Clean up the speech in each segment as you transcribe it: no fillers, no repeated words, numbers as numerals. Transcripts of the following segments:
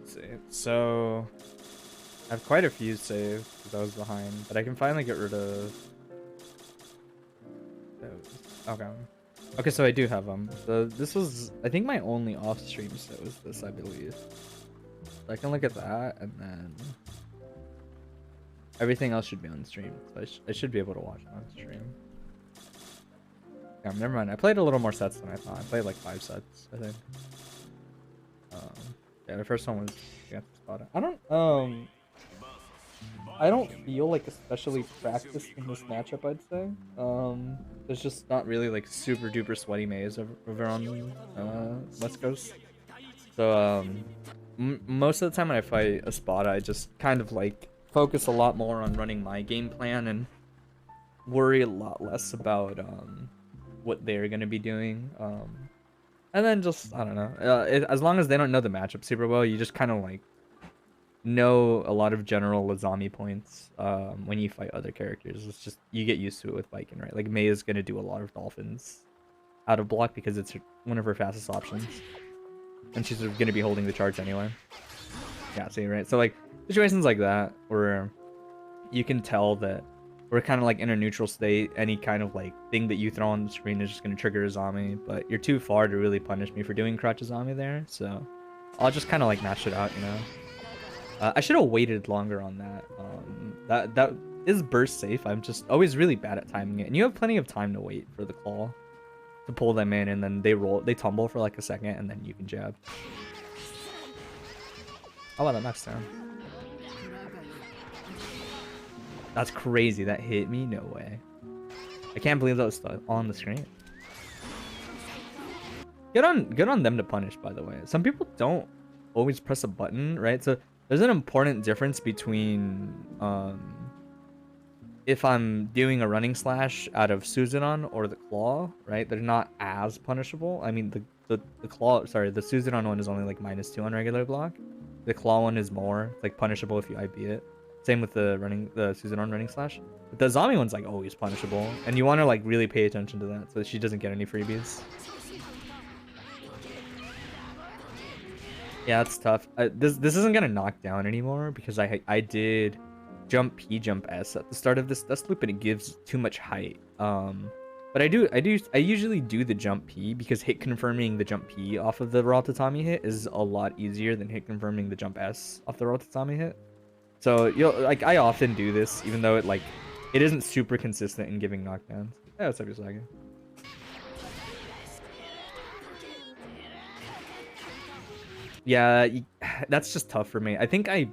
Let's see. So I have quite a few saved because I was behind, but I can finally get rid of those. Okay. Okay, so I do have them. So this was, I think, my only off-stream set was this, I believe. So I can look at that, and then everything else should be on stream. So I should be able to watch it on stream. Yeah, never mind. I played a little more sets than I thought. I played like 5 sets, I think. Yeah, the first one was against Espada. I don't feel like especially practiced in this matchup, I'd say. There's just not really like super duper sweaty maze over on West Coast. So most of the time when I fight Espada, I just kind of like focus a lot more on running my game plan and worry a lot less about what they're gonna be doing. And then just, I don't know, as long as they don't know the matchup super well, you just kind of like know a lot of general Azami points when you fight other characters. It's just, you get used to it with Viking, right? Like Mei is going to do a lot of dolphins out of block because it's one of her fastest options. And she's going to be holding the charge anyway. Yeah, see, right? So like situations like that where you can tell that we're kind of like in a neutral state. Any kind of like thing that you throw on the screen is just going to trigger Azami, but you're too far to really punish me for doing crutch Azami there. So I'll just kind of like mash it out, you know? I should have waited longer on that. That is burst safe. I'm just always really bad at timing it. And you have plenty of time to wait for the claw to pull them in, and then they tumble for like a second, and then you can jab. Oh wow, that knocks down. That's crazy. That hit me? No way. I can't believe that was still on the screen. Good on them to punish, by the way. Some people don't always press a button, right? So there's an important difference between if I'm doing a running slash out of Suzanon or the claw, right? They're not as punishable. I mean, the claw, sorry, the Suzanon one is only like -2 on regular block. The claw one is more. It's like punishable if you IB it. Same with the Suzanon running slash. But the Azami one's like always punishable, and you want to like really pay attention to that so that she doesn't get any freebies. Yeah, it's tough. This isn't gonna knock down anymore because I did jump P, jump S at the start of this dust loop, and it gives too much height. But I usually do the jump P because hit confirming the jump P off of the raw tatami hit is a lot easier than hit confirming the jump S off the raw tatami hit. So like I often do this even though it isn't super consistent in giving knockdowns. Yeah, what's up, Usagi? Yeah, that's just tough for me. I think I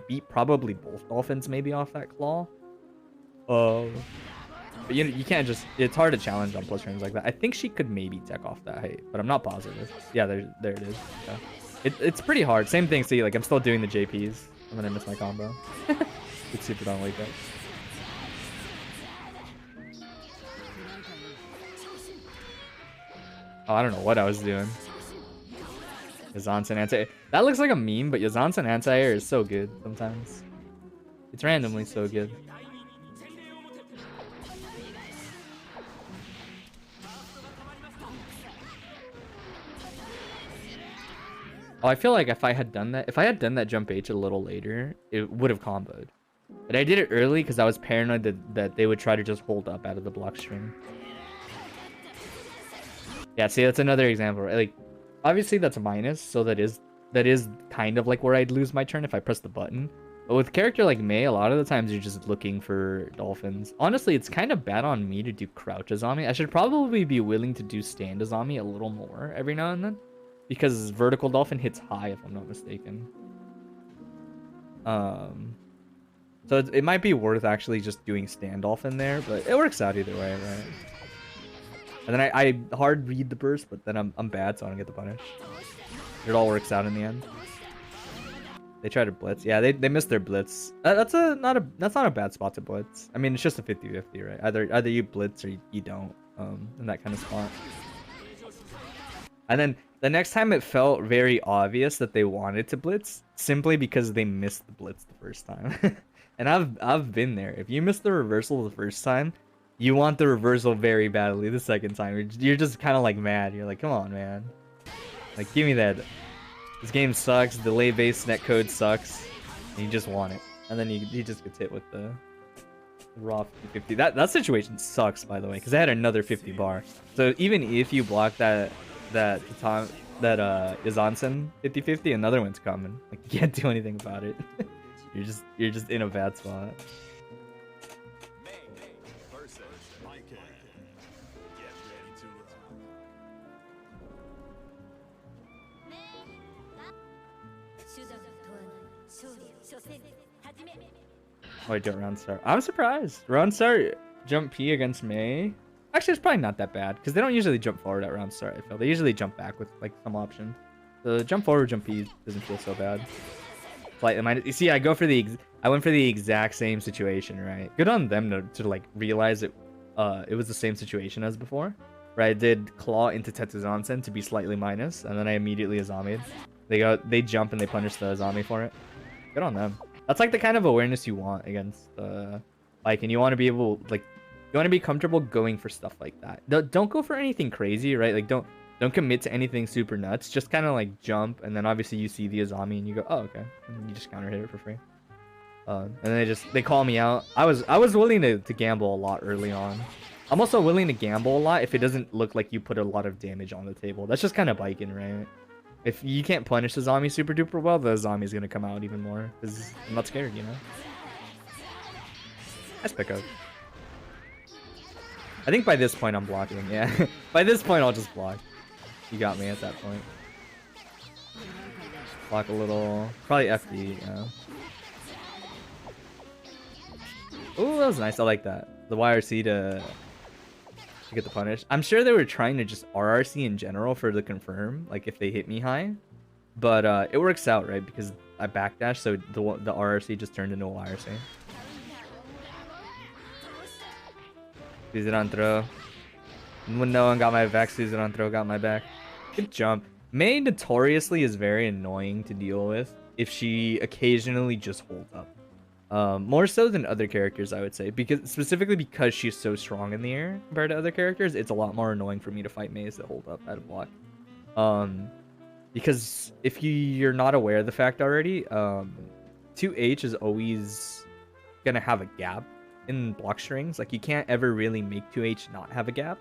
beat probably both dolphins maybe off that claw. But you can't just, it's hard to challenge on plus frames like that. I think she could maybe tech off that height, but I'm not positive. Yeah, there it is. Yeah. It's pretty hard. Same thing, see, like I'm still doing the JPs. I'm gonna miss my combo. It's super don't wake up. Oh, I don't know what I was doing. Yazansen anti-air. That looks like a meme, but Yazansen anti-air is so good sometimes. It's randomly so good. Oh, I feel like if I had done that jump H a little later, it would have comboed. But I did it early because I was paranoid that they would try to just hold up out of the block string. Yeah, see, that's another example, right? Like, obviously that's a minus, so that is kind of like where I'd lose my turn if I press the button. But with a character like Mei, a lot of the times you're just looking for dolphins. Honestly, it's kind of bad on me to do crouch Azami. I should probably be willing to do stand Azami a little more every now and then. Because vertical dolphin hits high, if I'm not mistaken. So it might be worth actually just doing stand dolphin there, but it works out either way, right? And then I hard read the burst, but then I'm bad, so I don't get the punish. It all works out in the end. They try to blitz. Yeah, they missed their blitz. That's not a bad spot to blitz. I mean, it's just a 50-50, right? Either you blitz or you don't in that kind of spot. And then the next time it felt very obvious that they wanted to blitz simply because they missed the blitz the first time. And I've been there. If you miss the reversal the first time, You want the reversal very badly the second time. You're just kind of like mad. You're like, come on, man. Like, give me that. This game sucks. Delay based netcode sucks. And you just want it. And then he just gets hit with the raw 50. That situation sucks, by the way, because I had another 50 bar. So even if you block that Izansen 50-50, another one's coming. Like, you can't do anything about it. you're just in a bad spot. Oh, I don't round start. I'm surprised. Round start, jump P against Mei. Actually, it's probably not that bad because they don't usually jump forward at round start. I feel they usually jump back with like some option. The jump forward, jump P doesn't feel so bad. Like, you see, I went for the exact same situation, right? Good on them to like realize it was the same situation as before. Right? I did claw into Tetsuzansen to be slightly minus, and then I immediately Azami'd. They jump and they punish the Azami for it. Good on them. That's like the kind of awareness you want against like, and you want to be able, like, you want to be comfortable going for stuff like that. Don't go for anything crazy, right? Like, don't commit to anything super nuts. Just kind of like jump, and then obviously you see the Azami and you go, oh, okay, and you just counter hit it for free. And then they call me out. I was willing to gamble a lot early on. I'm also willing to gamble a lot if it doesn't look like you put a lot of damage on the table. That's just kind of biking, right? If you can't punish the zombie super duper well, the zombie's gonna come out even more. Because I'm not scared, you know? Nice pickup. I think by this point I'm blocking, yeah. By this point I'll just block. You got me at that point. Block a little. Probably FD, yeah. Ooh, that was nice. I like that. The YRC to get the punish. I'm sure they were trying to just RRC in general for the confirm, like if they hit me high, but it works out, right? Because I backdash, so the RRC just turned into a YRC. Susan on throw. When no one got my back, Susan on throw got my back. Good jump. Mei notoriously is very annoying to deal with if she occasionally just holds up. More so than other characters, I would say, specifically because she's so strong in the air compared to other characters. It's a lot more annoying for me to fight Meis that hold up at a block. Because if you're not aware of the fact already, 2H is always gonna have a gap in block strings. Like, you can't ever really make 2H not have a gap.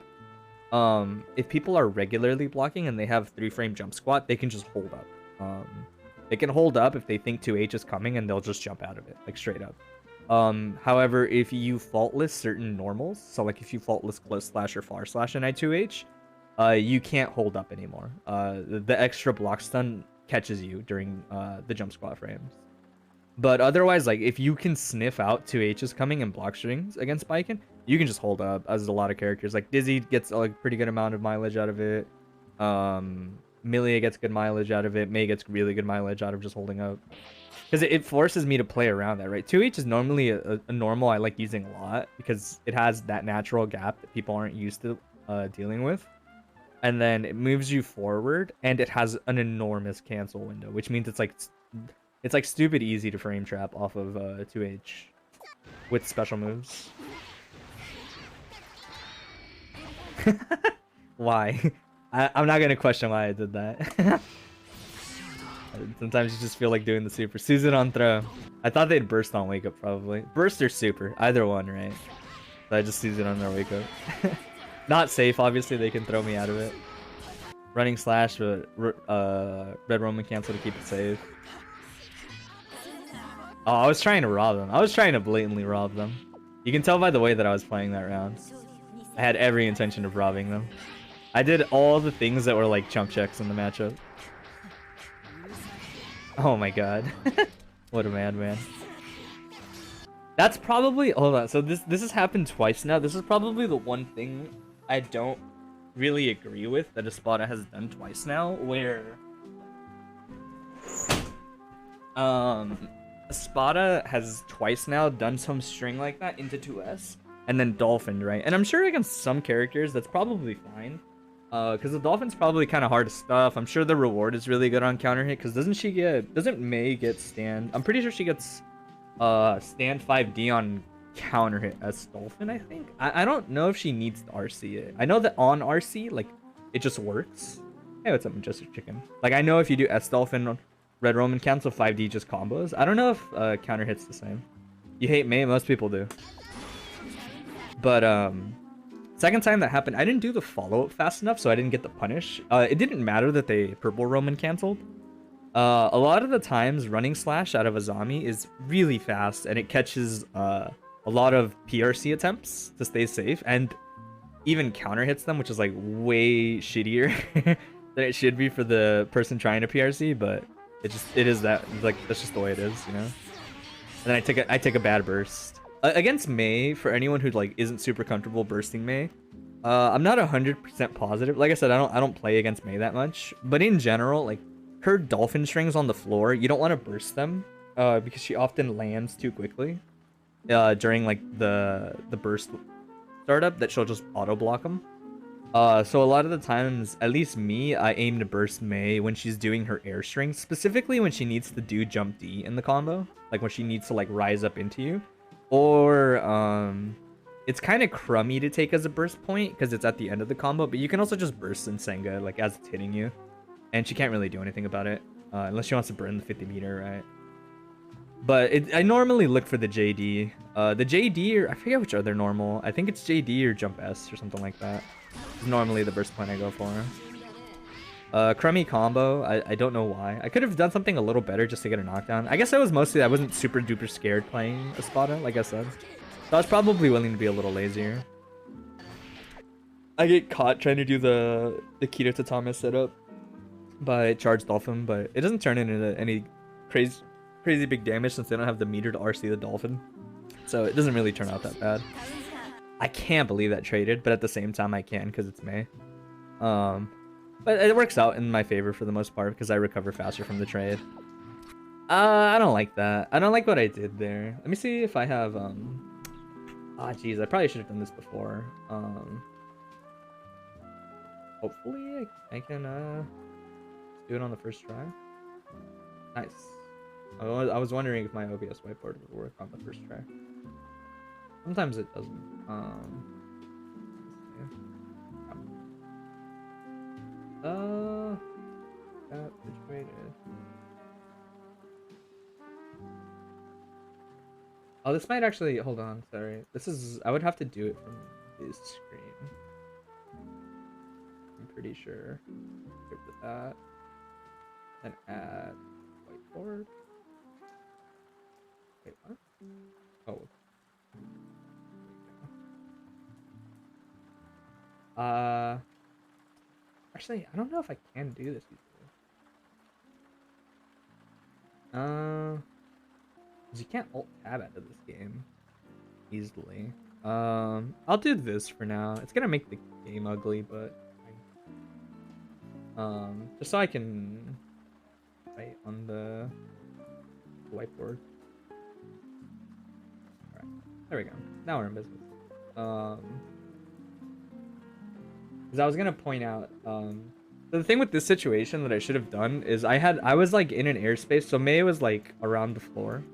If people are regularly blocking and they have 3-frame jump squat, they can just hold up. They can hold up if they think 2H is coming, and they'll just jump out of it, like straight up. However, if you faultless certain normals, so like if you faultless close slash or far slash in I2H, you can't hold up anymore. The extra block stun catches you during the jump squat frames. But otherwise, like, if you can sniff out 2H is coming and block strings against Biken, you can just hold up, as a lot of characters. Like, Dizzy gets a pretty good amount of mileage out of it. Millia gets good mileage out of it. Mei gets really good mileage out of just holding up. Because it forces me to play around that, right? 2H is normally a normal I like using a lot because it has that natural gap that people aren't used to dealing with. And then it moves you forward, and it has an enormous cancel window, which means it's like stupid easy to frame trap off of 2H with special moves. Why? I'm not gonna question why I did that. Sometimes you just feel like doing the super. Susan on throw. I thought they'd burst on wake up probably. Burst or super, either one, right? So I just Susan on their wake up. Not safe, obviously. They can throw me out of it. Running slash, but red Roman cancel to keep it safe. Oh, I was trying to rob them. I was trying to blatantly rob them. You can tell by the way that I was playing that round. I had every intention of robbing them. I did all the things that were like chump checks in the matchup. Oh my god. What a madman. That's probably... Hold on. So this has happened twice now. This is probably the one thing I don't really agree with that Espada has done twice now, where... Espada has twice now done some string like that into 2S, and then Dolphin, right? And I'm sure against some characters that's probably fine. Because the Dolphin's probably kind of hard to stuff. I'm sure the reward is really good on counter hit. Because doesn't Mei get stand? I'm pretty sure she gets stand 5D on counter hit as Dolphin, I think. I don't know if she needs to RC it. I know that on RC, like, it just works. Hey, what's up, Majestic Chicken? Like, I know if you do S Dolphin, Red Roman cancel 5D just combos. I don't know if counter hit's the same. You hate Mei? Most people do. But, second time that happened, I didn't do the follow-up fast enough, so I didn't get the punish. It didn't matter that they purple Roman canceled. A lot of the times, running slash out of Azami is really fast, and it catches a lot of PRC attempts to stay safe, and even counter hits them, which is like way shittier than it should be for the person trying to PRC. But it is that, like, that's just the way it is, you know. And then I take a bad burst against Mei. For anyone who like isn't super comfortable bursting Mei, I'm not 100% positive. Like I said, I don't play against Mei that much, but in general, like, her dolphin strings on the floor, you don't want to burst them because she often lands too quickly during like the burst startup, that she'll just auto block them. So a lot of the times, at least me, I aim to burst Mei when she's doing her air strings, specifically when she needs to do jump D in the combo, like when she needs to like rise up into you, or it's kind of crummy to take as a burst point because it's at the end of the combo, but you can also just burst in Senga like as it's hitting you. And she can't really do anything about it, unless she wants to burn the 50 meter, right? But I normally look for the JD. The JD, or I forget which other normal. I think it's JD or Jump S or something like that. It's normally the burst point I go for. Crummy combo, I don't know why. I could have done something a little better just to get a knockdown. I guess I wasn't super duper scared playing Espada, like I said. So I was probably willing to be a little lazier. I get caught trying to do the Keto Tatama setup by Charged Dolphin, but it doesn't turn into any crazy big damage since they don't have the meter to RC the Dolphin. So it doesn't really turn out that bad. I can't believe that traded, but at the same time I can because it's Mei. But it works out in my favor for the most part because I recover faster from the trade. I don't like that. I don't like what I did there. Let me see if I have geez, I probably should have done this before. Hopefully I can do it on the first try. Nice. I was wondering if my OBS whiteboard would work on the first try. Sometimes it doesn't. Got situated. Oh, this might actually, hold on, sorry. I would have to do it from this screen. I'm pretty sure. Get rid of that. Then add whiteboard. Wait, what? Oh. Actually, I don't know if I can do this easily. Because you can't alt tab out of this game easily. I'll do this for now. It's gonna make the game ugly, but just so I can write on the whiteboard. Alright, there we go. Now we're in business. Because I was gonna point out, the thing with this situation that I should have done is I was like in an airspace, so Mei was like around the floor.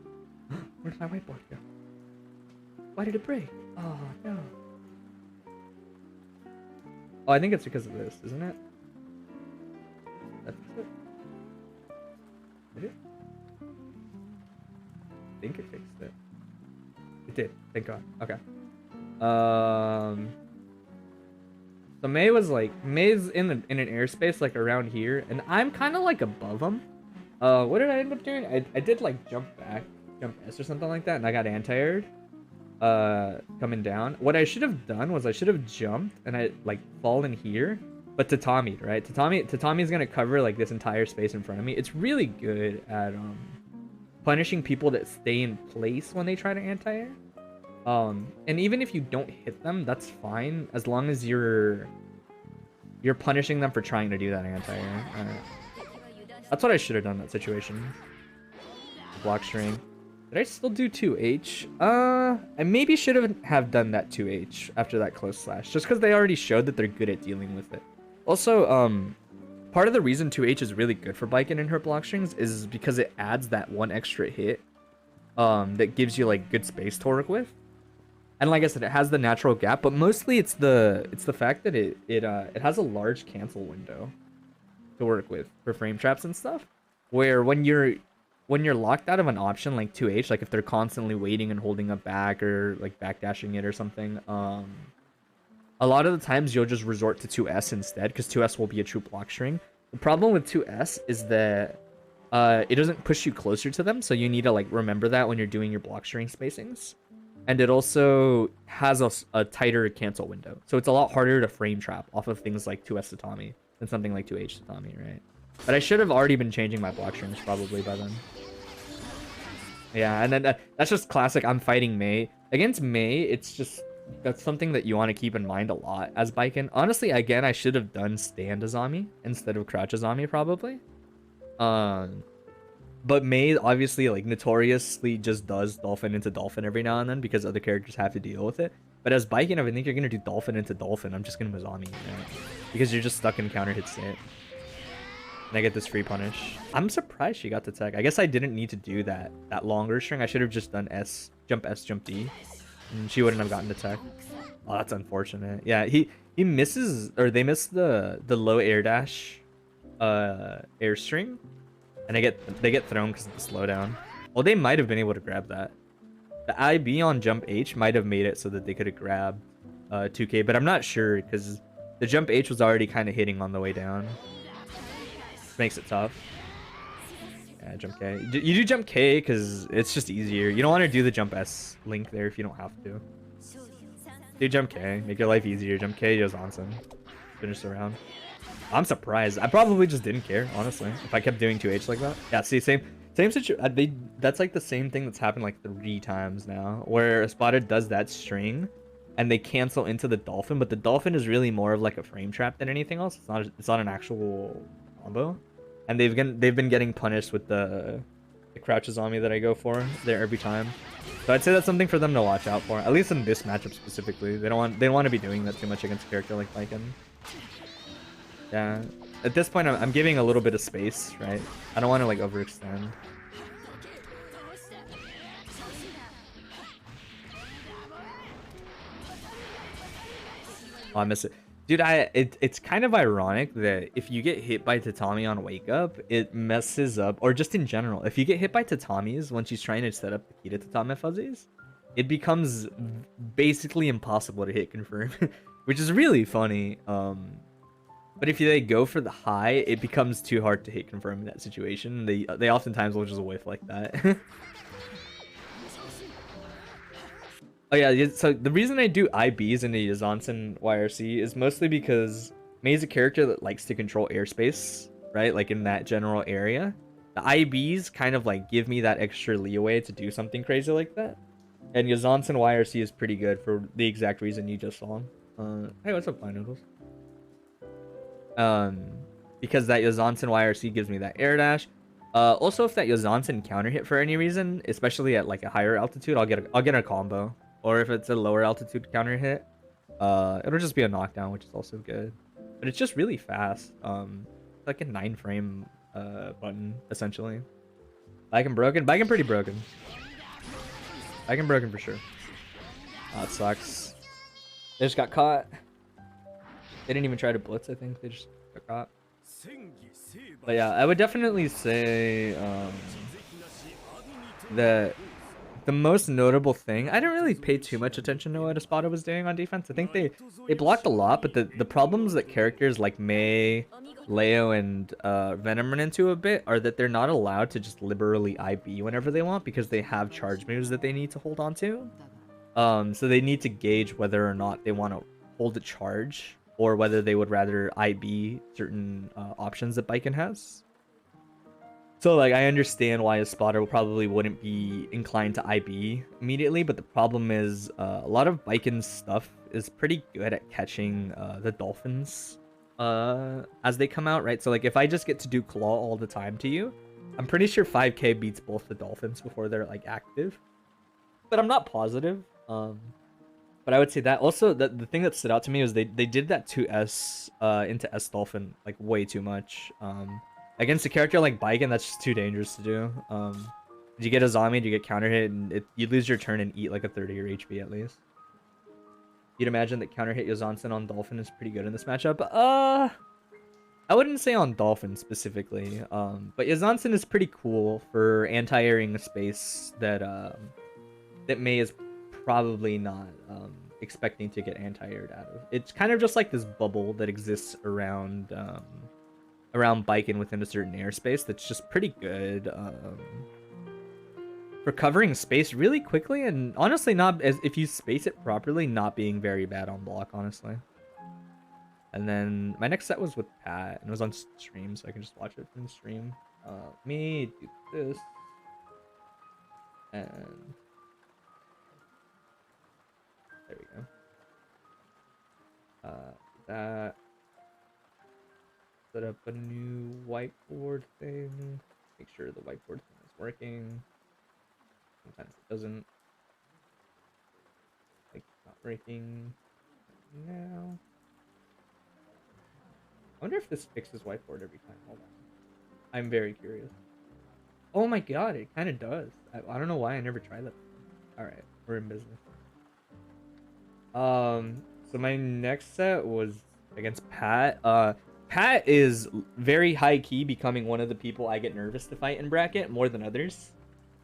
Where did my whiteboard go? Why did it break? Oh no. Oh, I think it's because of this, isn't it? That's it. Did it? I think it fixed it. It did. Thank God. Okay. So Mei's in an airspace like around here, and I'm kind of like above him. What did I end up doing? I did like jump back, jump S or something like that, and I got anti-aired. Coming down. What I should have done was I should have jumped and I like fallen here, but tatami'd, right? Tatami's gonna cover like this entire space in front of me. It's really good at punishing people that stay in place when they try to anti-air. And even if you don't hit them, that's fine as long as you're punishing them for trying to do that anti-air. That's what I should have done in that situation. Block string. Did I still do 2H? I maybe should have done that 2H after that close slash, just because they already showed that they're good at dealing with it. Also, part of the reason 2H is really good for Baiken and her block strings is because it adds that one extra hit that gives you like good space to work with. And like I said, it has the natural gap, but mostly it's the fact that it has a large cancel window to work with for frame traps and stuff. Where when you're locked out of an option like 2H, like if they're constantly waiting and holding up back or like backdashing it or something, a lot of the times you'll just resort to 2S instead because 2S will be a true block string. The problem with 2S is that it doesn't push you closer to them, so you need to like remember that when you're doing your block string spacings. And it also has a tighter cancel window, so it's a lot harder to frame trap off of things like 2S Tatami than something like 2H Tatami, right? But I should have already been changing my block strings probably by then. Yeah, and then that's just classic. I'm fighting Mei. Against Mei, it's just... that's something that you want to keep in mind a lot as Baiken. Honestly, again, I should have done stand Azami instead of crouch Azami probably. But Mei obviously like notoriously just does dolphin into dolphin every now and then because other characters have to deal with it. But as Baiken, if I think you're gonna do dolphin into dolphin, I'm just gonna Azami, you know? Because you're just stuck in counter hit state. And I get this free punish. I'm surprised she got the tech. I guess I didn't need to do that longer string. I should have just done jump D. And she wouldn't have gotten the tech. Oh, that's unfortunate. Yeah, he misses, or they miss the low air dash air string. And they get thrown because of the slowdown. Well, they might have been able to grab that. The IB on jump H might have made it so that they could have grabbed 2K, but I'm not sure because the jump H was already kind of hitting on the way down. Makes it tough. Yeah, jump K. You do jump K because it's just easier. You don't want to do the jump S link there if you don't have to. Do jump K. Make your life easier. Jump K, just Onsen. Finish the round. I'm surprised. I probably just didn't care, honestly, if I kept doing 2H like that. Yeah, see, same situation. That's like the same thing that's happened like 3 times now, where Espada does that string, and they cancel into the dolphin, but the dolphin is really more of like a frame trap than anything else. It's not an actual combo, and they've been getting punished with the crouches on me that I go for there every time. So I'd say that's something for them to watch out for, at least in this matchup specifically. They don't want to be doing that too much against a character like Baiken. Yeah, at this point I'm giving a little bit of space, right? I don't want to like overextend. Oh, I miss it. Dude, it's kind of ironic that if you get hit by Tatami on wake up, it messes up, or just in general, if you get hit by Tatamis when she's trying to set up the key to Tatami fuzzies, it becomes basically impossible to hit confirm, which is really funny. But if they go for the high, it becomes too hard to hit confirm in that situation. They oftentimes will just whiff like that. Oh yeah, so the reason I do IBs in the Yazansen YRC is mostly because Mei's a character that likes to control airspace, right? Like in that general area. The IBs kind of like give me that extra leeway to do something crazy like that. And Yazansen YRC is pretty good for the exact reason you just saw. Hey, what's up, Fine Noodles? Because that Yazansen YRC gives me that air dash. Also, if that Yazansen counter hit for any reason, especially at like a higher altitude, I'll get a combo. Or if it's a lower altitude counter hit, it'll just be a knockdown, which is also good. But it's just really fast. It's like a 9-frame button essentially. Baiken broken. Baiken pretty broken. Baiken broken for sure. Oh, it sucks. They just got caught. They didn't even try to blitz. I think they just got caught. But yeah, I would definitely say that the most notable thing, I didn't really pay too much attention to what Espada was doing on defense. I think they blocked a lot, but the problems that characters like Mei, Leo, and Venom run into a bit are that they're not allowed to just liberally IB whenever they want because they have charge moves that they need to hold on to. So they need to gauge whether or not they want to hold a charge or whether they would rather IB certain options that Baiken has. So, like, I understand why a spotter probably wouldn't be inclined to IB immediately, but the problem is a lot of Baiken's stuff is pretty good at catching the dolphins as they come out, right? So, like, if I just get to do Claw all the time to you, I'm pretty sure 5k beats both the dolphins before they're, like, active. But I'm not positive. But I would say that. Also, the thing that stood out to me was they did that 2S into S Dolphin, like, way too much. Against a character like Baiken, that's just too dangerous to do. You get a zombie, you get counter hit, and you lose your turn and eat like a 30 or HP at least. you'd imagine that counter hit Yozansen on Dolphin is pretty good in this matchup. I wouldn't say on Dolphin specifically, but Yozansen is pretty cool for anti-airing a space that that Mei is probably not expecting to get anti-aired out of. It's kind of just like this bubble that exists around around Baiken within a certain airspace that's just pretty good for covering space really quickly, and honestly not, as if you space it properly, not being very bad on block, honestly. And then my next set was with Pat, and it was on stream, so I can just watch it from the stream. Let me do this. And there we go. That. Set up a new whiteboard thing. Make sure the whiteboard thing is working. Sometimes it doesn't. Like, not working now. I wonder if this fixes whiteboard every time. Hold on. I'm very curious. Oh my god, it kind of does. I don't know why I never tried that. Alright, we're in business. So my next set was against Pat. Pat is very high-key becoming one of the people I get nervous to fight in bracket more than others.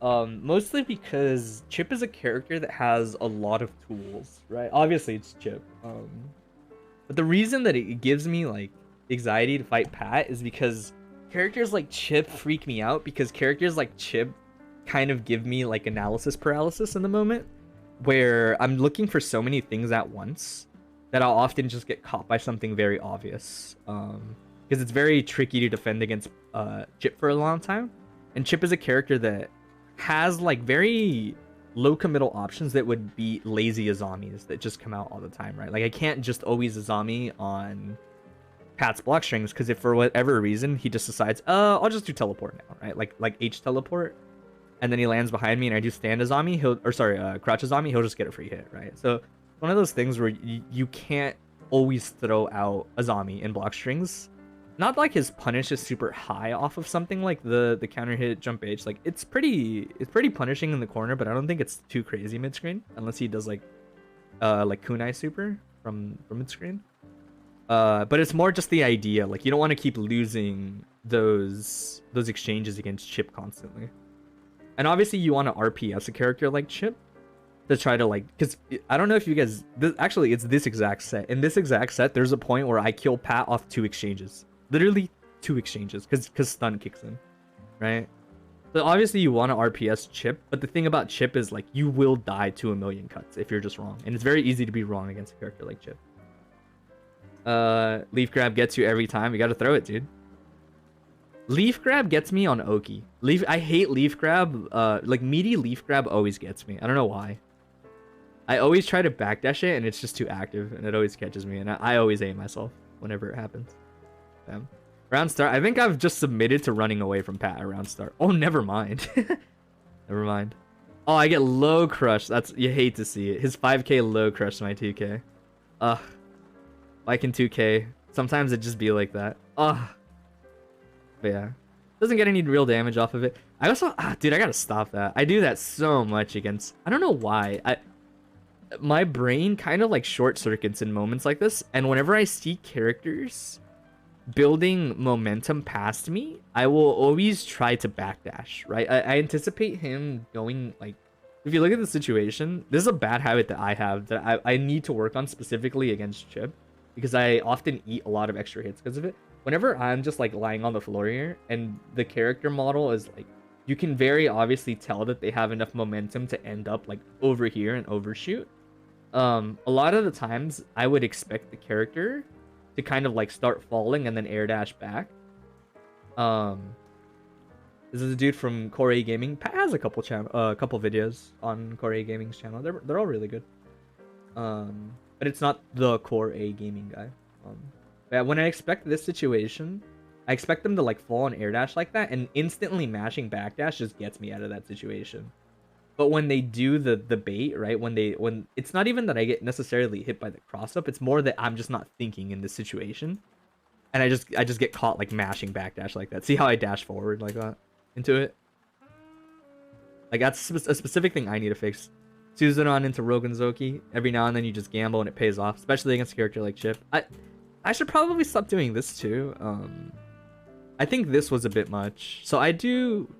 Mostly because Chipp is a character that has a lot of tools, right? Obviously, it's Chipp. But the reason that it gives me, like, anxiety to fight Pat is because characters like Chipp freak me out, because characters like Chipp kind of give me, like, analysis paralysis in the moment, where I'm looking for so many things at once that I'll often just get caught by something very obvious. Because it's very tricky to defend against Chipp for a long time. And Chipp is a character that has, like, very low committal options that would be lazy Azamis that just come out all the time, right? Like, I can't just always Azami on Pat's block strings, because if for whatever reason he just decides, I'll just do teleport now, right? Like H teleport, and then he lands behind me and I do stand Azami, crouch Azami, he'll just get a free hit, right? So one of those things where you can't always throw out Azami in block strings. Not like his punish is super high off of something like the counter hit jump H. Like, it's pretty punishing in the corner, but I don't think it's too crazy mid screen unless he does like kunai super from mid screen. But it's more just the idea, like, you don't want to keep losing those exchanges against Chipp constantly. And obviously you want to RPS a character like Chipp to try to, like, because I don't know if you guys, actually it's this exact set. In this exact set, there's a point where I kill Pat off 2 exchanges. Literally 2 exchanges, because stun kicks in, right? So obviously you want to RPS Chipp, but the thing about Chipp is, like, you will die to a million cuts if you're just wrong. And it's very easy to be wrong against a character like Chipp. Leaf grab gets you every time. You gotta throw it, dude. Leaf grab gets me on Oki. I hate leaf grab. Like, meaty leaf grab always gets me. I don't know why. I always try to backdash it and it's just too active and it always catches me, and I always aim myself whenever it happens. Damn. Round start. I think I've just submitted to running away from Pat at round start. Oh, never mind. Never mind. Oh, I get low crush. You hate to see it. His 5k low crushed my 2k. Like in 2k. Sometimes it just be like that. But yeah. Doesn't get any real damage off of it. I also, dude, I gotta stop that. I do that so much against, I don't know why. My brain kind of like short circuits in moments like this, and whenever I see characters building momentum past me, I will always try to backdash, right? I anticipate him going, like, if you look at the situation, this is a bad habit that I have that I need to work on specifically against Chipp, because I often eat a lot of extra hits because of it. Whenever I'm just, like, lying on the floor here and the character model is, like, you can very obviously tell that they have enough momentum to end up, like, over here and overshoot. A lot of the times I would expect the character to kind of, like, start falling and then air dash back. This is a dude from Core A Gaming. Pat has a couple videos on Core A Gaming's channel. They're all really good. But it's not the Core A Gaming guy. But when I expect this situation, I expect them to, like, fall on air dash like that, and instantly mashing backdash just gets me out of that situation. But when they do the bait, right? When it's not even that I get necessarily hit by the cross up, it's more that I'm just not thinking in this situation, and I just get caught, like, mashing backdash like that. See how I dash forward like that into it? Like, that's a specific thing I need to fix. Suzuran into Rogenzoki. Every now and then you just gamble and it pays off, especially against a character like Chipp. I should probably stop doing this too. I think this was a bit much. So I do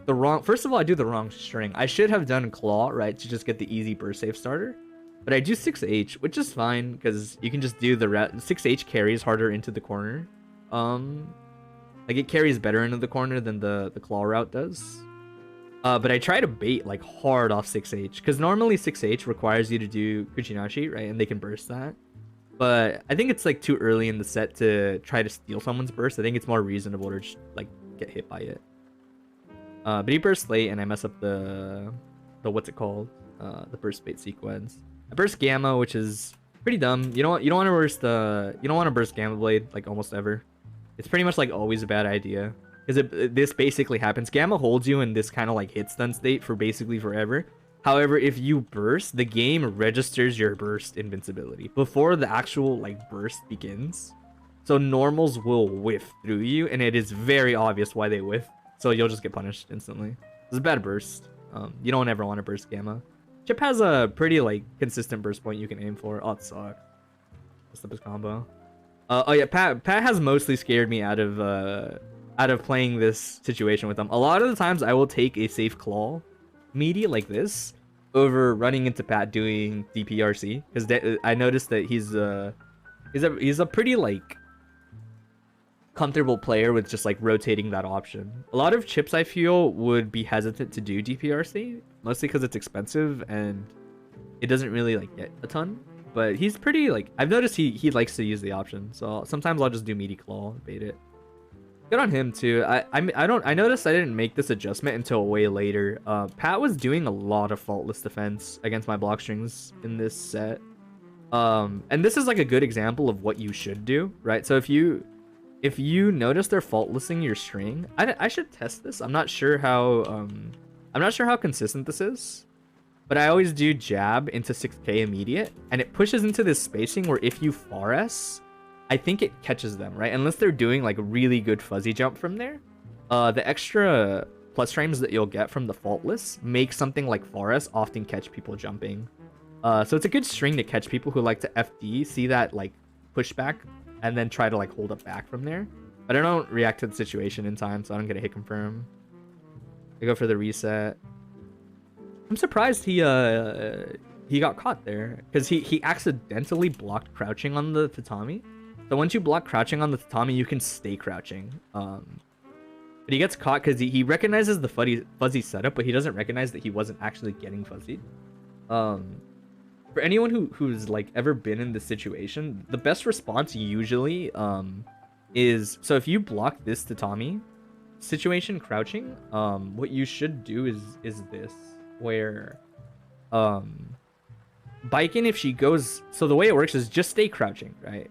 the wrong... First of all, I do the wrong string. I should have done Claw, right, to just get the easy burst save starter. But I do 6H, which is fine, because you can just do the... 6H carries harder into the corner. Like, it carries better into the corner than the Claw route does. But I try to bait, like, hard off 6H, because normally 6H requires you to do Kuchinachi, right, and they can burst that. But I think it's, like, too early in the set to try to steal someone's burst. I think it's more reasonable to just, like, get hit by it. But he bursts late, and I mess up the what's it called? The burst bait sequence. I burst Gamma, which is pretty dumb. You don't want to burst Gamma Blade, like, almost ever. It's pretty much, like, always a bad idea. Because this basically happens. Gamma holds you in this kind of, like, hit stun state for basically forever. However, if you burst, the game registers your burst invincibility before the actual, like, burst begins. So normals will whiff through you, and it is very obvious why they whiff. So you'll just get punished instantly. It's a bad burst. You don't ever want to burst Gamma. Chipp has a pretty, like, consistent burst point you can aim for. Oh, it sucks. Messed up his combo. Oh yeah, Pat has mostly scared me out of playing this situation with him. A lot of the times I will take a safe claw meaty like this over running into Pat doing DPRC, because I noticed that he's a pretty, like, comfortable player with just, like, rotating that option. A lot of Chipps, I feel, would be hesitant to do DPRC, mostly because it's expensive and it doesn't really, like, get a ton. But he's pretty, like, I've noticed he likes to use the option, so sometimes I'll just do meaty claw and bait it. Good on him too. I noticed I didn't make this adjustment until way later. Pat was doing a lot of faultless defense against my block strings in this set. And this is, like, a good example of what you should do, right? So if you notice they're faultlessing your string, I should test this. I'm not sure how consistent this is, but I always do jab into 6k immediate, and it pushes into this spacing where if you far S, I think it catches them, right? Unless they're doing, like, a really good fuzzy jump from there. The extra plus frames that you'll get from the faultless make something like far S often catch people jumping. So it's a good string to catch people who like to FD, see that, like, pushback, and then try to, like, hold up back from there. But I don't react to the situation in time, so I don't get a hit confirm. I go for the reset. I'm surprised he got caught there, because he accidentally blocked crouching on the tatami. So once you block crouching on the tatami, you can stay crouching. But he gets caught because he recognizes the fuzzy setup, but he doesn't recognize that he wasn't actually getting fuzzy. For anyone who's, like, ever been in this situation, the best response usually is, so if you block this tatami situation crouching, what you should do is this, where Baiken, if she goes, so the way it works is just stay crouching, right?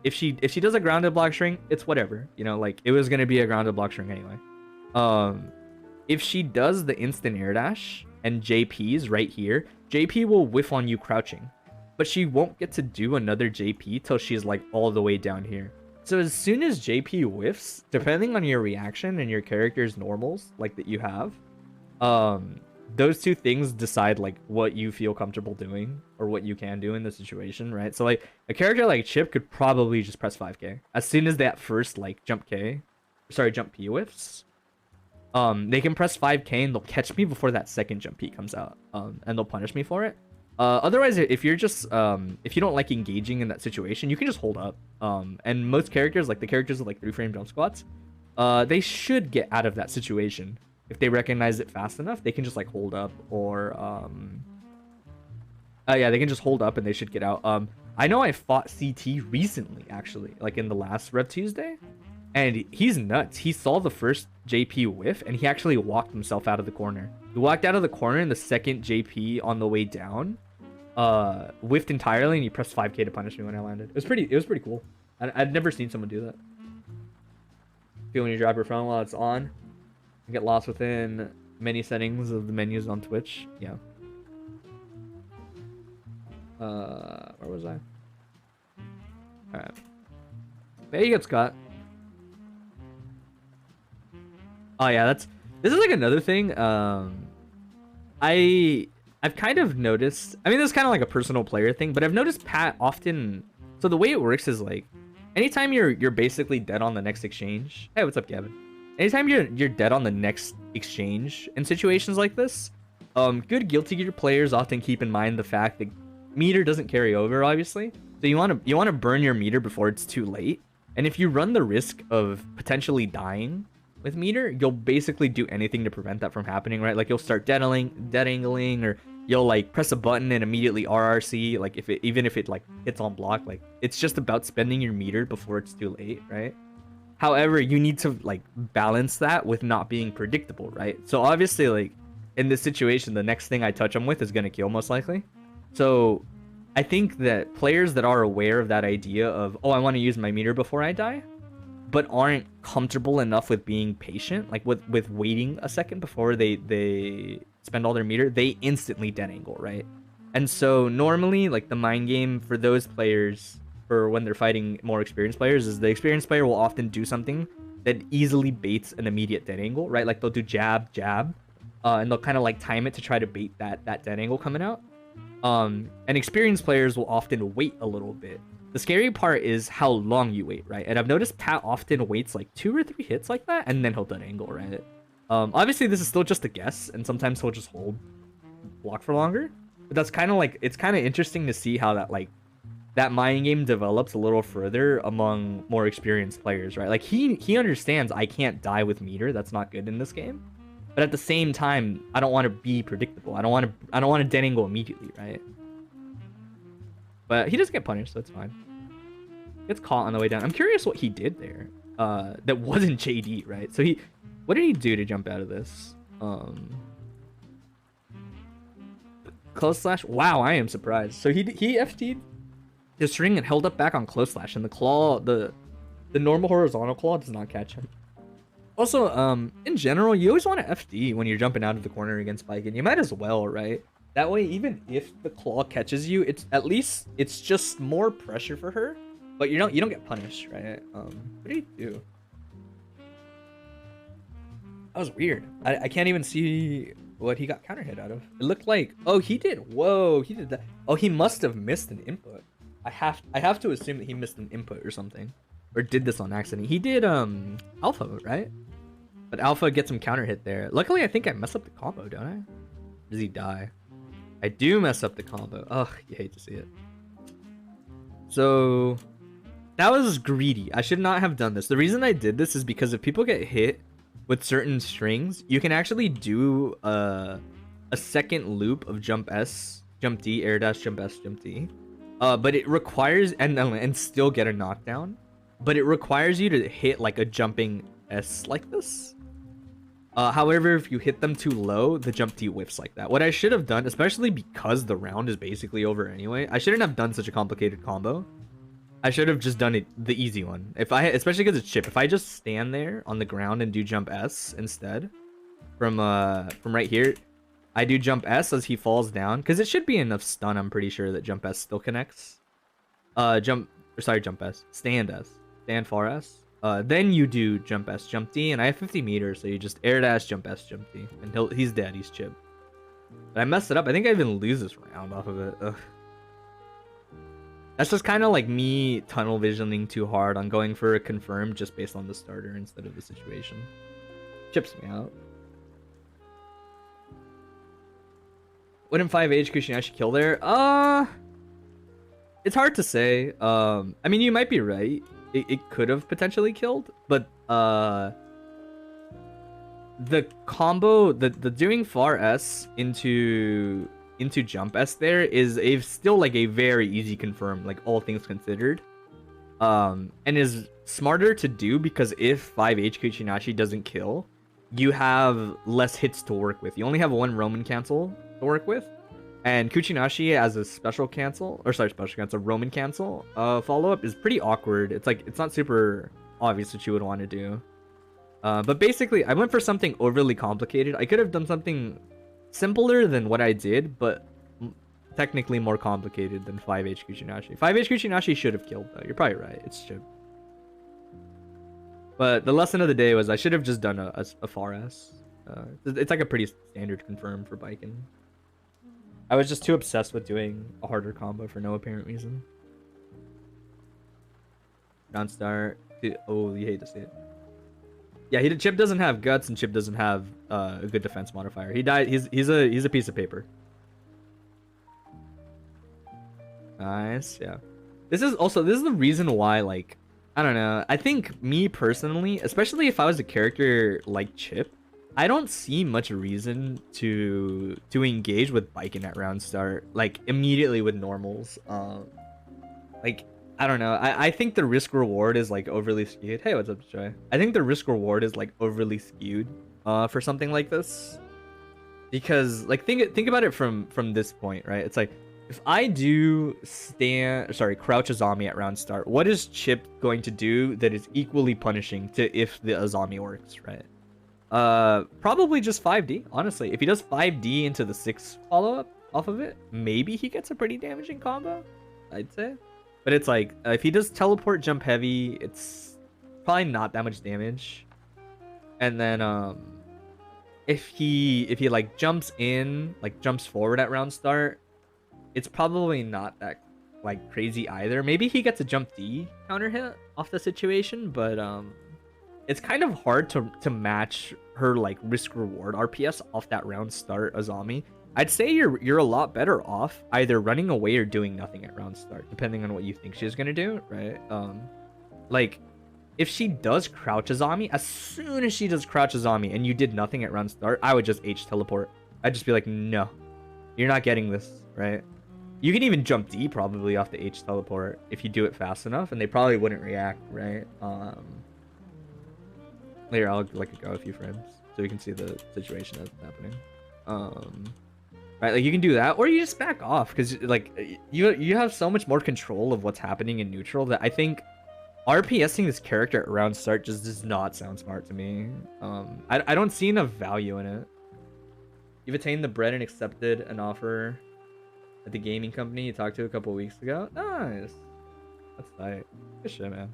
If she does a grounded block string, it's whatever, you know, like, it was gonna be a grounded block string anyway. If she does the instant air dash and JP's right here, JP will whiff on you crouching, but she won't get to do another JP till she's, like, all the way down here. So as soon as JP whiffs, depending on your reaction and your character's normals, like, that you have, those two things decide, like, what you feel comfortable doing or what you can do in the situation, right? So, like, a character like Chipp could probably just press 5k as soon as that first, like, jump P whiffs. They can press 5k and they'll catch me before that second jump P comes out, and they'll punish me for it. Otherwise, if you're just if you don't like engaging in that situation, you can just hold up. And most characters, like the characters with, like, 3-frame jump squats, they should get out of that situation. If they recognize it fast enough, they can just, like, hold up, or yeah, they can just hold up and they should get out. I know I fought CT recently, actually, like, in the last Rev2sday, and he's nuts. He saw the first JP whiff and he actually walked himself out of the corner. He walked out of the corner, and the second JP on the way down whiffed entirely, and he pressed 5k to punish me when I landed. It was pretty cool. I'd never seen someone do that. Feel when you drop your phone while it's on. You get lost within many settings of the menus on Twitch. Yeah. Where was I? Alright. There you go, Scott. Oh yeah, this is, like, another thing. I I've kind of noticed, I mean, this is kind of like a personal player thing, but I've noticed Pat often, so the way it works is like, anytime you're basically dead on the next exchange. Hey, what's up, Gavin? Anytime you're dead on the next exchange in situations like this, good Guilty Gear players often keep in mind the fact that meter doesn't carry over, obviously. So you want to burn your meter before it's too late. And if you run the risk of potentially dying with meter, you'll basically do anything to prevent that from happening, right? Like you'll start dead angling, or you'll like press a button and immediately RRC, like even if it like hits on block, like it's just about spending your meter before it's too late, right? However, you need to like balance that with not being predictable, right? So obviously, like in this situation, the next thing I touch them with is gonna kill most likely. So I think that players that are aware of that idea of, oh, I want to use my meter before I die, but aren't comfortable enough with being patient, like with waiting a second before they spend all their meter, they instantly dead angle, right? And so normally, like the mind game for those players, for when they're fighting more experienced players, is the experienced player will often do something that easily baits an immediate dead angle, right? Like they'll do jab, and they'll kind of like time it to try to bait that dead angle coming out. And experienced players will often wait a little bit. The scary part is how long you wait, right? And I've noticed Pat often waits like 2 or 3 hits like that, and then he'll dead angle, right? Obviously this is still just a guess, and sometimes he'll just hold block for longer. But that's kind of like, it's kind of interesting to see how that like that mind game develops a little further among more experienced players, right? Like he understands I can't die with meter. That's not good in this game. But at the same time, I don't want to be predictable. I don't want to dead angle immediately, right? But he doesn't get punished, so it's fine. Gets caught on the way down. I'm curious what he did there. That wasn't JD, right? So what did he do to jump out of this? Close slash. Wow, I am surprised. So he FT'd his string and held up back on close slash, and the claw, the normal horizontal claw does not catch him. Also, in general, you always want to FD when you're jumping out of the corner against Spike, and you might as well, right? That way, even if the claw catches you, it's just more pressure for her, but you don't get punished, right? What did he do? That was weird. I can't even see what he got counter hit out of. It looked like, oh, he did. Whoa, he did that. Oh, he must have missed an input. I have to assume that he missed an input or something, or did this on accident. He did alpha, right? But alpha gets some counter hit there. Luckily, I think I messed up the combo, don't I? Or does he die? I do mess up the combo. Ugh, you hate to see it. So that was greedy. I should not have done this. The reason I did this is because if people get hit with certain strings, you can actually do a second loop of jump S, jump D, air dash, jump S, jump D. But it requires, and still get a knockdown. But it requires you to hit like a jumping S like this. However, if you hit them too low, the jump T whiffs like that. What I should have done, especially because the round is basically over anyway, I shouldn't have done such a complicated combo. I should have just done it the easy one. Especially because it's Chipp, if I just stand there on the ground and do jump S instead, from right here, I do jump S as he falls down, because it should be enough stun. I'm pretty sure that jump S still connects. Jump S, stand S, stand far S. Then you do jump S, jump D, and I have 50 meters, so you just air dash, jump S, jump D, and he's dead. He's Chipp. But I messed it up. I think I even lose this round off of it. Ugh. That's just kind of like me tunnel visioning too hard on going for a confirm just based on the starter instead of the situation. Chips me out. Wouldn't 5H Kushinashi kill there? It's hard to say. I mean, you might be right. It could have potentially killed, but the combo, the doing far S into jump S there is still like a very easy confirm, like all things considered, and is smarter to do because if 5H Kuchinashi doesn't kill, you have less hits to work with. You only have 1 Roman cancel to work with. And Kuchinashi as a special cancel, Roman cancel follow-up is pretty awkward. It's not super obvious what you would want to do. But basically, I went for something overly complicated. I could have done something simpler than what I did, but technically more complicated than 5H Kuchinashi. 5H Kuchinashi should have killed, though. You're probably right. It's Chipp. But the lesson of the day was I should have just done a far S. It's like a pretty standard confirm for Biken. I was just too obsessed with doing a harder combo for no apparent reason. Round start. Oh, you hate to see it. Yeah, Chipp doesn't have guts, and Chipp doesn't have a good defense modifier. He died. He's a piece of paper. Nice. Yeah. This is the reason why, like, I don't know. I think me personally, especially if I was a character like Chipp, I don't see much reason to engage with Biken at round start, like immediately with normals. Like, I don't know. I think the risk reward is like overly skewed. Hey, what's up, Joy? I think the risk reward is like overly skewed for something like this. Because like think about it from this point, right? It's like, if I do crouch Azami at round start, what is Chipp going to do that is equally punishing to if the Azami works, right? Probably just 5D, honestly. If he does 5D into the 6 follow-up off of it, maybe he gets a pretty damaging combo, I'd say. But it's like, if he does teleport jump heavy, it's probably not that much damage. And then, if he like jumps forward at round start, it's probably not that like crazy either. Maybe he gets a jump D counter hit off the situation, but it's kind of hard to match her like risk reward RPS off that round start Azami. I'd say you're a lot better off either running away or doing nothing at round start, depending on what you think she's gonna do, right? Like, if she does crouch Azami, as soon as she does crouch Azami and you did nothing at round start, I would just H teleport. I'd just be like, no, you're not getting this, right? You can even jump D probably off the H teleport if you do it fast enough, and they probably wouldn't react, right? Later, I'll like go a few frames so you can see the situation that's happening. Right, like you can do that, or you just back off because like you have so much more control of what's happening in neutral that I think RPSing this character at round start just does not sound smart to me. I don't see enough value in it. You've attained the bread and accepted an offer at the gaming company you talked to a couple weeks ago. Nice. That's tight. Good shit, man.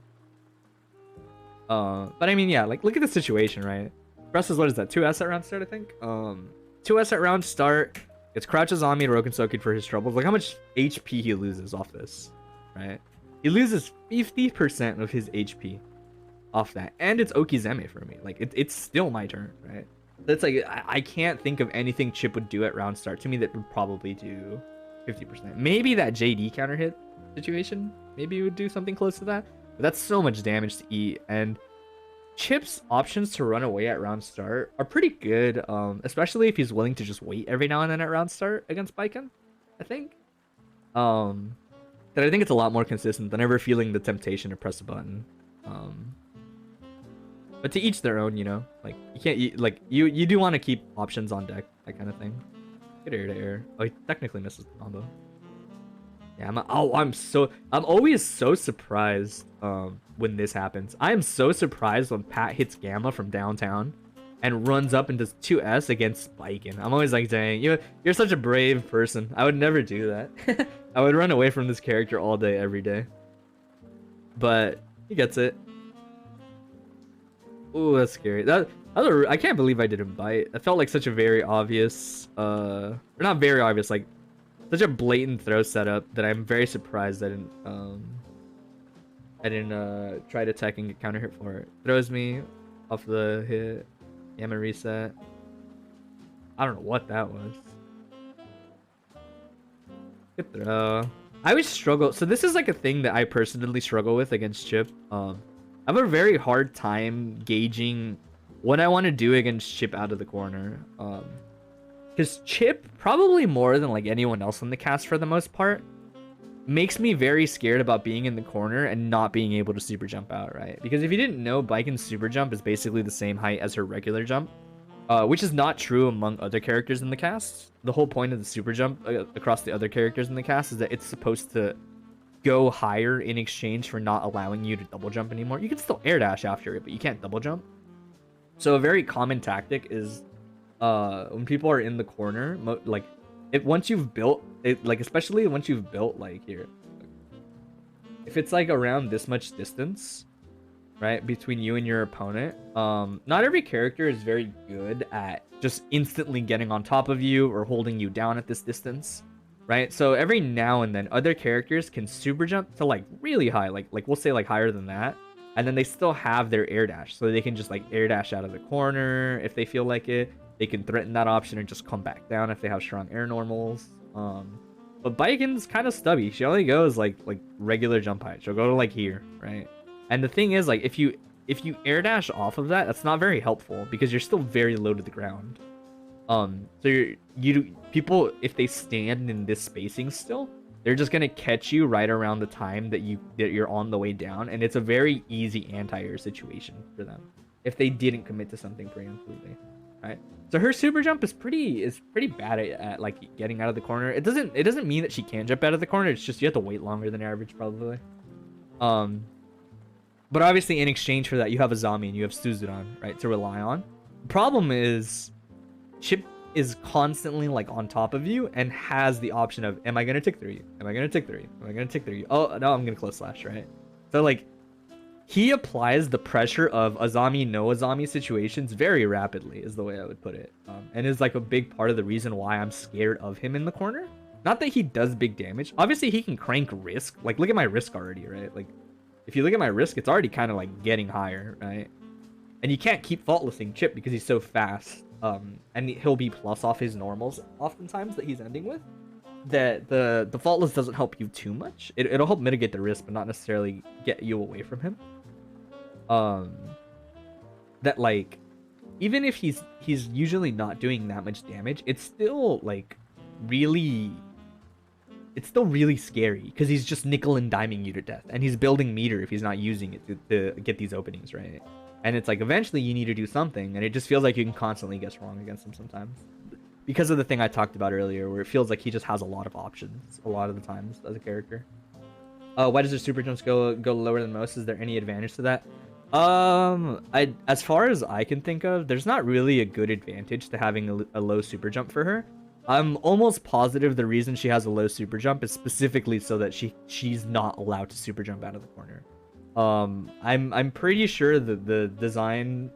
But I mean, yeah, like look at the situation, right? Press is what is that? 2S at round start, I think. 2S at round start. It's crouches on me to Roken Soaking for his troubles. Like how much HP he loses off this, right? He loses 50% of his HP off that, and it's Okizeme for me. Like it's still my turn, right? That's like I can't think of anything Chipp would do at round start to me that would probably do 50%. Maybe that JD counter hit situation. Maybe he would do something close to that. But that's so much damage to eat, and Chipp's options to run away at round start are pretty good, especially if he's willing to just wait every now and then at round start against Biken, I think. That I think it's a lot more consistent than ever feeling the temptation to press a button. But to each their own, you know? Like, you do want to keep options on deck, that kind of thing. Good air to air. Oh, he technically misses the combo. Yeah, I'm always so surprised when this happens. I am so surprised when Pat hits Gamma from downtown and runs up and does 2S against Biken. I'm always like, dang, you're such a brave person. I would never do that. I would run away from this character all day, every day. But he gets it. Ooh, that's scary. I can't believe I didn't bite. It felt like such a very obvious, or not very obvious, like such a blatant throw setup that I'm very surprised I didn't try to attack and get counter hit for it. Throws me off the hit. Gamma reset. I don't know what that was. Good throw. I always struggle. So this is like a thing that I personally struggle with against Chipp. I have a very hard time gauging what I want to do against Chipp out of the corner. Because Chipp, probably more than like anyone else on the cast for the most part, makes me very scared about being in the corner and not being able to super jump out, right? Because if you didn't know, Biken's super jump is basically the same height as her regular jump, which is not true among other characters in the cast. The whole point of the super jump across the other characters in the cast is that it's supposed to go higher in exchange for not allowing you to double jump anymore. You can still air dash after it, but you can't double jump. So a very common tactic is when people are in the corner, like once you've built it, like especially once you've built like here, if it's like around this much distance, right, between you and your opponent. Not every character is very good at just instantly getting on top of you or holding you down at this distance, right? So every now and then, other characters can super jump to like really high, like we'll say like higher than that, and then they still have their air dash, so they can just like air dash out of the corner if they feel like it. They can threaten that option and just come back down if they have strong air normals. But Baiken's kind of stubby. She only goes like regular jump height. She'll go to like here, right? And the thing is, like, if you air dash off of that, that's not very helpful because you're still very low to the ground. So people, if they stand in this spacing still, they're just gonna catch you right around the time that you're on the way down, and it's a very easy anti-air situation for them if they didn't commit to something preemptively, right? So her super jump is pretty bad at like getting out of the corner. It doesn't mean that she can't jump out of the corner. It's just you have to wait longer than average probably. But obviously in exchange for that, you have Azami and you have Suzuran, right, to rely on. The problem is Chipp is constantly like on top of you and has the option of, am I gonna tick through you? Am I gonna tick through you? Am I gonna tick through you? Oh no, I'm gonna close slash, right? So like he applies the pressure of Azami no Azami situations very rapidly is the way I would put it, and is like a big part of the reason why I'm scared of him in the corner. Not that he does big damage. Obviously he can crank risk. Like look at my risk already, right? Like if you look at my risk, it's already kind of like getting higher, right? And you can't keep faultlessing Chipp because he's so fast. And he'll be plus off his normals oftentimes that he's ending with. That the faultless doesn't help you too much. It'll help mitigate the risk, but not necessarily get you away from him. That like, even if he's usually not doing that much damage, it's still like really. It's still really scary because he's just nickel and diming you to death, and he's building meter if he's not using it to get these openings, right? And it's like eventually you need to do something, and it just feels like you can constantly guess wrong against him sometimes because of the thing I talked about earlier, where it feels like he just has a lot of options a lot of the times as a character. Why does their super jumps go lower than most? Is there any advantage to that? As far as I can think of, there's not really a good advantage to having a low super jump for her. I'm almost positive the reason she has a low super jump is specifically so that she's not allowed to super jump out of the corner. I'm pretty sure that the design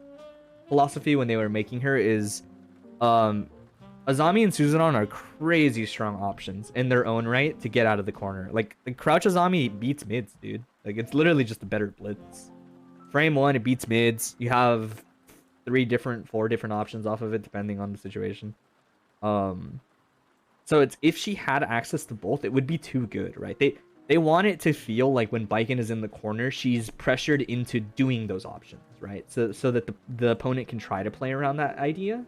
philosophy when they were making her is Azami and Suzuran are crazy strong options in their own right to get out of the corner. Like the crouch Azami beats mids, dude. Like it's literally just a better blitz. Frame 1, it beats mids. You have 4 different options off of it depending on the situation. So it's, if she had access to both, it would be too good, right? They want it to feel like when Baiken is in the corner, she's pressured into doing those options, right? So that the opponent can try to play around that idea.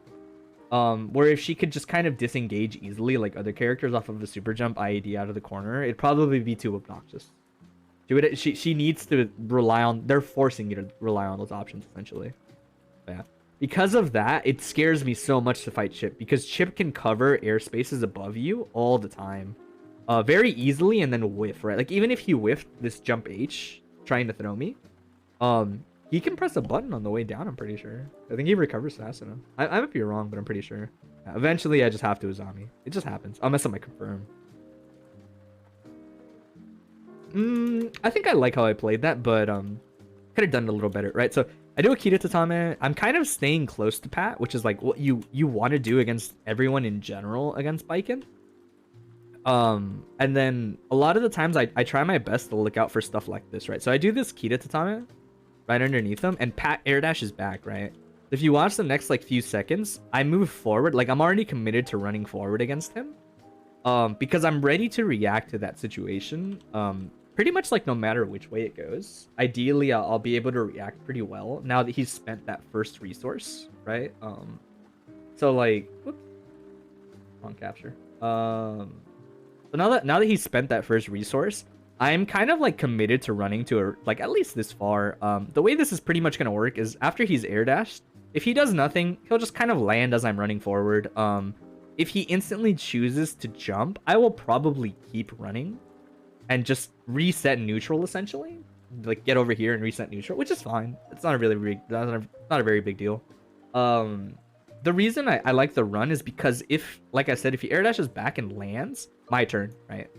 Where if she could just kind of disengage easily like other characters off of a super jump IAD out of the corner, it'd probably be too obnoxious. She needs to rely on, they're forcing you to rely on those options essentially. Yeah. Because of that, it scares me so much to fight Chipp, because Chipp can cover airspaces above you all the time. Very easily, and then whiff, right? Like even if he whiffed this jump H trying to throw me, he can press a button on the way down, I'm pretty sure. I think he recovers fast enough. I might be wrong, but I'm pretty sure. Yeah, eventually I just have to Azami. It just happens. I'll mess up my confirm. I think I like how I played that, but could have done it a little better, right? So I do a Kita Tatame. I'm kind of staying close to Pat, which is like what you want to do against everyone in general against Baiken. And then a lot of the times I try my best to look out for stuff like this, right? So I do this Kita Tatame right underneath him, and Pat air dashes back, right? If you watch the next like few seconds, I move forward. Like I'm already committed to running forward against him, because I'm ready to react to that situation. Pretty much like no matter which way it goes. Ideally, I'll be able to react pretty well now that he's spent that first resource, right? So like, whoops, wrong capture. So now that he's spent that first resource, I'm kind of like committed to running to like at least this far. The way this is pretty much gonna work is after he's air dashed, if he does nothing, he'll just kind of land as I'm running forward. If he instantly chooses to jump, I will probably keep running and just reset neutral essentially, like get over here and reset neutral, which is fine. It's not a really big, not a very big deal. The reason I like the run is because if, like I said, if he air dashes back and lands, my turn, right?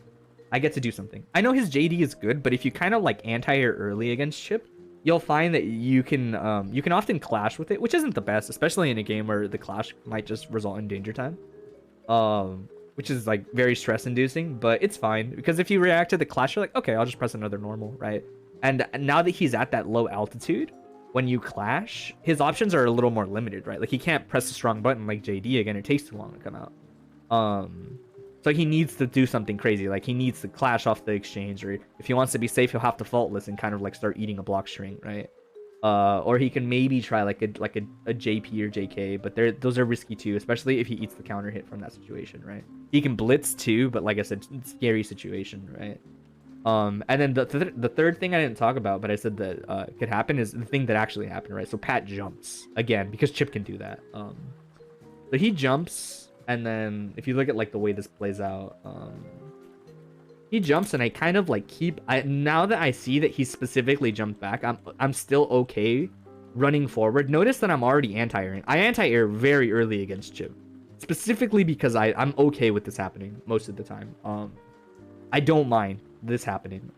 I get to do something. I know his JD is good, but if you kind of like anti-air early against Chipp, you'll find that you can often clash with it, which isn't the best, especially in a game where the clash might just result in danger time. Which is like very stress inducing, but it's fine because if you react to the clash, you're like, okay, I'll just press another normal, right? And now that he's at that low altitude, when you clash, his options are a little more limited, right? Like he can't press a strong button like JD again. It takes too long to come out. So he needs to do something crazy. Like he needs to clash off the exchange, or if he wants to be safe, he'll have to faultless and kind of like start eating a block string, right? Or he can maybe try like a JP or JK, but those are risky too, especially if he eats the counter hit from that situation, right? He can blitz too, but like I said, scary situation, right? And then the third thing I didn't talk about, but I said that could happen is the thing that actually happened, right? So Pat jumps again because Chipp can do that. So he jumps, and then if you look at like the way this plays out, he jumps, and I kind of like now that I see that he specifically jumped back, I'm still okay running forward. Notice that I'm already anti-airing. I anti-air very early against Chipp, specifically because I'm okay with this happening most of the time. I don't mind this happening.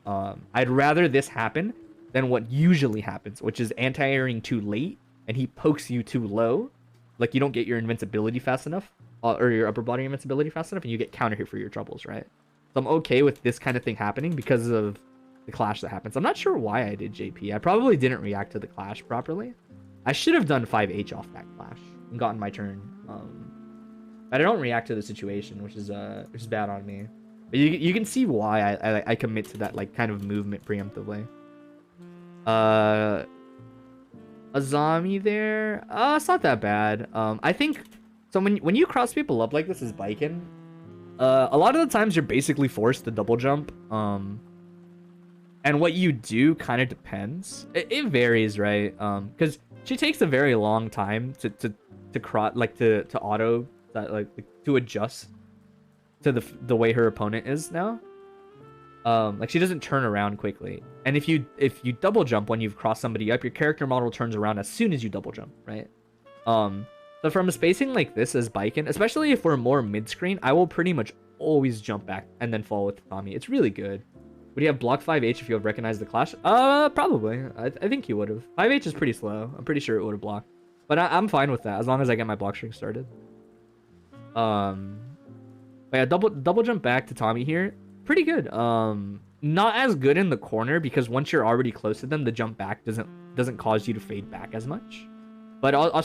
I'd rather this happen than what usually happens, which is anti-airing too late and he pokes you too low, like you don't get your invincibility fast enough, or your upper body invincibility fast enough, and you get counter hit for your troubles, right? So I'm okay with this kind of thing happening because of the clash that happens. I'm not sure why I did JP. I probably didn't react to the clash properly. I should have done 5H off that clash and gotten my turn. But I don't react to the situation, which is bad on me. But you can see why I commit to that like kind of movement preemptively. Azami there. It's not that bad. I think so when you cross people up like this as biking, a lot of the times you're basically forced to double jump. And what you do kind of depends. It varies, right? Because she takes a very long time to cross, like to auto that, like to adjust to the way her opponent is now. Like she doesn't turn around quickly, and if you double jump when you've crossed somebody up, your character model turns around as soon as you double jump, right? So from a spacing like this as biking, especially if we're more mid-screen, I will pretty much always jump back and then fall with Tommy. It's really good. Would you have blocked 5H if you have recognized the clash? Probably. I think you would have. 5H is pretty slow. I'm pretty sure it would have blocked, but I'm fine with that as long as I get my block string started. But yeah, double jump back to Tommy here. Pretty good. Not as good in the corner because once you're already close to them, the jump back doesn't cause you to fade back as much. But I'll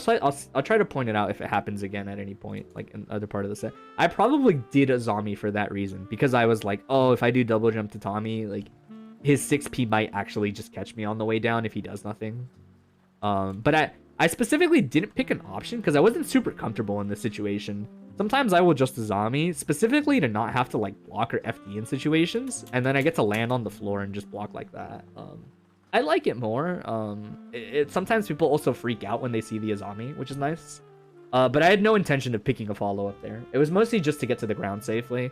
try to point it out if it happens again at any point, like in other part of the set. I probably did a zombie for that reason, because I was like, oh, if I do double jump to Tommy, like his 6P might actually just catch me on the way down if he does nothing. But I specifically didn't pick an option because I wasn't super comfortable in this situation. Sometimes I will just a zombie specifically to not have to like block or FD in situations, and then I get to land on the floor and just block like that. I like it more. Sometimes people also freak out when they see the Azami, which is nice. But I had no intention of picking a follow up there. It was mostly just to get to the ground safely.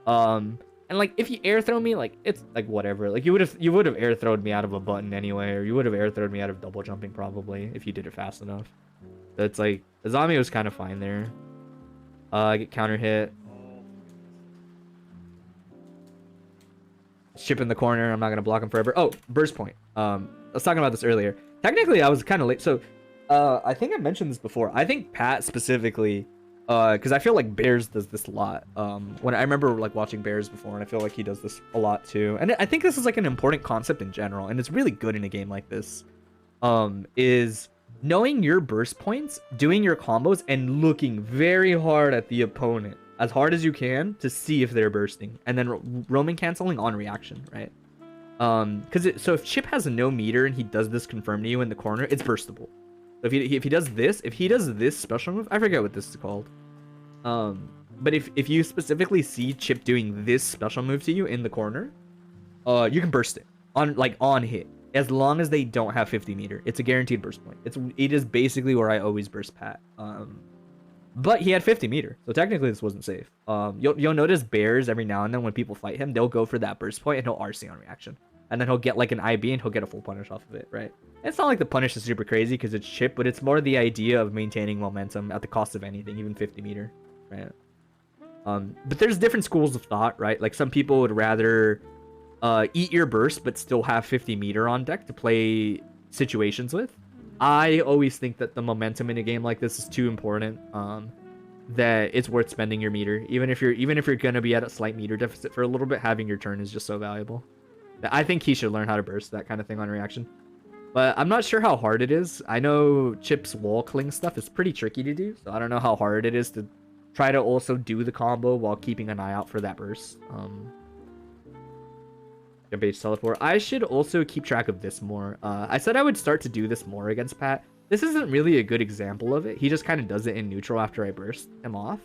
And like if you air throw me, like it's like whatever. Like you would have air throwed me out of a button anyway, or you would have air throwed me out of double jumping probably if you did it fast enough. So it's like Azami was kind of fine there. I get counter hit. Chipp in the corner. I'm not gonna block him forever. Oh, burst point. I was talking about this earlier. Technically, I was kind of late. So, I think I mentioned this before. I think Pat specifically, because I feel like Bears does this a lot. When I remember like watching Bears before, and I feel like he does this a lot too. And I think this is like an important concept in general, and it's really good in a game like this. Is knowing your burst points, doing your combos, and looking very hard at the opponent, as hard as you can, to see if they're bursting, and then roaming canceling on reaction, right? So if Chipp has no meter and he does this confirm to you in the corner, it's burstable. So if he does this special move, I forget what this is called. But if you specifically see Chipp doing this special move to you in the corner, you can burst it on hit, as long as they don't have 50 meter. It's a guaranteed burst point. It is basically where I always burst Pat. But he had 50 meter, so technically this wasn't safe. You'll notice Bears every now and then when people fight him, they'll go for that burst point and he'll RC on reaction. And then he'll get like an IB and he'll get a full punish off of it, right? It's not like the punish is super crazy because it's Chipp, but it's more the idea of maintaining momentum at the cost of anything, even 50 meter, right? But there's different schools of thought, right? Like some people would rather eat your burst but still have 50 meter on deck to play situations with. I always think that the momentum in a game like this is too important. That it's worth spending your meter, even if you're gonna be at a slight meter deficit for a little bit. Having your turn is just so valuable. I think he should learn how to burst that kind of thing on reaction. But I'm not sure how hard it is. I know Chipp's wall cling stuff is pretty tricky to do, so I don't know how hard it is to try to also do the combo while keeping an eye out for that burst. Jump H teleport. I should also keep track of this more. I said I would start to do this more against Pat. This isn't really a good example of it. He just kind of does it in neutral after I burst him off.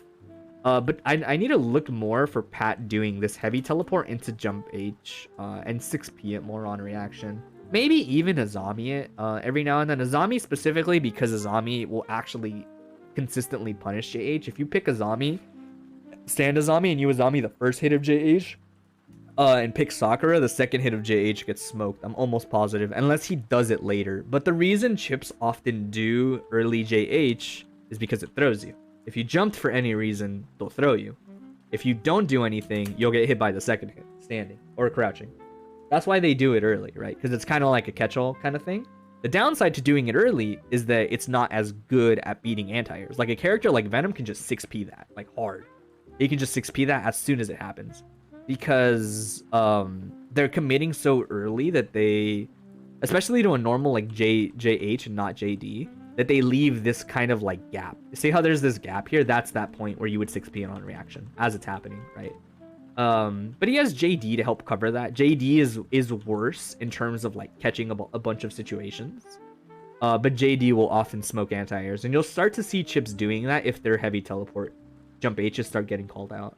But I need to look more for Pat doing this heavy teleport into Jump H and 6p it more on reaction. Maybe even Azami it every now and then. Azami specifically because Azami will actually consistently punish JH. If you pick Azami, stand Azami, and you Azami the first hit of JH, and pick Sakura, the second hit of JH gets smoked. I'm almost positive, unless he does it later. But the reason Chipps often do early JH is because it throws you. If you jumped for any reason, they'll throw you. If you don't do anything, you'll get hit by the second hit, standing or crouching. That's why they do it early, right? Because it's kind of like a catch-all kind of thing. The downside to doing it early is that it's not as good at beating anti-airs. Like a character like Venom can just 6p that, like hard. He can just 6p that as soon as it happens. Because they're committing so early that they, especially to a normal like JH and not JD, that they leave this kind of like gap. See how there's this gap here? That's that point where you would 6p on reaction as it's happening, right? But he has JD to help cover that. JD is worse in terms of like catching a bunch of situations. But JD will often smoke anti-airs, and you'll start to see Chips doing that if their heavy teleport jump H's start getting called out.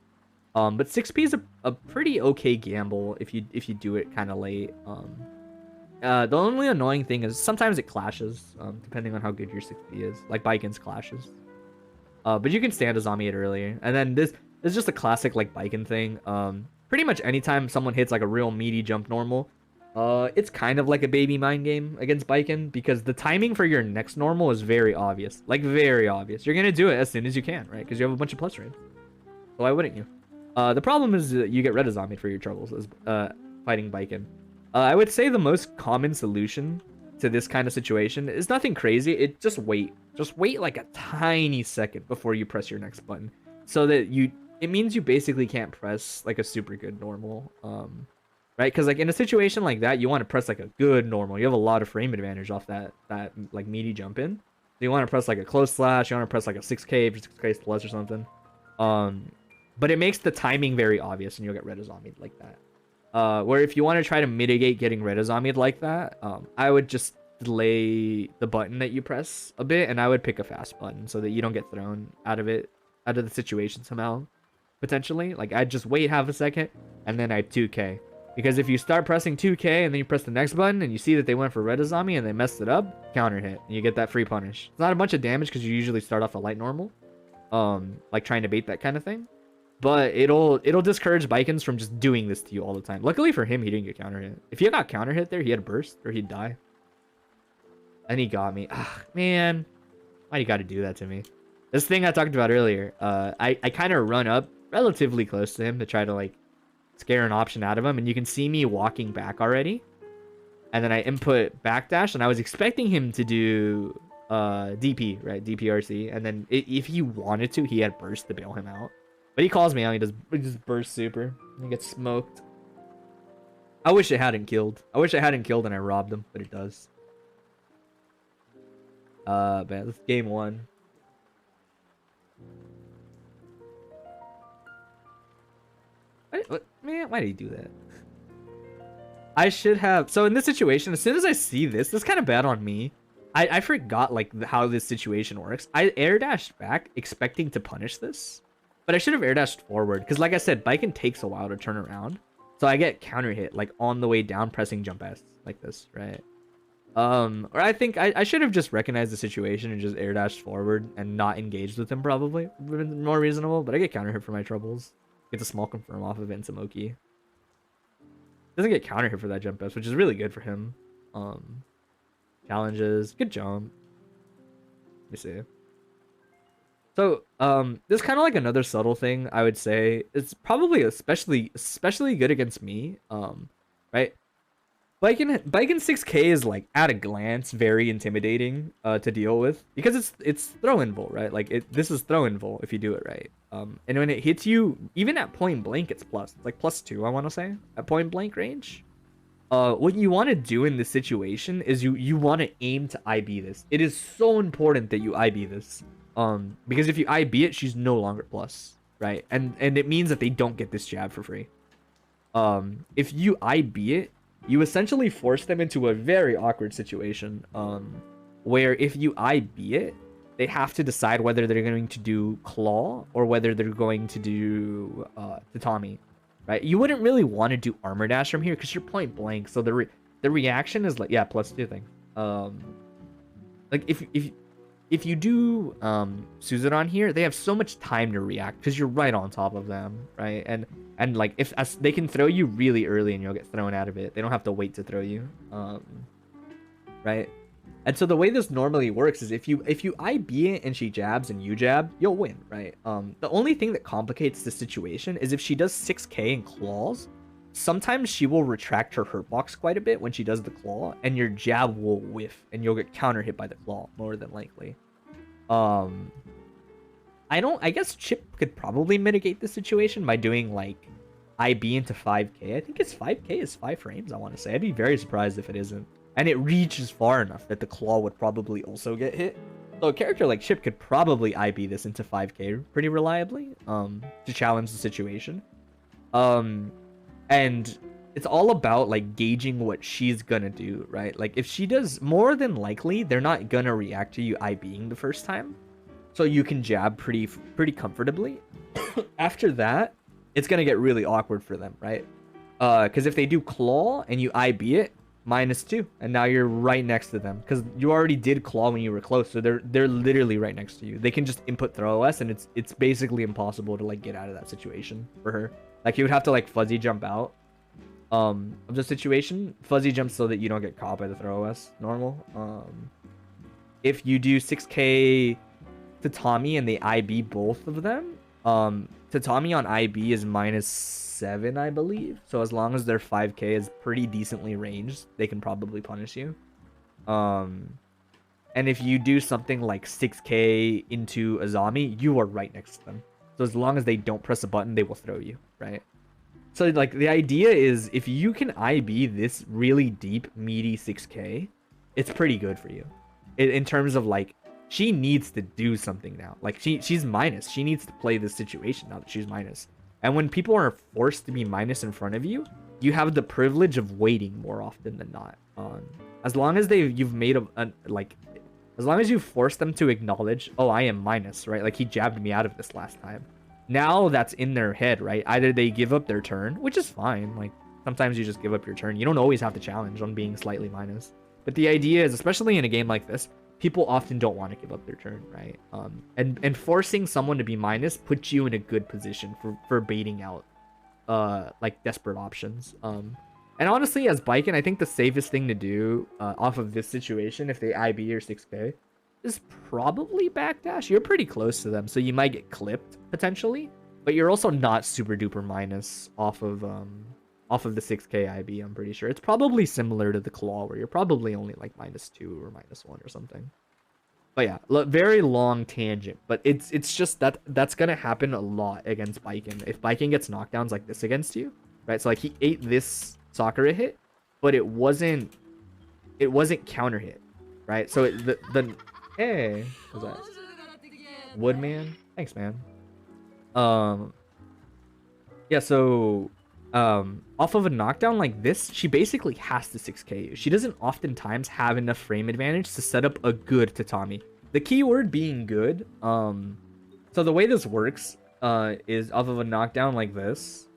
But 6p is a pretty okay gamble if you do it kind of late. The only annoying thing is sometimes it clashes, depending on how good your 6p is. Like Baiken's clashes. But you can stand Azami it earlier. And then this is just a classic like Baiken thing. Pretty much anytime someone hits like a real meaty jump normal, it's kind of like a baby mind game against Baiken, because the timing for your next normal is very obvious. Like very obvious. You're gonna do it as soon as you can, right? Because you have a bunch of plus range. So why wouldn't you? The problem is you get red Azami for your troubles as fighting Baiken. I would say the most common solution to this kind of situation is nothing crazy. It just wait. Just wait like a tiny second before you press your next button. So that it means you basically can't press like a super good normal. Right? Because like in a situation like that, you want to press like a good normal. You have a lot of frame advantage off that like meaty jump in. So you want to press like a close slash, you want to press like a 6k or 6k plus or something. But it makes the timing very obvious, and you'll get red Azami'd like that. Where if you want to try to mitigate getting red Azami'd like that, I would just delay the button that you press a bit, and I would pick a fast button so that you don't get thrown out of the situation somehow, potentially. Like I'd just wait half a second, and then I'd 2k. Because if you start pressing 2k and then you press the next button and you see that they went for red Azami and they messed it up, counter hit, and you get that free punish. It's not a bunch of damage because you usually start off a light normal, like trying to bait that kind of thing. But it'll discourage Bikens from just doing this to you all the time. Luckily for him, he didn't get counter hit. If he got counter hit there, he had a burst or he'd die. And he got me. Ah, man. Why you gotta do that to me? This thing I talked about earlier, I kind of run up relatively close to him to try to like scare an option out of him, and you can see me walking back already. And then I input backdash, and I was expecting him to do DP, right? DPRC. And then if he wanted to, he had burst to bail him out. But he calls me out, he just burst super. He gets smoked. I wish it hadn't killed. I wish it hadn't killed and I robbed him, but it does. Man, this is game 1. Man, why did he do that? I should have... So in this situation, as soon as I see this is kind of bad on me. I forgot like how this situation works. I air dashed back expecting to punish this. But I should have air dashed forward, because like I said, Baiken takes a while to turn around. So I get counter hit, like on the way down, pressing jump S, like this, right? Or I think I should have just recognized the situation and just air dashed forward and not engaged with him, probably. Would have been more reasonable, but I get counter hit for my troubles. Get the small confirm off of it and Samoki. Doesn't get counter hit for that jump S, which is really good for him. Challenges, good jump. Let me see. So, this is kind of like another subtle thing, I would say. It's probably especially good against me, right? Baiken 6K is like at a glance very intimidating to deal with because it's throw invul, right? Like this is throw invul if you do it right. And when it hits you, even at point blank, it's plus. It's like +2, I want to say, at point blank range. What you want to do in this situation is you want to aim to IB this. It is so important that you IB this. Because if you IB it, she's no longer plus, right? And it means that they don't get this jab for free. If you IB it, you essentially force them into a very awkward situation. Where if you IB it, they have to decide whether they're going to do claw or whether they're going to do tatami, right? You wouldn't really want to do armor dash from here because you're point blank. So the reaction is like, yeah, +2 thing. Like if you do Suzuran here, they have so much time to react because you're right on top of them, right? And like as they can throw you really early and you'll get thrown out of it. They don't have to wait to throw you, right? And so the way this normally works is if you IB it and she jabs and you jab, you'll win, right? The only thing that complicates the situation is if she does 6K and claws, sometimes she will retract her hurt box quite a bit when she does the claw, and your jab will whiff and you'll get counter hit by the claw more than likely. I guess Chipp could probably mitigate the situation by doing like IB into 5K. I think it's 5K is 5 frames, I want to say. I'd be very surprised if it isn't. And it reaches far enough that the claw would probably also get hit. So a character like Chipp could probably IB this into 5K pretty reliably to challenge the situation. And it's all about like gauging what she's gonna do, right? Like if she does, more than likely they're not gonna react to you IBing the first time, so you can jab pretty comfortably. After that, it's gonna get really awkward for them, right? Because if they do claw and you IB it, -2, and now you're right next to them because you already did claw when you were close, so they're literally right next to you. They can just input throw OS, and it's basically impossible to like get out of that situation for her. Like you would have to like fuzzy jump out of the situation. Fuzzy jump so that you don't get caught by the throw OS normal. If you do 6K tatami and they IB both of them, tatami on IB is -7, I believe. So as long as their 5K is pretty decently ranged, they can probably punish you. And if you do something like 6K into Azami, you are right next to them. So as long as they don't press a button, they will throw you, right? So like the idea is if you can IB this really deep, meaty 6K, it's pretty good for you. In terms of like, she needs to do something now. Like she's minus. She needs to play this situation now that she's minus. And when people are forced to be minus in front of you, you have the privilege of waiting more often than not. As long as you've made as long as you force them to acknowledge, oh, I am minus, right? Like he jabbed me out of this last time. Now that's in their head, right? Either they give up their turn, which is fine. Like sometimes you just give up your turn. You don't always have to challenge on being slightly minus. But the idea is, especially in a game like this, people often don't want to give up their turn, right? And forcing someone to be minus puts you in a good position for baiting out like desperate options. And honestly, as Baiken, I think the safest thing to do off of this situation, if they IB or 6K, is probably backdash. You're pretty close to them, so you might get clipped potentially, but you're also not super duper minus off of the 6K IB. I'm pretty sure it's probably similar to the claw, where you're probably only like -2 or -1 or something. But yeah, very long tangent, but it's just that's gonna happen a lot against Baiken. If Baiken gets knockdowns like this against you, right? So like he ate this Sakura hit, but it wasn't counter hit, right? So the hey, what's that? Woodman, thanks, man. Yeah, so off of a knockdown like this, she basically has to 6K you. She doesn't oftentimes have enough frame advantage to set up a good tatami. The key word being good. So the way this works is off of a knockdown like this.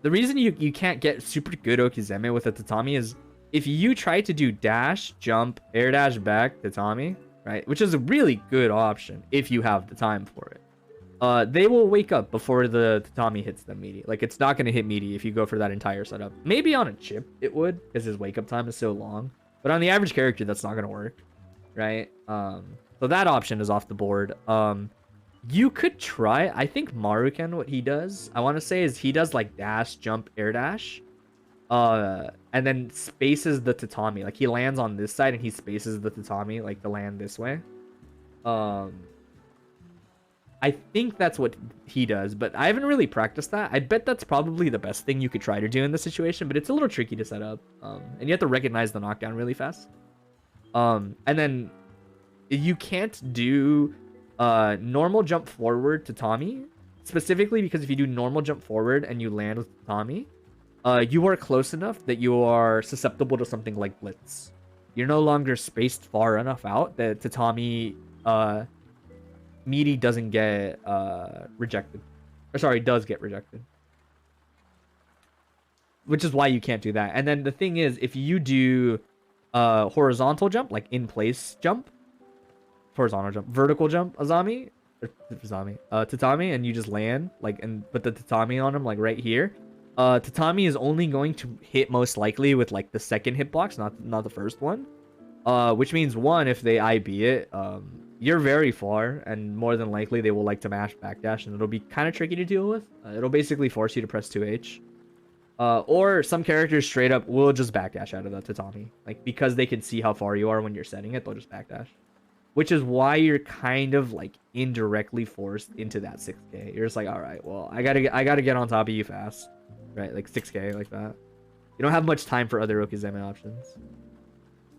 The reason you can't get super good Okizeme with a tatami is if you try to do dash, jump, air dash back tatami, right? Which is a really good option if you have the time for it. They will wake up before the tatami hits them meaty. Like it's not going to hit meaty if you go for that entire setup. Maybe on a Chipp it would, because his wake up time is so long. But on the average character, that's not going to work, right? So that option is off the board. You could try, I think Maruken, what he does, I want to say is he does like dash, jump, air dash. and then spaces the tatami. Like he lands on this side and he spaces the tatami like to land this way. I think that's what he does, but I haven't really practiced that. I bet that's probably the best thing you could try to do in this situation, but it's a little tricky to set up. And you have to recognize the knockdown really fast. And then you can't do normal jump forward to Tommy, specifically because if you do normal jump forward and you land with Tommy, you are close enough that you are susceptible to something like Blitz. You're no longer spaced far enough out that Tatami meaty doesn't get rejected. Or sorry, does get rejected. Which is why you can't do that. And then the thing is, if you do horizontal jump, like in place jump, horizontal jump, vertical jump, tatami, and you just land, like, and put the tatami on him, like right here. Tatami is only going to hit most likely with like the second hitbox, not the first one. Which means one, if they IB it, you're very far, and more than likely they will like to mash backdash, and it'll be kind of tricky to deal with. It'll basically force you to press 2H. Or some characters straight up will just backdash out of the tatami. Like, because they can see how far you are when you're setting it, they'll just backdash. Which is why you're kind of like indirectly forced into that 6k. You're just like, alright, well, I gotta get on top of you fast. Right, like 6k, like that. You don't have much time for other Okizeme options.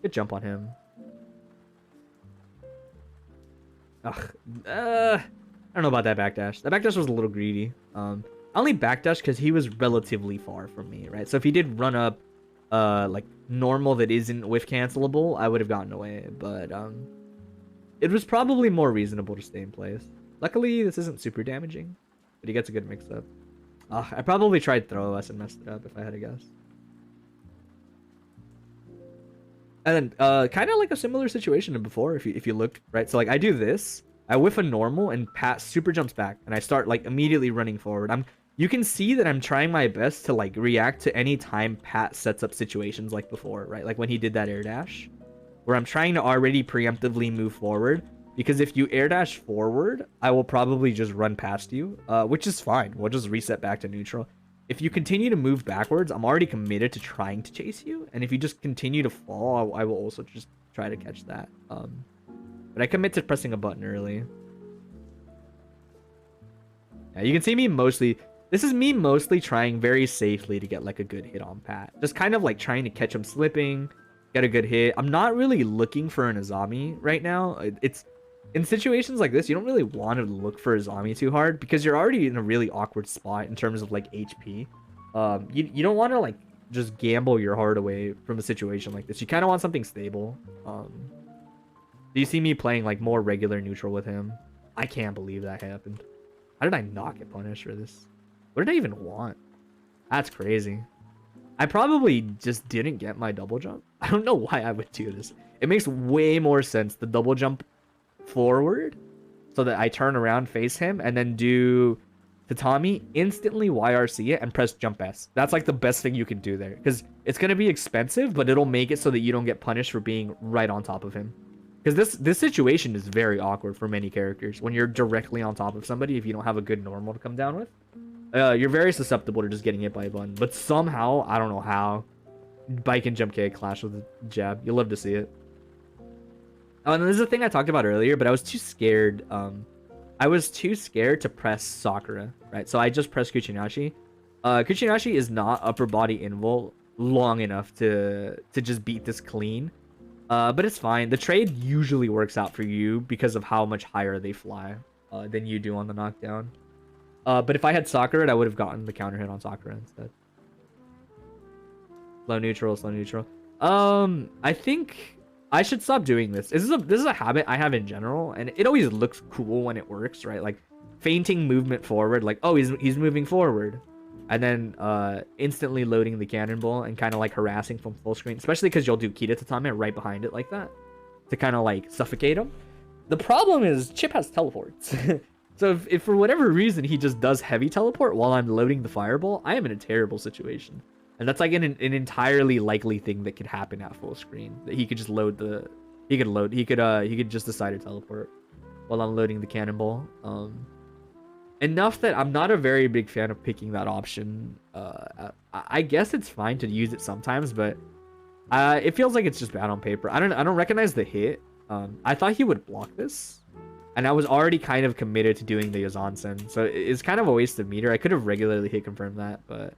Good jump on him. Ugh. I don't know about that backdash. That backdash was a little greedy. I only backdashed because he was relatively far from me, right? So if he did run up like normal that isn't whiff cancelable, I would have gotten away. But it was probably more reasonable to stay in place. Luckily, this isn't super damaging, but he gets a good mix-up. I probably tried throw us and messed it up if I had to guess. And then kind of like a similar situation to before, if you looked, right? So like I do this, I whiff a normal and Pat super jumps back, and I start like immediately running forward. You can see that I'm trying my best to like react to any time Pat sets up situations like before, right? Like when he did that air dash, where I'm trying to already preemptively move forward, because if you air dash forward, I will probably just run past you, which is fine. We'll just reset back to neutral. If you continue to move backwards, I'm already committed to trying to chase you, and if you just continue to fall, I will also just try to catch that. But I commit to pressing a button early. Yeah, you can see me mostly. This is me mostly trying very safely to get like a good hit on Pat. Just kind of like trying to catch him slipping, get a good hit. I'm not really looking for an Azami right now. It's in situations like this, you don't really want to look for Azami too hard because you're already in a really awkward spot in terms of like HP. You don't want to like just gamble your heart away from a situation like this. You kind of want something stable. Do you see me playing like more regular neutral with him? I can't believe that happened. How did I not get punished for this? What did I even want? That's crazy. I probably just didn't get my double jump. I don't know why I would do this. It makes way more sense to double jump forward so that I turn around, face him, and then do tatami, instantly YRC it, and press jump S. That's like the best thing you can do there, because it's going to be expensive, but it'll make it so that you don't get punished for being right on top of him. Because this situation is very awkward for many characters when you're directly on top of somebody. If you don't have a good normal to come down with, you're very susceptible to just getting hit by a button. But somehow, I don't know how, bike and jump kick clash with the jab. You'll love to see it. Oh, and this is a thing I talked about earlier, but I was too scared. I was too scared to press Sakura, right? So I just pressed Kuchinashi. Kuchinashi is not upper body invul long enough to just beat this clean. But it's fine. The trade usually works out for you because of how much higher they fly than you do on the knockdown. But if I had Sakura, I would have gotten the counter hit on Sakura instead. Slow neutral, slow neutral. I think I should stop doing this. This is a habit I have in general, and it always looks cool when it works, right? Like feinting movement forward, like, oh, he's moving forward, and then instantly loading the cannonball and kind of like harassing from full screen, especially because you'll do Kita Tatame right behind it like that to kind of like suffocate him. The problem is Chipp has teleports. So if for whatever reason he just does heavy teleport while I'm loading the fireball, I am in a terrible situation. And that's like an entirely likely thing that could happen at full screen. That he could just load the... He could just decide to teleport while I'm loading the cannonball. enough that I'm not a very big fan of picking that option. I guess it's fine to use it sometimes, but it feels like it's just bad on paper. I don't recognize the hit. I thought he would block this, and I was already kind of committed to doing the Yazansen, so it's kind of a waste of meter. I could have regularly hit confirmed that, but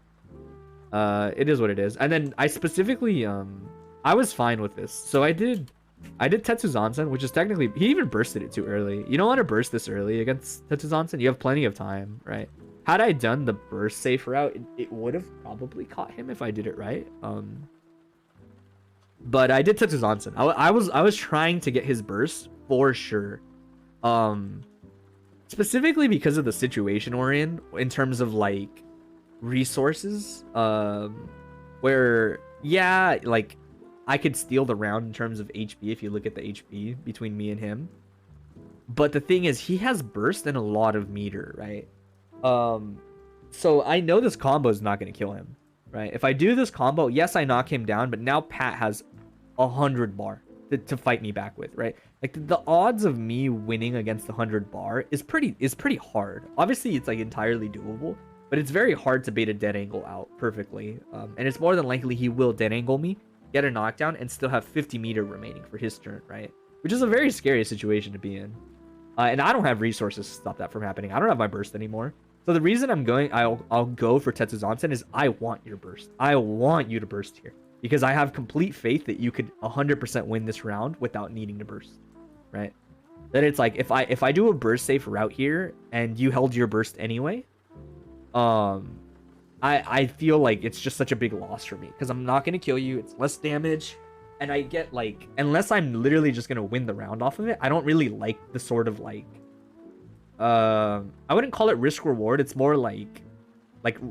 it is what it is. And then I specifically I was fine with this, so I did Tetsuzansen, which is technically, he even bursted it too early. You don't want to burst this early against Tetsuzansen. You have plenty of time, right? Had I done the burst safe route, it would have probably caught him if I did it right. But I did Tetsuzansen. I was trying to get his burst for sure. Specifically because of the situation we're in terms of like resources. Where yeah, like I could steal the round in terms of HP if you look at the HP between me and him. But the thing is, he has burst and a lot of meter, right? So I know this combo is not going to kill him, right? If I do this combo, yes, I knock him down, but now Pat has 100 bar to fight me back with, right? Like the odds of me winning against the 100 bar is pretty hard. Obviously, it's like entirely doable, but it's very hard to bait a dead angle out perfectly. And it's more than likely he will dead angle me, get a knockdown, and still have 50 meter remaining for his turn, right? Which is a very scary situation to be in. And I don't have resources to stop that from happening. I don't have my burst anymore. So the reason I'll go for Tetsuzansen is I want your burst. I want you to burst here. Because I have complete faith that you could 100% win this round without needing to burst, right? Then it's like, if I do a burst safe route here and you held your burst anyway, I feel like it's just such a big loss for me. Because I'm not going to kill you. It's less damage. And I get like, unless I'm literally just going to win the round off of it, I don't really like the sort of like, I wouldn't call it risk reward. It's more like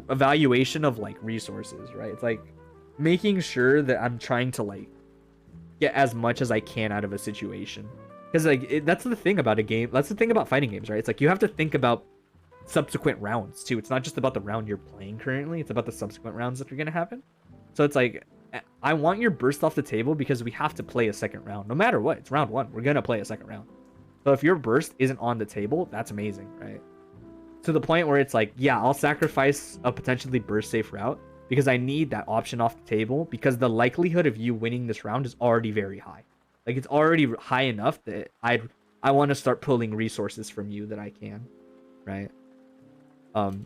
evaluation of like resources, right? It's like making sure that I'm trying to like get as much as I can out of a situation. Because like that's the thing about a game. That's the thing about fighting games, right? It's like you have to think about subsequent rounds too. It's not just about the round you're playing currently. It's about the subsequent rounds that are going to happen. So it's like, I want your burst off the table because we have to play a second round. No matter what, it's round one. We're going to play a second round. So if your burst isn't on the table, that's amazing, right? To the point where it's like, yeah, I'll sacrifice a potentially burst safe route because I need that option off the table, because the likelihood of you winning this round is already very high. Like, it's already high enough that I want to start pulling resources from you that I can, right?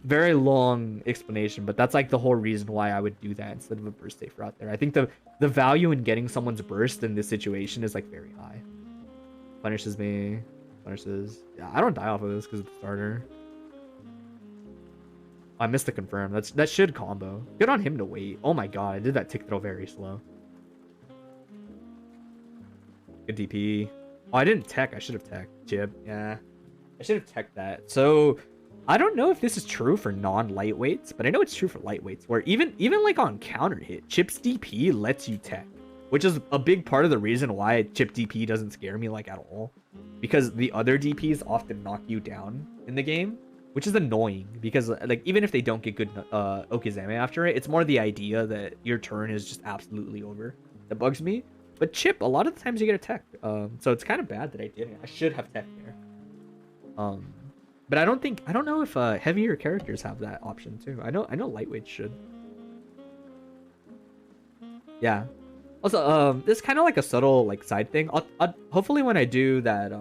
Very long explanation, but that's like the whole reason why I would do that instead of a burst safe route there. I think the value in getting someone's burst in this situation is like very high. Punishes me. Punishes. Yeah, I don't die off of this because it's the starter. I missed the confirm. That should combo. Good on him to wait. Oh my god, I did that tick throw very slow. Good DP. Oh, I didn't tech. I should have tech. Chipp. Yeah. I should have tech that. So I don't know if this is true for non-lightweights, but I know it's true for lightweights, where even like on counter hit, Chipp's DP lets you tech, which is a big part of the reason why Chipp DP doesn't scare me like at all, because the other DPs often knock you down in the game, which is annoying, because like even if they don't get good Okizeme after it, it's more the idea that your turn is just absolutely over that bugs me. But Chipp, a lot of the times you get a tech, so it's kind of bad that I didn't. I should have tech there. But I don't know if heavier characters have that option too. I know lightweights should. Yeah. Also, this is kind of like a subtle like side thing. I'll hopefully when I do that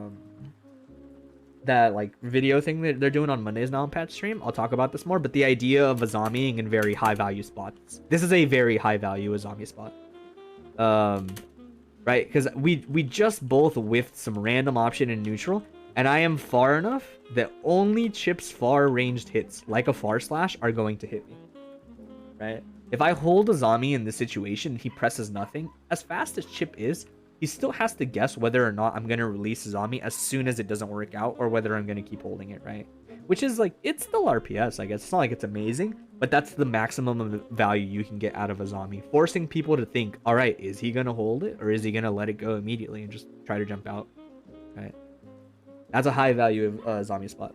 that like video thing that they're doing on Mondays now on Patch Stream, I'll talk about this more. But the idea of Azamiing in very high value spots. This is a very high value Azami spot. Right? Because we just both whiffed some random option in neutral. And I am far enough that only Chipp's far-ranged hits, like a far slash, are going to hit me. Right? If I hold Azami in this situation and he presses nothing, as fast as Chipp is, he still has to guess whether or not I'm going to release Azami as soon as it doesn't work out, or whether I'm going to keep holding it, right? Which is like, it's still RPS, I guess. It's not like it's amazing, but that's the maximum of the value you can get out of Azami. Forcing people to think, all right, is he going to hold it, or is he going to let it go immediately and just try to jump out? Right? That's a high value of Azami spot.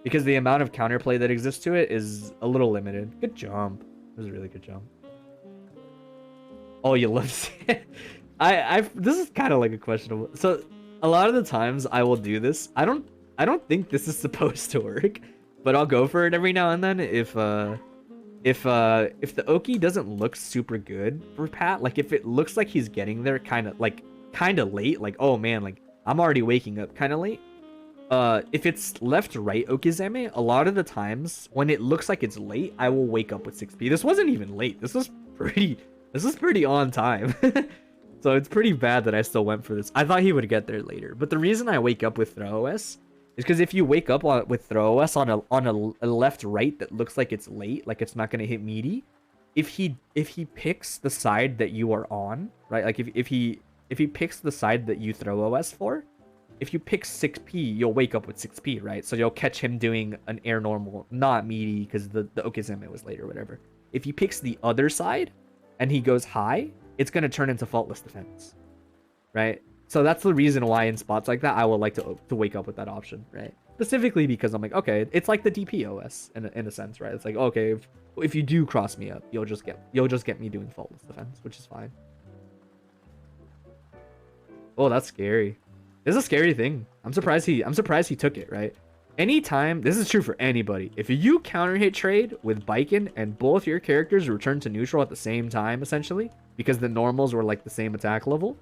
Because the amount of counterplay that exists to it is a little limited. Good jump. It was a really good jump. Oh, you love it. This is kind of like a questionable. So a lot of the times I will do this. I don't I don't think this is supposed to work, but I'll go for it every now and then if the Oki doesn't look super good for Pat, like if it looks like he's getting there kind of late, like oh man, like I'm already waking up kind of late. If it's left right Okizeme, a lot of the times when it looks like it's late, I will wake up with 6p. This wasn't even late. This was pretty on time. So it's pretty bad that I still went for this. I thought he would get there later. But the reason I wake up with throw OS is because if you wake up with throw OS on a left right that looks like it's late, like it's not gonna hit meaty, if he picks the side that you are on, right? Like if he picks the side that you throw OS for, if you pick 6p, you'll wake up with 6p, right? So you'll catch him doing an air normal, not meaty because the Okizeme was late or whatever. If he picks the other side and he goes high, it's going to turn into faultless defense, right? So that's the reason why in spots like that, I would like to wake up with that option, right? Specifically because I'm like, okay, it's like the DP OS in a sense, right? It's like, okay, if you do cross me up, you'll just get me doing faultless defense, which is fine. Oh, that's scary. This is a scary thing. I'm surprised he took it, right? Anytime, this is true for anybody. If you counter hit trade with Baiken and both your characters return to neutral at the same time, essentially, because the normals were like the same attack level,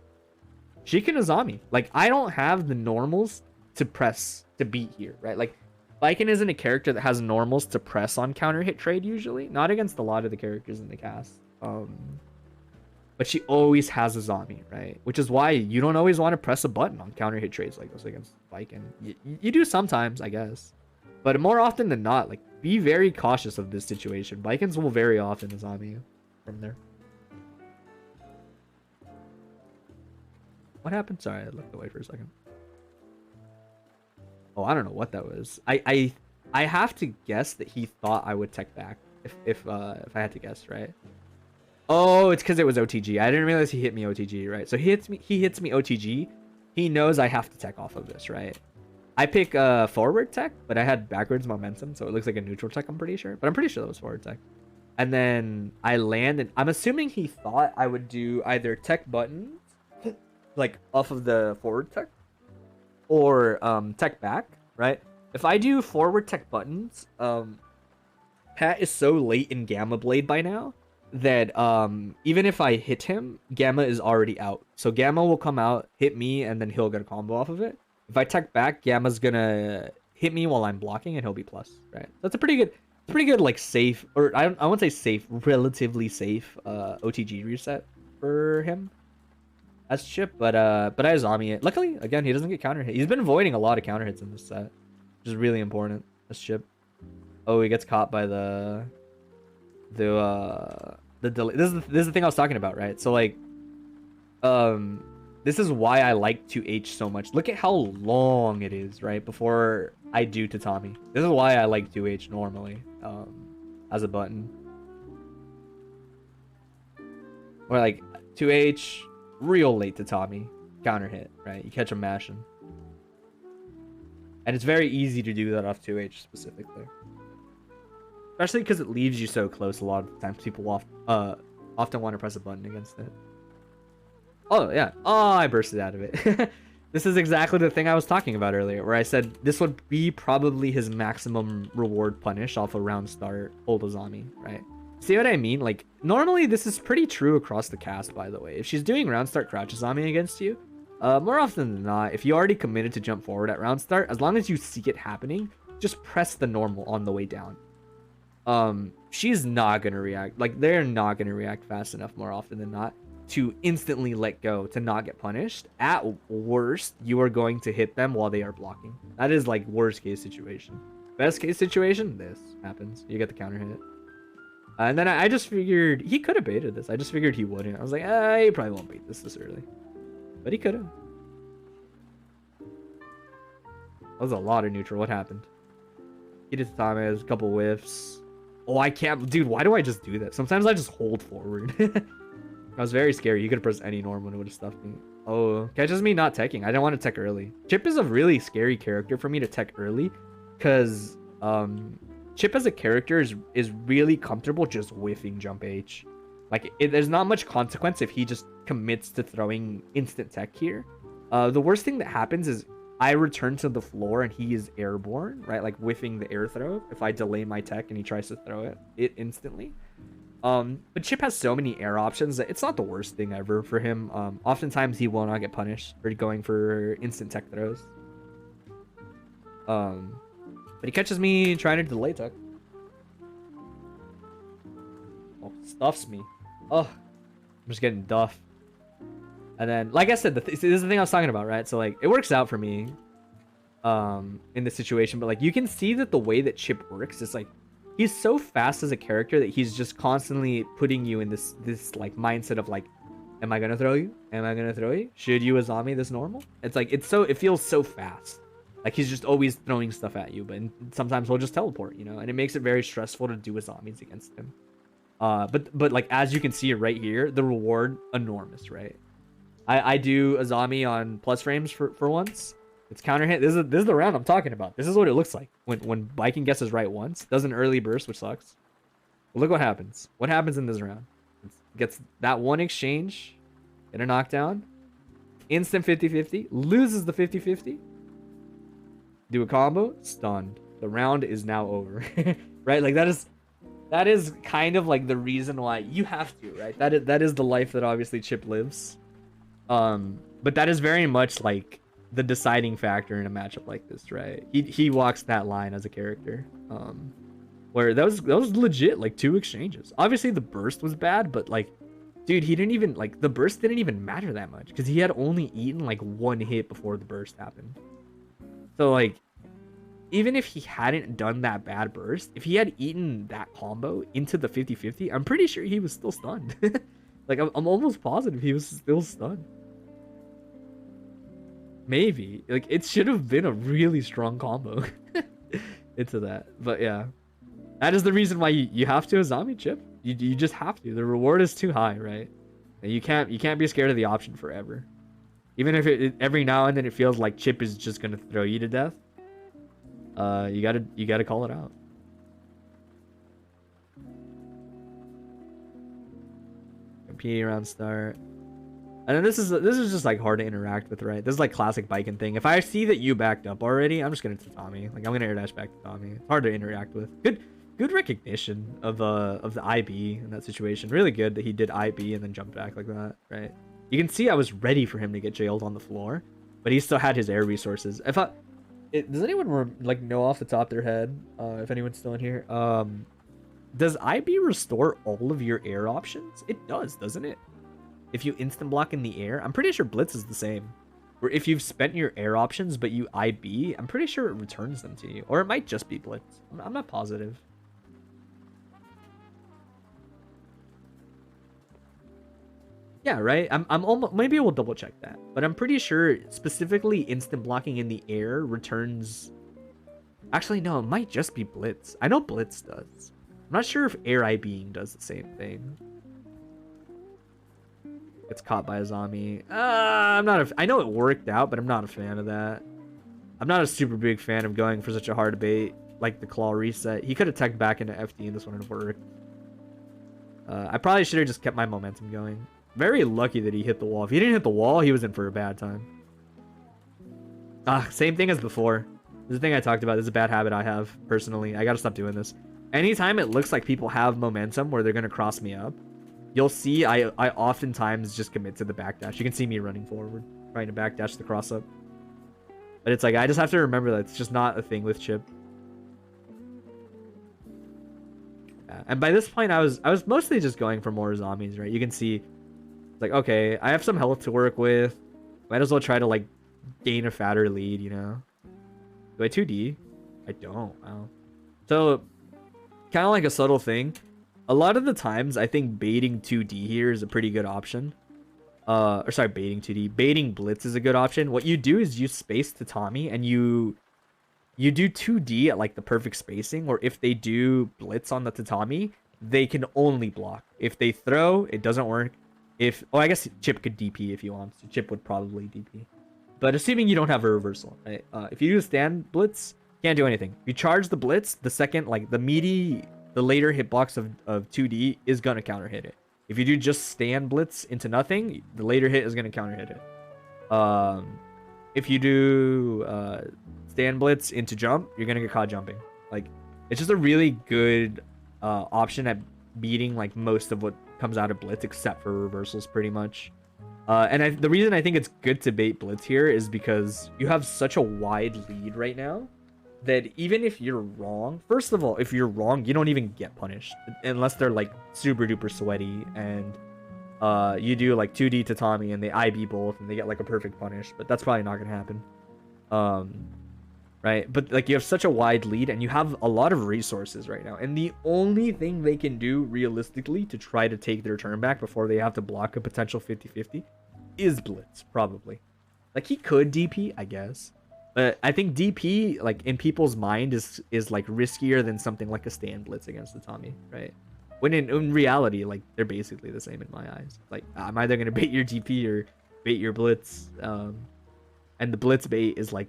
she can Azami. Like, I don't have the normals to press to beat here, right? Like, Baiken isn't a character that has normals to press on counter hit trade usually. Not against a lot of the characters in the cast. But she always has a zombie, right? Which is why you don't always want to press a button on counter hit trades like this against Baiken. You do sometimes, I guess. But more often than not, like, be very cautious of this situation. Baikens will very often zombie you from there. What happened? Sorry, I looked away for a second. Oh, I don't know what that was. I have to guess that he thought I would tech back if I had to guess, right? Oh, it's because it was OTG. I didn't realize he hit me OTG, right? So he hits me OTG. He knows I have to tech off of this, right? I pick forward tech, but I had backwards momentum, so it looks like a neutral tech, I'm pretty sure. But I'm pretty sure that was forward tech. And then I land, and I'm assuming he thought I would do either tech buttons, like off of the forward tech, or tech back, right? If I do forward tech buttons, Pat is so late in Gamma Blade by now that even if I hit him, Gamma is already out. So Gamma will come out, hit me, and then he'll get a combo off of it. If I tech back, Gamma's gonna hit me while I'm blocking, and he'll be plus, right? That's a pretty good like safe, or I won't say safe, relatively safe OTG reset for him as Chipp, but I zombie it. Luckily, again, he doesn't get counter hit. He's been avoiding a lot of counter hits in this set, which is really important as Chipp. Oh, he gets caught by the delay. This is the thing I was talking about, right? So like, this is why I like 2H so much. Look at how long it is, right, before I do Tatami. This is why I like 2H normally, as a button. Or like 2H, real late Tatami, counter hit, right? You catch him mashing. And it's very easy to do that off 2H specifically. Especially because it leaves you so close a lot of times. People often want to press a button against it. Oh, yeah. Oh, I bursted out of it. This is exactly the thing I was talking about earlier, where I said this would be probably his maximum reward punish off a round start hold Azami, right? See what I mean? Like, normally this is pretty true across the cast, by the way. If she's doing round start crouch Azami against you, more often than not, if you already committed to jump forward at round start, as long as you see it happening, just press the normal on the way down. She's not gonna react. Like, they're not gonna react fast enough more often than not to instantly let go, to not get punished. At worst, you are going to hit them while they are blocking. That is like worst case situation. Best case situation, this happens. You get the counter hit. And then I just figured he could have baited this. I just figured he wouldn't. I was like, he probably won't bait this early. But he could have. That was a lot of neutral. What happened? He did Thomas, a couple whiffs. Oh, I can't. Dude, why do I just do that? Sometimes I just hold forward. I was very scary. You could have pressed any normal and it would have stuffed me. Oh, catches me not teching. I didn't want to tech early. Chipp is a really scary character for me to tech early because Chipp as a character is really comfortable just whiffing jump H. Like, there's not much consequence if he just commits to throwing instant tech here. The worst thing that happens is I return to the floor and he is airborne, right? Like whiffing the air throw. If I delay my tech and he tries to throw it instantly. But Chipp has so many air options that it's not the worst thing ever for him. Oftentimes he will not get punished for going for instant tech throws. But he catches me trying to delay tech. Oh, stuffs me. Oh, I'm just getting duff. And then, like I said, this is the thing I was talking about, right? So like, it works out for me, in this situation. But like, you can see that the way that Chipp works is like, he's so fast as a character that he's just constantly putting you in this like mindset of like, am I gonna throw you? Am I gonna throw you? Should you Azami this normal? It's like, it feels so fast. Like he's just always throwing stuff at you, but sometimes he'll just teleport, you know, and it makes it very stressful to do Azamis against him. But like, as you can see right here, the reward enormous, right? I do Azami on plus frames for once. It's counter hit. This is the round I'm talking about. This is what it looks like when Viking guesses right once. Does an early burst, which sucks. But look what happens. What happens in this round? It gets that one exchange, get a knockdown, instant 50-50, loses the 50-50, do a combo, stunned. The round is now over. Right? Like that is kind of like the reason why you have to, right? That is the life that obviously Chipp lives. But that is very much like the deciding factor in a matchup like this, right? He walks that line as a character. Where that was legit, like 2 exchanges. Obviously the burst was bad, but like, dude, he didn't even like, the burst didn't even matter that much because he had only eaten like 1 hit before the burst happened. So like, even if he hadn't done that bad burst, if he had eaten that combo into the 50-50, I'm pretty sure he was still stunned. Like, I'm almost positive he was still stunned. Maybe. Like, it should have been a really strong combo into that. But yeah. That is the reason why you have to Azami Chipp. You just have to. The reward is too high, right? And you can't be scared of the option forever. Even if every now and then it feels like Chipp is just gonna throw you to death. You gotta call it out. P round start. And then this is just like hard to interact with, right? This is like classic biking thing. If I see that you backed up already, I'm just gonna Tatami. Like I'm gonna air dash back to Tommy. It's hard to interact with. Good recognition of the IB in that situation. Really good that he did IB and then jumped back like that, right? You can see I was ready for him to get jailed on the floor, but he still had his air resources. Does anyone like know off the top of their head, if anyone's still in here, does IB restore all of your air options? It does, doesn't it? If you instant block in the air, I'm pretty sure Blitz is the same. Or if you've spent your air options but you IB, I'm pretty sure it returns them to you. Or it might just be Blitz. I'm not positive. Yeah, right? I'm almost, maybe we'll double check that. But I'm pretty sure specifically instant blocking in the air returns. Actually, no, it might just be Blitz. I know Blitz does. I'm not sure if air IBing does the same thing. Gets caught by a zombie. I know it worked out, but I'm not a fan of that. I'm not a super big fan of going for such a hard bait like the claw reset. He could have teched back into FD and this one would have worked. I probably should have just kept my momentum going. Very lucky that he hit the wall. If he didn't hit the wall, he was in for a bad time. Same thing as before. This is the thing I talked about. This is a bad habit I have, personally. I gotta stop doing this. Anytime it looks like people have momentum where they're gonna cross me up, you'll see I oftentimes just commit to the backdash. You can see me running forward, trying to backdash the cross up. But it's like, I just have to remember that it's just not a thing with Chipp. Yeah. And by this point, I was mostly just going for more zombies, right? You can see, it's like, okay, I have some health to work with. Might as well try to, like, gain a fatter lead, you know? Do I 2D? I don't. Wow. So, kind of like a subtle thing. A lot of the times, I think baiting 2D here is a pretty good option. Or sorry, baiting 2D. Baiting Blitz is a good option. What you do is you space Tatami and you do 2D at like the perfect spacing, or if they do Blitz on the Tatami, they can only block. If they throw, it doesn't work. I guess Chipp could DP if he wants to. Chipp would probably DP. But assuming you don't have a reversal, right? If you do stand Blitz, can't do anything. If you charge the Blitz, the second, like the later hitbox of 2D is gonna counter hit it. If you do just stand Blitz into nothing, the later hit is gonna counter hit it. if you do stand blitz into jump, you're gonna get caught jumping. Like, it's just a really good option at beating like most of what comes out of blitz, except for reversals, pretty much. And the reason I think it's good to bait blitz here is because you have such a wide lead right now that even if you're wrong, first of all, if you're wrong, you don't even get punished unless they're like super duper sweaty and you do like 2D to Tommy and they IB both and they get like a perfect punish, but that's probably not gonna happen. Right? But like you have such a wide lead and you have a lot of resources right now, and the only thing they can do realistically to try to take their turn back before they have to block a potential 50-50 is blitz, probably. Like he could DP, I guess. But I think DP, like in people's mind, is like riskier than something like a stand blitz against the Tommy, right? When in reality, like they're basically the same in my eyes. Like I'm either gonna bait your DP or bait your blitz, and the blitz bait is like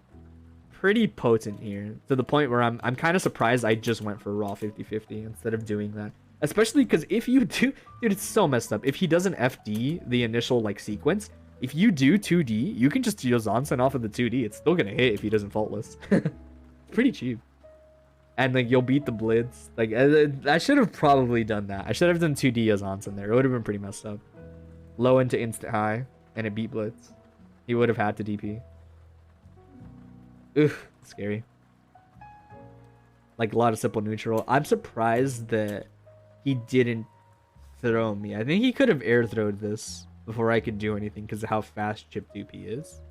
pretty potent here to the point where I'm kind of surprised I just went for raw 50-50 instead of doing that. Especially because if you do, dude, it's so messed up. If he doesn't FD the initial like sequence, if you do 2D, you can just deal Zonsen off of the 2D. It's still gonna hit if he doesn't faultless. Pretty cheap. And like you'll beat the blitz. Like I should have probably done that. I should have done 2D as Zonsen there. It would have been pretty messed up. Low into instant high and it beat blitz. He would have had to DP. Oof, scary. Like a lot of simple neutral. I'm surprised that he didn't throw me. I think he could have air throwed this before I could do anything because of how fast Chipp 2P is.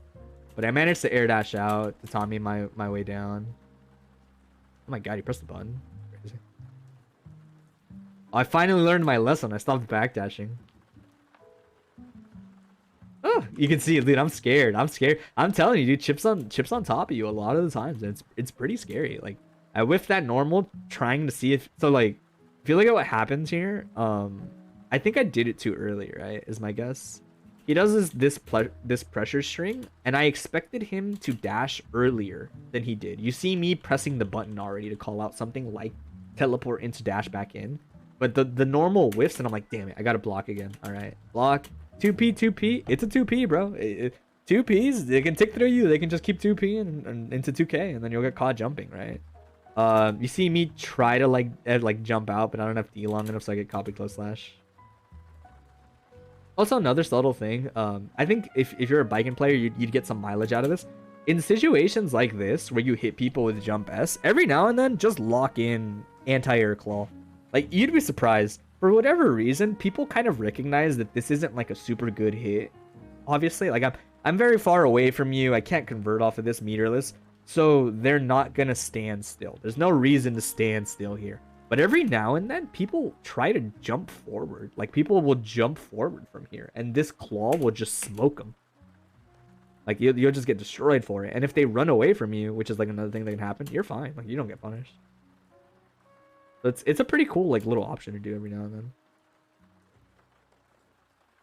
But I managed to air dash out to Tommy my way down. Oh my god, he pressed the button. Crazy. Oh, I finally learned my lesson. I stopped backdashing. Oh, you can see it, dude. I'm scared. I'm scared. I'm telling you, dude. Chipp's on top of you a lot of the times. And it's pretty scary. Like I whiffed that normal, trying to see if like if you look at what happens here. I think I did it too early, right? Is my guess. He does this pressure string, and I expected him to dash earlier than he did. You see me pressing the button already to call out something like teleport into dash back in, but the normal whiffs, and I'm like, damn it, I gotta block again. All right, block. 2P. It's a 2P, bro. 2Ps, they can tick through you. They can just keep 2P and into 2K, and then you'll get caught jumping, right? You see me try to like jump out, but I don't have D long enough, so I get copy close slash. Also, another subtle thing, I think if you're a biking player, you'd get some mileage out of this. In situations like this, where you hit people with jump S, every now and then, just lock in anti-air claw. Like, you'd be surprised. For whatever reason, people kind of recognize that this isn't like a super good hit. Obviously, like I'm very far away from you. I can't convert off of this meterless. So they're not going to stand still. There's no reason to stand still here. But every now and then, people try to jump forward. Like, people will jump forward from here. And this claw will just smoke them. Like, you'll just get destroyed for it. And if they run away from you, which is, like, another thing that can happen, you're fine. Like, you don't get punished. So it's a pretty cool, like, little option to do every now and then.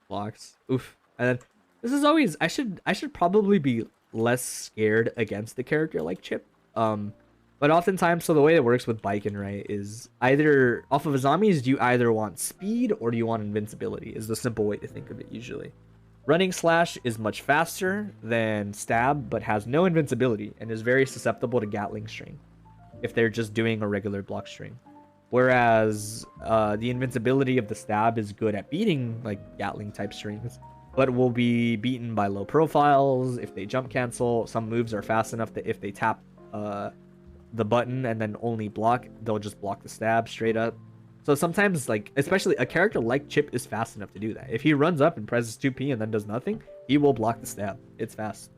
Blocks. Oof. And then, this is always... I should probably be less scared against the character like Chipp. But oftentimes, so the way it works with biking, right, is either off of zombies, do you either want speed or do you want invincibility, is the simple way to think of it usually. Running slash is much faster than stab, but has no invincibility and is very susceptible to Gatling string if they're just doing a regular block string. Whereas the invincibility of the stab is good at beating like Gatling type strings, but will be beaten by low profiles if they jump cancel. Some moves are fast enough that if they tap the button and then only block, they'll just block the stab straight up. So sometimes, like, especially a character like Chipp is fast enough to do that. If he runs up and presses 2P and then does nothing, he will block the stab. It's fast.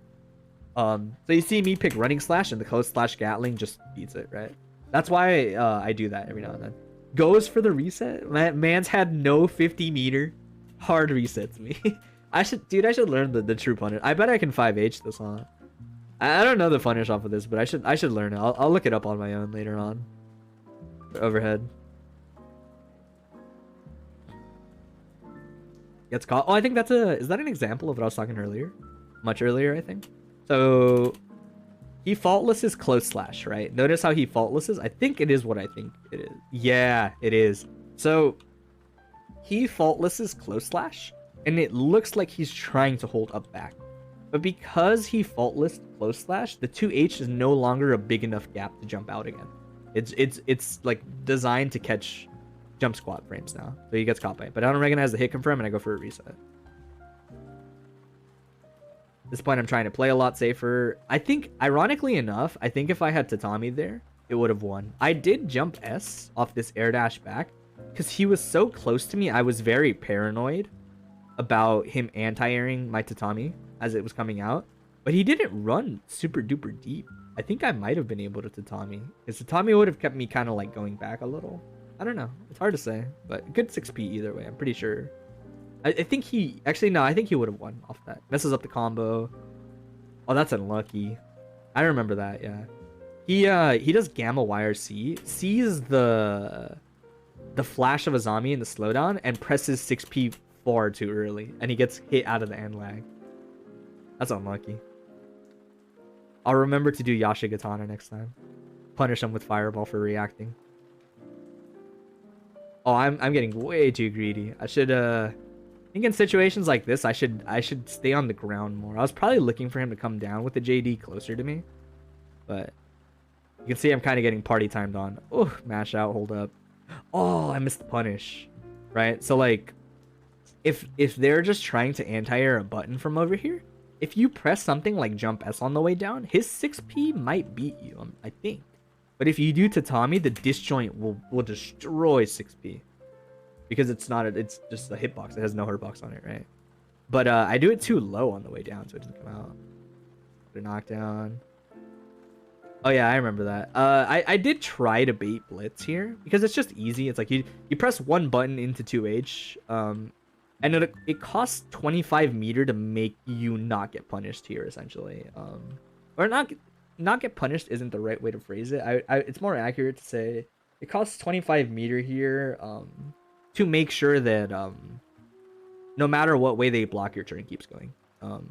So you see me pick running slash, and the close slash Gatling just beats it, right? That's why I do that every now and then. Goes for the reset. Man's had no 50 meter. Hard resets me. I should learn the true punish. I bet I can 5H this on. I don't know the punish off of this, but I should learn it. I'll look it up on my own later on. Overhead. Gets caught. Oh, I think is that an example of what I was talking earlier? Much earlier, I think. So he faultlesses close slash, right? Notice how he faultlesses? I think it is what I think it is. Yeah, it is. So he faultlesses close slash, and it looks like he's trying to hold up back. But because he faultless close slash, the 2H is no longer a big enough gap to jump out again. It's like designed to catch jump squat frames now. So he gets caught by it. But I don't recognize the hit confirm and I go for a reset. At this point, I'm trying to play a lot safer. I think, ironically enough, I think if I had Tatami there, it would have won. I did jump S off this air dash back because he was so close to me. I was very paranoid about him anti-airing my Tatami as it was coming out. But he didn't run super duper deep. I think I might have been able to Tatami. Because Tatami would have kept me kind of like going back a little. I don't know. It's hard to say. But good 6P either way. I'm pretty sure. I think he... Actually, no. I think he would have won off that. Messes up the combo. Oh, that's unlucky. I remember that, yeah. He does Gamma Wire C. Sees the flash of a zombie in the slowdown and presses 6P far too early. And he gets hit out of the end lag. That's unlucky. I'll remember to do Yashigatana next time. Punish him with Fireball for reacting. Oh, I'm getting way too greedy. I should I think in situations like this, I should stay on the ground more. I was probably looking for him to come down with the JD closer to me. But you can see I'm kind of getting party timed on. Oh, mash out, hold up. Oh, I missed the punish. Right? So like if they're just trying to anti-air a button from over here, if you press something like jump S on the way down, his 6P might beat you, I think. But if you do Tatami, the disjoint will destroy 6P. Because it's just a hitbox. It has no hurtbox on it, right? But I do it too low on the way down, so it doesn't come out. Put a knockdown. Oh yeah, I remember that. I did try to bait Blitz here because it's just easy. It's like you press one button into 2H, and it costs 25 meter to make you not get punished here, essentially. Or not get punished isn't the right way to phrase it. It's more accurate to say it costs 25 meter here to make sure that no matter what way they block, your turn keeps going.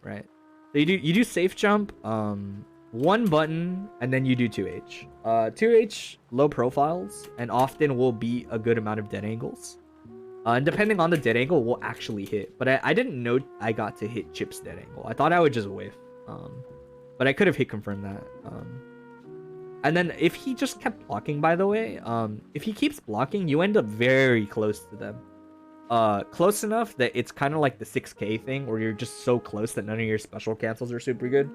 Right. So you do safe jump, one button, and then you do 2H. 2H low profiles and often will beat a good amount of dead angles. And depending on the dead angle, will actually hit. But I didn't know I got to hit Chipp's dead angle. I thought I would just whiff. But I could have hit confirmed that. And then if he just kept blocking, by the way, if he keeps blocking, you end up very close to them. Close enough that it's kind of like the 6K thing, where you're just so close that none of your special cancels are super good.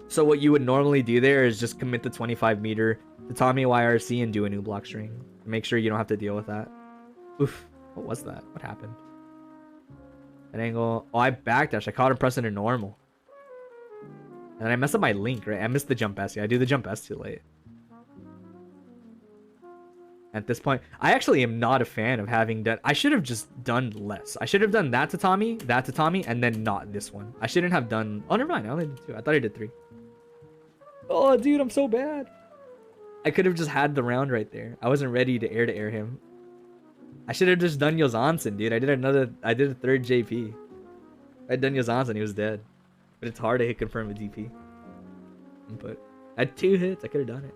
So what you would normally do there is just commit the 25 meter to Tommy YRC and do a new block string. Make sure you don't have to deal with that. Oof. What was that? What happened? That angle. Oh, I backdashed. I caught him pressing a normal. And I messed up my link, right? I missed the jump S. Yeah, I do the jump S too late. At this point, I actually am not a fan of having done... I should have just done less. I should have done that to Tommy, and then not this one. I shouldn't have done... Oh, never mind. I only did 2. I thought I did 3. Oh, dude, I'm so bad. I could have just had the round right there. I wasn't ready to air him. I should have just done Yozansen, dude. I did a third JP. If I'd done Yozansen, he was dead. But it's hard to hit confirm with DP. But I had 2 hits. I could have done it.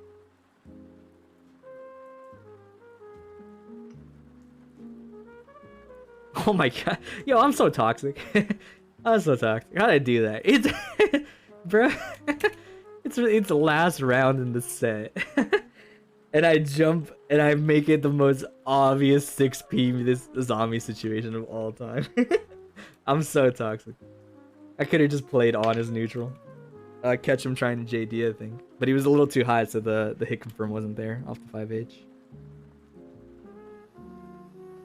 Oh my god. Yo, I'm so toxic. I'm so toxic. How'd I do that? It's... Bro... It's the last round in the set. And I jump and I make it the most obvious 6P this zombie situation of all time. I'm so toxic. I could have just played on as neutral. Catch him trying to JD, I think. But he was a little too high, so the hit confirm wasn't there off the 5H.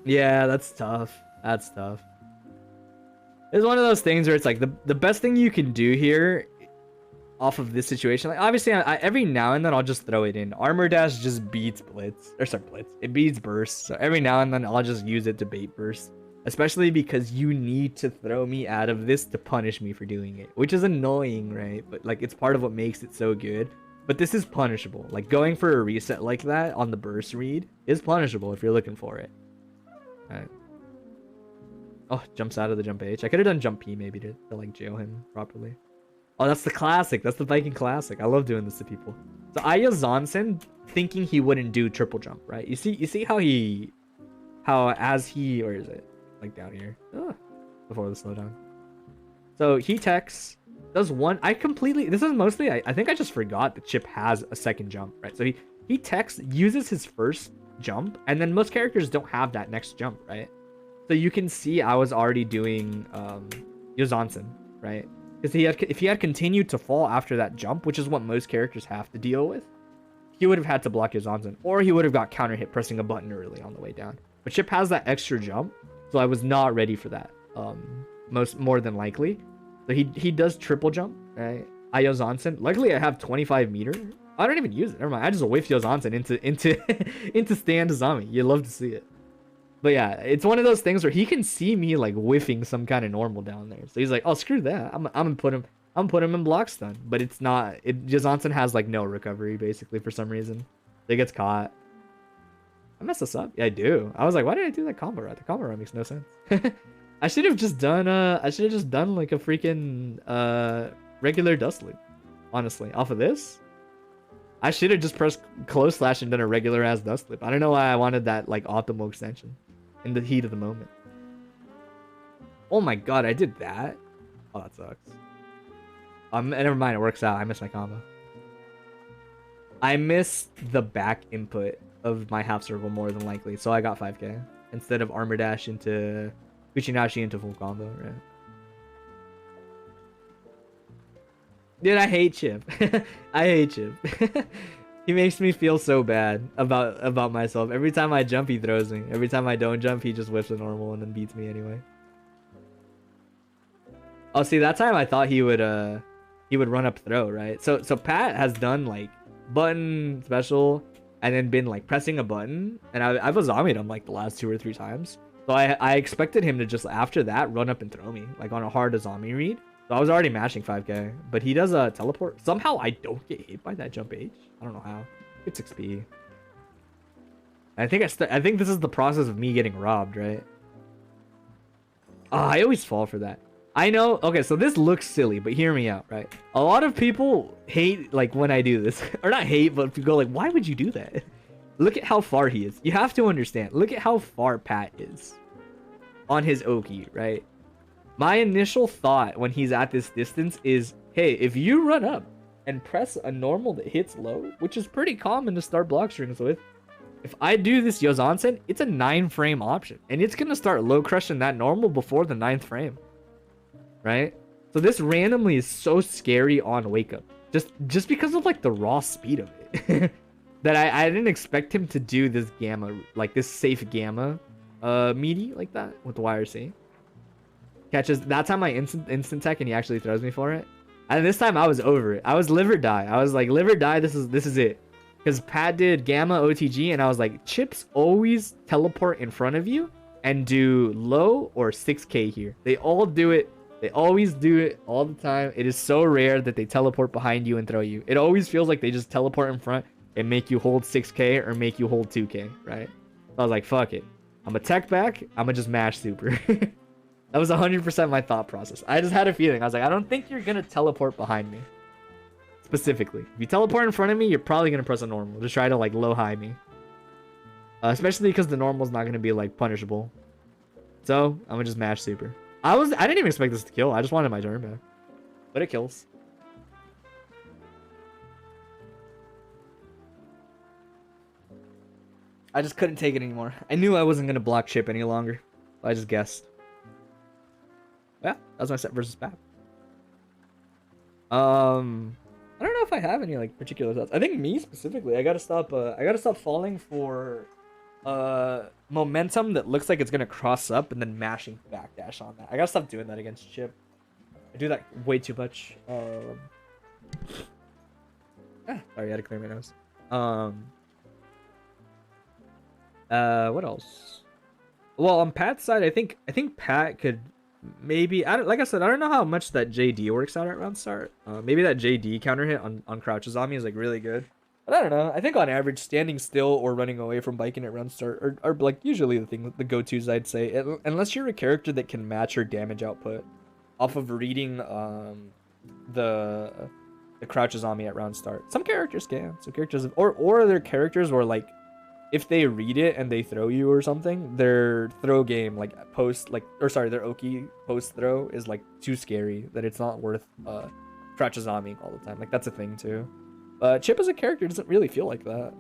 Yeah, that's tough. That's tough. It's one of those things where it's like the best thing you can do here off of this situation, like obviously I every now and then I'll just throw it in. Armor dash just beats blitz, or sorry, blitz. It beats burst. So every now and then I'll just use it to bait burst, especially because you need to throw me out of this to punish me for doing it, which is annoying, right? But like it's part of what makes it so good. But this is punishable. Like going for a reset like that on the burst read is punishable if you're looking for it. All right. Oh, jumps out of the jump H. I could have done jump P maybe to like jail him properly. Oh, that's the classic. That's the Viking classic. I love doing this to people. So I use Zonsen thinking he wouldn't do triple jump, right? You see how where is it? Like down here. Before the slowdown. So he techs, does one. I completely. This is mostly. I think I just forgot that Chipp has a second jump, right? So he techs, uses his first jump, and then most characters don't have that next jump, right? So you can see I was already doing Yozansen, right? Because if he had continued to fall after that jump, which is what most characters have to deal with, he would have had to block Yozansen, or he would have got counter hit pressing a button early on the way down. But Chipp has that extra jump, so I was not ready for that. More than likely. So he does triple jump, right? I Yozansen. Luckily I have 25 meter. I don't even use it. Never mind. I just whiff Yozansen into stand Zami. You love to see it. But yeah, it's one of those things where he can see me like whiffing some kind of normal down there. So he's like, oh, screw that. I'm gonna put him in block stun. But it's not. Yozansen has like no recovery basically for some reason. It gets caught. I messed this up. Yeah, I do. I was like, why did I do that combo run? The combo run makes no sense. I should have just done like a freaking regular dust loop. Honestly, off of this, I should have just pressed close slash and done a regular ass dust loop. I don't know why I wanted that like optimal extension in the heat of the moment. Oh my god, I did that. Oh, that sucks. Never mind, it works out. I missed my combo. I missed the back input of my half circle more than likely, so I got 5k instead of armor dash into Kuchinashi into full combo, right? Dude, I hate Chipp. I hate Chipp. He makes me feel so bad about myself. Every time I jump, he throws me. Every time I don't jump, he just whips a normal and then beats me anyway. Oh, see, that time I thought he would run up throw, right? So Pat has done like button special and then been like pressing a button, and I've zombied him like the last 2 or 3 times. So I expected him to just after that run up and throw me like on a hard zombie read. So I was already mashing 5k, but he does a teleport. Somehow I don't get hit by that jump H. I don't know how. It's 6p. I think this is the process of me getting robbed, right? I always fall for that. I know. Okay, so this looks silly, but hear me out, right? A lot of people hate like when I do this, or not hate, but go like, why would you do that? Look at how far he is. You have to understand. Look at how far Pat is on his Oki, right? My initial thought when he's at this distance is, hey, if you run up and press a normal that hits low, which is pretty common to start block strings with, if I do this Yozansen, it's a 9-frame option, and it's gonna start low crushing that normal before the 9th frame, right? So this randomly is so scary on wake up, just because of like the raw speed of it. That I didn't expect him to do this gamma, like this safe gamma meaty like that with the YRC. Catches that time I instant tech and he actually throws me for it. And this time I was over it. I was live or die. I was like, live or die, this is it. Because Pat did gamma OTG and I was like, Chips always teleport in front of you and do low or 6k here. They all do it. They always do it all the time. It is so rare that they teleport behind you and throw you. It always feels like they just teleport in front and make you hold 6k or make you hold 2k, right? So I was like, fuck it. I'm a tech back. I'm gonna just mash super. That was 100% my thought process. I just had a feeling. I was like, I don't think you're gonna teleport behind me. Specifically. If you teleport in front of me, you're probably gonna press a normal. Just try to like low high me. Especially because the normal's not gonna be like punishable. So I'm gonna just mash super. I didn't even expect this to kill. I just wanted my turn back. But it kills. I just couldn't take it anymore. I knew I wasn't gonna block Chipp any longer. I just guessed. Yeah, that was my set versus Pat. I don't know if I have any like particular thoughts. I think me specifically, I gotta stop falling for momentum that looks like it's gonna cross up and then mashing backdash on that. I gotta stop doing that against Chipp. I do that way too much. Sorry, I had to clear my nose. What else? Well, on Pat's side, I think Pat could maybe, like I said, I don't know how much that JD works out at round start. Maybe that JD counter hit on crouches on me is like really good. But I don't know. I think on average, standing still or running away from biking at round start are like usually the go-tos, I'd say. Unless you're a character that can match your damage output off of reading the crouches on me at round start. Some characters can. Some characters, or they're characters where like if they read it and they throw you or something, their throw game, like post, like, or sorry, their Oki post throw is like too scary that it's not worth crouch zombieing all the time. Like that's a thing too. Chipp as a character doesn't really feel like that.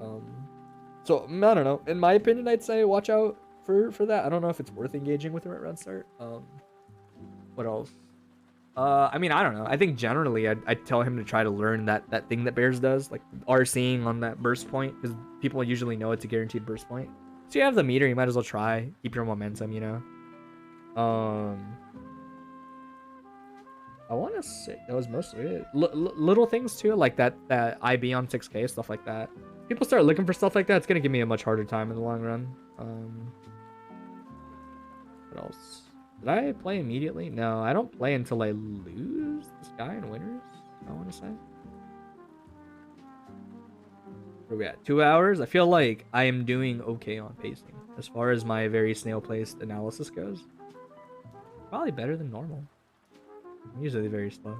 So I don't know. In my opinion, I'd say watch out for that. I don't know if it's worth engaging with him at run start. What else? I mean, I don't know. I think generally I'd tell him to try to learn that thing that Bears does, like RCing on that burst point, because people usually know it's a guaranteed burst point. So you have the meter, you might as well try. Keep your momentum, you know? I want to say that was mostly it. Little things too, like that IB on 6K, stuff like that. People start looking for stuff like that, it's going to give me a much harder time in the long run. What else? Did I play immediately? No, I don't play until I lose the Skyy and winners, I want to say. Where are we at? 2 hours? I feel like I am doing okay on pacing as far as my very snail-paced analysis goes. Probably better than normal. I'm usually very slow.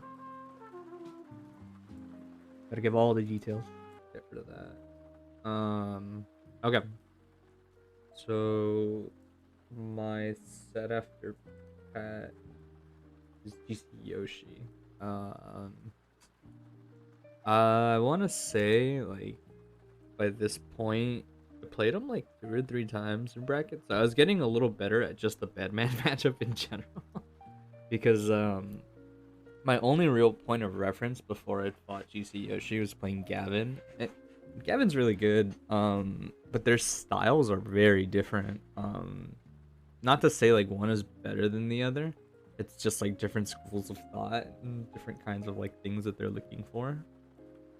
Gotta give all the details. Get rid of that. Okay. So my set after Pat is GC Yoshi. I want to say, like, by this point, I played him like 2 or 3 times in brackets. So I was getting a little better at just the Bedman matchup in general. Because, my only real point of reference before I fought GC Yoshi was playing Gavin. Gavin's really good, but their styles are very different. Not to say like one is better than the other. It's just like different schools of thought and different kinds of like things that they're looking for.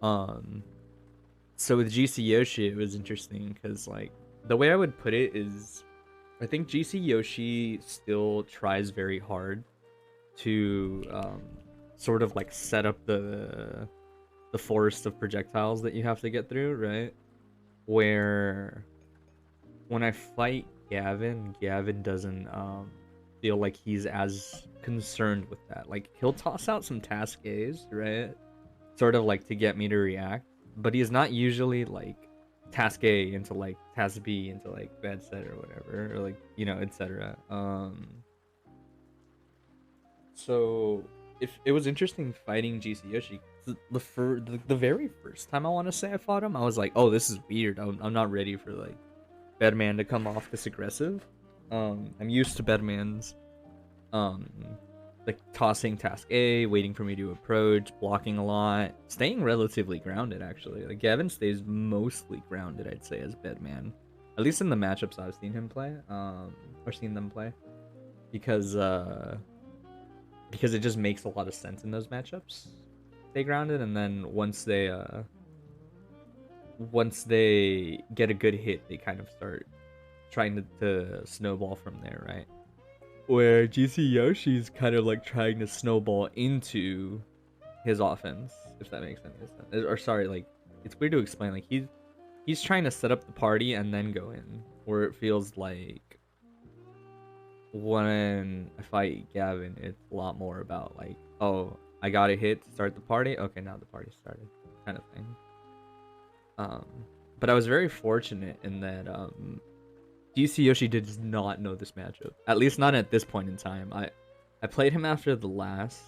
So with GC Yoshi, it was interesting because like the way I would put it is, I think GC Yoshi still tries very hard to sort of like set up the forest of projectiles that you have to get through, right? Where when I fight Gavin doesn't feel like he's as concerned with that. Like he'll toss out some task A's, right? Sort of like to get me to react, but he's not usually like task A into like task B into like bad set or whatever, or like, you know, etc. So if it was interesting fighting GC Yoshi, the very first time I want to say I fought him, I was like, oh, this is weird. I'm not ready for like Bedman to come off this aggressive. I'm used to Bedman's like tossing task A, waiting for me to approach, blocking a lot, staying relatively grounded actually. Like Gavin stays mostly grounded, I'd say, as Bedman. At least in the matchups I've seen him play, or seen them play. Because it just makes a lot of sense in those matchups. Stay grounded, and then once they get a good hit, they kind of start trying to snowball from there, right? Where GC Yoshi's kind of like trying to snowball into his offense, if that makes any sense. Or sorry, like it's weird to explain. Like he's trying to set up the party and then go in. Where it feels like when I fight Gavin, it's a lot more about like, oh, I got a hit to start the party. Okay, now the party started, kind of thing. But I was very fortunate in that GC Yoshi did not know this matchup, at least not at this point in time. I played him after the last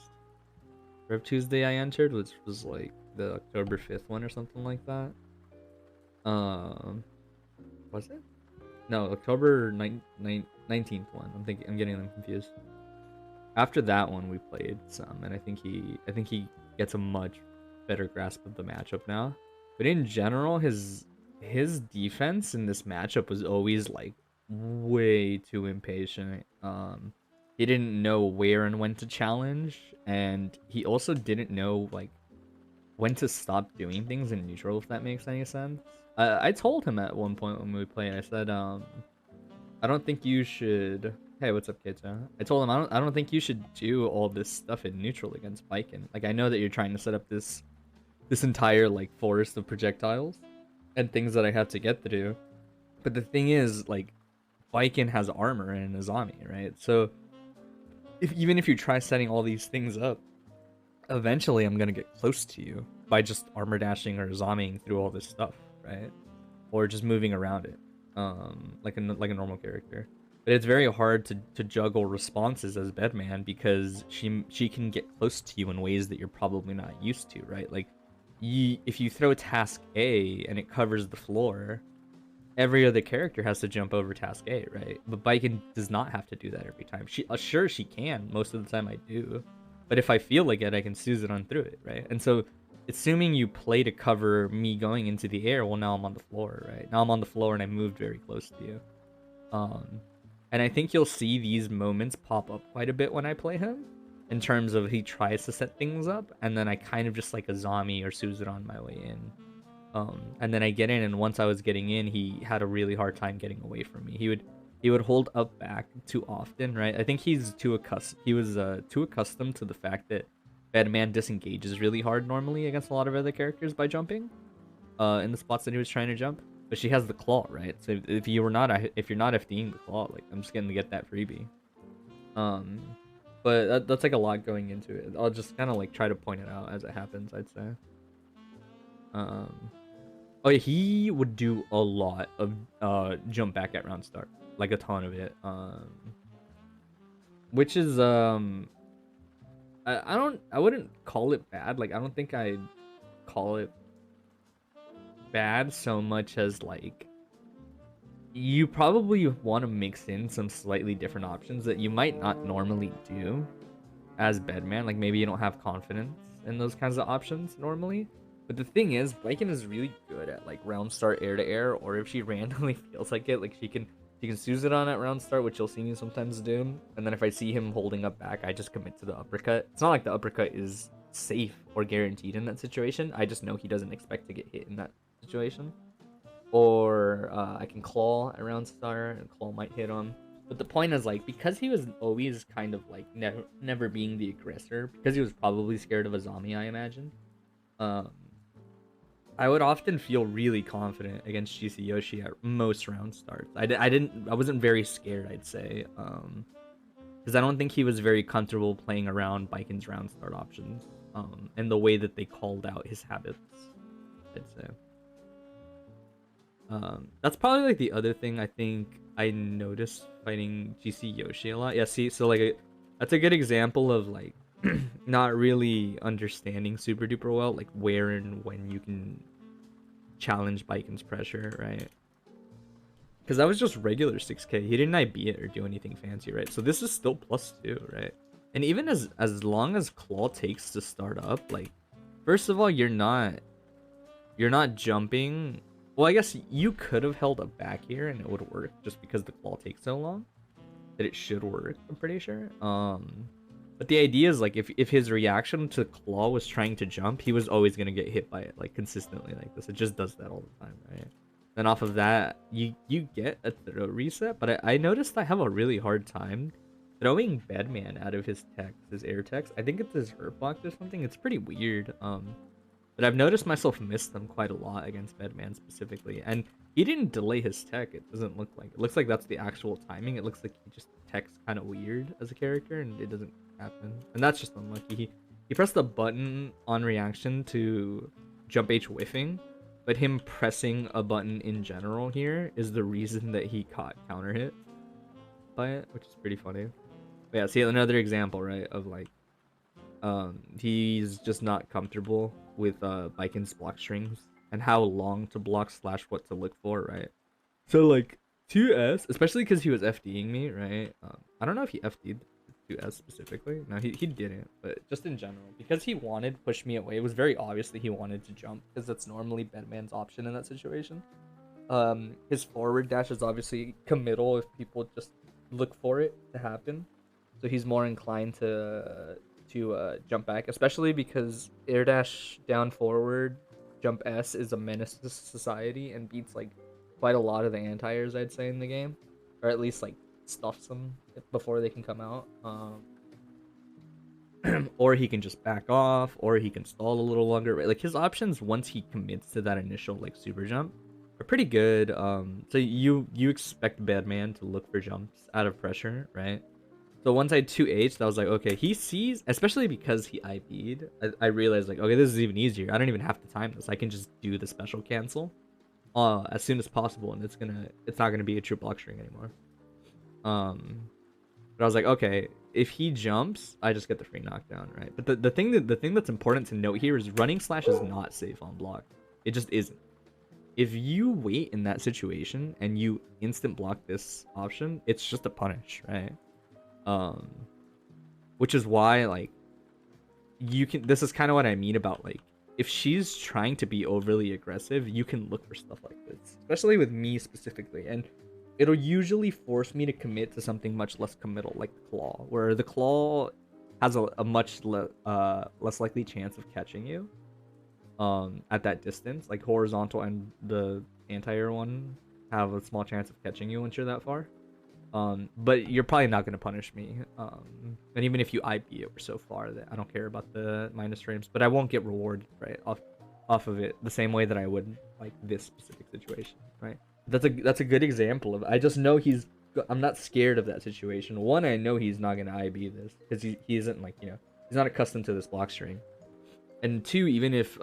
rev2sday I entered, which was like the October 5th one or something like that. Was it? No, October 19th one. I'm getting them confused. After that one, we played some, and I think he gets a much better grasp of the matchup now. But in general, his defense in this matchup was always like way too impatient. He didn't know where and when to challenge, and he also didn't know like when to stop doing things in neutral, if that makes any sense. I told him at one point when we played, I said, I don't think you should. Hey, what's up, Keita? I told him I don't think you should do all this stuff in neutral against Viking. Like I know that you're trying to set up this entire like forest of projectiles and things that I have to get through, but the thing is, like, Viking has armor and a zombie, right? So even if you try setting all these things up, eventually I'm gonna get close to you by just armor dashing or zombieing through all this stuff, right? Or just moving around it. like a normal character. But it's very hard to juggle responses as Bedman because she can get close to you in ways that you're probably not used to, right? Like, if you throw task A and it covers the floor, every other character has to jump over task A, right? But Baiken does not have to do that every time. Sure, she can. Most of the time I do. But if I feel like it, I can Susan through it, right? And so, assuming you play to cover me going into the air, well, now I'm on the floor, right? Now I'm on the floor and I moved very close to you. And I think you'll see these moments pop up quite a bit when I play him, in terms of he tries to set things up, and then I kind of just like a zombie or Susan on my way in. And then I get in, and once I was getting in, he had a really hard time getting away from me. He would hold up back too often, right? I think he was too accustomed to the fact that Bedman disengages really hard normally against a lot of other characters by jumping, in the spots that he was trying to jump. But she has the claw, right? So if you're not FDing the claw, like, I'm just gonna get that freebie. But that's like a lot going into it. I'll just kind of like try to point it out as it happens, I'd say. Oh yeah, he would do a lot of jump back at round start, like a ton of it. Which is I wouldn't call it bad. Like, I don't think I'd call it bad so much as, like, you probably want to mix in some slightly different options that you might not normally do as Bedman. Like, maybe you don't have confidence in those kinds of options normally. But the thing is, Baiken is really good at, like, round start air to air, or if she randomly feels like it, like, she can Suze it on at round start, which you'll see me sometimes do. And then if I see him holding up back, I just commit to the uppercut. It's not like the uppercut is safe or guaranteed in that situation. I just know he doesn't expect to get hit in that situation. Or I can claw at round start, and claw might hit him. But the point is, like, because he was always kind of like never being the aggressor, because he was probably scared of a zombie, I imagine. I would often feel really confident against GC Yoshi at most round starts. I wasn't very scared, I'd say, because I don't think he was very comfortable playing around Baiken's round start options, and the way that they called out his habits, I'd say. That's probably like the other thing I think I noticed fighting GC Yoshi a lot. Yeah, see, so like that's a good example of, like, not really understanding super duper well, like, where and when you can challenge Baiken's pressure, right? Because that was just regular 6k. He didn't IB it or do anything fancy, right? So this is still +2, right? And even as long as claw takes to start up, like, first of all, you're not jumping. Well, I guess you could have held up back here and it would work, just because the claw takes so long that it should work, I'm pretty sure. But the idea is, like, if his reaction to claw was trying to jump, he was always gonna get hit by it, like, consistently like this. It just does that all the time, right? Then off of that, you get a throw reset, but I noticed I have a really hard time throwing Bedman out of his air text. I think it's his hurt box or something. It's pretty weird. But I've noticed myself miss them quite a lot against Bedman specifically. And he didn't delay his tech. It doesn't look like. It looks like that's the actual timing. It looks like he just techs kind of weird as a character, and it doesn't happen. And that's just unlucky. He pressed the button on reaction to jump H whiffing, but him pressing a button in general here is the reason that he caught counter hit by it, which is pretty funny. But yeah, see, another example, right, of, like, he's just not comfortable with Baiken's block strings and how long to block / what to look for, right? So, like, 2S, especially because he was FDing me, right? I don't know if he FD'd 2S specifically. No, he didn't, but just in general, because he wanted to push me away, it was very obvious that he wanted to jump, because that's normally Bedman's option in that situation. His forward dash is obviously committal if people just look for it to happen, so he's more inclined to jump back, especially because air dash down forward jump S is a menace to society and beats, like, quite a lot of the anti-airs, I'd say, in the game, or at least, like, stuffs them before they can come out. Or he can just back off, or he can stall a little longer, right? Like, his options once he commits to that initial, like, super jump are pretty good. So you expect Bedman to look for jumps out of pressure, right? So once I 2H, I was like, okay, he sees, especially because he IP'd, I realized, like, okay, this is even easier. I don't even have to time this. I can just do the special cancel. as soon as possible, and it's not gonna be a true block string anymore. But I was like, okay, if he jumps, I just get the free knockdown, right? But the thing that's important to note here is running slash is not safe on block. It just isn't. If you wait in that situation and you instant block this option, it's just a punish, right? Which is why, like, you can, this is kind of what I mean about, like, if she's trying to be overly aggressive, you can look for stuff like this, especially with me specifically, and it'll usually force me to commit to something much less committal, like the claw, where the claw has a much less likely chance of catching you at that distance. Like horizontal and the anti-air one have a small chance of catching you once you're that far. But you're probably not going to punish me. And even if you IB it, we're so far that I don't care about the minus frames, but I won't get rewarded, right, off of it the same way that I would like this specific situation, right? That's a good example of, I just know I'm not scared of that situation. One, I know he's not going to IB this because he isn't, like, you know, he's not accustomed to this block string. And two, even if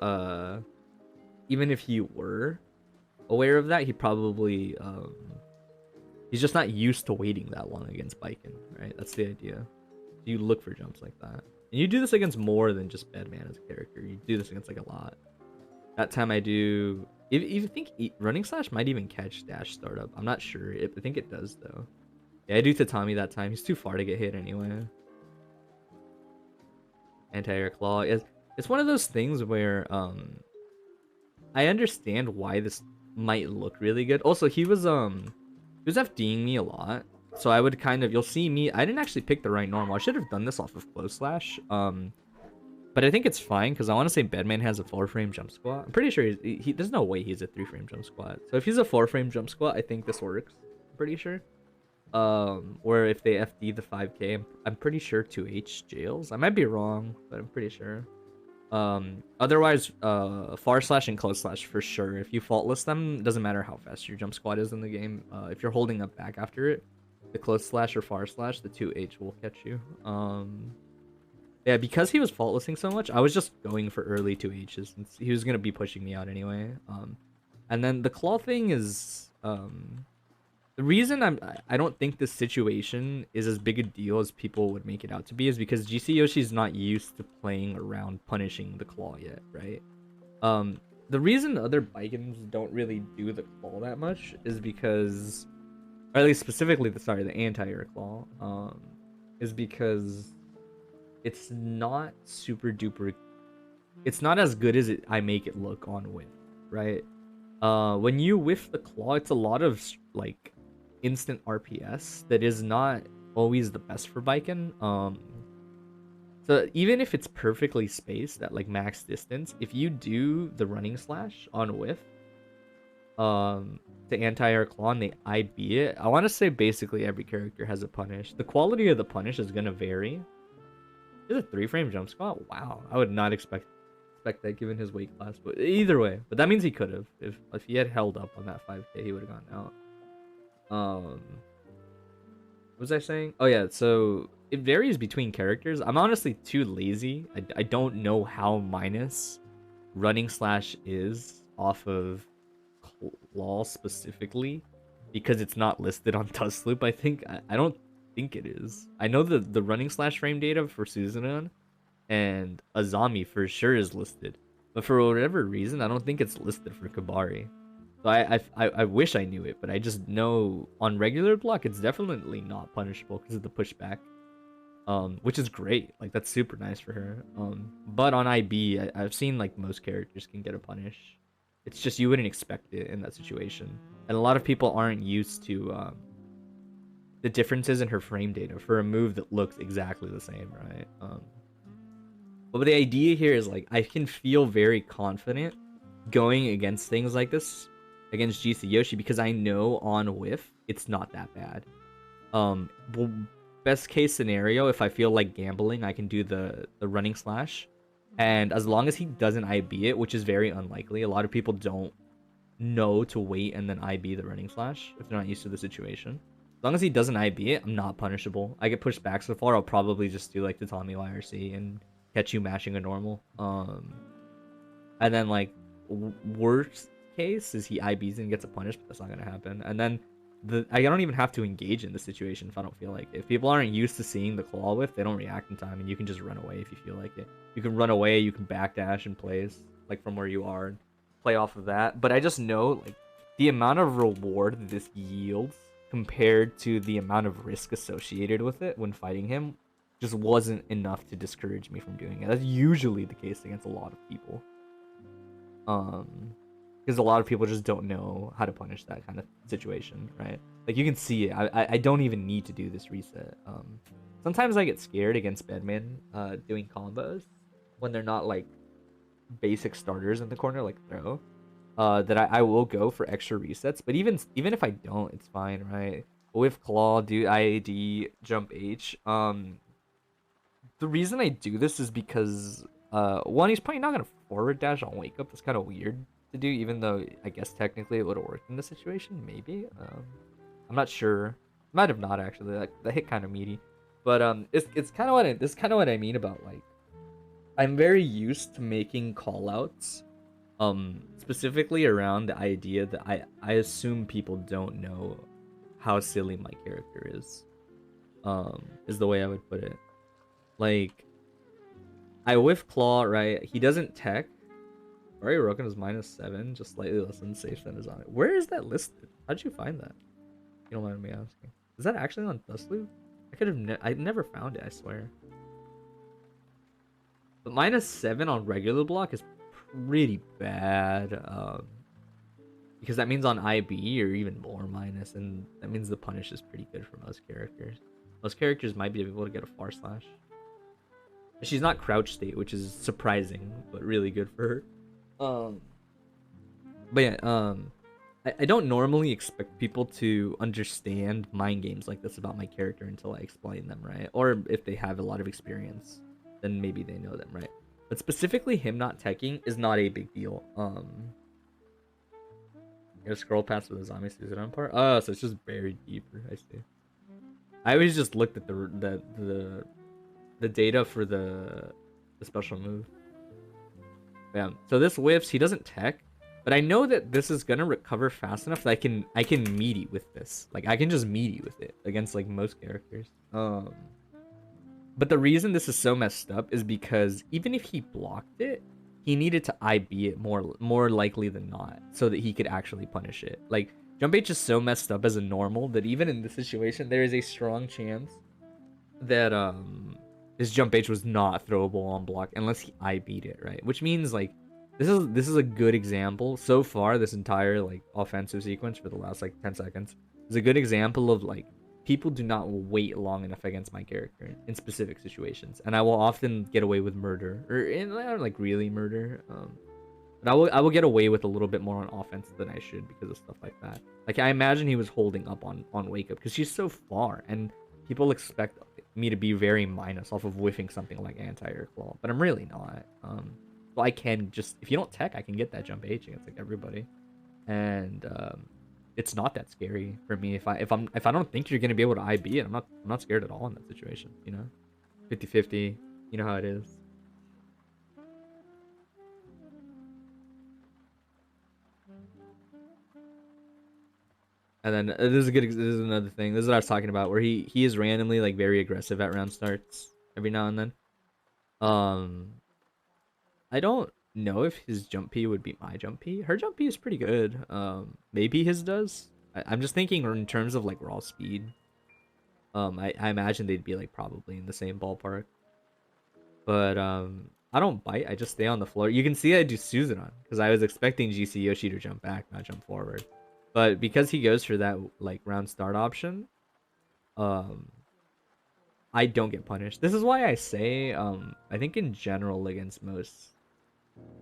he were aware of that, he probably he's just not used to waiting that long against Biken, right? That's the idea. You look for jumps like that. And you do this against more than just Bedman as a character. You do this against, like, a lot. That time I do... If you think running slash might even catch dash startup. I'm not sure. I think it does, though. Yeah, I do Tatami that time. He's too far to get hit anyway. Anti-air claw. It's one of those things where I understand why this might look really good. Also, he was FDing me a lot. So I would kind of, you'll see me, I didn't actually pick the right normal. I should have done this off of close slash. But I think it's fine because I want to say Bedman has a 4-frame jump squat. I'm pretty sure he there's no way he's a 3-frame jump squat. So if he's a 4-frame jump squat, I think this works. I'm pretty sure. Or if they FD the 5k, I'm pretty sure 2H jails. I might be wrong, but I'm pretty sure. Otherwise, far slash and close slash for sure. If you faultless them, it doesn't matter how fast your jump squat is in the game. If you're holding up back after it, the close slash or far slash, the 2H will catch you. Yeah, because he was faultlessing so much, I was just going for early 2Hs since he was gonna be pushing me out anyway. And then the claw thing is the reason I don't think this situation is as big a deal as people would make it out to be is because GC Yoshi's not used to playing around punishing the claw yet, right? The reason other Bikens don't really do the claw that much is because, or at least specifically the anti-air claw, is because it's not super duper, it's not as good as I make it look on whiff, right? When you whiff the claw, it's a lot of like instant RPS that is not always the best for Biken. So even if it's perfectly spaced at like max distance, if you do the running slash on whiff, the anti-air claw and they IB it, I want to say basically every character has a punish. The quality of the punish is gonna vary. There's a 3-frame jump squat. Wow, I would not expect that given his weight class. But either way, but that means he could have if he had held up on that 5k, he would have gone out. What was I saying? Oh yeah, so it varies between characters. I'm honestly too lazy. I don't know how minus running slash is off of claw specifically because it's not listed on Tussloop. I think I don't think it is. I know the running slash frame data for Suzunan and Azami for sure is listed, but for whatever reason I don't think it's listed for Kabari. So I wish I knew it, but I just know on regular block it's definitely not punishable because of the pushback, which is great. Like that's super nice for her. But on IB I've seen like most characters can get a punish. It's just you wouldn't expect it in that situation, and a lot of people aren't used to the differences in her frame data for a move that looks exactly the same, right? But the idea here is like I can feel very confident going against things like this against GC Yoshi because I know on whiff it's not that bad. Best case scenario, if I feel like gambling, I can do the running slash, and as long as he doesn't IB it, which is very unlikely, a lot of people don't know to wait and then IB the running slash if they're not used to the situation. As long as he doesn't IB it, I'm not punishable. I get pushed back so far, I'll probably just do like the Tommy YRC and catch you mashing a normal. And then like worst case is he IBs and gets a punish, but that's not gonna happen. And then I don't even have to engage in the situation if I don't feel like it. If people aren't used to seeing the claw whiff, they don't react in time, and you can just run away if you feel like it. You can run away, you can backdash in plays like from where you are and play off of that. But I just know like the amount of reward that this yields compared to the amount of risk associated with it when fighting him just wasn't enough to discourage me from doing it. That's usually the case against a lot of people. Because a lot of people just don't know how to punish that kind of situation, right? Like you can see it. I don't even need to do this reset. Sometimes I get scared against Bedman doing combos when they're not like basic starters in the corner like throw. That I will go for extra resets, but even if I don't, it's fine, right? With claw, do IAD, jump H. The reason I do this is because one, he's probably not gonna forward dash on wake up. That's kind of weird to do, even though I guess technically it would have worked in this situation. Maybe. I'm not sure. Might have not actually. Like the hit kind of meaty, but it's kind of what this is kind of what I mean about like I'm very used to making callouts, specifically around the idea that I assume people don't know how silly my character is the way I would put it. Like, I whiff claw, right? He doesn't tech. Alright, Roken is -7, just slightly less than safe than is on it. Where is that listed? How'd you find that? You don't mind me asking. Is that actually on Dustloop? I never found it, I swear. But -7 on regular block is pretty bad. Because that means on IB you're even more minus, and that means the punish is pretty good for most characters. Most characters might be able to get a far slash. She's not crouch state, which is surprising, but really good for her. But yeah, I don't normally expect people to understand mind games like this about my character until I explain them, right? Or if they have a lot of experience, then maybe they know them, right? But specifically him not teching is not a big deal. You scroll past with the zombie season on part. Oh, so it's just buried deeper. I see. I always just looked at the data for the special move. Yeah. So this whiffs. He doesn't tech, but I know that this is gonna recover fast enough that I can meaty with this. Like I can just meaty with it against like most characters. But the reason this is so messed up is because even if he blocked it, he needed to IB it more likely than not so that he could actually punish it. Like jump H is so messed up as a normal that even in this situation there is a strong chance that his jump H was not throwable on block unless he IB'd it, right? Which means like this is a good example so far. This entire like offensive sequence for the last like 10 seconds is a good example of like people do not wait long enough against my character in specific situations, and I will often get away with murder or like really murder. But I will get away with a little bit more on offense than I should because of stuff like that. Like I imagine he was holding up on wake up because she's so far, and people expect me to be very minus off of whiffing something like anti-air claw, but I'm really not. So I can just, if you don't tech, I can get that jump H against like everybody, and it's not that scary for me. If I don't think you're gonna be able to IB it, I'm not scared at all in that situation. You know, 50-50. You know how it is. And then this is another thing. This is what I was talking about, where he is randomly like very aggressive at round starts every now and then. I don't know if his jump P would beat my jump P. Her jump P is pretty good. Maybe his does. I'm just thinking in terms of like raw speed. I imagine they'd be like probably in the same ballpark. But I don't bite. I just stay on the floor. You can see I do Suzanon because I was expecting GC Yoshi to jump back, not jump forward. But because he goes for that like round start option, I don't get punished. This is why I say I think in general against most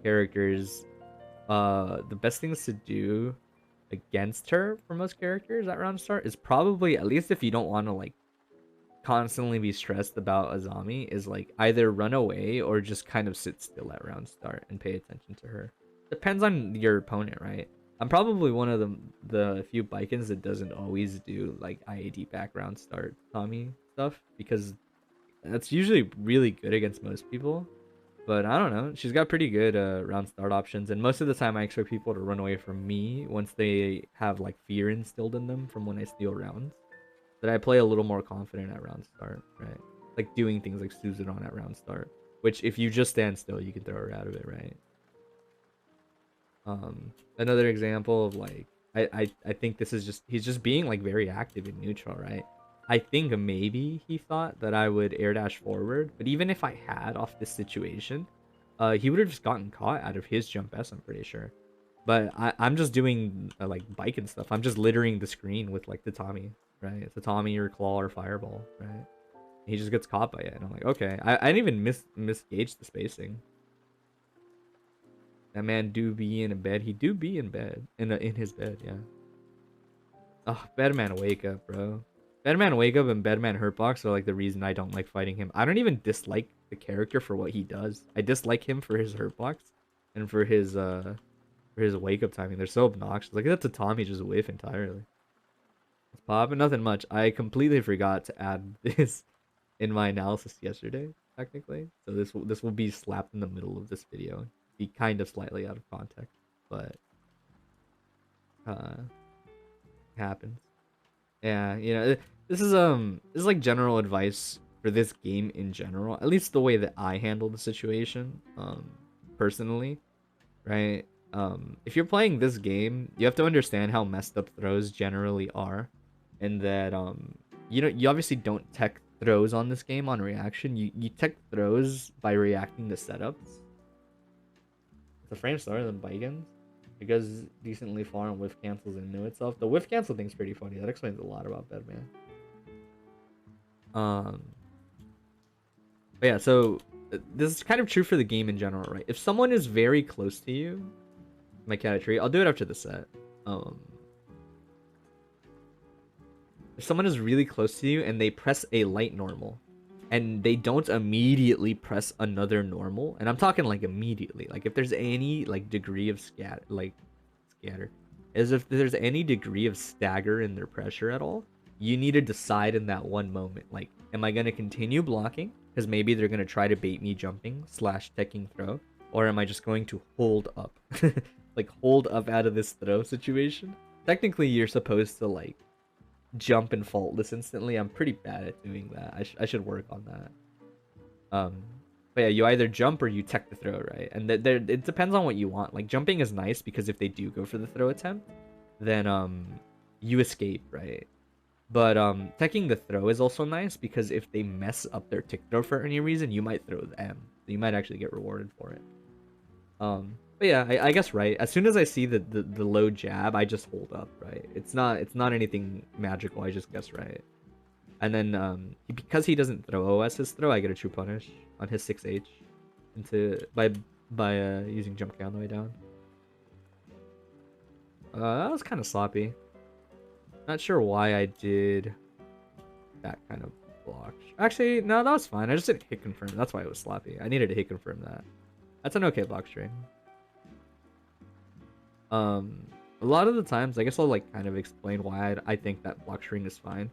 characters, the best things to do against her for most characters at round start is probably, at least if you don't want to like constantly be stressed about Azami, is like either run away or just kind of sit still at round start and pay attention to her. Depends on your opponent, right? I'm probably one of the few Bikins that doesn't always do like IAD background start Tommy stuff, because that's usually really good against most people. But I don't know. She's got pretty good round start options, and most of the time I expect people to run away from me once they have like fear instilled in them from when I steal rounds. That I play a little more confident at round start, right? Like doing things like Suzuran at round start, which if you just stand still, you can throw her out of it, right? Another example of like I think this is just he's just being like very active in neutral, right? I think maybe he thought that I would air dash forward, but even if I had off this situation, he would have just gotten caught out of his jump S, I'm pretty sure. But I'm just doing like bike and stuff. I'm just littering the screen with like the Tommy, right? It's a Tommy or Claw or Fireball, right? He just gets caught by it, and I'm like, okay. I didn't even misgauge the spacing. That man do be in a bed. He do be in bed. In his bed, yeah. Oh, Bedman wake up, bro. Bedman wake up and Bedman hurtbox are like the reason I don't like fighting him. I don't even dislike the character for what he does. I dislike him for his hurtbox and for his wake up timing. They're so obnoxious. Like that's a Tommy just whiff entirely. It's popping, nothing much. I completely forgot to add this in my analysis yesterday, technically. So this will be slapped in the middle of this video. Be kind of slightly out of context, but happens. Yeah, you know, this is like general advice for this game in general. At least the way that I handle the situation, personally, right? If you're playing this game, you have to understand how messed up throws generally are, and that you know, you obviously don't tech throws on this game on reaction. You tech throws by reacting to setups. The frame slower than Bikens. It goes decently far and whiff cancels into itself. The whiff cancel thing's pretty funny. That explains a lot about Bedman. But yeah, so this is kind of true for the game in general, right? If someone is very close to you, my cat a tree. I'll do it after the set. If someone is really close to you and they press a light normal, and they don't immediately press another normal, and I'm talking like immediately, like if there's any like degree of scatter, as if there's any degree of stagger in their pressure at all, you need to decide in that one moment, like, am I gonna continue blocking because maybe they're gonna try to bait me jumping / teching throw, or am I just going to hold up, like hold up out of this throw situation? Technically, you're supposed to like jump and faultless instantly. I'm pretty bad at doing that. I should work on that. But yeah, you either jump or you tech the throw, right? And it depends on what you want. Like jumping is nice because if they do go for the throw attempt, then you escape, right? But teching the throw is also nice because if they mess up their tick throw for any reason, you might throw them. So you might actually get rewarded for it. But yeah, I guess right. As soon as I see the low jab, I just hold up, right? It's not anything magical. I just guess right. And then because he doesn't throw OS his throw, I get a true punish on his 6H into by using jump kick on the way down. That was kind of sloppy. Not sure why I did that kind of block. Actually, no, that was fine. I just didn't hit confirm. That's why it was sloppy. I needed to hit confirm that. That's an okay block string. A lot of the times, I guess I'll like kind of explain why I think that block string is fine.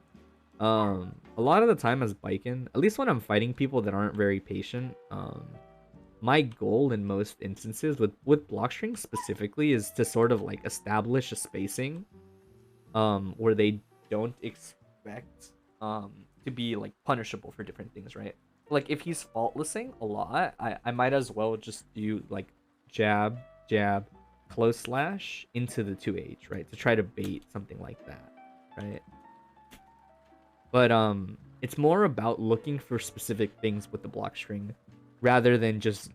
A lot of the time as Biken, at least when I'm fighting people that aren't very patient, my goal in most instances with block strings specifically is to sort of like establish a spacing where they don't expect to be like punishable for different things, right? Like if he's faultlessing a lot, I might as well just do like jab, jab, close slash into the 2H, right? To try to bait something like that, right? But it's more about looking for specific things with the block string rather than just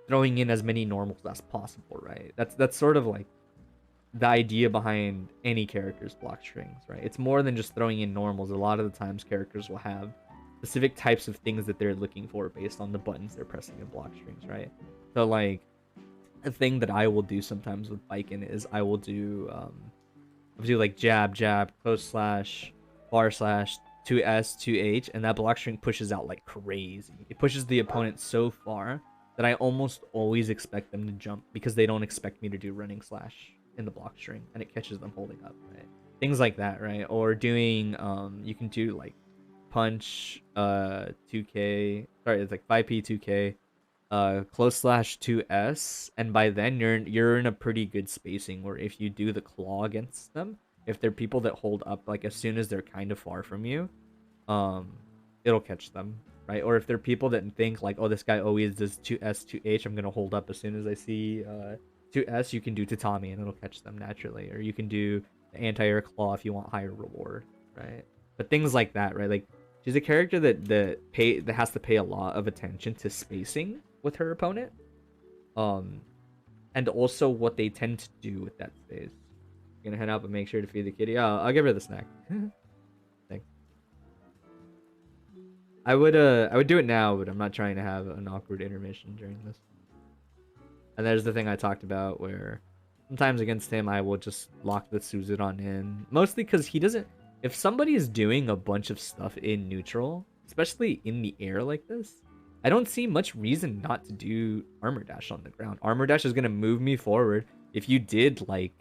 throwing in as many normals as possible, right? That's sort of like the idea behind any character's block strings, right? It's more than just throwing in normals. A lot of the times characters will have specific types of things that they're looking for based on the buttons they're pressing in block strings, right? So like a thing that I will do sometimes with Biken is I will do like jab, jab, close slash, bar slash, 2S, 2H, and that block string pushes out like crazy. It pushes the opponent so far that I almost always expect them to jump because they don't expect me to do running slash in the block string, and it catches them holding up, right? Things like that, right? Or doing, you can do like punch, 2K, sorry, it's like 5P, 2K, close slash 2S, and by then you're in a pretty good spacing where if you do the claw against them, if they're people that hold up like as soon as they're kind of far from you, um, it'll catch them, right? Or if they're people that think like, oh, this guy always does 2S 2H, I'm gonna hold up as soon as I see 2S, you can do Tatami and it'll catch them naturally, or you can do the anti-air claw if you want higher reward, right? But things like that, right? Like she's a character that has to pay a lot of attention to spacing with her opponent, um, and also what they tend to do with that space. Gonna head up and make sure to feed the kitty. Oh, I'll give her the snack. Thanks. I would do it now, but I'm not trying to have an awkward intermission during this. And there's the thing I talked about where sometimes against him I will just lock the Suzudon in, mostly because he doesn't. If somebody is doing a bunch of stuff in neutral, especially in the air like this, I don't see much reason not to do armor dash on the ground. Armor dash is gonna move me forward. If you did like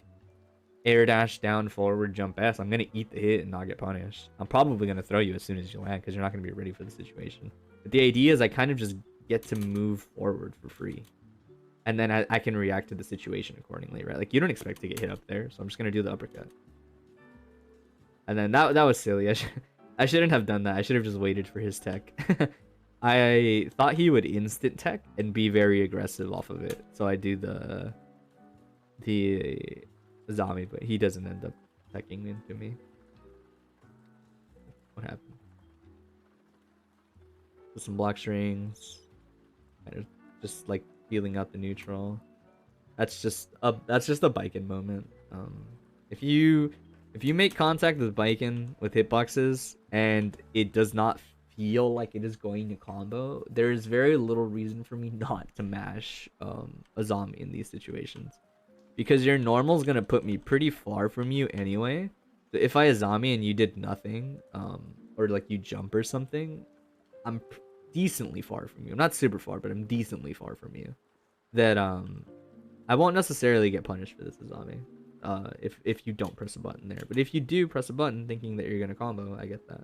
air dash down forward jump S, I'm gonna eat the hit and not get punished. I'm probably gonna throw you as soon as you land because you're not gonna be ready for the situation. But the idea is I kind of just get to move forward for free, and then I can react to the situation accordingly, right? Like you don't expect to get hit up there, so I'm just gonna do the uppercut. And then that was silly. I shouldn't have done that. I should have just waited for his tech. I thought he would instant tech and be very aggressive off of it, so I do the zombie, but he doesn't end up teching into me. What happened? With some block strings, kind of just like feeling out the neutral. That's just a Biken moment. If you make contact with Biken with hitboxes and it does not feel like it is going to combo, there is very little reason for me not to mash a zombie in these situations. Because your normal is going to put me pretty far from you anyway. So if I a zombie and you did nothing, or like you jump or something, I'm decently far from you. I'm not super far, but I'm decently far from you. That I won't necessarily get punished for this zombie. If you don't press a button there. But if you do press a button thinking that you're going to combo, I get that.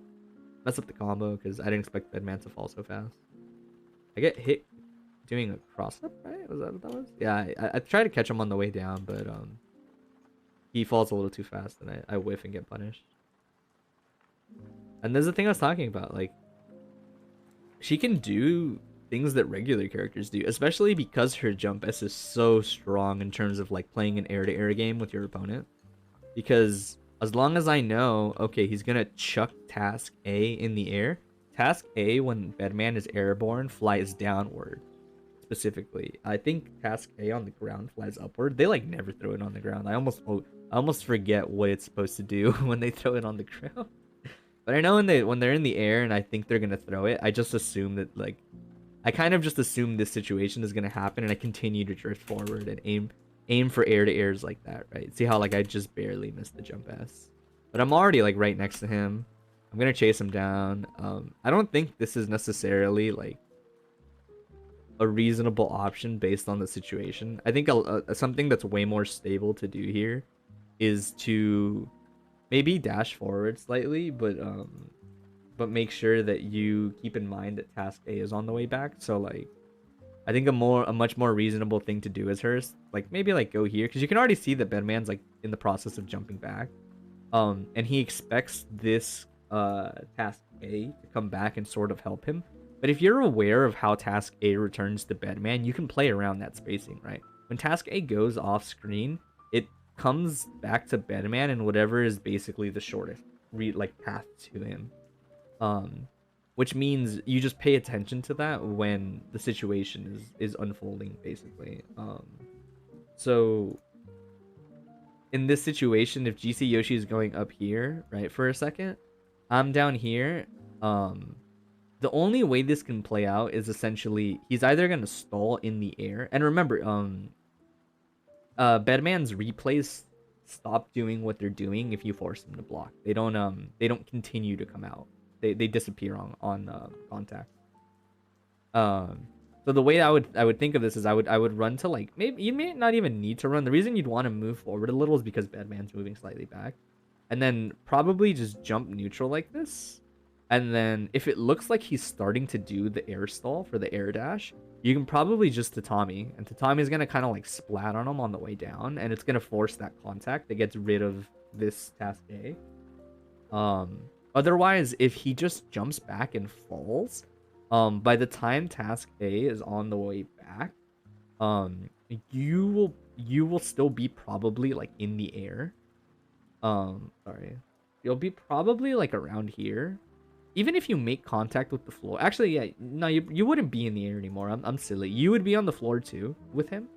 Mess up the combo because I didn't expect Bedman to fall so fast. I get hit doing a cross up, right? Was that what that was? Yeah, I try to catch him on the way down, but he falls a little too fast and I whiff and get punished. And there's the thing I was talking about, like she can do things that regular characters do, especially because her jump S is so strong in terms of like playing an air-to-air game with your opponent. Because as long as I know, okay, he's gonna chuck task A in the air. Task A, when Bedman is airborne, flies downward. Specifically, I think task A on the ground flies upward. They like never throw it on the ground. I almost forget what it's supposed to do when they throw it on the ground. But I know when they're in the air and I think they're gonna throw it, I just assume that like I kind of just assume this situation is gonna happen and I continue to drift forward and aim for air to airs like that, right? See how like I just barely missed the jump S. But I'm already like right next to him. I'm gonna chase him down. I don't think this is necessarily like a reasonable option based on the situation. I think something that's way more stable to do here is to maybe dash forward slightly, but make sure that you keep in mind that task A is on the way back. So like I think a much more reasonable thing to do is hers, like maybe like go here, because you can already see that Bedman's like in the process of jumping back, and he expects this task A to come back and sort of help him. But if you're aware of how task A returns to Bedman, you can play around that spacing, right? When task A goes off screen, it comes back to Bedman and whatever is basically the shortest path to him. Which means you just pay attention to that when the situation is unfolding, basically. So in this situation, if GC Yoshi is going up here, right, for a second, I'm down here. The only way this can play out is essentially he's either gonna stall in the air, and remember, Bedman's replays stop doing what they're doing if you force them to block. They don't continue to come out. They disappear on contact. So the way I would think of this is I would run to like, maybe you may not even need to run. The reason you'd want to move forward a little is because Bedman's moving slightly back, and then probably just jump neutral like this. And then if it looks like he's starting to do the air stall for the air dash, you can probably just Tatami, and Tatami's gonna kind of like splat on him on the way down, and it's gonna force that contact that gets rid of this task A. Otherwise, if he just jumps back and falls, by the time task A is on the way back, um, you will still be probably like in the air. Sorry, you'll be probably like around here. Even if you make contact with the floor, actually, yeah, no, you wouldn't be in the air anymore. I'm silly. You would be on the floor too with him.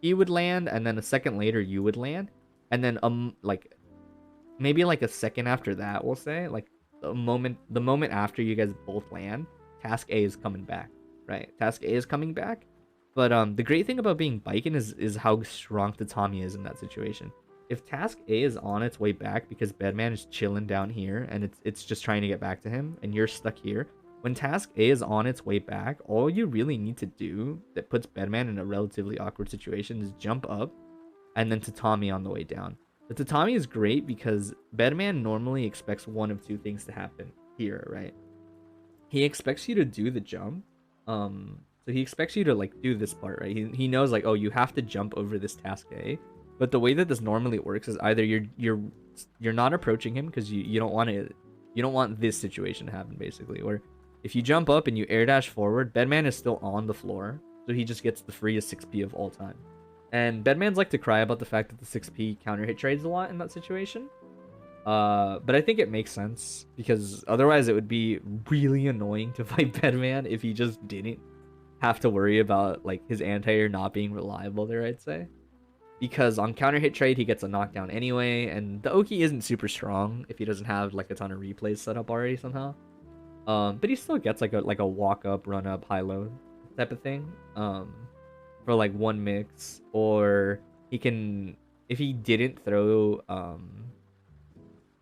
He would land, and then a second later you would land, and then like maybe like a second after that, we'll say, like the moment after you guys both land, task A is coming back, right? Task A is coming back. But the great thing about being Baiken is how strong Tatami is in that situation. If task A is on its way back because Bedman is chilling down here and it's just trying to get back to him and you're stuck here, when task A is on its way back, all you really need to do that puts Bedman in a relatively awkward situation is jump up and then Tatami on the way down. The Tatami is great because Bedman normally expects one of two things to happen here, right? He expects you to do the jump. So he expects you to like do this part, right? He knows like, oh, you have to jump over this task A. But the way that this normally works is either you're not approaching him because you don't want this situation to happen, basically. Or if you jump up and you air dash forward, Bedman is still on the floor, so he just gets the freest 6p of all time. And Bedman's like to cry about the fact that the 6p counter hit trades a lot in that situation. But I think it makes sense because otherwise it would be really annoying to fight Bedman if he just didn't have to worry about like his anti-air not being reliable there, I'd say. Because on counter hit trade he gets a knockdown anyway, and the Oki isn't super strong if he doesn't have like a ton of replays set up already somehow. But he still gets like a walk up, run up, high low type of thing. For like one mix, or he can, if he didn't throw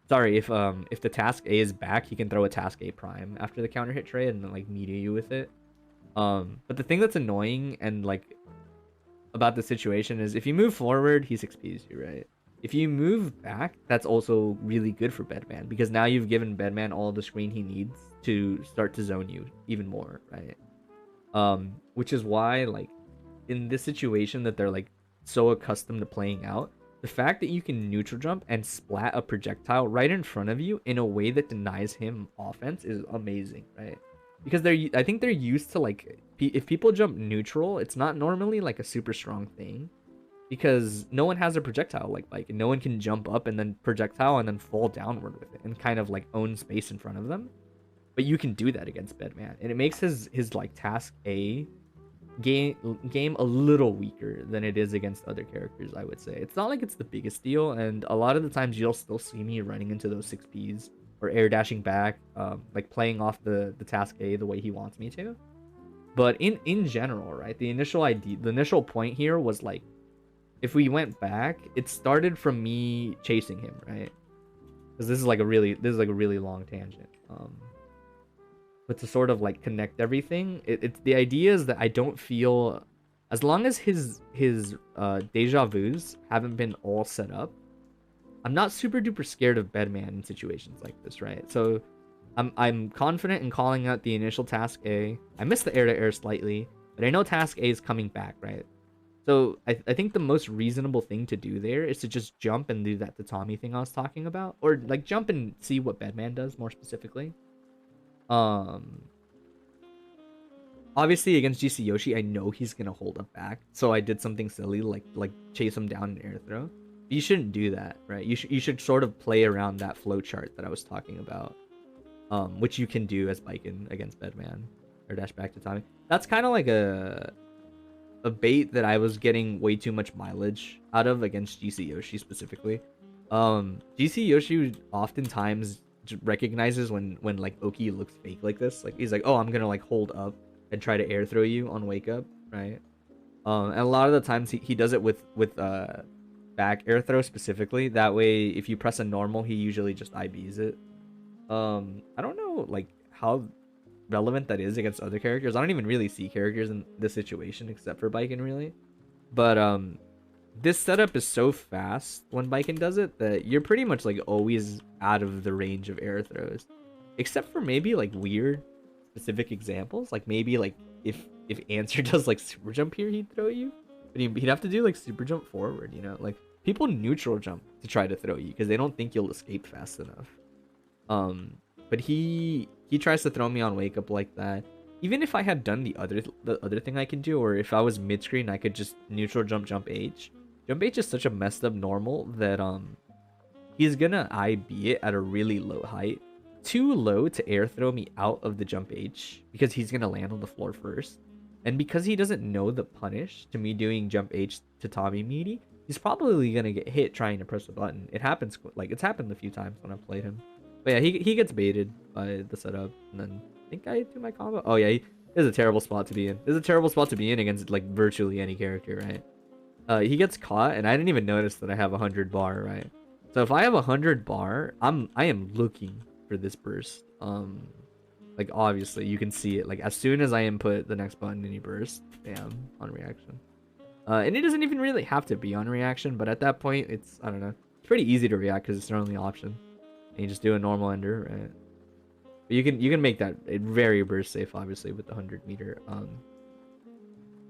sorry, if the task A is back, he can throw a task A prime after the counter hit trade and then like media you with it. But the thing that's annoying and like about the situation is if you move forward, he 6Ps you, right? If you move back, that's also really good for Bedman because now you've given Bedman all the screen he needs to start to zone you even more, right? Which is why like in this situation that they're like so accustomed to playing out, the fact that you can neutral jump and splat a projectile right in front of you in a way that denies him offense is amazing, right? Because I think they're used to like, if people jump neutral, it's not normally like a super strong thing because no one has a projectile like Bike and no one can jump up and then projectile and then fall downward with it and kind of like own space in front of them. But you can do that against Bedman, and it makes his like task A game a little weaker than it is against other characters, I would say. It's not like it's the biggest deal, and a lot of the times you'll still see me running into those 6Ps or air dashing back, like playing off the task A the way he wants me to. But in general, right, the initial point here was like, if we went back, it started from me chasing him, right? Because this is like a really long tangent. But to sort of like connect everything, it's the idea is that I don't feel, as long as his deja vus haven't been all set up, I'm not super duper scared of Bedman in situations like this, right? So I'm confident in calling out the initial task A. I missed the air to air slightly, but I know task A is coming back, right? So I think the most reasonable thing to do there is to just jump and do that Tatami thing I was talking about, or like jump and see what Bedman does more specifically. Obviously against GC Yoshi, I know he's gonna hold up back, so I did something silly like chase him down in air throw. You shouldn't do that, right? You should sort of play around that flow chart that I was talking about, which you can do as Baiken against Bedman or dash back to Tommy. That's kind of like a bait that I was getting way too much mileage out of against GC Yoshi specifically. GC Yoshi oftentimes recognizes when like Oki looks fake like this. Like he's like, oh, I'm gonna like hold up and try to air throw you on wake up, right? And a lot of the times he does it with back air throw specifically. That way, if you press a normal, he usually just IBs it. I don't know like how relevant that is against other characters. I don't even really see characters in this situation except for Baiken really. But this setup is so fast when Baiken does it that you're pretty much like always out of the range of air throws, except for maybe like weird specific examples. Like maybe like if if Answer does like super jump here, he'd throw you. But he'd have to do like super jump forward, you know? Like people neutral jump to try to throw you because they don't think you'll escape fast enough. But he tries to throw me on wake up like that. Even if I had done the other thing I can do, or if I was mid screen, I could just neutral jump H. Jump H is such a messed up normal that he's gonna IB it at a really low height. Too low to air throw me out of the jump H because he's gonna land on the floor first. And because he doesn't know the punish to me doing jump H to Tommy Meaty, he's probably gonna get hit trying to press the button. It happens, like it's happened a few times when I've played him. But yeah, he gets baited by the setup, and then I think I do my combo. Oh yeah, this is a terrible spot to be in. This is a terrible spot to be in against like virtually any character, right? He gets caught, and I didn't even notice that I have 100 bar, right? So if I have 100 bar, I am looking for this burst. Like obviously you can see it. Like as soon as I input the next button and he bursts, bam, on reaction. And it doesn't even really have to be on reaction, but at that point, it's, I don't know, it's pretty easy to react because it's their only option. And you just do a normal ender, right? But you can make that very burst safe, obviously, with the 100 meter.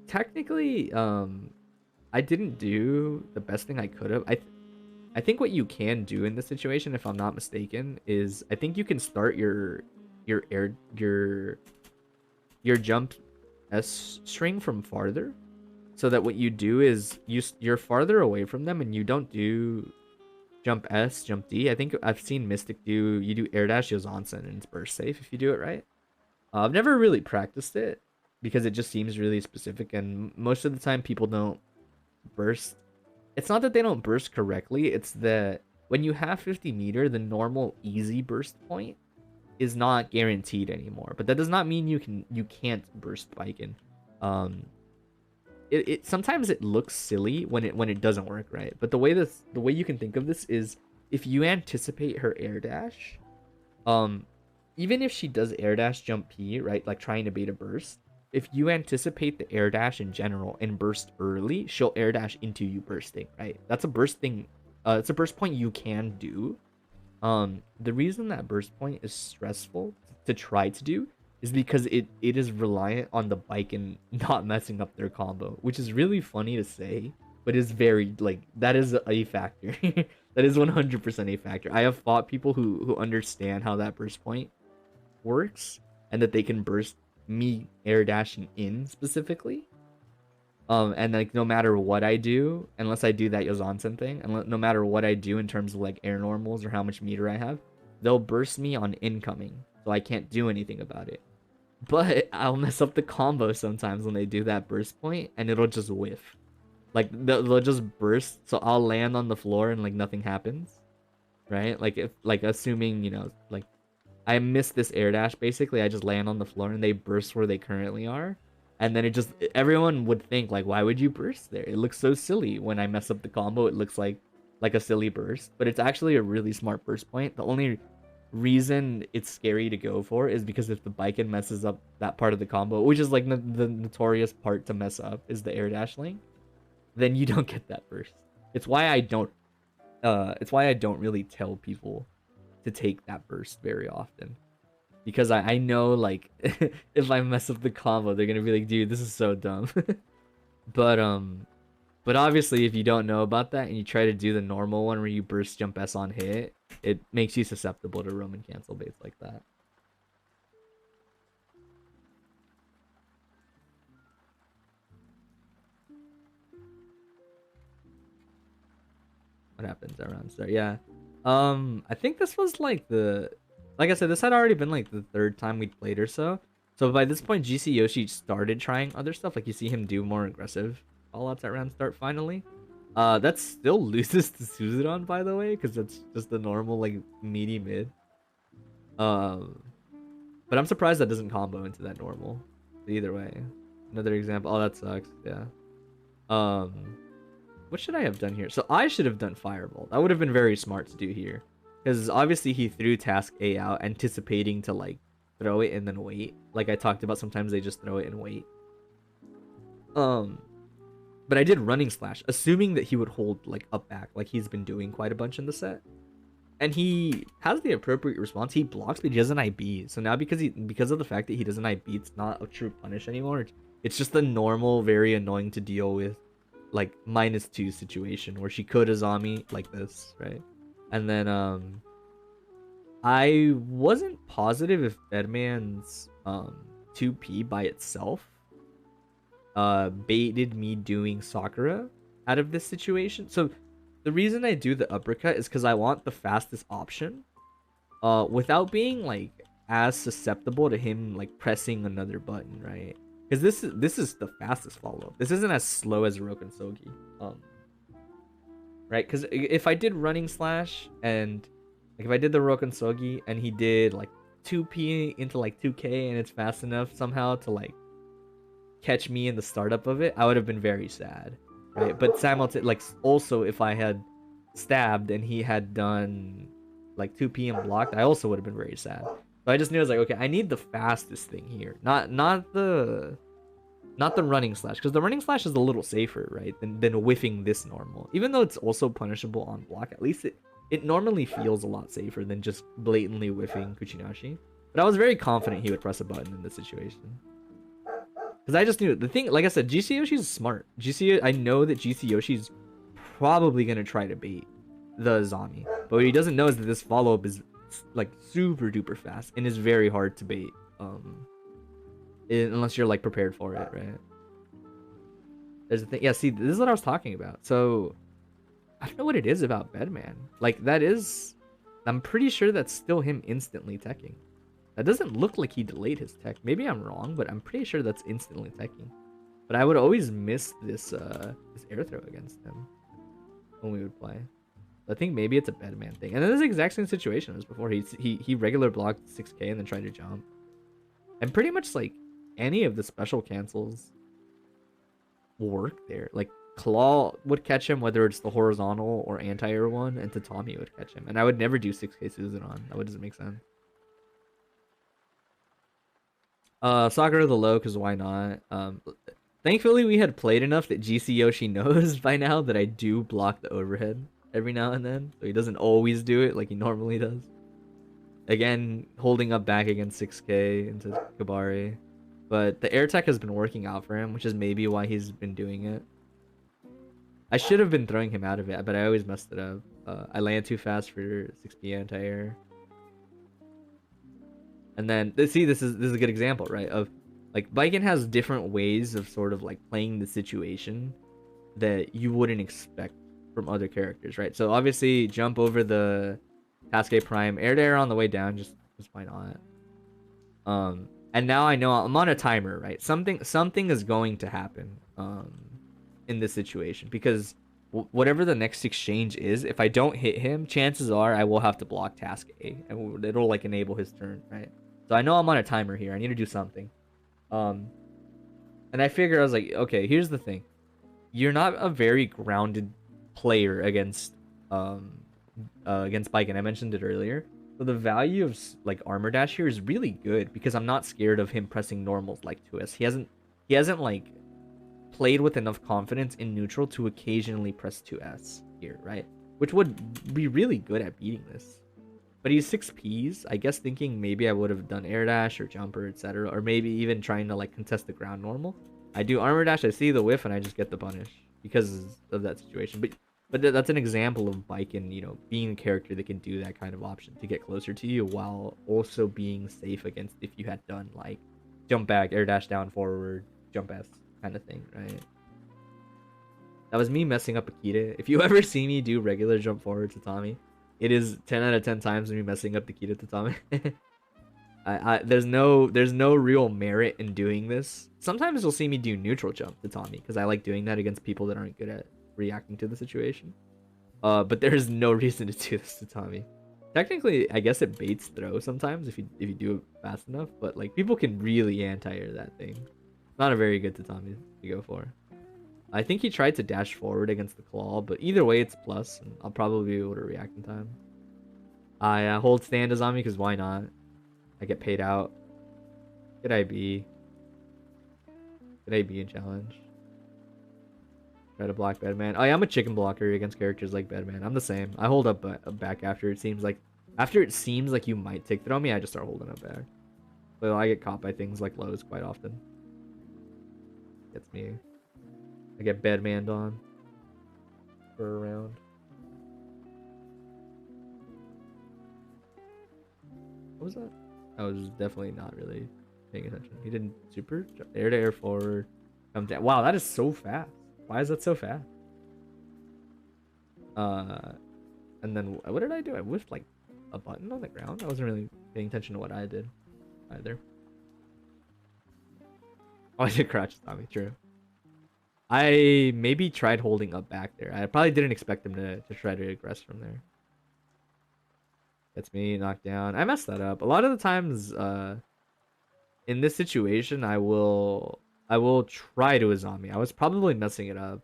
Technically, I didn't do the best thing I could have. I think what you can do in this situation, if I'm not mistaken, is I think you can start your jump S string from farther, so that what you do is you're farther away from them and you don't do jump S, jump D. I think I've seen Mystic you do air dash Yozansen and it's burst safe if you do it right. I've never really practiced it because it just seems really specific, and most of the time people don't burst. It's not that they don't burst correctly, it's that when you have 50 meter, the normal easy burst point is not guaranteed anymore. But that does not mean you can't burst Biken. It sometimes it looks silly when it doesn't work right. But the way you can think of this is if you anticipate her air dash, even if she does air dash jump P, right, like trying to bait a burst, if you anticipate the air dash in general and burst early, she'll air dash into you bursting, right? That's a burst thing. It's a burst point you can do. The reason that burst point is stressful to try to do is because it is reliant on the bike and not messing up their combo, which is really funny to say, but is very, like, that is a factor. That is 100% a factor. I have fought people who understand how that burst point works and that they can burst me air dashing in specifically. And like no matter what I do, unless I do that Yozansen thing, and no matter what I do in terms of like air normals or how much meter I have, they'll burst me on incoming, so I can't do anything about it. But I'll mess up the combo sometimes when they do that burst point, and it'll just whiff. Like they'll just burst, so I'll land on the floor and like nothing happens, right? Like if like assuming, you know, like I missed this air dash, basically I just land on the floor and they burst where they currently are. And then it just, everyone would think, like, why would you burst there? It looks so silly. When I mess up the combo, it looks like a silly burst. But it's actually a really smart burst point. The only reason it's scary to go for is because if the Biken messes up that part of the combo, which is like the notorious part to mess up, is the air dash link, then you don't get that burst. It's why I don't really tell people to take that burst very often. Because I know, like, if I mess up the combo, they're gonna be like, dude, this is so dumb. But obviously, if you don't know about that and you try to do the normal one where you burst jump S on hit, it makes you susceptible to Roman cancel baits like that. What happens around start? Yeah. I think this was like like I said, this had already been like the third time we'd played or so. So by this point, GC Yoshi started trying other stuff. Like you see him do more aggressive callouts at round start finally. That still loses to Suzuran, by the way, because that's just the normal like meaty mid. But I'm surprised that doesn't combo into that normal. Either way, another example. Oh, that sucks. Yeah. What should I have done here? So I should have done Firebolt. That would have been very smart to do here. Because obviously he threw task A out, anticipating to like throw it and then wait. Like I talked about, sometimes they just throw it and wait. But I did running slash, assuming that he would hold like up back, like he's been doing quite a bunch in the set. And he has the appropriate response. He blocks, but he doesn't IB. So now because of the fact that he doesn't IB, it's not a true punish anymore. It's just a normal, very annoying to deal with, like, -2 situation where she could Azami like this, right? And then, I wasn't positive if Bedman's, 2P by itself, baited me doing Sakura out of this situation. So, the reason I do the uppercut is because I want the fastest option, without being, like, as susceptible to him, like, pressing another button, right? Because this is the fastest follow-up. This isn't as slow as Roken Sogi. Right? Because if I did running slash and like if I did the Roken Sogi and he did like 2P into like 2K and it's fast enough somehow to like catch me in the startup of it, I would have been very sad. Right? But like also if I had stabbed and he had done like 2P and blocked, I also would have been very sad. So I just knew I was like, okay, I need the fastest thing here. Not the running slash, because the running slash is a little safer, right, than whiffing this normal. Even though it's also punishable on block, at least it normally feels a lot safer than just blatantly whiffing Kuchinashi. But I was very confident he would press a button in this situation. Because I just knew, the thing, like I said, GC Yoshi's smart. I know that GC Yoshi's probably going to try to bait the Azami. But what he doesn't know is that this follow-up is like super duper fast and is very hard to bait. Unless you're like prepared for it, right? There's a thing. Yeah, see, this is what I was talking about. So I don't know what it is about Bedman. Like that is, I'm pretty sure that's still him instantly teching. That doesn't look like he delayed his tech. Maybe I'm wrong, but I'm pretty sure that's instantly teching. But I would always miss this this air throw against him when we would play. I think maybe it's a Bedman thing. And then this exact same situation as before. He regular blocked 6K and then tried to jump. And pretty much like any of the special cancels will work there. Like Claw would catch him, whether it's the horizontal or anti-air one, and Tatami would catch him. And I would never do 6K Suzanon. That doesn't make sense. Sakura the low, because why not? Thankfully we had played enough that GC Yoshi knows by now that I do block the overhead every now and then. So he doesn't always do it like he normally does. Again, holding up back against 6K into Kabari. But the air tech has been working out for him, which is maybe why he's been doing it. I should have been throwing him out of it, but I always messed it up. I land too fast for 6P anti-air. And then, see, this is a good example, right? Of, like, Baiken has different ways of sort of, like, playing the situation that you wouldn't expect from other characters, right? So, obviously, jump over the Sasuke Prime, air to air on the way down, just why not? And now I know I'm on a timer, right? Something is going to happen in this situation because whatever the next exchange is, if I don't hit him, chances are I will have to block task A, and it'll like enable his turn, right? So I know I'm on a timer here. I need to do something. And I figure I was like, okay, here's the thing. You're not a very grounded player against Baiken. I mentioned it earlier. So the value of like armor dash here is really good because I'm not scared of him pressing normals like 2S. He hasn't like played with enough confidence in neutral to occasionally press 2S here, right? Which would be really good at beating this. But he's 6Ps, I guess thinking maybe I would have done air dash or jumper, etc. Or maybe even trying to like contest the ground normal. I do armor dash, I see the whiff, and I just get the punish because of that situation. But that's an example of Baiken, you know, being a character that can do that kind of option to get closer to you while also being safe against if you had done like jump back, air dash down forward, jump S kind of thing, right? That was me messing up Akita. If you ever see me do regular jump forward Tatami, it is 10 out of 10 times me messing up Akita Tatami. There's no real merit in doing this. Sometimes you'll see me do neutral jump Tatami because I like doing that against people that aren't good at reacting to the situation. But there's no reason to do this to Tommy. Technically, I guess it baits throw sometimes if you do it fast enough, but like people can really anti-air that thing. Not a very good Tatami to go for. I think he tried to dash forward against the claw, but either way it's plus, and I'll probably be able to react in time. I hold stand as on me because why not? I get paid out. Good IB. Good IB in challenge. Try to block Bedman. Oh yeah, I'm a chicken blocker against characters like Bedman. I'm the same. I hold up back after it seems like you might take throw me. I just start holding up back. So I get caught by things like lows quite often. Gets me. I get Bedman on for a round. What was that? I was definitely not really paying attention. He didn't super air to air forward. Come down. Wow, that is so fast. Why is that so fast? And then what did I do? I whiffed like a button on the ground. I wasn't really paying attention to what I did either. Oh, I did crouch Tommy, true. I maybe tried holding up back there. I probably didn't expect him to try to aggress from there. Gets me knocked down. I messed that up. A lot of the times, in this situation, I will try to Azami. I was probably messing it up,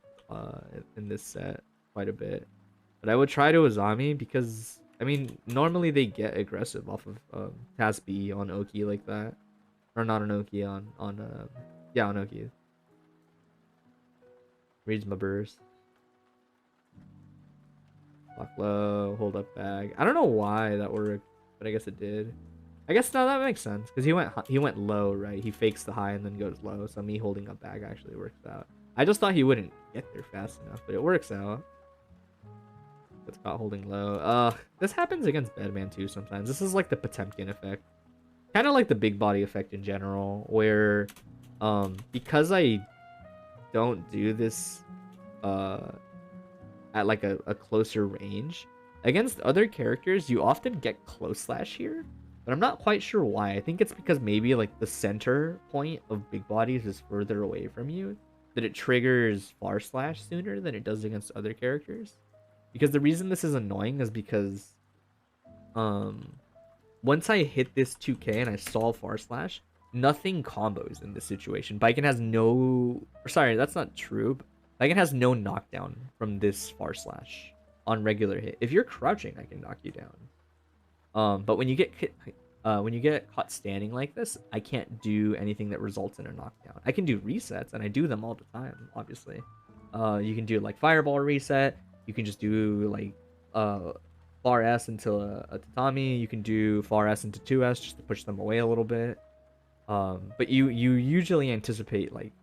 in this set quite a bit. But I would try to Azami because, I mean, normally they get aggressive off of Task B on Oki like that. Or not on Oki, yeah, on Oki. Reads my burst. Lock low, hold up bag. I don't know why that worked, but I guess it did. I guess no, that makes sense because he went low, right? He fakes the high and then goes low, so me holding up bag actually works out. I just thought he wouldn't get there fast enough, but it works out. It's caught holding low. This happens against Bedman too sometimes. This is like the Potemkin effect, kind of like the big body effect in general, where because I don't do this at like a closer range against other characters, you often get close slash here, but I'm not quite sure why. I think it's because maybe like the center point of big bodies is further away from you, that it triggers far slash sooner than it does against other characters. Because the reason this is annoying is because once I hit this 2k and I solve far slash, nothing combos in this situation. Baiken has no, sorry, that's not true. Baiken has no knockdown from this far slash on regular hit. If you're crouching, I can knock you down. But when you get caught standing like this, I can't do anything that results in a knockdown. I can do resets, and I do them all the time, obviously. You can do like fireball reset. You can just do like far S into a tatami. You can do far S into 2S just to push them away a little bit. But you usually anticipate like,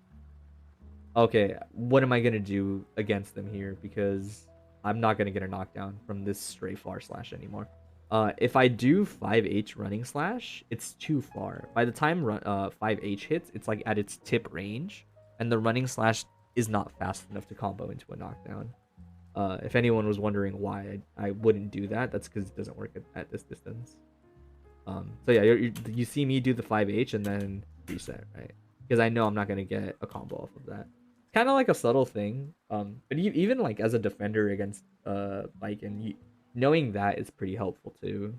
okay, what am I gonna do against them here? Because I'm not gonna get a knockdown from this stray far slash anymore. If I do 5H running slash, it's too far. By the time 5H hits, it's like at its tip range, and the running slash is not fast enough to combo into a knockdown. If anyone was wondering why I wouldn't do that, that's because it doesn't work at this distance. So yeah, you see me do the 5H and then reset, right? Because I know I'm not gonna get a combo off of that. It's kind of like a subtle thing. But even like as a defender against Baiken, knowing that is pretty helpful too.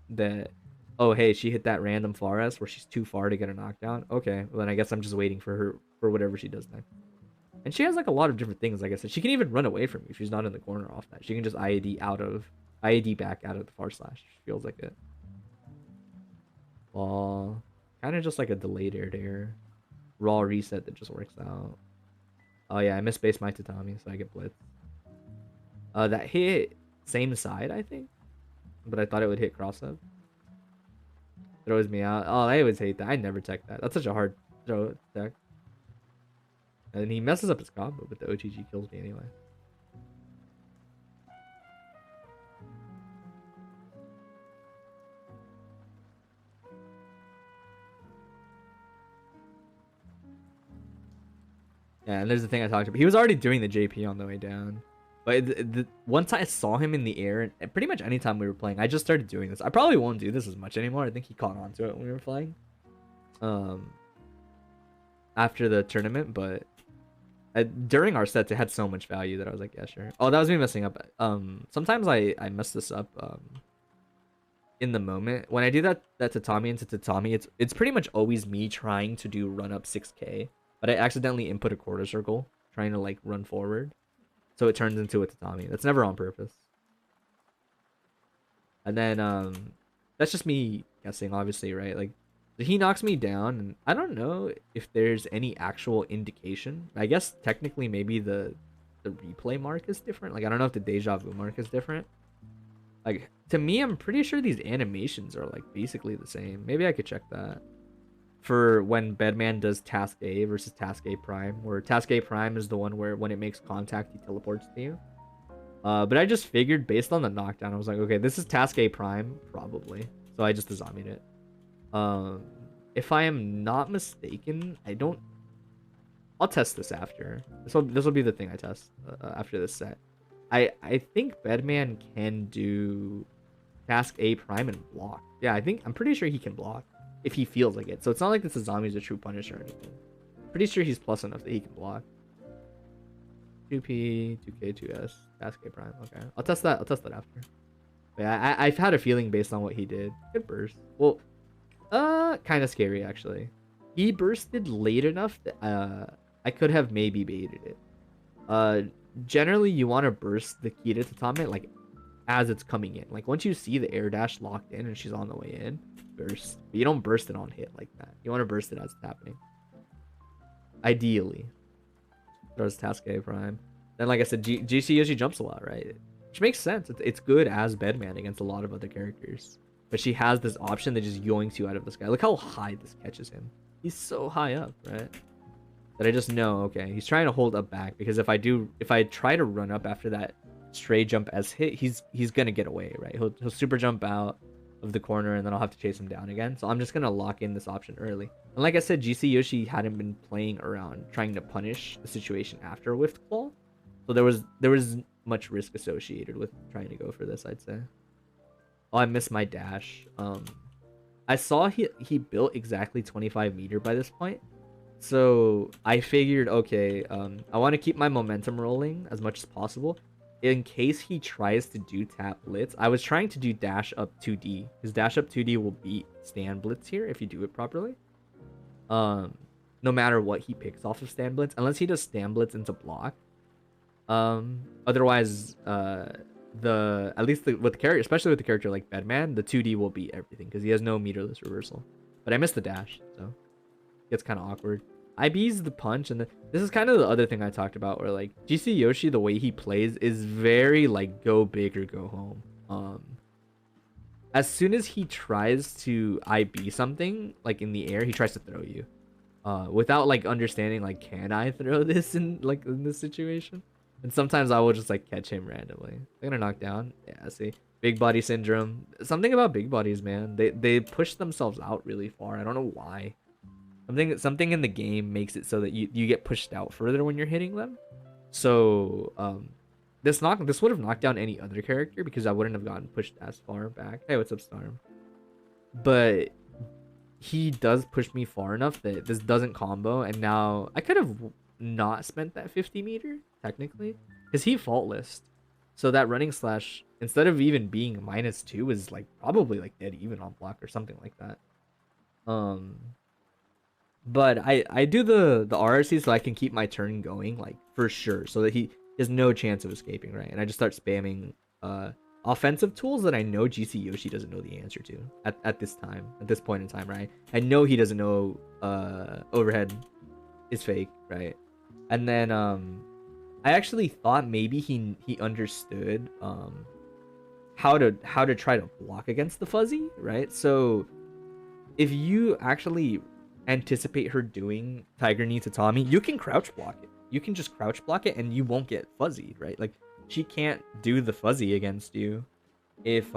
That, oh hey, she hit that random far S where she's too far to get a knockdown. Okay, well then I guess I'm just waiting for her for whatever she does next. And she has like a lot of different things. Like I said, she can even run away from you if she's not in the corner off that. She can just IAD back out of the far slash. She feels like it. Well, kind of just like a delayed air to air. Raw reset that just works out. Oh yeah, I misspaced my tatami, so I get blitzed. That hit same side, I think. But I thought it would hit cross up. Throws me out. Oh, I always hate that. I never tech that. That's such a hard throw tech. And he messes up his combo, but the OTG kills me anyway. Yeah, and there's the thing I talked about. He was already doing the JP on the way down. But once I saw him in the air, and pretty much anytime we were playing, I just started doing this. I probably won't do this as much anymore. I think he caught on to it when we were playing. After the tournament, but during our sets, it had so much value that I was like, yeah, sure. Oh, that was me messing up. Sometimes I mess this up in the moment. When I do that tatami into tatami, it's pretty much always me trying to do run up 6k, but I accidentally input a quarter circle, trying to like run forward. So it turns into a tatami. That's never on purpose. And then that's just me guessing, obviously, right? Like, he knocks me down, and I don't know if there's any actual indication. I guess technically maybe the replay mark is different. Like, I don't know if the deja vu mark is different. Like, to me, I'm pretty sure these animations are like basically the same. Maybe I could check that. for when Bedman does Task A versus Task A Prime, where Task A Prime is the one where when it makes contact, he teleports to you. But I just figured based on the knockdown, I was like, okay, this is Task A Prime, probably. So I just zombied it. If I am not mistaken, I don't... I'll test this after. This will be the thing I test after this set. I think Bedman can do Task A Prime and block. Yeah, I'm pretty sure he can block if he feels like it. So it's not like this is zombies a true punisher or anything. Pretty sure he's plus enough that he can block. 2P, 2K, 2S, Task A Prime. Okay, I'll test that after. But yeah, I've had a feeling based on what he did. Good burst. Well, kind of scary actually. He bursted late enough that I could have maybe baited it. Generally you want to burst the key to Tatame like as it's coming in. Like once you see the air dash locked in and she's on the way in, burst. But you don't burst it on hit like that. You want to burst it as it's happening. Ideally. Throws Task A Prime. Then like I said, GC usually jumps a lot, right? Which makes sense. It's good as Bedman against a lot of other characters. But she has this option that just yoinks you out of the sky. Look how high this catches him. He's so high up, right? That I just know, okay, he's trying to hold up back because if I try to run up after that stray jump as hit, he's gonna get away, right? He'll super jump out of the corner and then I'll have to chase him down again. So I'm just gonna lock in this option early. And like I said, GC Yoshi hadn't been playing around trying to punish the situation after Whiffed Claw. So there was much risk associated with trying to go for this, I'd say. Oh, I missed my dash. I saw he built exactly 25 meter by this point. So I figured, okay, I want to keep my momentum rolling as much as possible. In case he tries to do tap blitz, I was trying to do dash up 2D. Because dash up 2D will beat stand blitz here if you do it properly. No matter what he picks off of stand blitz, unless he does stand blitz into block. Otherwise, at least with the character, especially with the character like Bedman, the 2D will beat everything because he has no meterless reversal. But I missed the dash, so it gets kind of awkward. IB's the punch, and this is kind of the other thing I talked about, where like GC Yoshi, the way he plays is very like go big or go home. As soon as he tries to IB something like in the air, he tries to throw you, without like understanding like can I throw this in this situation. And sometimes I will just like catch him randomly. They're gonna knock down. Yeah, see, big body syndrome. Something about big bodies, man. They push themselves out really far. I don't know why. Something in the game makes it so that you get pushed out further when you're hitting them. So this would have knocked down any other character because I wouldn't have gotten pushed as far back. Hey, what's up, Storm? But he does push me far enough that this doesn't combo, and now I could have not spent that 50 meter technically because he faultless. So that running slash, instead of even being -2, is like probably like dead even on block or something like that. But I do the RRC so I can keep my turn going, like for sure, so that he has no chance of escaping, right? And I just start spamming offensive tools that I know GC Yoshi doesn't know the answer to at this point in time, right? I know he doesn't know overhead is fake, right? And then I actually thought maybe he understood how to try to block against the fuzzy, right? So if you actually anticipate her doing Tiger Knee to Tommy, you can crouch block it. You can just crouch block it and you won't get fuzzied, right? Like she can't do the fuzzy against you if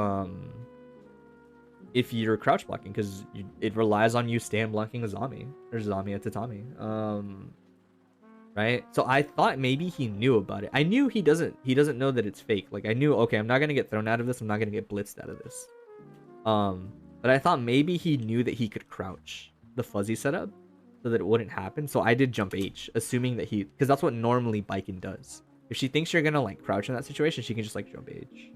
you're crouch blocking, because it relies on you stand blocking a zombie or zombie at Tatami. Right? So I thought maybe he knew about it. I knew he doesn't know that it's fake. Like I knew, okay, I'm not gonna get thrown out of this, I'm not gonna get blitzed out of this. But I thought maybe he knew that he could crouch the fuzzy setup so that it wouldn't happen. So I did jump H, assuming that because that's what normally Biken does. If she thinks you're gonna like crouch in that situation, she can just like jump H.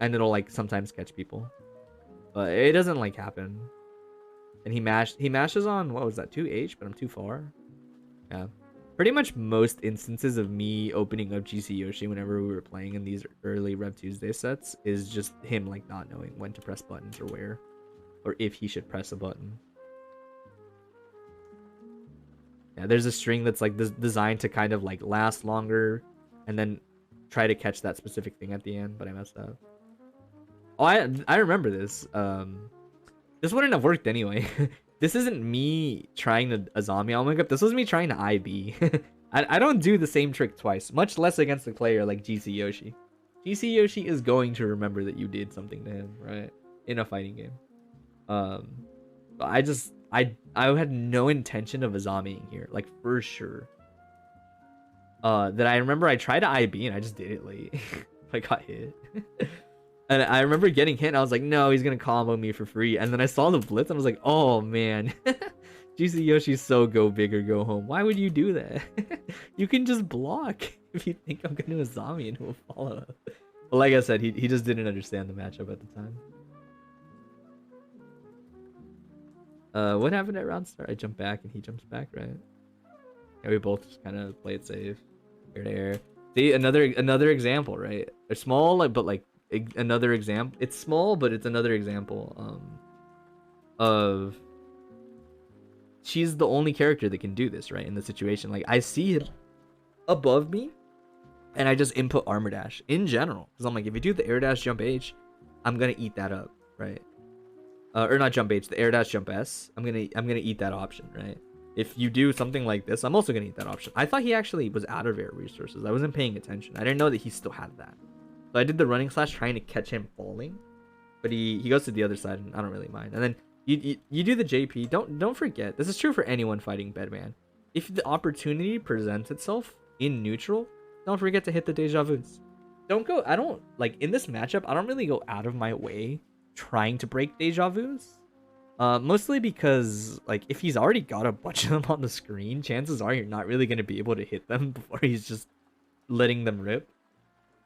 And it'll like sometimes catch people. But it doesn't like happen. And he mashes on, what was that, 2H, but I'm too far. Yeah. Pretty much most instances of me opening up GC Yoshi whenever we were playing in these early Rev2sday sets is just him like not knowing when to press buttons or where. Or if he should press a button. Yeah, there's a string that's like designed to kind of like last longer and then try to catch that specific thing at the end, but I messed up. Oh, I remember this. This wouldn't have worked anyway. This isn't me trying to Azami on wake up. This was me trying to IB. I don't do the same trick twice, much less against a player like GC Yoshi. GC Yoshi is going to remember that you did something to him, right? In a fighting game. I had no intention of Azamiing here, like for sure. That I remember I tried to IB and I just did it late. I got hit. And I remember getting hit and I was like, no, he's gonna combo me for free. And then I saw the blitz and I was like, oh man. GC Yoshi's so go big or go home. Why would you do that? You can just block if you think I'm gonna Azami and he'll follow up. But like I said, he just didn't understand the matchup at the time. What happened at round start? I jumped back and he jumps back, right? Yeah, we both just kind of play it safe. Air to air. See, another example, right? They're small, like, but like another example. It's small, but it's another example of she's the only character that can do this, right? In the situation, like I see him above me, and I just input armor dash in general because I'm like, if you do the air dash jump H, I'm gonna eat that up, right? Or not jump H, the air dash jump S. I'm gonna eat that option, right? If you do something like this, I'm also gonna eat that option. I thought he actually was out of air resources. I wasn't paying attention. I didn't know that he still had that. So I did the running slash trying to catch him falling, but he goes to the other side, and I don't really mind. And then you do the JP. Don't forget, this is true for anyone fighting Bedman. If the opportunity presents itself in neutral, don't forget to hit the deja vus. I don't like in this matchup. I don't really go out of my way trying to break deja vus. Mostly because like if he's already got a bunch of them on the screen, chances are you're not really gonna be able to hit them before he's just letting them rip.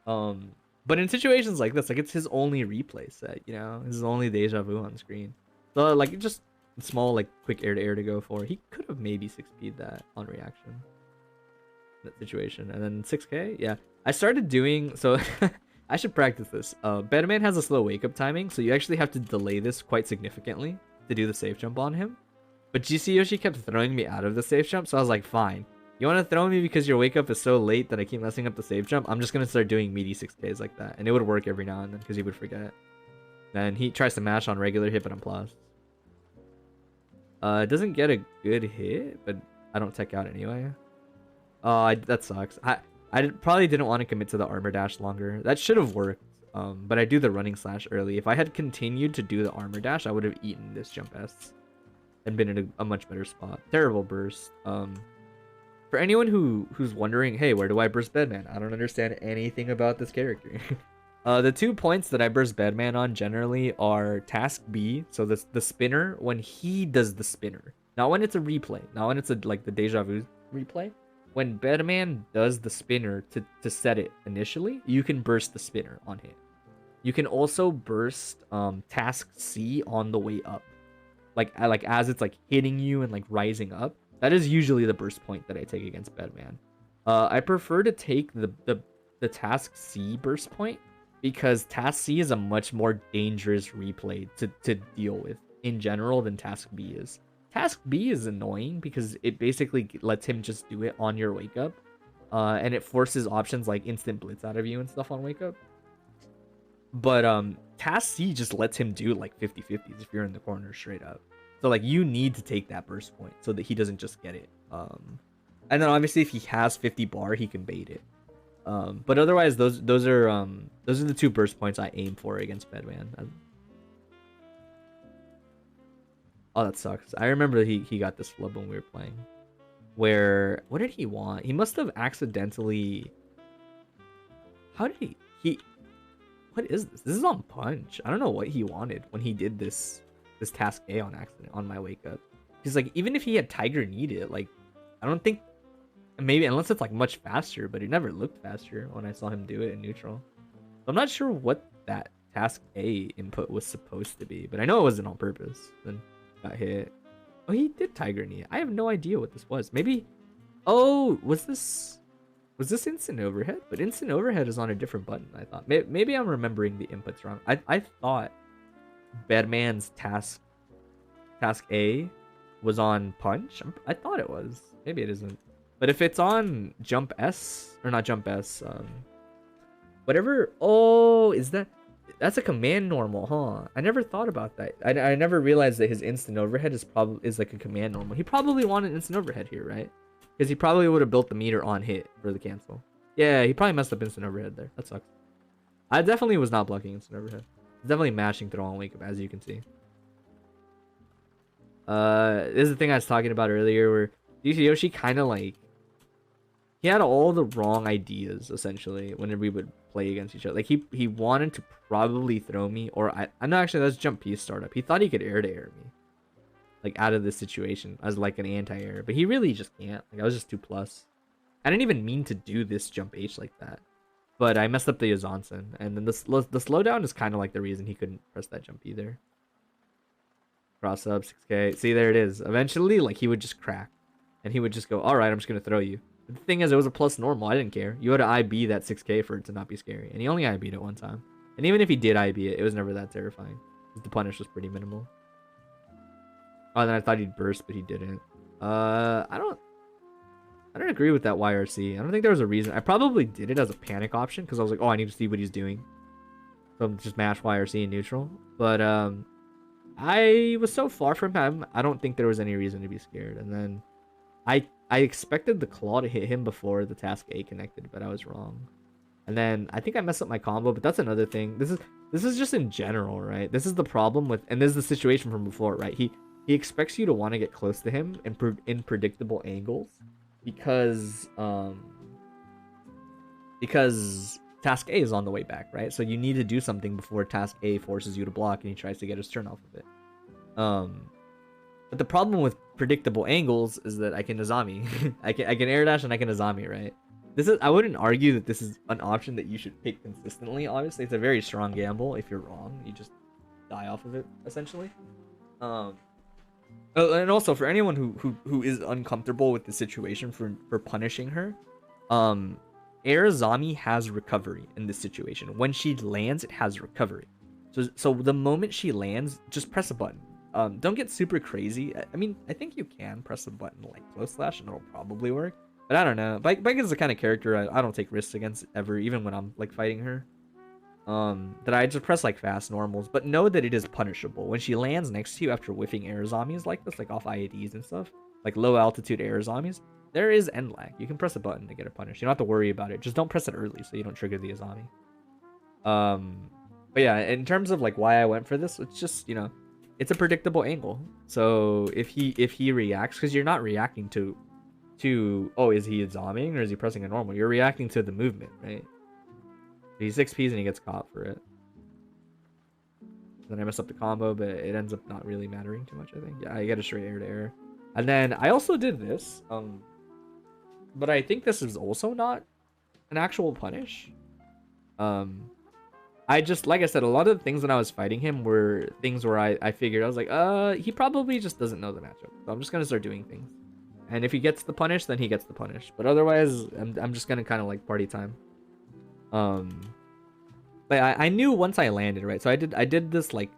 But in situations like this, like it's his only replay set, you know, his only deja vu on screen. So like just small like quick air to air to go for. He could have maybe 6P'd that on reaction. That situation. And then 6K, yeah. I started doing so I should practice this. Bedman has a slow wake up timing, so you actually have to delay this quite significantly to do the safe jump on him. But GC Yoshi kept throwing me out of the safe jump, so I was like, fine. You want to throw me because your wake up is so late that I keep messing up the safe jump? I'm just going to start doing meaty 6Ks like that. And it would work every now and then because he would forget. And he tries to mash on regular hit, but I'm plus. It doesn't get a good hit, but I don't tech out anyway. That sucks. I probably didn't want to commit to the armor dash longer. That should have worked. But I do the running slash early. If I had continued to do the armor dash, I would have eaten this jump S and been in a much better spot. Terrible burst. For anyone who's wondering, hey, where do I burst Bedman? I don't understand anything about this character. The 2 points that I burst Bedman on generally are task B, so the spinner when he does the spinner, not when it's a replay, not when it's like the deja vu replay. When Bedman does the spinner to set it initially, you can burst the spinner on him. You can also burst task C on the way up, like as it's like hitting you and like rising up. That is usually the burst point that I take against Bedman. I prefer to take the task C burst point because task C is a much more dangerous replay to deal with in general than task B is. Task B is annoying because it basically lets him just do it on your wake up. And it forces options like instant blitz out of you and stuff on wake up. But task C just lets him do like 50-50s if you're in the corner straight up. So like you need to take that burst point so that he doesn't just get it. And then obviously if he has 50 bar, he can bait it. But otherwise those are the 2 burst points I aim for against Bedman. Oh, that sucks. I remember he got this flub when we were playing. Where what did he want? He must have accidentally. How did he? What is this? This is on punch. I don't know what he wanted when he did this task A on accident on my wake up. Because like even if he had Tiger Need it, like I don't think maybe unless it's like much faster, but it never looked faster when I saw him do it in neutral. So I'm not sure what that task A input was supposed to be, but I know it wasn't on purpose. Then got hit. Oh, he did Tiger Knee. I have no idea what this was. Maybe. Oh, was this instant overhead? But instant overhead is on a different button. I thought. Maybe I'm remembering the inputs wrong. I thought Bedman's task A was on punch. I thought it was. Maybe it isn't. But if it's on jump S or not jump S, whatever. Oh, is that That's a command normal, huh? I never thought about that. I never realized that his instant overhead is like a command normal. He probably wanted instant overhead here, right? Because he probably would have built the meter on hit for the cancel. Yeah, he probably messed up instant overhead there. That sucks. I definitely was not blocking instant overhead. Definitely mashing through on wake up, as you can see. This is the thing I was talking about earlier, where Yoshi kind of like, he had all the wrong ideas essentially whenever we would play against each other. Like he wanted to probably throw me, or I know actually that's jump piece startup. He thought he could air to air me, like out of this situation as like an anti-air, but he really just can't. Like I was just 2+. I didn't even mean to do this jump H like that, but I messed up the Yazansen, and then the slowdown is kind of like the reason he couldn't press that jump either. Cross up 6k. See, there it is. Eventually, like he would just crack, and he would just go, "All right, I'm just gonna throw you." But the thing is, it was a plus normal. I didn't care. You had to IB that 6k for it to not be scary, and he only IB'd it one time. And even if he did IB it, it was never that terrifying. The punish was pretty minimal. Oh, then I thought he'd burst, but he didn't. I don't agree with that YRC. I don't think there was a reason. I probably did it as a panic option because I was like, oh, I need to see what he's doing. So I'm just mash YRC in neutral. But I was so far from him, I don't think there was any reason to be scared. And then I expected the claw to hit him before the task A connected, but I was wrong. And then I think I messed up my combo, but that's another thing. This is just in general, right? This is the problem with, and this is the situation from before, right? He expects you to want to get close to him in predictable angles because task A is on the way back, right? So you need to do something before task A forces you to block and he tries to get his turn off of it. But the problem with predictable angles is that I can Azami. I can air dash and I can Azami, right? I wouldn't argue that this is an option that you should pick consistently. Obviously, it's a very strong gamble. If you're wrong, you just die off of it, essentially. And also for anyone who is uncomfortable with the situation for punishing her, Arizami has recovery in this situation. When she lands, it has recovery. So the moment she lands, just press a button. Don't get super crazy. I mean, I think you can press a button like close slash and it'll probably work. But I don't know. Bike is the kind of character I don't take risks against ever, even when I'm like fighting her. That I just press like fast normals, but know that it is punishable. When she lands next to you after whiffing air zombies like this, like off IADs and stuff, like low altitude air zombies, there is end lag. You can press a button to get it punished. You don't have to worry about it. Just don't press it early so you don't trigger the Azami. But yeah, in terms of like why I went for this, it's just, you know, it's a predictable angle. So if he reacts, because you're not reacting to oh, is he zombieing or is he pressing a normal? You're reacting to the movement, right? He 6Ps and he gets caught for it. Then I mess up the combo, but it ends up not really mattering too much, I think. Yeah, I get a straight air to air. And then I also did this, but I think this is also not an actual punish. I just, like I said, a lot of the things when I was fighting him were things where I figured, I was like, he probably just doesn't know the matchup. So I'm just going to start doing things. And if he gets the punish, then he gets the punish. But otherwise, I'm just going to kind of like party time. But I knew once I landed, right? So I did this like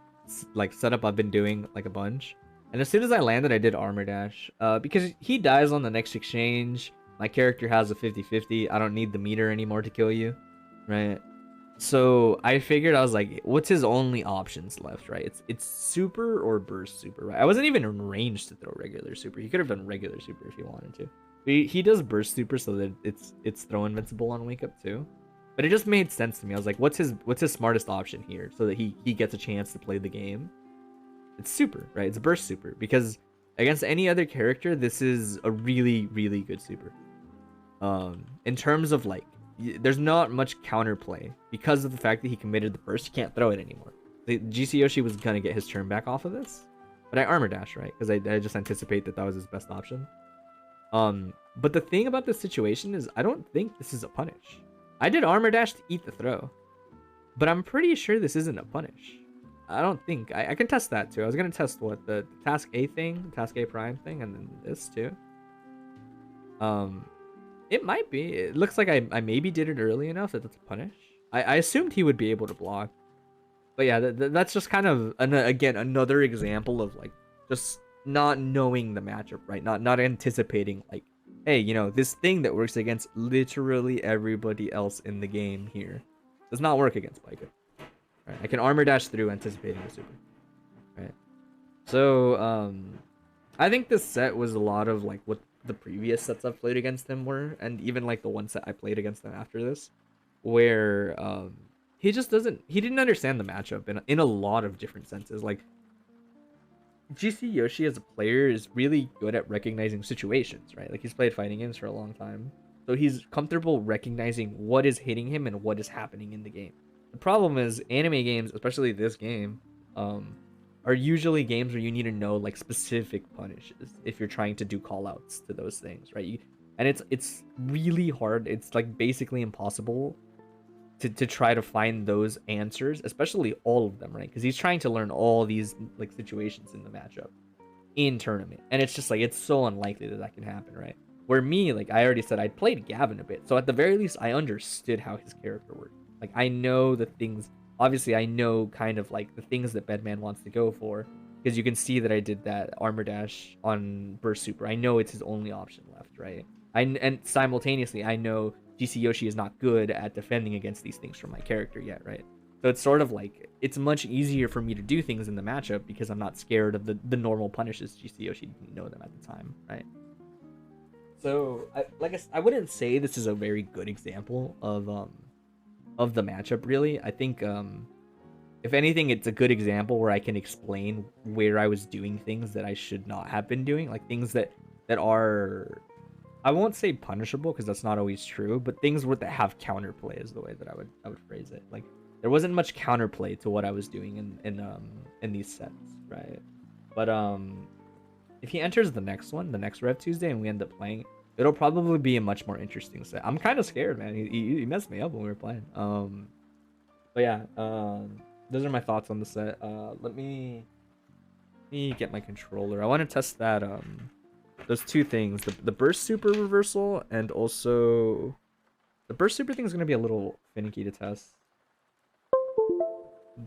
setup I've been doing like a bunch. And as soon as I landed, I did armor dash. Because he dies on the next exchange. My character has a 50-50. I don't need the meter anymore to kill you, right? So I figured, I was like, what's his only options left, right? It's super or burst super, right? I wasn't even in range to throw regular super. He could have done regular super if he wanted to. But he does burst super so that it's throw invincible on wake up too. But it just made sense to me. I was like, what's his smartest option here so that he gets a chance to play the game? It's super, right? It's burst super, because against any other character, this is a really, really good super. In terms of like, there's not much counterplay because of the fact that he committed the burst. He can't throw it anymore. The GC Yoshi was gonna get his turn back off of this, but I armor dash, right? Because I just anticipate that was his best option. But the thing about this situation is I don't think this is a punish. I did armor dash to eat the throw, but I'm pretty sure this isn't a punish. I don't think. I can test that too. I was gonna test what the task A thing, task A prime thing, and then this too. It might be. It looks like I maybe did it early enough that that's a punish. I assumed he would be able to block. But yeah, that's just kind of, again, another example of like just not knowing the matchup, right? Not anticipating like, hey, you know, this thing that works against literally everybody else in the game here does not work against Piker. Right? I can armor dash through anticipating the super. Right. So I think this set was a lot of like what the previous sets I've played against him were, and even like the one set I played against him after this, where he just he didn't understand the matchup in a lot of different senses. Like GC Yoshi as a player is really good at recognizing situations, right? Like he's played fighting games for a long time. So he's comfortable recognizing what is hitting him and what is happening in the game. The problem is anime games, especially this game, are usually games where you need to know like specific punishes if you're trying to do callouts to those things, right? And it's really hard. It's like basically impossible to try to find those answers, especially all of them, right? Because he's trying to learn all these like situations in the matchup in tournament, and it's just like it's so unlikely that can happen, right? Where me, like I already said, I'd played Gavin a bit, so at the very least I understood how his character worked. Like I know the things. Obviously, I know kind of like the things that Bedman wants to go for, because you can see that I did that armor dash on burst super. I know it's his only option left, right? And simultaneously I know GC Yoshi is not good at defending against these things from my character yet, right? So it's sort of like it's much easier for me to do things in the matchup because I'm not scared of the normal punishes. GC Yoshi didn't know them at the time, right? So I wouldn't say this is a very good example of the matchup, really. I think if anything, it's a good example where I can explain where I was doing things that I should not have been doing, like things that are, I won't say punishable because that's not always true, but things that have counterplay is the way that I would phrase it. Like there wasn't much counterplay to what I was doing in these sets, right? But if he enters the next one, the next rev2sday, and we end up playing, it'll probably be a much more interesting set. I'm kind of scared, man. He messed me up when we were playing. But yeah, those are my thoughts on the set. Let me get my controller. I want to test that those two things, the burst super reversal, and also the burst super thing is going to be a little finicky to test,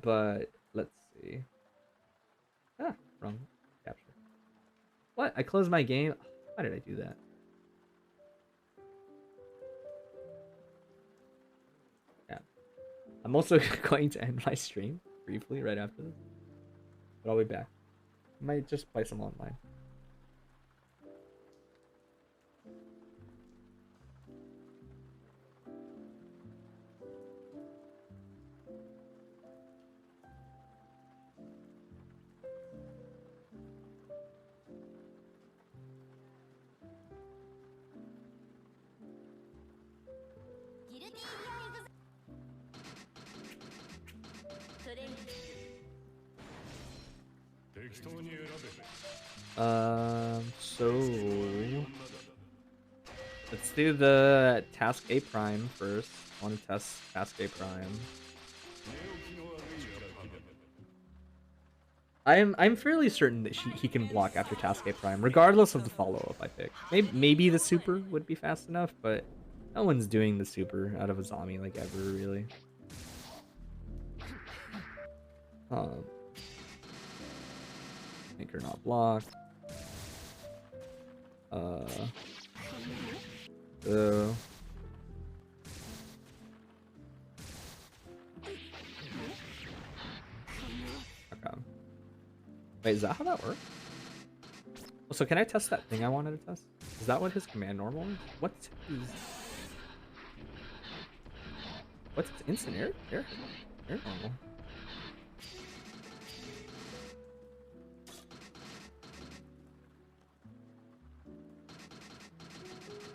but let's see. Wrong capture. What? I closed my game. Why did I do that? Yeah, I'm also going to end my stream briefly right after this, but I'll be back. I might just play some online. So let's do the task A prime first. I want to test task A prime. I'm fairly certain that he can block after task A prime, regardless of the follow-up I pick. Maybe the super would be fast enough, but no one's doing the super out of a zombie like ever, really. Make her not block. Okay. Wait, is that how that works? So can I test that thing I wanted to test? Is that what his command normal is? What's his instant air normal?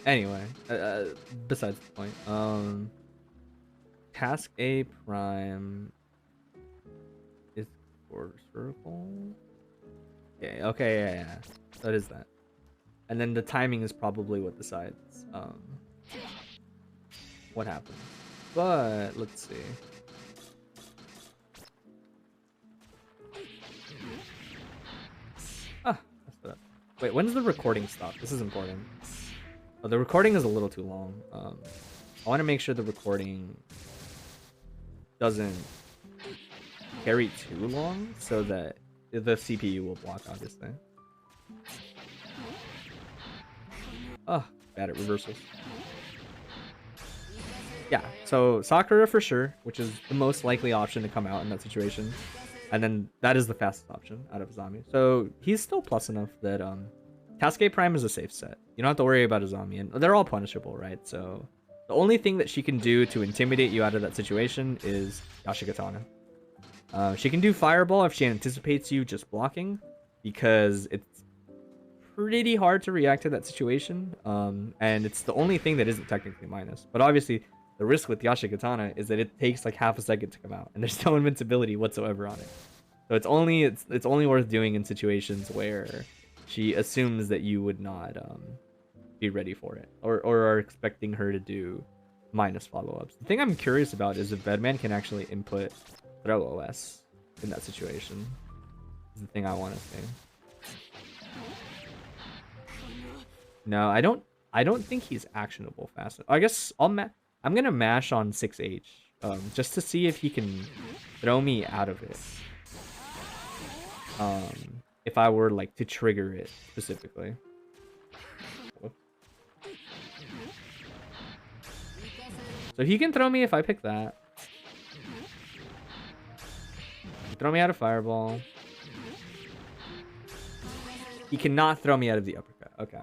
Anyway, besides the point, task A prime is quarter circle. Okay, yeah. That is that. And then the timing is probably what decides what happens. But let's see. Messed it up. Wait, when's the recording stop? This is important. Oh, the recording is a little too long. I want to make sure the recording doesn't carry too long so that the CPU will block, obviously. Bad at reversals. Yeah, so Sakura for sure, which is the most likely option to come out in that situation. And then that is the fastest option out of Azami. So he's still plus enough that Cascade Prime is a safe set. You don't have to worry about Azami, and they're all punishable, right? So the only thing that she can do to intimidate you out of that situation is Yashikatana. She can do Fireball if she anticipates you just blocking, because it's pretty hard to react to that situation. And it's the only thing that isn't technically minus. But obviously, the risk with Yashikatana is that it takes like half a second to come out, and there's no invincibility whatsoever on it. So it's only worth doing in situations where she assumes that you would not be ready for it, or are expecting her to do minus follow-ups. The thing I'm curious about is if Bedman can actually input throw OS in that situation. Is the thing I want to see. No, I don't think he's actionable fast enough. I guess I'm gonna mash on 6H, just to see if he can throw me out of it. If I were like to trigger it specifically. So he can throw me if I pick that. Throw me out of Fireball. He cannot throw me out of the uppercut. Okay.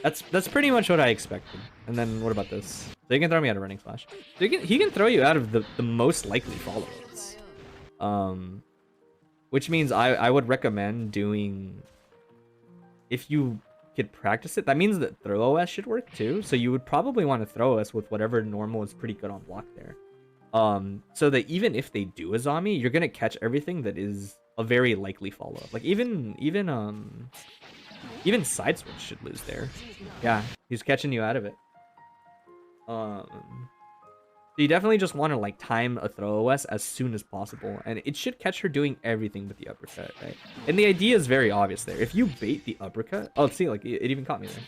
That's pretty much what I expected. And then what about this? So he can throw me out of Running Slash. So he can throw you out of the most likely follow-ups. Which means I would recommend doing... If you could practice it, that means that throw OS should work too. So you would probably want to throw us with whatever normal is pretty good on block there. So that even if they do Azami, you're gonna catch everything that is a very likely follow-up. Like even side switch should lose there. Yeah, he's catching you out of it. So you definitely just want to like time a throw OS as soon as possible, and it should catch her doing everything but the uppercut, right? And the idea is very obvious there. If you bait the uppercut, oh, see, like it even caught me there.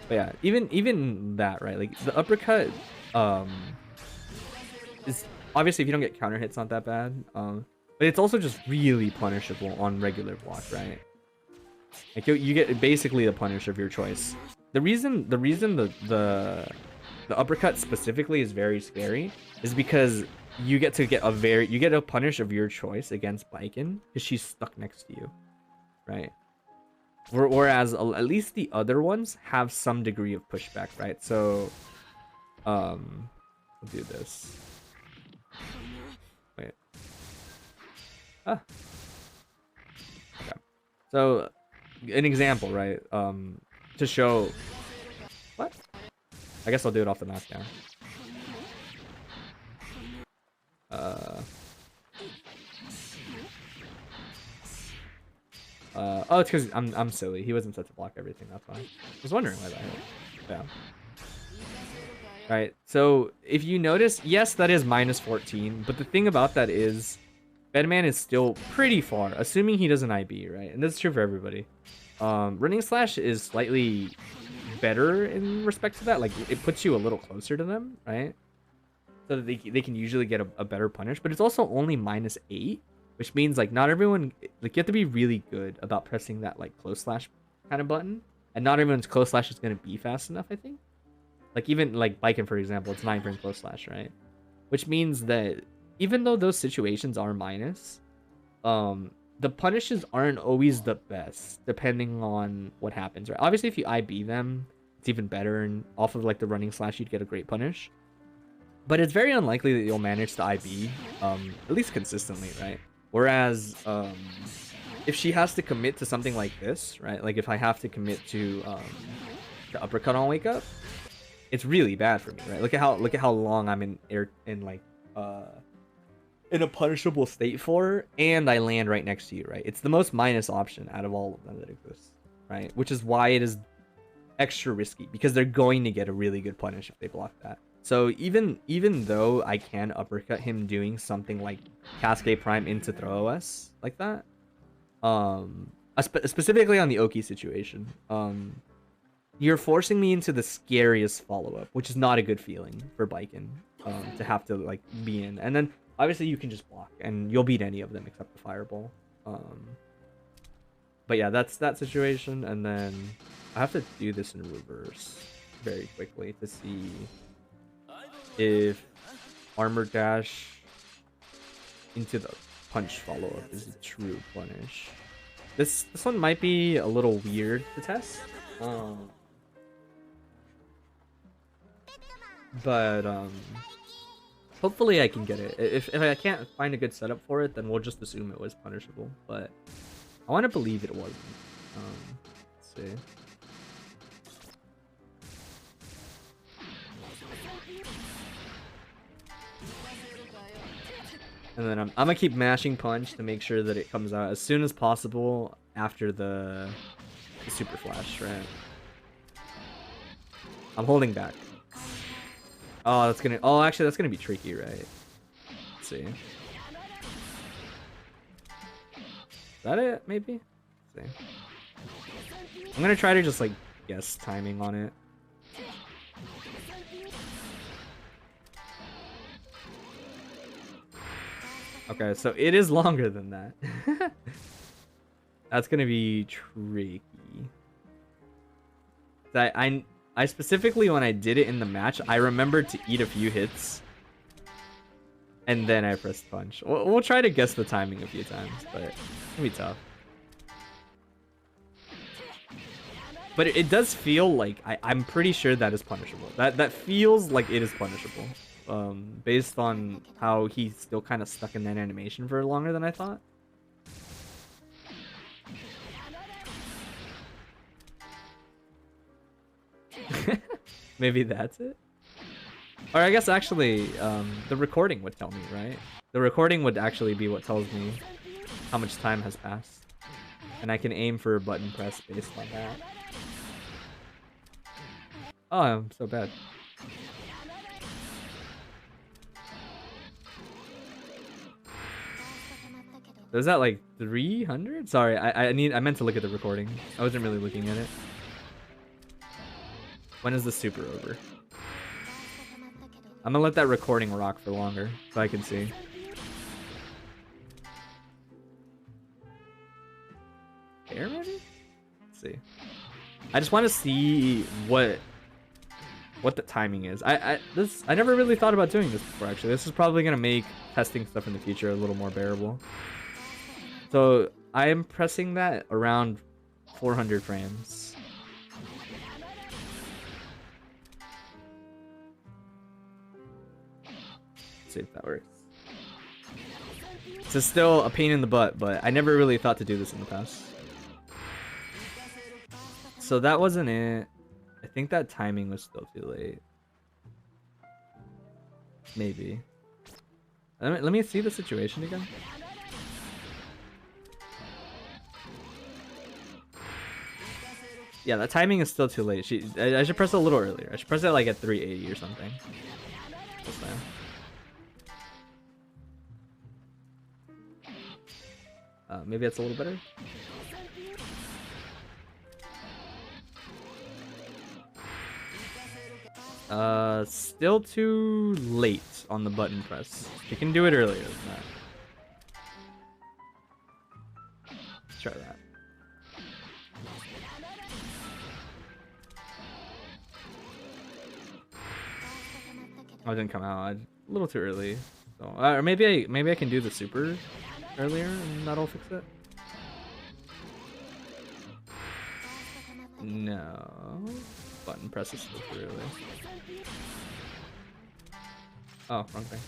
But yeah, even that, right? Like the uppercut, is obviously if you don't get counter hits, not that bad. But it's also just really punishable on regular block, right? Like you get basically the punish of your choice. The reason the uppercut specifically is very scary is because you get a punish of your choice against Baiken because she's stuck next to you, right? Whereas at least the other ones have some degree of pushback, right? So, we'll do this. Wait. Ah. Okay. So, an example, right? To show... What? I guess I'll do it off the knockdown. Oh, it's because I'm silly. He wasn't set to block everything. That's why. I was wondering why that hit. Yeah. Right. So if you notice, yes, that is minus 14. But the thing about that is, Bedman is still pretty far, assuming he doesn't IB, right? And that's true for everybody. Running Slash is slightly better in respect to that. Like it puts you a little closer to them, right? So that they can usually get a better punish. But it's also only minus 8. Which means like not everyone, like you have to be really good about pressing that like close slash kind of button, and not everyone's close slash is gonna be fast enough. I think, like even like Baiken for example, it's 9 frame close slash, right? Which means that even though those situations are minus, the punishes aren't always the best depending on what happens, right? Obviously, if you IB them, it's even better, and off of like the running slash, you'd get a great punish. But it's very unlikely that you'll manage to IB, at least consistently, right? Whereas, if she has to commit to something like this, right? Like if I have to commit to the uppercut on wake up, it's really bad for me, right? Look at how long I'm in a punishable state for, and I land right next to you, right? It's the most minus option out of all of them that exists, right? Which is why it is extra risky, because they're going to get a really good punish if they block that. So even though I can uppercut him doing something like Cascade Prime into throw OS like that, specifically on the Oki situation, you're forcing me into the scariest follow-up, which is not a good feeling for Baiken, to have to like be in. And then obviously you can just block and you'll beat any of them except the Fireball. But yeah, that's that situation. And then I have to do this in reverse. very quickly to see if armor dash into the punch follow-up is a true punish. This one might be a little weird to test. But hopefully I can get it. If I can't find a good setup for it, then we'll just assume it was punishable. But I want to believe it wasn't. Let's see. And then I'm gonna keep mashing punch to make sure that it comes out as soon as possible after the super flash, right? I'm holding back. Oh, that's gonna. Oh, actually, that's gonna be tricky, right? Let's see. Is that it? Maybe. Let's see. I'm gonna try to just like guess timing on it. Okay, so it is longer than that. That's gonna be tricky. I specifically, when I did it in the match, I remembered to eat a few hits, and then I pressed punch. We'll try to guess the timing a few times, but it's gonna be tough. But it does feel like I'm pretty sure that is punishable. That feels like it is punishable. Based on how he's still kind of stuck in that animation for longer than I thought. Maybe that's it? Or I guess actually, the recording would tell me, right? The recording would actually be what tells me how much time has passed. And I can aim for a button press based on that. Oh, I'm so bad. Was that like 300? Sorry, I meant to look at the recording. I wasn't really looking at it. When is the super over? I'm gonna let that recording rock for longer so I can see. Air maybe? Let's see. I just want to see what the timing is. I never really thought about doing this before actually. This is probably gonna make testing stuff in the future a little more bearable. So I am pressing that around 400 frames. Let's see if that works. It's still a pain in the butt, but I never really thought to do this in the past. So that wasn't it. I think that timing was still too late. Maybe. Let me see the situation again. Yeah, the timing is still too late. I should press it a little earlier. I should press it like at 380 or something. This time. Maybe that's a little better. Still too late on the button press. You can do it earlier than that. Let's try that. Oh, it didn't come out. A little too early. So, or maybe I can do the super earlier and that'll fix it. No. Button press is still too early. Oh, wrong thing.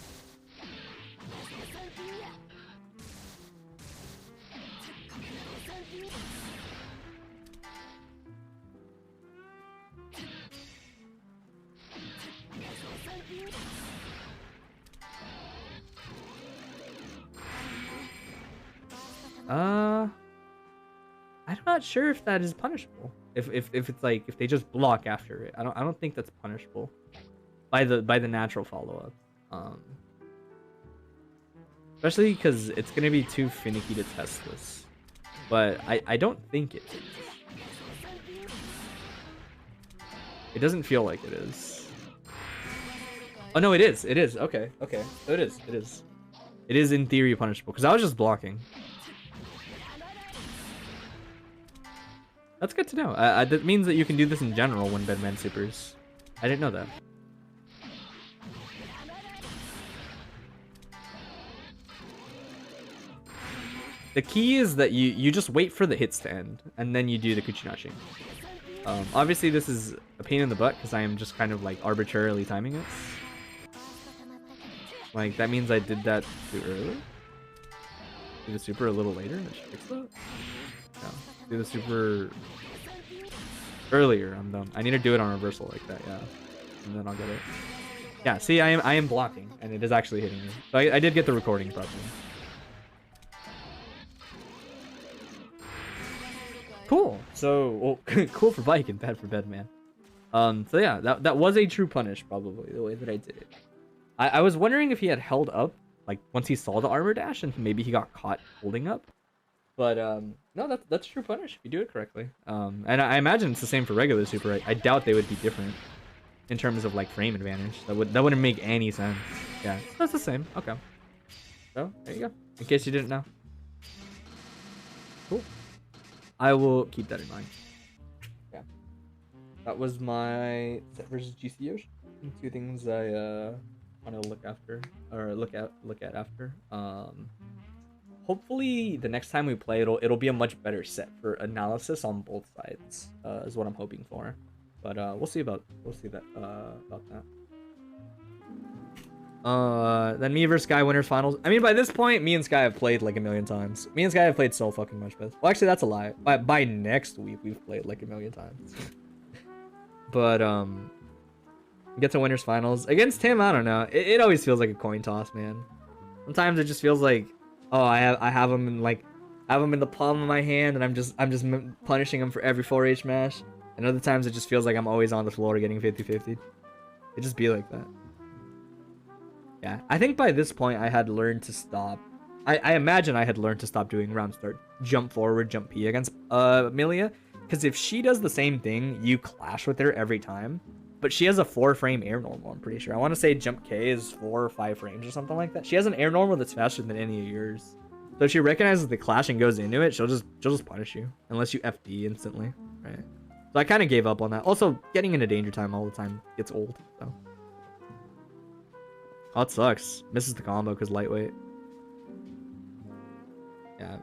I'm not sure if that is punishable. If it's like if they just block after it, I don't think that's punishable by the natural follow up. Especially because it's gonna be too finicky to test this. But I don't think it is. It doesn't feel like it is. Oh no, it is. It is. Okay. Okay. So it is. It is. It is in theory punishable because I was just blocking. That's good to know. That means that you can do this in general when Bedman supers. I didn't know that. The key is that you just wait for the hits to end, and then you do the Kuchinashi. Obviously, this is a pain in the butt because I am just kind of like arbitrarily timing it. Like, that means I did that too early. Do the super a little later? I should fix that. No. Do the super earlier. I'm done. I need to do it on reversal like that, yeah. And then I'll get it. Yeah, see, I am blocking, and it is actually hitting me. So I did get the recording properly. Cool. So, well, cool for bike and bad for Bedman. So yeah, that was a true punish, probably, the way that I did it. I was wondering if he had held up, like, once he saw the armor dash, and maybe he got caught holding up. But, no, that's true punish, if you do it correctly. And I imagine it's the same for regular super. I doubt they would be different in terms of, like, frame advantage. That wouldn't make any sense. Yeah, that's the same. Okay. So, there you go. In case you didn't know. Cool. I will keep that in mind. Yeah. That was my set versus GC Yoshi. Two things I want to look after, or look at after. Hopefully the next time we play it'll be a much better set for analysis on both sides. Is what I'm hoping for. But we'll see about that. Then me versus Skyy winners finals. I mean, by this point, me and Skyy have played like a million times. Me and Skyy have played so fucking much with. Well, actually, that's a lie. By next week, we've played like a million times. But get to winners finals against him. I don't know. It always feels like a coin toss, man. Sometimes it just feels like, oh, I have him in the palm of my hand, and I'm just punishing him for every 4H mash. And other times it just feels like I'm always on the floor getting 50-50. It just be like that. Yeah, I think by this point I had learned to stop. I imagine I had learned to stop doing round start, jump forward, jump P against Millia. Because if she does the same thing, you clash with her every time. But she has a 4-frame air normal, I'm pretty sure. I want to say jump K is 4 or 5 frames or something like that. She has an air normal that's faster than any of yours. So if she recognizes the clash and goes into it, she'll just punish you. Unless you FD instantly, right? So I kind of gave up on that. Also, getting into danger time all the time gets old, so. Oh, it sucks. Misses the combo because lightweight. Yeah.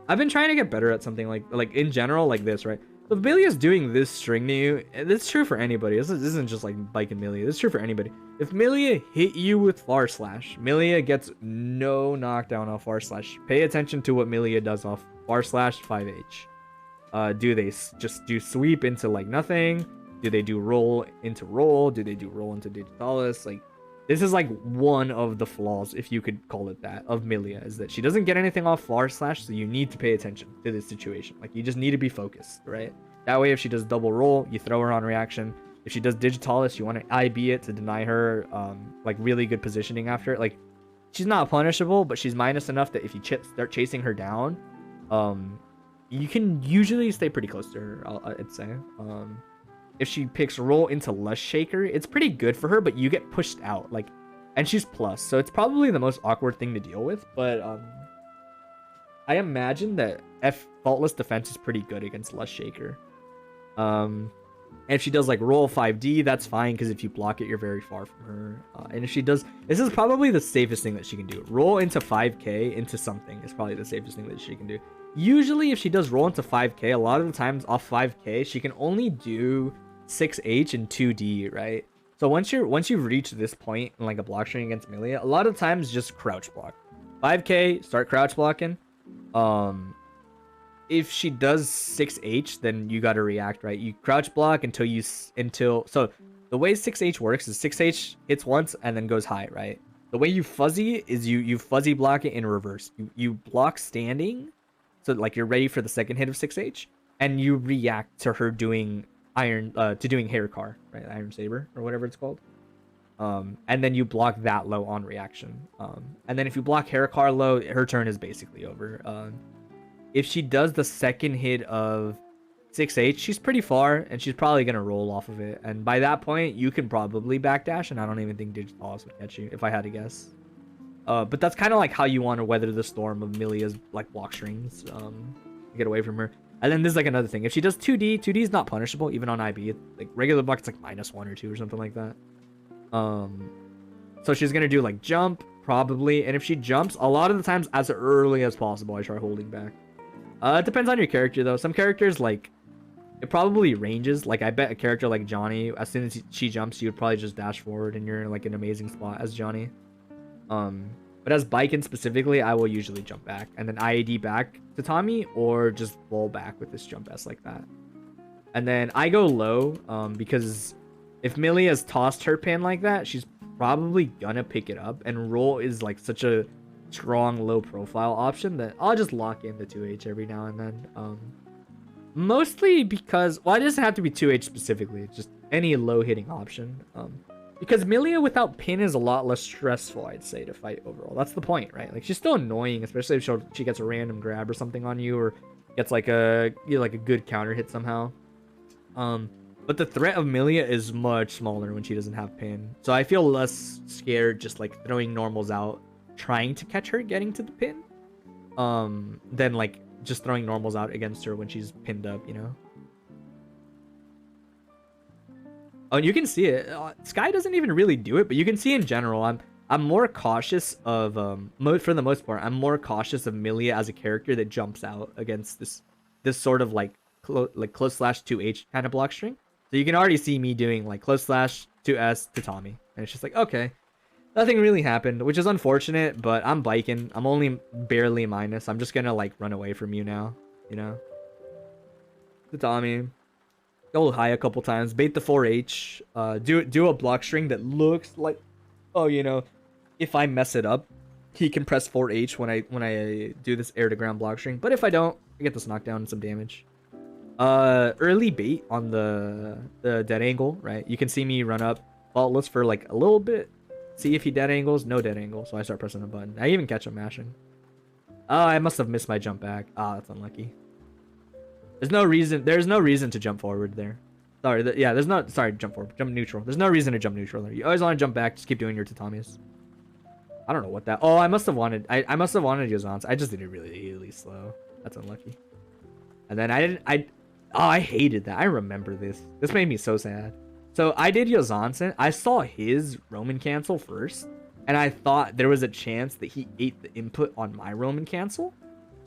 I've been trying to get better at something like in general like this, right? So if Millia's doing this string to you, this is true for anybody. This isn't just like Bike and Millia. This is true for anybody. If Millia hit you with far slash, Millia gets no knockdown off far slash. Pay attention to what Millia does off far slash 5H. Do they just do sweep into like nothing? Do they do roll into roll? Do they do roll into digitalis? Like, this is like one of the flaws, if you could call it that, of Millia, is that she doesn't get anything off far slash, so you need to pay attention to this situation. Like, you just need to be focused, right? That way, if she does double roll, you throw her on reaction. If she does digitalis, you want to IB it to deny her, like, really good positioning after it. Like, she's not punishable, but she's minus enough that if you start chasing her down, you can usually stay pretty close to her, I'd say. If she picks roll into less shaker, it's pretty good for her, but you get pushed out, like, and she's plus, so it's probably the most awkward thing to deal with. But I imagine that faultless defense is pretty good against less shaker. And if she does like roll 5D, that's fine, because if you block it, you're very far from her. And if she does, this is probably the safest thing that she can do. Roll into 5k into something is probably the safest thing that she can do. Usually, if she does roll into 5k, a lot of the times off 5k, she can only do 6H and 2D, right? So once you've reached this point in like a block string against Millia, a lot of times just crouch block. 5k, start crouch blocking. If she does 6H, then you gotta react, right? You crouch block until so the way 6H works is 6H hits once and then goes high, right? The way you fuzzy is you fuzzy block it in reverse. You block standing, so like you're ready for the second hit of 6H, and you react to her doing doing hair car, right? Iron saber or whatever it's called. And then you block that low on reaction. And then if you block hair car low, her turn is basically over. If she does the second hit of 6H, she's pretty far, and she's probably gonna roll off of it. And by that point, you can probably backdash, and I don't even think Digitalis would catch you, if I had to guess. But that's kind of like how you want to weather the storm of Millia's like block strings. Get away from her. And then there's like another thing. If she does 2D, 2D is not punishable even on IB. Like regular block, it's like -1 or 2 or something like that. So she's gonna do like jump probably, and if she jumps, a lot of the times as early as possible, I try holding back. It depends on your character though. Some characters like it probably ranges. Like I bet a character like Johnny, as soon as she jumps, you would probably just dash forward, and you're in like an amazing spot as Johnny. But as Baiken specifically, I will usually jump back and then IAD back to Tommy, or just roll back with this jump S like that. And then I go low, because if Millie has tossed her pin like that, she's probably gonna pick it up, and roll is like such a strong low profile option that I'll just lock in the 2H every now and then. Mostly because, well, it doesn't have to be 2H specifically, it's just any low hitting option. Because Millia without pin is a lot less stressful, I'd say, to fight overall. That's the point, right? Like, she's still annoying, especially if she gets a random grab or something on you, or gets like a like a good counter hit somehow. But the threat of Millia is much smaller when she doesn't have pin. So I feel less scared just like throwing normals out, trying to catch her getting to the pin, than like just throwing normals out against her when she's pinned up, you know? Oh, and you can see it. Skyy doesn't even really do it, but you can see in general. I'm more cautious of for the most part. I'm more cautious of Millia as a character that jumps out against this sort of like close slash 2H kind of block string. So you can already see me doing like close slash 2S to Tommy, and it's just like, okay, nothing really happened, which is unfortunate. But I'm biking. I'm only barely minus. I'm just gonna like run away from you now, you know. To Tommy. Go high a couple times, bait the 4H, do a block string that looks like, oh, you know, if I mess it up, he can press 4H when I do this air to ground block string. But if I don't, I get this knockdown and some damage. Early bait on the dead angle, right? You can see me run up faultless for like a little bit, see if he dead angles, no dead angle, so I start pressing the button. I even catch him mashing. Oh, I must have missed my jump back. Ah, that's unlucky. There's no reason to jump forward there. Sorry, jump forward. Jump neutral. There's no reason to jump neutral there. You always want to jump back, just keep doing your tatamis. I don't know what that... Oh, I must have wanted Yozans. I just did it really, really slow. That's unlucky. And then I hated that. I remember this. This made me so sad. So I did Yozansen. I saw his Roman cancel first, and I thought there was a chance that he ate the input on my Roman cancel.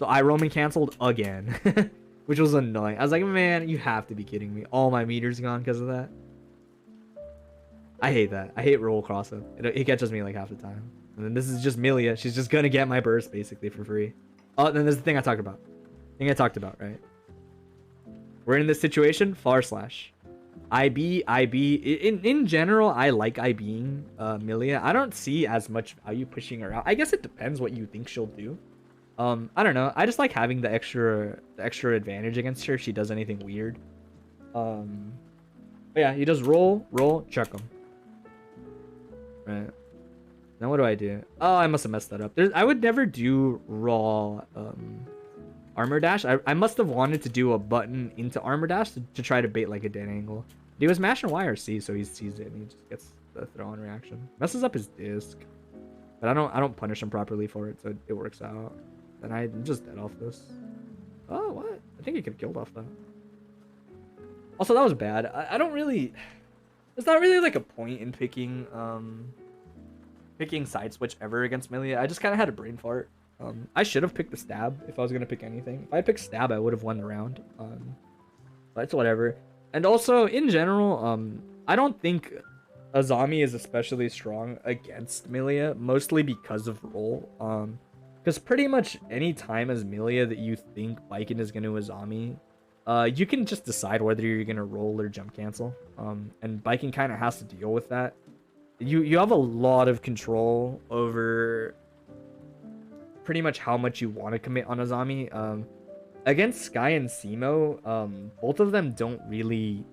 So I Roman canceled again. Which was annoying. I was like, man, you have to be kidding me. All my meters gone because of that. I hate that. I hate roll cross up. It catches me like half the time. And then this is just Millia. She's just gonna get my burst basically for free. Oh, then there's the thing I talked about. Right? We're in this situation. Far slash. IB. In general, I like IBing Millia. I don't see as much value pushing her out. I guess it depends what you think she'll do. I don't know. I just like having the extra advantage against her if she does anything weird. But yeah, you just roll, check them. Right. Now what do I do? Oh, I must have messed that up. I would never do raw armor dash. I must have wanted to do a button into armor dash to try to bait like a dead angle. He was mashing Y or C, so he sees it and he just gets the throw on reaction. Messes up his disc. But I don't punish him properly for it, so it works out. And I'm just dead off this. Oh, what? I think he could have killed off that. Also, that was bad. I don't really... There's not really like a point in picking side switch ever against Millia. I just kind of had a brain fart. I should have picked the stab if I was going to pick anything. If I picked stab, I would have won the round. But it's whatever. And also, in general, I don't think Azami is especially strong against Millia, mostly because of roll. Because pretty much any time as Millia that you think Baiken is going to Azami, you can just decide whether you're going to roll or jump cancel. And Baiken kind of has to deal with that. You have a lot of control over pretty much how much you want to commit on Azami. Against Skyy and Simo, both of them don't really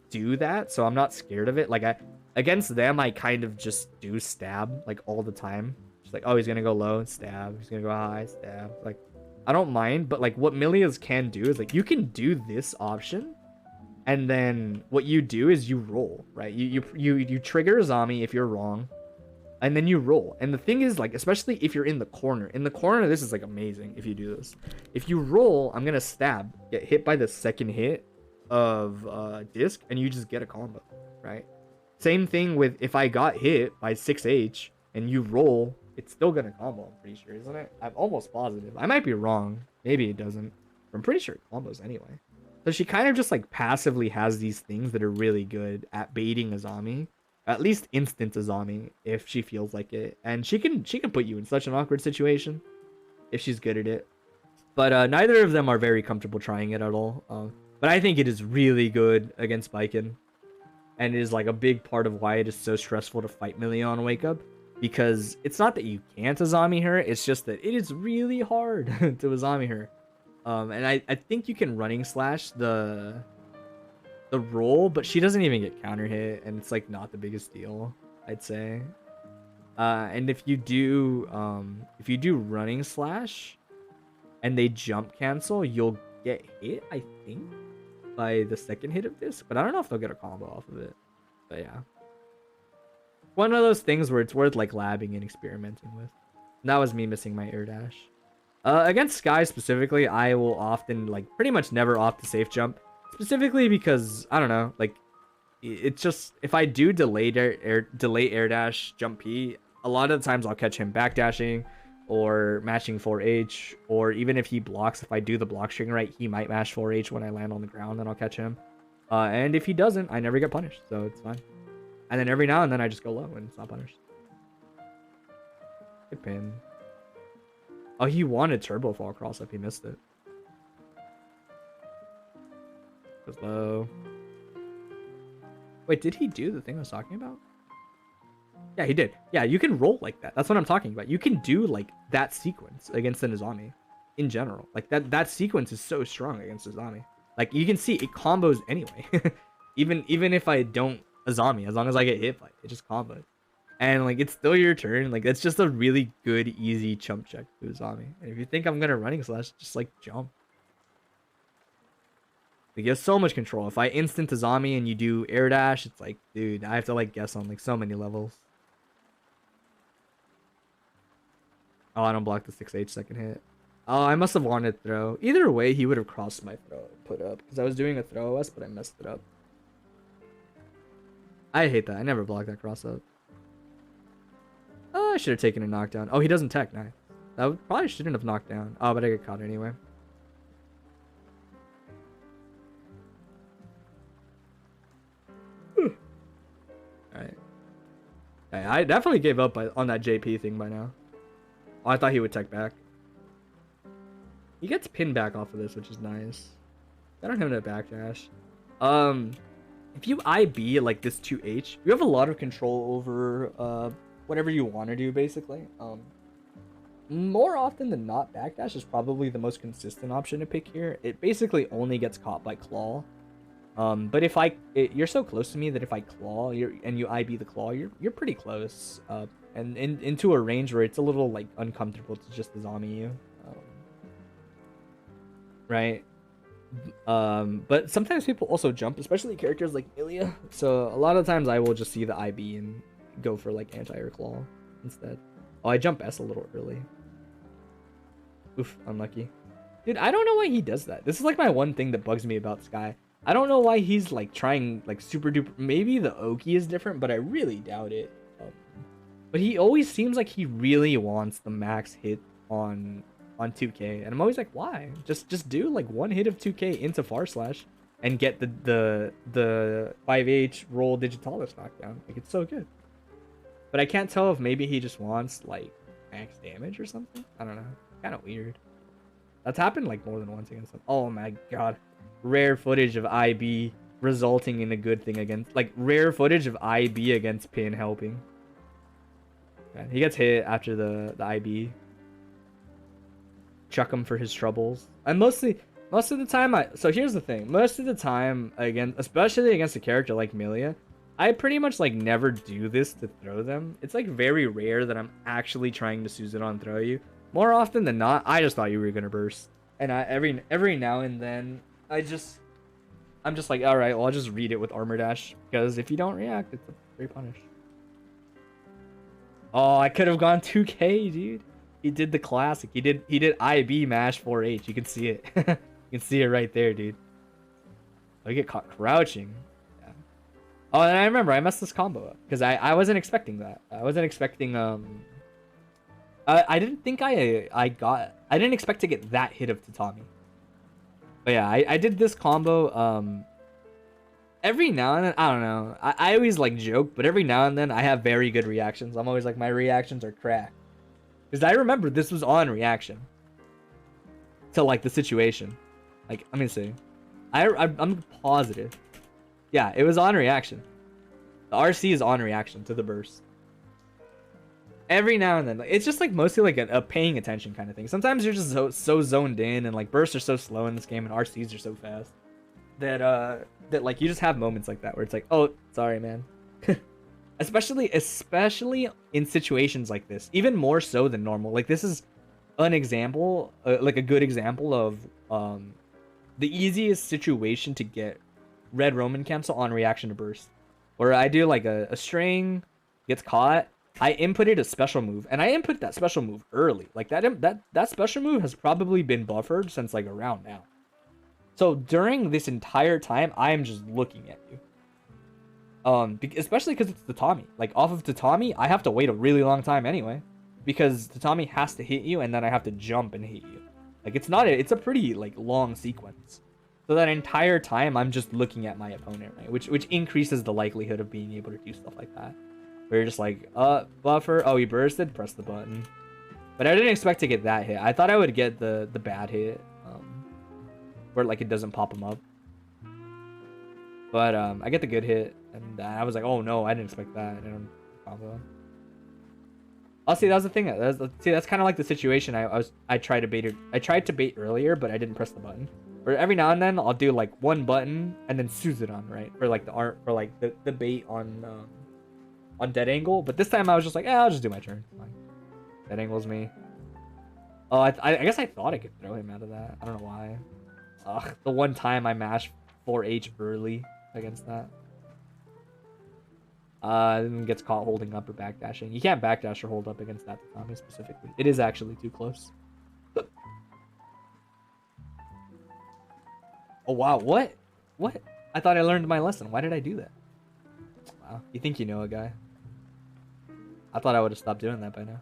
do that, so I'm not scared of it. Like, against them, I kind of just do stab, like, all the time. Just like, oh, he's gonna go low, stab. He's gonna go high, stab. Like, I don't mind, but, like, what Millia's can do is, like, you can do this option, and then what you do is you roll, right? You trigger Azami if you're wrong, and then you roll. And the thing is, like, especially if you're in the corner, this is like amazing if you do this. If you roll, I'm gonna stab, get hit by the second hit of disc, and you just get a combo, right? Same thing with if I got hit by 6H and you roll, it's still gonna combo, I'm pretty sure, isn't it? I'm almost positive. I might be wrong. Maybe it doesn't. I'm pretty sure it combos anyway. So she kind of just like passively has these things that are really good at baiting Azami. At least instant Azami if she feels like it. And she can put you in such an awkward situation if she's good at it. But neither of them are very comfortable trying it at all. But I think it is really good against Baiken. And it is like a big part of why it is so stressful to fight Millia on Wake Up. Because it's not that you can't Azami her, it's just that it is really hard to Azami her. And I think you can running slash the roll, but she doesn't even get counter hit, and it's like not the biggest deal, I'd say. And if you do running slash and they jump cancel, you'll get hit, I think, by the second hit of this, but I don't know if they'll get a combo off of it. But yeah, one of those things where it's worth like labbing and experimenting with. And that was me missing my air dash. Against Skyy specifically, I will often, like, pretty much never opt the safe jump. Specifically because, I don't know, like, it's just, if I do delay air dash jump P, a lot of the times I'll catch him backdashing or mashing 4H, or even if he blocks, if I do the block string right, he might mash 4H when I land on the ground, and I'll catch him. And if he doesn't, I never get punished, so it's fine. And then every now and then I just go low and it's not punished. Good pin. Oh, he wanted turbo fall cross up. He missed it. Goes low. Wait, did he do the thing I was talking about? Yeah, he did. Yeah, you can roll like that. That's what I'm talking about. You can do like that sequence against the Nizami in general. Like that sequence is so strong against Nizami. Like you can see it combos anyway. even if I don't Azami, as long as I get hit by it, it just combos. And like it's still your turn. Like it's just a really good, easy chump check to Azami. And if you think I'm gonna running slash, just like jump. Like, you have so much control. If I instant Azami and you do air dash, it's like, dude, I have to like guess on like so many levels. Oh, I don't block the 6H second hit. Oh, I must have wanted throw. Either way, he would have crossed my throw and put up. Because I was doing a throw OS, but I messed it up. I hate that. I never blocked that cross up. Oh, I should have taken a knockdown. Oh, he doesn't tech. Nice. That probably shouldn't have knocked down. Oh, but I get caught anyway. Alright. Yeah, I definitely gave up on that JP thing by now. Oh, I thought he would tech back. He gets pinned back off of this, which is nice. I don't have no backdash. If you IB like this 2H, you have a lot of control over whatever you want to do, basically. More often than not, backdash is probably the most consistent option to pick here. It basically only gets caught by claw. But if you're so close to me that if I claw and you IB the claw, you're pretty close. And into a range where it's a little like uncomfortable to just Azami you. Right? But sometimes people also jump, especially characters like Millia. So a lot of times I will just see the IB and go for like anti-air claw instead. Oh, I jump S a little early. Oof, unlucky. Dude, I don't know why he does that. This is like my one thing that bugs me about Skyy. I don't know why he's like trying like super duper. Maybe the Oki is different, but I really doubt it. But he always seems like he really wants the max hit on 2K, and I'm always like, why? Just do like one hit of 2K into far slash and get the 5H roll digitalis knockdown. Like it's so good. But I can't tell if maybe he just wants like max damage or something. I don't know. Kind of weird. That's happened like more than once against him. Oh my god. Rare footage of IB resulting in a good thing against, like rare footage of IB against Pin helping. Okay, he gets hit after the IB. Chuck him for his troubles. And most of the time so here's the thing. Most of the time, again, especially against a character like Millia, I pretty much like never do this to throw them. It's like very rare that I'm actually trying to Suzudon throw you. More often than not, I just thought you were gonna burst. And every now and then I'm just like, all right, well, I'll just read it with armor dash, because if you don't react, it's a free punish. Oh, I could have gone 2K, dude. He did the classic. He did IB mash 4H. You can see it. You can see it right there, dude. I get caught crouching. Yeah. Oh, and I remember I messed this combo up because I wasn't expecting that. I wasn't expecting I didn't think I didn't expect to get that hit of Tatami. But yeah, I did this combo every now and then. I don't know. I always like joke, but every now and then I have very good reactions. I'm always like, my reactions are cracked. Because I remember this was on reaction to like the situation. Like, let me see. I'm positive. Yeah, it was on reaction. The RC is on reaction to the burst. Every now and then, it's just like mostly like a paying attention kind of thing. Sometimes you're just so zoned in, and like bursts are so slow in this game, and RCs are so fast that that like you just have moments like that where it's like, oh, sorry, man. especially in situations like this, even more so than normal. Like this is an example, like a good example of the easiest situation to get red Roman cancel on reaction to burst, where I do like a string gets caught. I inputted a special move, and I input that special move early. Like that special move has probably been buffered since like around now. So during this entire time, I am just looking at you. Especially because it's Tatami. Like off of Tatami, I have to wait a really long time anyway, because Tatami has to hit you, and then I have to jump and hit you. Like it's a pretty like long sequence. So that entire time, I'm just looking at my opponent, right? Which increases the likelihood of being able to do stuff like that. Where you're just like, buffer. Oh, he bursted. Press the button. But I didn't expect to get that hit. I thought I would get the bad hit, where like it doesn't pop him up. But I get the good hit, and I was like, oh no, I didn't expect that. I didn't combo. Oh, see, that was the thing. That's kind of like the situation I tried to bait it. I tried to bait earlier, but I didn't press the button. Or every now and then I'll do like one button and then Suzudon, right? For like the art, for like the bait on dead angle. But this time I was just like, yeah, I'll just do my turn. Fine. Dead angle's me. Oh, I guess I thought I could throw him out of that. I don't know why. The one time I mashed 4H early against that. Then gets caught holding up or backdashing. You can't backdash or hold up against that Tatami specifically. It is actually too close. Oh wow, what? What? I thought I learned my lesson. Why did I do that? Wow, you think you know a guy. I thought I would have stopped doing that by now.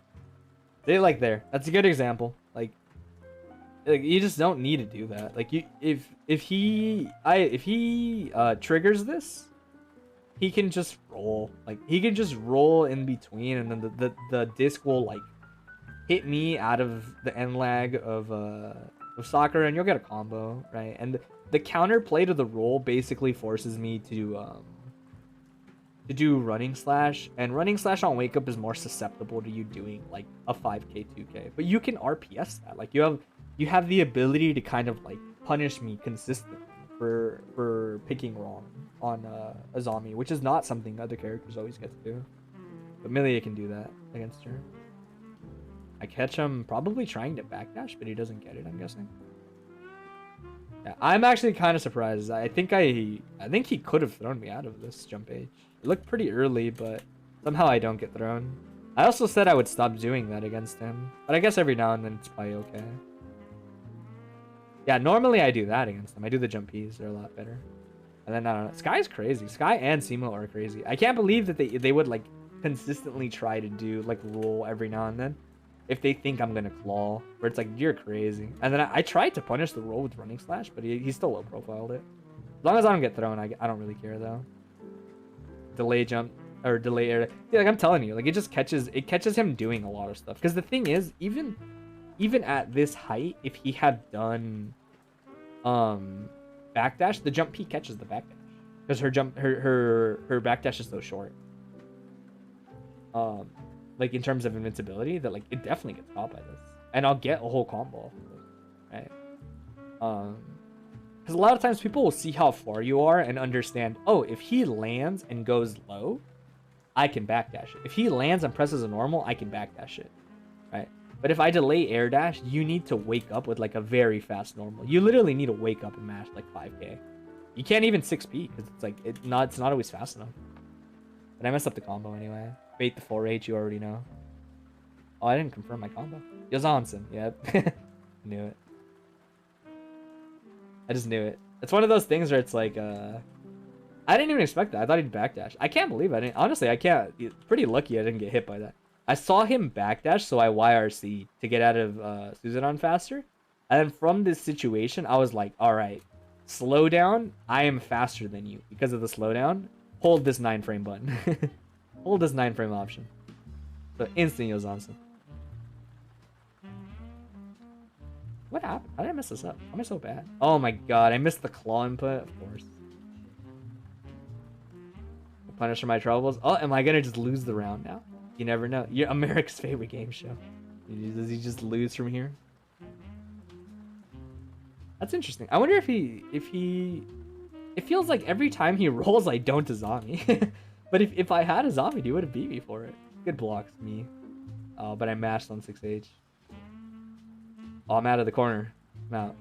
They like there. That's a good example. Like you just don't need to do that. Like if he triggers this, he can just roll. Like he can just roll in between, and then the disc will like hit me out of the end lag of soccer, and you'll get a combo, right? And the counter play to the roll basically forces me to do running slash, and running slash on wake up is more susceptible to you doing like a 5k 2k, but you can RPS that. Like you have the ability to kind of like punish me consistently for picking wrong on a zombie, which is not something other characters always get to do. But Millia can do that against her. I catch him probably trying to backdash, but he doesn't get it, I'm guessing. Yeah, I'm actually kind of surprised. I think he could have thrown me out of this jump age. It looked pretty early, but somehow I don't get thrown. I also said I would stop doing that against him, but I guess every now and then it's probably okay. Yeah, normally I do that against them. I do the jump Ps. They're a lot better. And then, I don't know. Sky's crazy. Skyy and Simo are crazy. I can't believe that they would, like, consistently try to do, like, roll every now and then. If they think I'm going to claw. Where it's like, you're crazy. And then I tried to punish the roll with running slash, but he still low-profiled it. As long as I don't get thrown, I don't really care, though. Delay jump. Or delay air. Yeah, like, I'm telling you. Like, it catches him doing a lot of stuff. Because the thing is, even at this height, if he had done backdash, the jump P catches the backdash, because her backdash is so short. Like in terms of invincibility, that like it definitely gets caught by this, and I'll get a whole combo, right? Because a lot of times people will see how far you are and understand, oh, if he lands and goes low, I can backdash it. If he lands and presses a normal, I can backdash it, right? But if I delay air dash, you need to wake up with like a very fast normal. You literally need to wake up and mash like 5k. You can't even 6p because it's like it's not always fast enough. But I messed up the combo anyway. Bait the 4H, you already know. Oh, I didn't confirm my combo. Johansson, yep. Knew it. I just knew it. It's one of those things where it's like, I didn't even expect that. I thought he'd backdash. I can't believe I didn't. Honestly, I can't. Pretty lucky I didn't get hit by that. I saw him backdash, so I YRC to get out of Suzanon faster. And then from this situation, I was like, all right, slow down. I am faster than you because of the slowdown. Hold this 9-frame button. Hold this 9-frame option. So instant Johansson. What happened? How did I mess this up? How am I so bad? Oh my god, I missed the claw input, of course. Punish for my troubles. Oh, am I gonna just lose the round now? You never know. You're America's favorite game show. Does he just lose from here? That's interesting. I wonder if he... It feels like every time he rolls, I don't Azami. But if I had Azami, he would have beat me for it. Good blocks, me. Oh, but I mashed on 6H. Oh, I'm out of the corner. I'm out.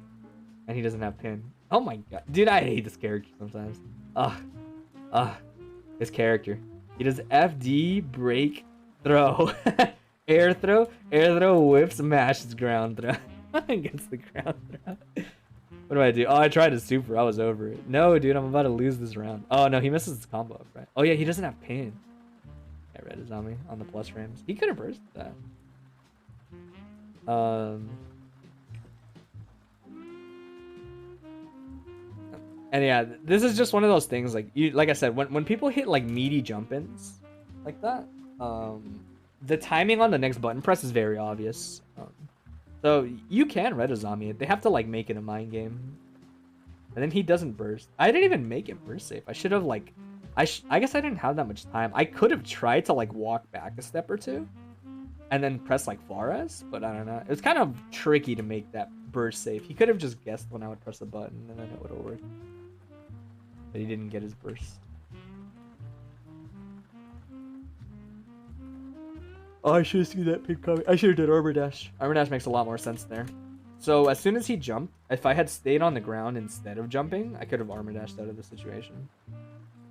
And he doesn't have pin. Oh my god. Dude, I hate this character sometimes. Ugh. His character. He does FD, break, throw. Air throw, whips, mashes, ground throw. Against the ground throw. What do I do? Oh, I tried to super. I was over it. No, dude, I'm about to lose this round. Oh, no, he misses his combo up, right? Oh, yeah, he doesn't have pin. I read his on me on the plus frames. He could have burst that. And yeah, this is just one of those things, like I said, when people hit like meaty jump-ins like that, the timing on the next button press is very obvious. So you can red Azami. They have to like make it a mind game. And then he doesn't burst. I didn't even make him burst safe. I should have like, I guess I didn't have that much time. I could have tried to like walk back a step or two and then press like Fares, but I don't know. It was kind of tricky to make that burst safe. He could have just guessed when I would press the button and then it would have worked. But he didn't get his burst. Oh, I should have seen that pin coming. I should have done Armor Dash. Armor Dash makes a lot more sense there. So as soon as he jumped, if I had stayed on the ground instead of jumping, I could have Armor Dashed out of the situation.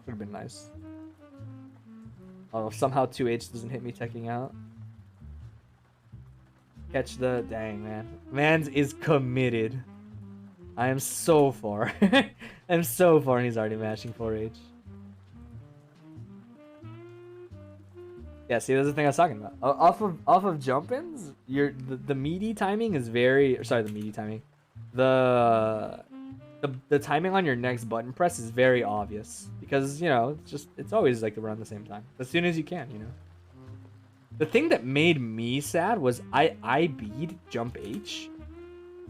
Would have been nice. Oh, if somehow 2H doesn't hit me teching out. Catch the... Dang, man. Mans is committed. I am so far. I'm so far and he's already mashing 4H. Yeah, see, that's the thing I was talking about. Off of jump-ins, the meaty timing is very... Sorry, the meaty timing. The timing on your next button press is very obvious. Because, you know, it's always like around the same time. As soon as you can, you know. The thing that made me sad was I IB'd jump H.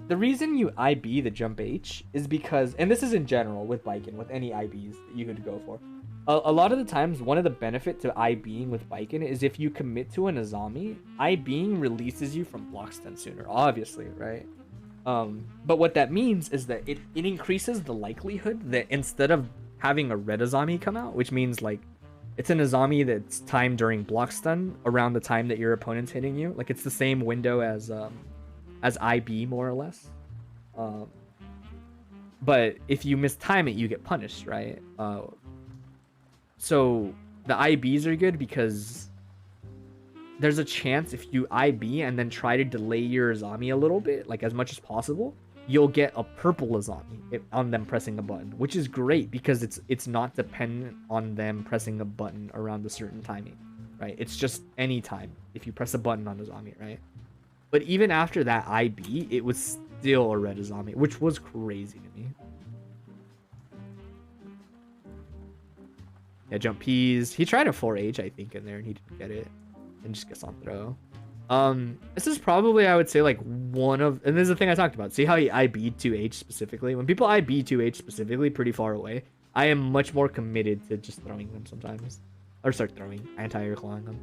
The reason you IB the jump H is because, and this is in general with Biken, with any IBs that you could go for. A lot of the times, one of the benefit to IBing with Biken is if you commit to an Azami, IBing releases you from block stun sooner, obviously, right? But what that means is that it increases the likelihood that instead of having a red Azami come out, which means like it's an Azami that's timed during block stun around the time that your opponent's hitting you. Like it's the same window as IB more or less. But if you mistime it, you get punished, right? So the IBs are good because there's a chance if you IB and then try to delay your Azami a little bit, like as much as possible, you'll get a purple Azami on them pressing a button, which is great because it's not dependent on them pressing a button around a certain timing, right? It's just any time if you press a button on Azami, right? But even after that IB, it was still a red Azami, which was crazy to me. Yeah, jump P's. He tried a 4H, I think, in there, and he didn't get it. And just gets on throw. This is probably, I would say, like, one of... And this is the thing I talked about. See how he IB'd 2H specifically? When people IB 2H specifically pretty far away, I am much more committed to just throwing them sometimes. Or start throwing, anti-air clawing them.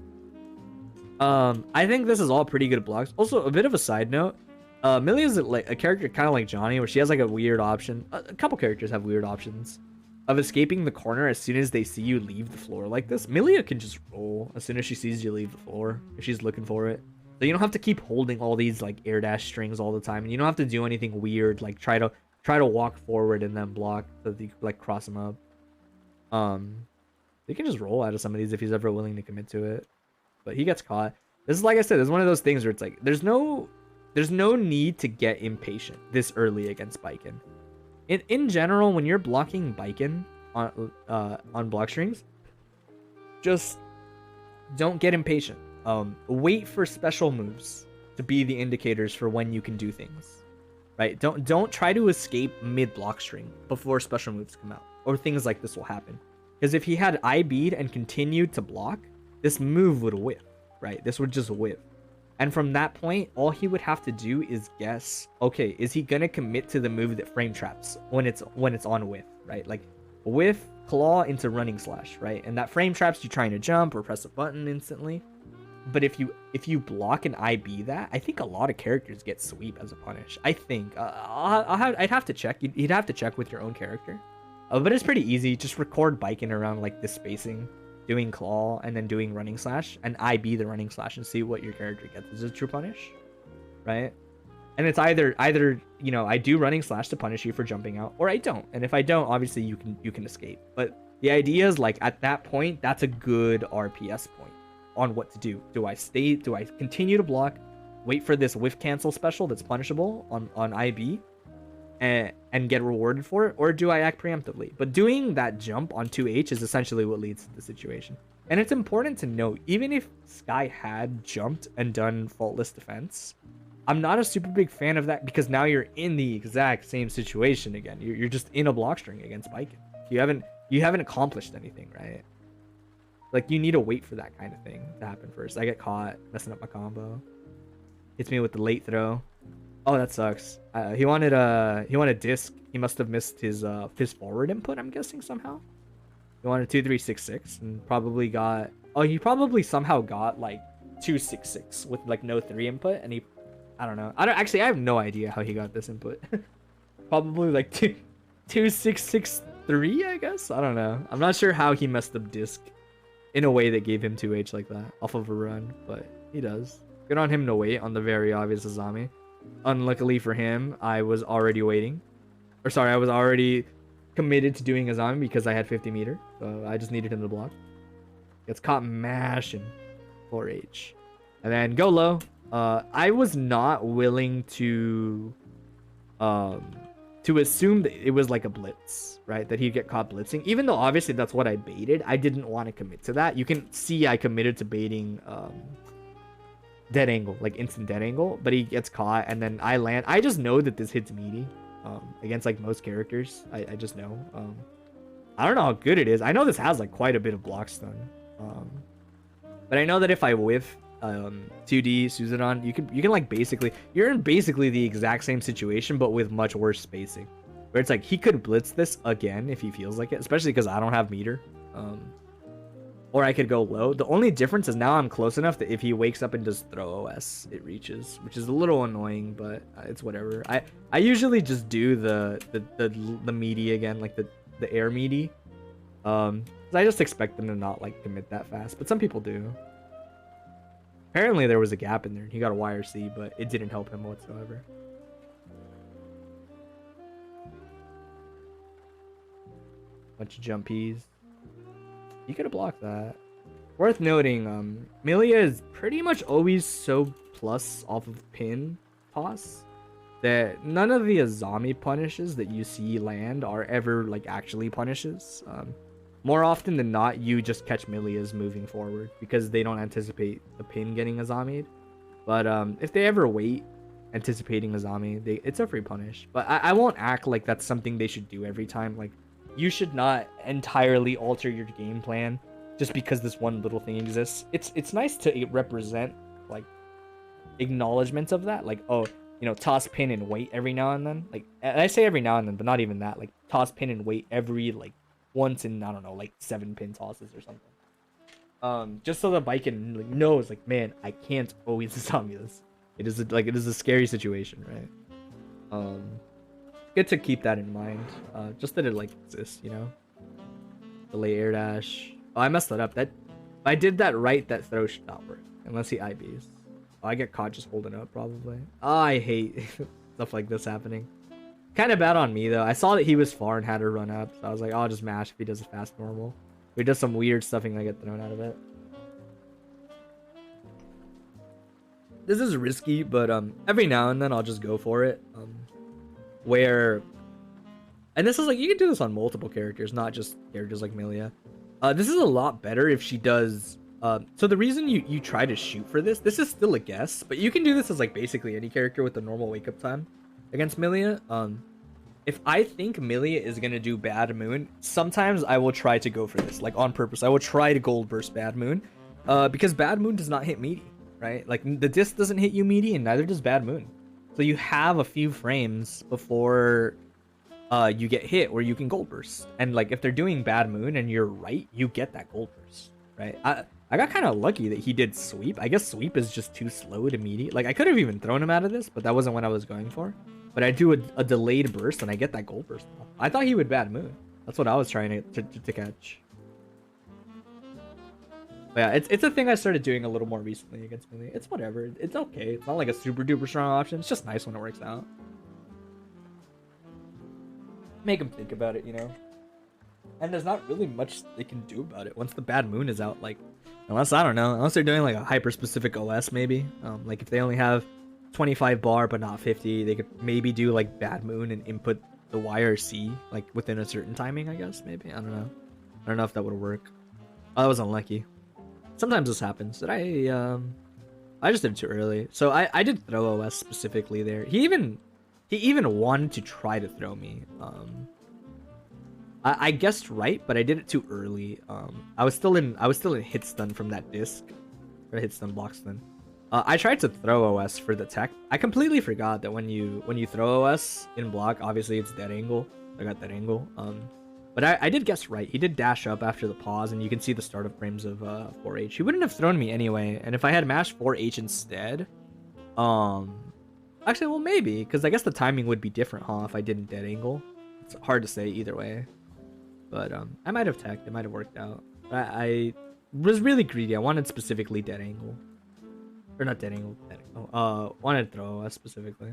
I think this is all pretty good blocks. Also, a bit of a side note. Millia is like a character kind of like Johnny, where she has like a weird option. A couple characters have weird options of escaping the corner as soon as they see you leave the floor like this. Millia can just roll as soon as she sees you leave the floor if she's looking for it. So you don't have to keep holding all these like air dash strings all the time, and you don't have to do anything weird like try to walk forward and then block so that you like cross them up. You can just roll out of some of these if he's ever willing to commit to it. But he gets caught. This is, like I said, this is one of those things where it's like there's no need to get impatient this early against Baiken. In general, when you're blocking Baiken on block strings, just don't get impatient. Wait for special moves to be the indicators for when you can do things. Right? Don't try to escape mid block string before special moves come out, or things like this will happen. Because if he had IB'd and continued to block, this move would whiff, right? This would just whiff. And from that point, all he would have to do is guess, okay, is he gonna commit to the move that frame traps when it's on whiff, right? Like whiff, claw into running slash, right? And that frame traps you trying to jump or press a button instantly. But if you block and IB that, I think a lot of characters get sweep as a punish. I think I'd have to check. You'd have to check with your own character. But it's pretty easy. Just record Baiken around like this spacing, doing claw and then doing running slash, and IB the running slash and see what your character gets. Is it a true punish, right? And it's either you know, I do running slash to punish you for jumping out, or I don't. And if I don't, obviously you can escape. But the idea is like at that point, that's a good RPS point on what to do. Do I continue to block, wait for this whiff cancel special that's punishable on IB, and get rewarded for it, or do I act preemptively? But doing that jump on 2H is essentially what leads to the situation. And it's important to note, even if Skyy had jumped and done faultless defense, I'm not a super big fan of that, because now you're in the exact same situation again. You're just in a block string against Baiken. You haven't accomplished anything, right? Like, you need to wait for that kind of thing to happen first. I get caught messing up my combo. Hits me with the late throw. Oh, that sucks. He wanted disc. He must have missed his forward input, I'm guessing, somehow. He wanted 2-3-6-6 and probably got... Oh, he probably somehow got like 2-6-6 with like no 3 input, and I don't know. I have no idea how he got this input. Probably like 2-6-6-3, I guess. I don't know. I'm not sure how he messed up disc in a way that gave him 2H like that off of a run, but he does. Good on him to wait on the very obvious Azami. Unluckily for him, I was already waiting. Or sorry, I was already committed to doing Azami because I had 50 meter. So I just needed him to block. Gets caught mashing 4H. And then go low. I was not willing to assume that it was like a blitz, right? That he'd get caught blitzing. Even though obviously that's what I baited, I didn't want to commit to that. You can see I committed to baiting dead angle, like instant dead angle, but he gets caught and then I land. I just know that this hits meaty against like most characters. I just know. I don't know how good it is. I know this has like quite a bit of block stun. But I know that if I whiff 2D Suzerain, you can like basically, you're in basically the exact same situation but with much worse spacing, where it's like he could blitz this again if he feels like it, especially because I don't have meter, or I could go low. The only difference is now I'm close enough that if he wakes up and does throw OS, it reaches, which is a little annoying, but it's whatever. I usually just do the meaty again, like the air meaty, I just expect them to not like commit that fast, but some people do. Apparently there was a gap in there and he got a YRC, but it didn't help him whatsoever. Bunch of jumpies. You could have blocked that. Worth noting, Millia is pretty much always so plus off of pin toss that none of the Azami punishes that you see land are ever like actually punishes. More often than not, you just catch Millias moving forward because they don't anticipate the pin getting Azami'd. But if they ever wait anticipating Azami, it's a free punish. But I won't act like that's something they should do every time. Like, you should not entirely alter your game plan just because this one little thing exists. It's nice to represent like acknowledgments of that. Like, oh, you know, toss pin and wait every now and then. Like, I say every now and then, but not even that. Like, toss pin and wait every like once in, I don't know, like 7 pin tosses or something. Just so the Baiken like knows, like, man, I can't always Azami this. It is a scary situation, right? Good to keep that in mind. Just that it like exists, you know. Delay air dash. Oh, I messed that up. That if I did that right, that throw should not work unless he IBs. Oh, I get caught just holding up probably. Oh, I hate stuff like this happening. Kind of bad on me though. I saw that he was far and had to run up, so I was like, oh, I'll just mash if he does a fast normal. If he does some weird stuffing, I get thrown out of it. this is risky, but every now and then I'll just go for it. Where, and this is like, you can do this on multiple characters, not just characters like Millia. This is a lot better if she does. So the reason you try to shoot for this is still a guess, but you can do this as like basically any character with a normal wake up time against Millia. If I think Millia is gonna do Bad Moon, sometimes I will try to go for this, like on purpose. I will try to Gold Burst Bad Moon, because Bad Moon does not hit meaty, right? Like the disc doesn't hit you meaty, and neither does Bad Moon. So you have a few frames before you get hit where you can Gold Burst, and like if they're doing Bad Moon and you're right, you get that Gold Burst, right? I got kind of lucky that he did Sweep. I guess Sweep is just too slow to meaty. Like I could have even thrown him out of this, but that wasn't what I was going for. But I do a delayed burst and I get that Gold Burst. I thought he would Bad Moon. That's what I was trying to catch. But yeah, it's a thing I started doing a little more recently against Millia. It's whatever. It's okay. It's not like a super duper strong option. It's just nice when it works out. Make him think about it, you know? And there's not really much they can do about it once the Bad Moon is out. Like, unless, I don't know, unless they're doing like a hyper-specific OS maybe. Like if they only have 25 bar but not 50, they could maybe do like Bad Moon and input the Y or C like within a certain timing, I guess, maybe. I don't know if that would work. Oh, that was unlucky. Sometimes this happens. Did I just did it too early. So I did throw OS specifically there. He even wanted to try to throw me. I guessed right, but I did it too early. I was still in hit stun from that disc, or hit stun, block stun. I tried to throw OS for the tech. I completely forgot that when you throw OS in block, obviously it's dead angle. I got that angle. But I did guess right. He did dash up after the pause, and you can see the startup frames of 4H. He wouldn't have thrown me anyway, and if I had mashed 4H instead, actually, well, maybe, because I guess the timing would be different, huh, if I didn't dead angle. It's hard to say either way. But I might have teched. It might have worked out. I was really greedy. I wanted specifically dead angle. Or not dead angle. Dead angle. Wanted to throw us specifically.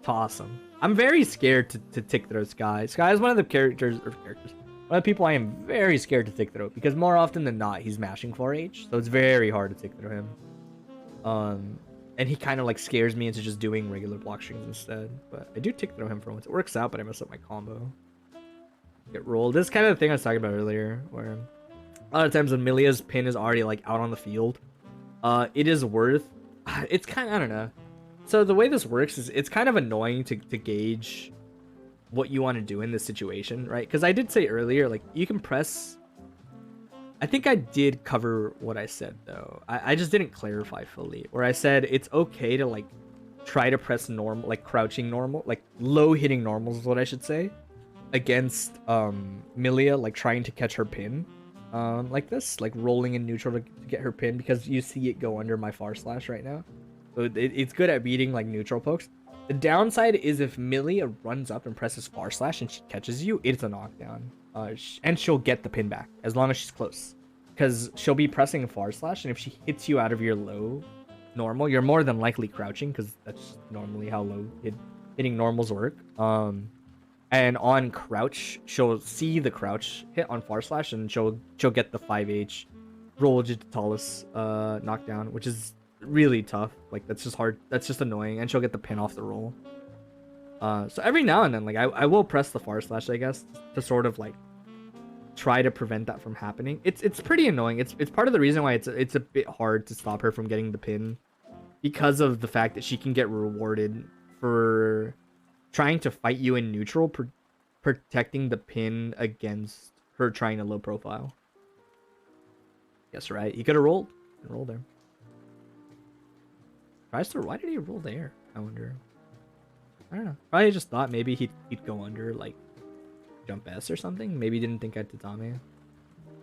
Toss him. I'm very scared to tick throw Skyy. Skyy is one of the characters. One of the people I am very scared to tick throw. Because more often than not, he's mashing 4H. So it's very hard to tick throw him. And he kind of like scares me into just doing regular block strings instead. But I do tick throw him for once. It works out, but I mess up my combo. Get rolled. This is kind of the thing I was talking about earlier, where a lot of times when Millia's pin is already like out on the field, it is worth. It's kind of, I don't know. So the way this works is it's kind of annoying to gauge what you want to do in this situation, right? Because I did say earlier, like you can press. I think I did cover what I said though. I just didn't clarify fully. Where I said it's okay to like try to press normal, like crouching normal, like low hitting normals is what I should say. Against Millia, like trying to catch her pin like this, like rolling in neutral to get her pin, because you see it go under my far slash right now. So it's good at beating like neutral pokes. The downside is if Millia runs up and presses far slash and she catches you, it's a knockdown, and she'll get the pin back as long as she's close, because she'll be pressing far slash, and if she hits you out of your low normal, you're more than likely crouching, because that's normally how low hitting normals work. And on crouch, she'll see the crouch hit on far slash, and she'll get the 5H roll digitalis knockdown, which is really tough. Like that's just hard. That's just annoying, and she'll get the pin off the roll. So every now and then, like I will press the far slash, I guess, to sort of like try to prevent that from happening. It's pretty annoying. It's part of the reason why it's a bit hard to stop her from getting the pin, because of the fact that she can get rewarded for trying to fight you in neutral, protecting the pin against her trying to low profile. Guess right. He could have rolled. Roll there. Tries to. Why did he roll there? I wonder. I don't know. Probably just thought maybe he'd go under like jump S or something. Maybe he didn't think I'd tatami.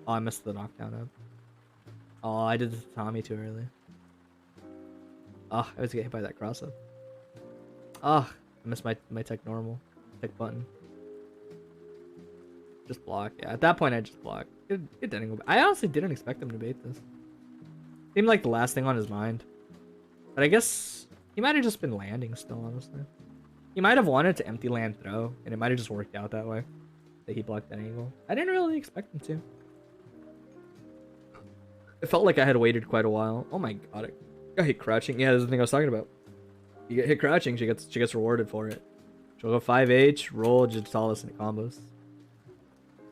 Oh, I messed the knockdown up. Oh, I did the tatami too early. Oh, I was getting hit by that cross up. Oh. I missed my tech normal. Tech button. Just block. Yeah, at that point I just block. It didn't go. I honestly didn't expect him to bait this. Seemed like the last thing on his mind. But I guess he might have just been landing still, honestly. He might have wanted to empty land throw, and it might have just worked out that way. That he blocked that angle. I didn't really expect him to. It felt like I had waited quite a while. Oh my god. Got hit crouching. Yeah, that's the thing I was talking about. You get hit crouching, she gets rewarded for it. She'll go 5H, roll Digitalis into combos.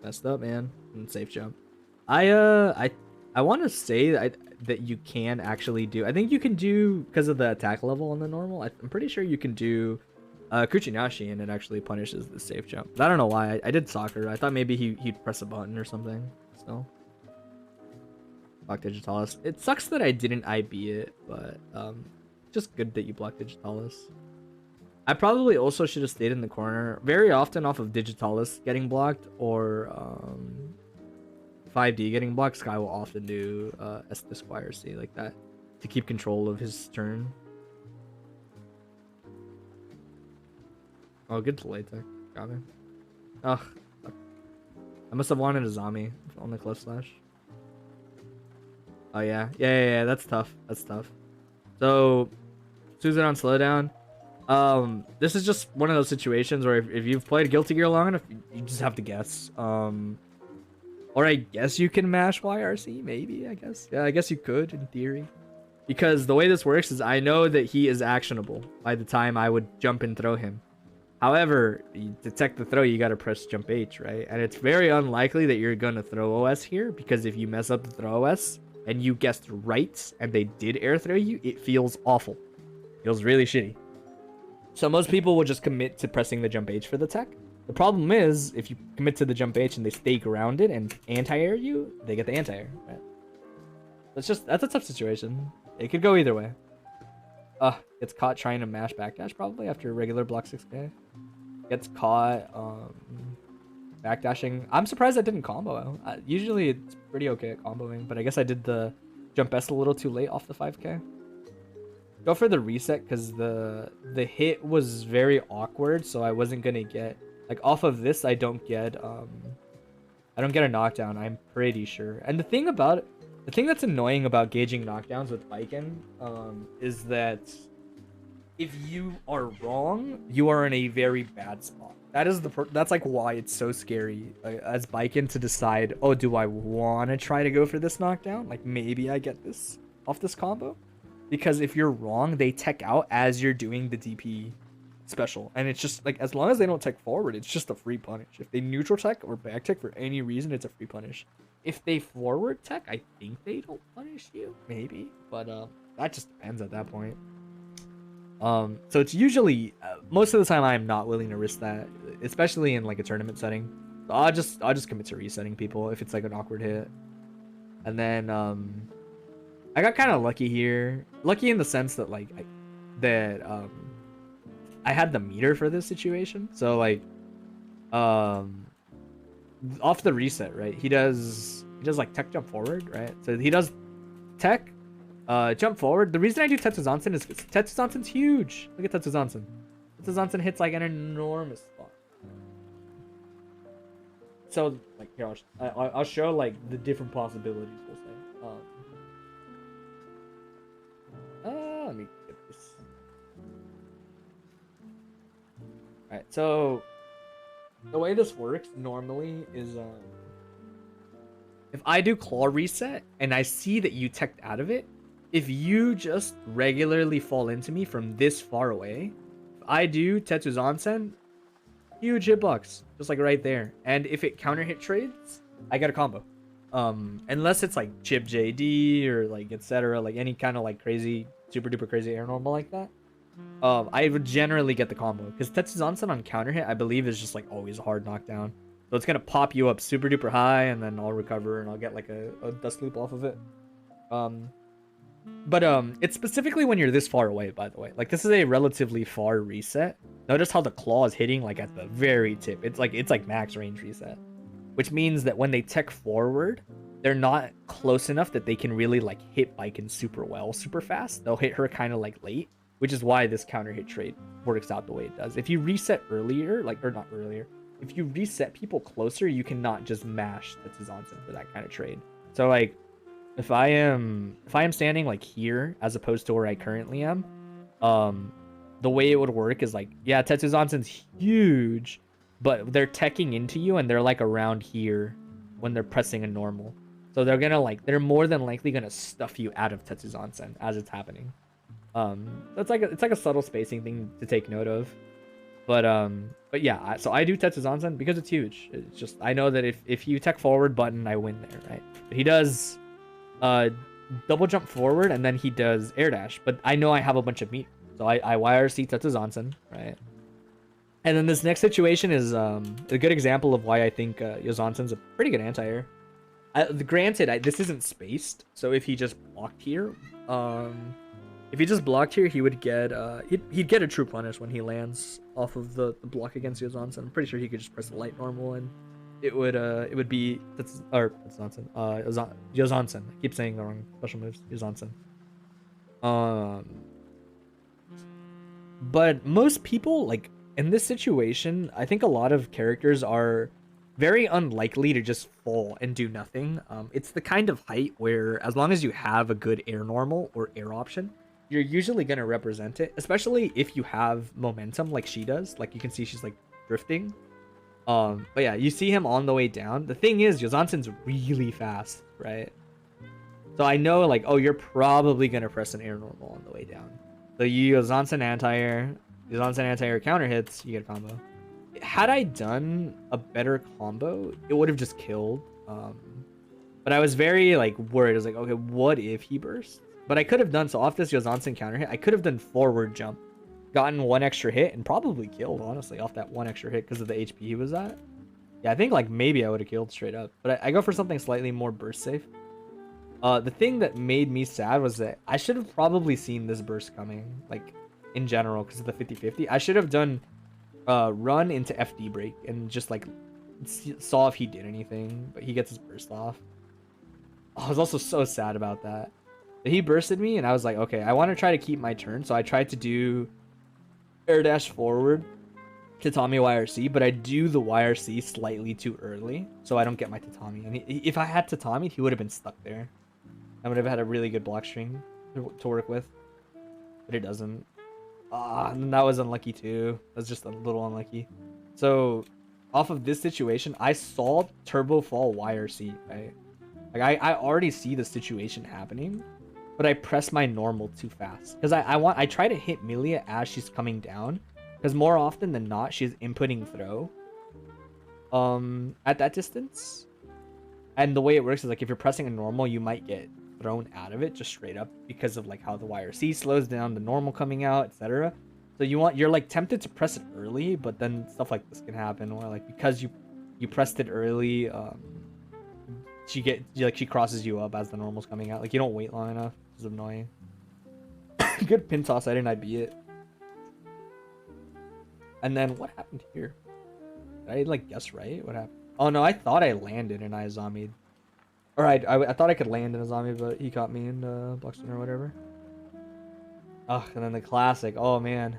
Messed up, man. And safe jump. I want to say that you can actually do. I think you can do, because of the attack level on the normal. I'm pretty sure you can do Kuchinashi and it actually punishes the safe jump. I don't know why. I did soccer. I thought maybe he'd press a button or something. So block Digitalis. It sucks that I didn't IB it, but just good that you blocked Digitalis. I probably also should have stayed in the corner. Very often off of Digitalis getting blocked or 5D getting blocked, Skyy will often do Espada Squire C like that to keep control of his turn. Oh, good delay tech. Got me. Ugh. I must have wanted a zombie on the cliff slash. Oh yeah. Yeah, that's tough. That's tough. So Susan on slowdown. This is just one of those situations where if you've played Guilty Gear long enough, you just have to guess. Or I guess you can mash YRC, maybe, I guess. Yeah, I guess you could, in theory. Because the way this works is I know that he is actionable by the time I would jump and throw him. However, you detect the throw, you gotta press jump H, right? And it's very unlikely that you're gonna throw OS here, because if you mess up the throw OS, and you guessed right, and they did air throw you, it feels awful. It feels really shitty. So most people will just commit to pressing the jump H for the tech. The problem is, if you commit to the jump H and they stay grounded and anti-air you, they get the anti-air, right? That's a tough situation. It could go either way. Gets caught trying to mash backdash probably after a regular block 6k. Gets caught backdashing. I'm surprised I didn't combo. Usually it's pretty okay at comboing, but I guess I did the jump S a little too late off the 5k. Go for the reset because the hit was very awkward, so I wasn't gonna get like off of this. I don't get a knockdown. I'm pretty sure. And the thing that's annoying about gauging knockdowns with Biken is that if you are wrong, you are in a very bad spot. That's like why it's so scary as Biken to decide, oh, do I want to try to go for this knockdown? Like maybe I get this off this combo. Because if you're wrong, they tech out as you're doing the DP special. And it's just, like, as long as they don't tech forward, it's just a free punish. If they neutral tech or back tech for any reason, it's a free punish. If they forward tech, I think they don't punish you. Maybe. But that just depends at that point. So it's usually, most of the time, I'm not willing to risk that. Especially in, like, a tournament setting. So I'll just commit to resetting people if it's, like, an awkward hit. And then, I got kind of lucky here. Lucky in the sense that like I had the meter for this situation. So like off the reset, right? He does like tech jump forward, right? So he does tech jump forward. The reason I do Tetsuzansen is because Tetsuzansen's huge. Look at Tetsuzansen. Tetsuzansen hits like an enormous spot. So like here, I'll show like the different possibilities, we'll say. Let me get this. Alright, so the way this works normally is if I do claw reset and I see that you teched out of it, if you just regularly fall into me from this far away, if I do Tetsuzansen, huge hitbox, just like right there. And if it counter hit trades, I get a combo. Unless it's like Chipp JD or like etc, like any kind of like crazy super duper crazy air normal like that, I would generally get the combo because Tetsuzansen on counter hit I believe is just like always a hard knockdown, so it's gonna pop you up super duper high and then I'll recover and I'll get like a dust loop off of it. But it's specifically when you're this far away, by the way. Like this is a relatively far reset. Notice how the claw is hitting like at the very tip. It's like max range reset, which means that when they tech forward, they're not close enough that they can really like hit Biken super well, super fast. They'll hit her kind of like late, which is why this counter hit trade works out the way it does. If you reset earlier, or not earlier, if you reset people closer, you cannot just mash Tetsuzansen for that kind of trade. So like, if I am standing like here as opposed to where I currently am, the way it would work is like, yeah, Tetsuzansen's huge, but they're teching into you and they're like around here when they're pressing a normal. So they're more than likely gonna stuff you out of Tetsuzansen as it's happening. That's like it's like a subtle spacing thing to take note of. But yeah, so I do Tetsuzansen because it's huge. It's just I know that if you tech forward button, I win there, right? But he does double jump forward and then he does air dash. But I know I have a bunch of meat, so I YRC Tetsuzansen, right? And then this next situation is a good example of why I think Yozansen's a pretty good anti-air. Granted, this isn't spaced, so if he just blocked here, he would get he'd get a true punish when he lands off of the block against Yozansen. I'm pretty sure he could just press the light normal and it would be Yozansen. I keep saying the wrong special moves. Yozansen. But most people, like, in this situation, I think a lot of characters are very unlikely to just fall and do nothing. It's the kind of height where, as long as you have a good air normal or air option, you're usually going to represent it, especially if you have momentum like she does. Like, you can see she's, like, drifting. But yeah, you see him on the way down. The thing is, Yozansen's really fast, right? So I know, like, oh, you're probably going to press an air normal on the way down. So you Yozansen anti-air counter hits, you get a combo. Had I done a better combo, it would have just killed. But I was very like worried. I was like, okay, what if he bursts? But I could have done so off this Yozansen counter hit. I could have done forward jump, gotten one extra hit, and probably killed honestly off that one extra hit because of the HP he was at. Yeah, I think like maybe I would have killed straight up. But I go for something slightly more burst safe. The thing that made me sad was that I should have probably seen this burst coming, like, in general, because of the 50-50. I should have done run into FD break and just, like, saw if he did anything, but he gets his burst off. I was also so sad about that. But he bursted me, and I was like, okay, I want to try to keep my turn, so I tried to do air dash forward Tatami YRC, but I do the YRC slightly too early, so I don't get my Tatami. And if I had Tatami, he would have been stuck there. I would have had a really good block string to work with, but it doesn't. And that was unlucky too. That was just a little unlucky. So, off of this situation, I saw Turbo Fall YRC, right? Like, I already see the situation happening, but I press my normal too fast. Because I try to hit Millia as she's coming down, because more often than not, she's inputting throw at that distance. And the way it works is, like, if you're pressing a normal, you might get thrown out of it just straight up because of like how the YRC slows down the normal coming out, etc. So you're like tempted to press it early, but then stuff like this can happen, or like because you pressed it early, she crosses you up as the normal's coming out. Like, you don't wait long enough. It's annoying. Good pin toss. I didn't IB it. And then what happened here? Did I like guess right? What happened? Oh no, I thought I landed and I zombied. Alright, I thought I could land in a zombie, but he caught me in Buxton or whatever. Ugh, and then the classic. Oh, man. Am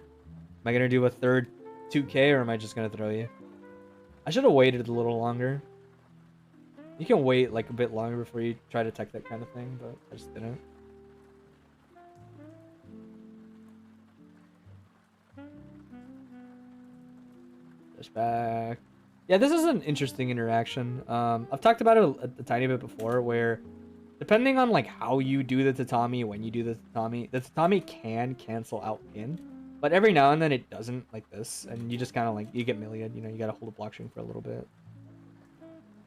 I going to do a third 2K, or am I just going to throw you? I should have waited a little longer. You can wait, like, a bit longer before you try to tech that kind of thing, but I just didn't. Just back. Yeah, this is an interesting interaction. I've talked about it a tiny bit before, where depending on like how you do the tatami, when you do the tatami can cancel out pin, but every now and then it doesn't, like this, and you just kind of like, you get Millia, you know, you gotta hold a block string for a little bit.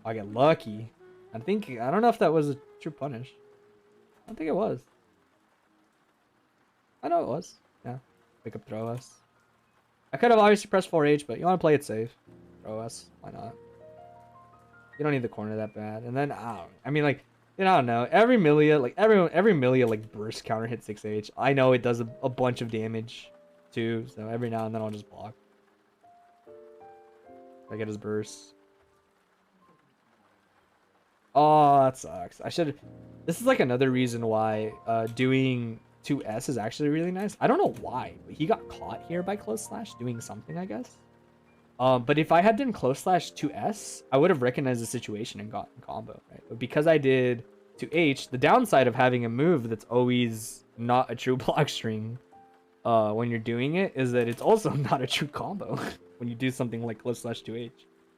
I get lucky. I don't know if that was a true punish. I don't think it was. I know it was. Yeah. Pick up throw us. I could have obviously pressed 4H, but you want to play it safe. Throw us. Why not? You don't need the corner that bad. And then, I mean, like, you know, I don't know. Every Millia, like, every Millia, like, burst counter hit 6H. I know it does a bunch of damage, too. So every now and then I'll just block. I get his burst. Oh, that sucks. I should... This is, like, another reason why doing 2S is actually really nice. I don't know why, but he got caught here by close slash doing something, I guess. But if I had done close slash 2S, I would have recognized the situation and gotten combo, right? But because I did 2H, the downside of having a move that's always not a true block string when you're doing it is that it's also not a true combo when you do something like close slash 2H.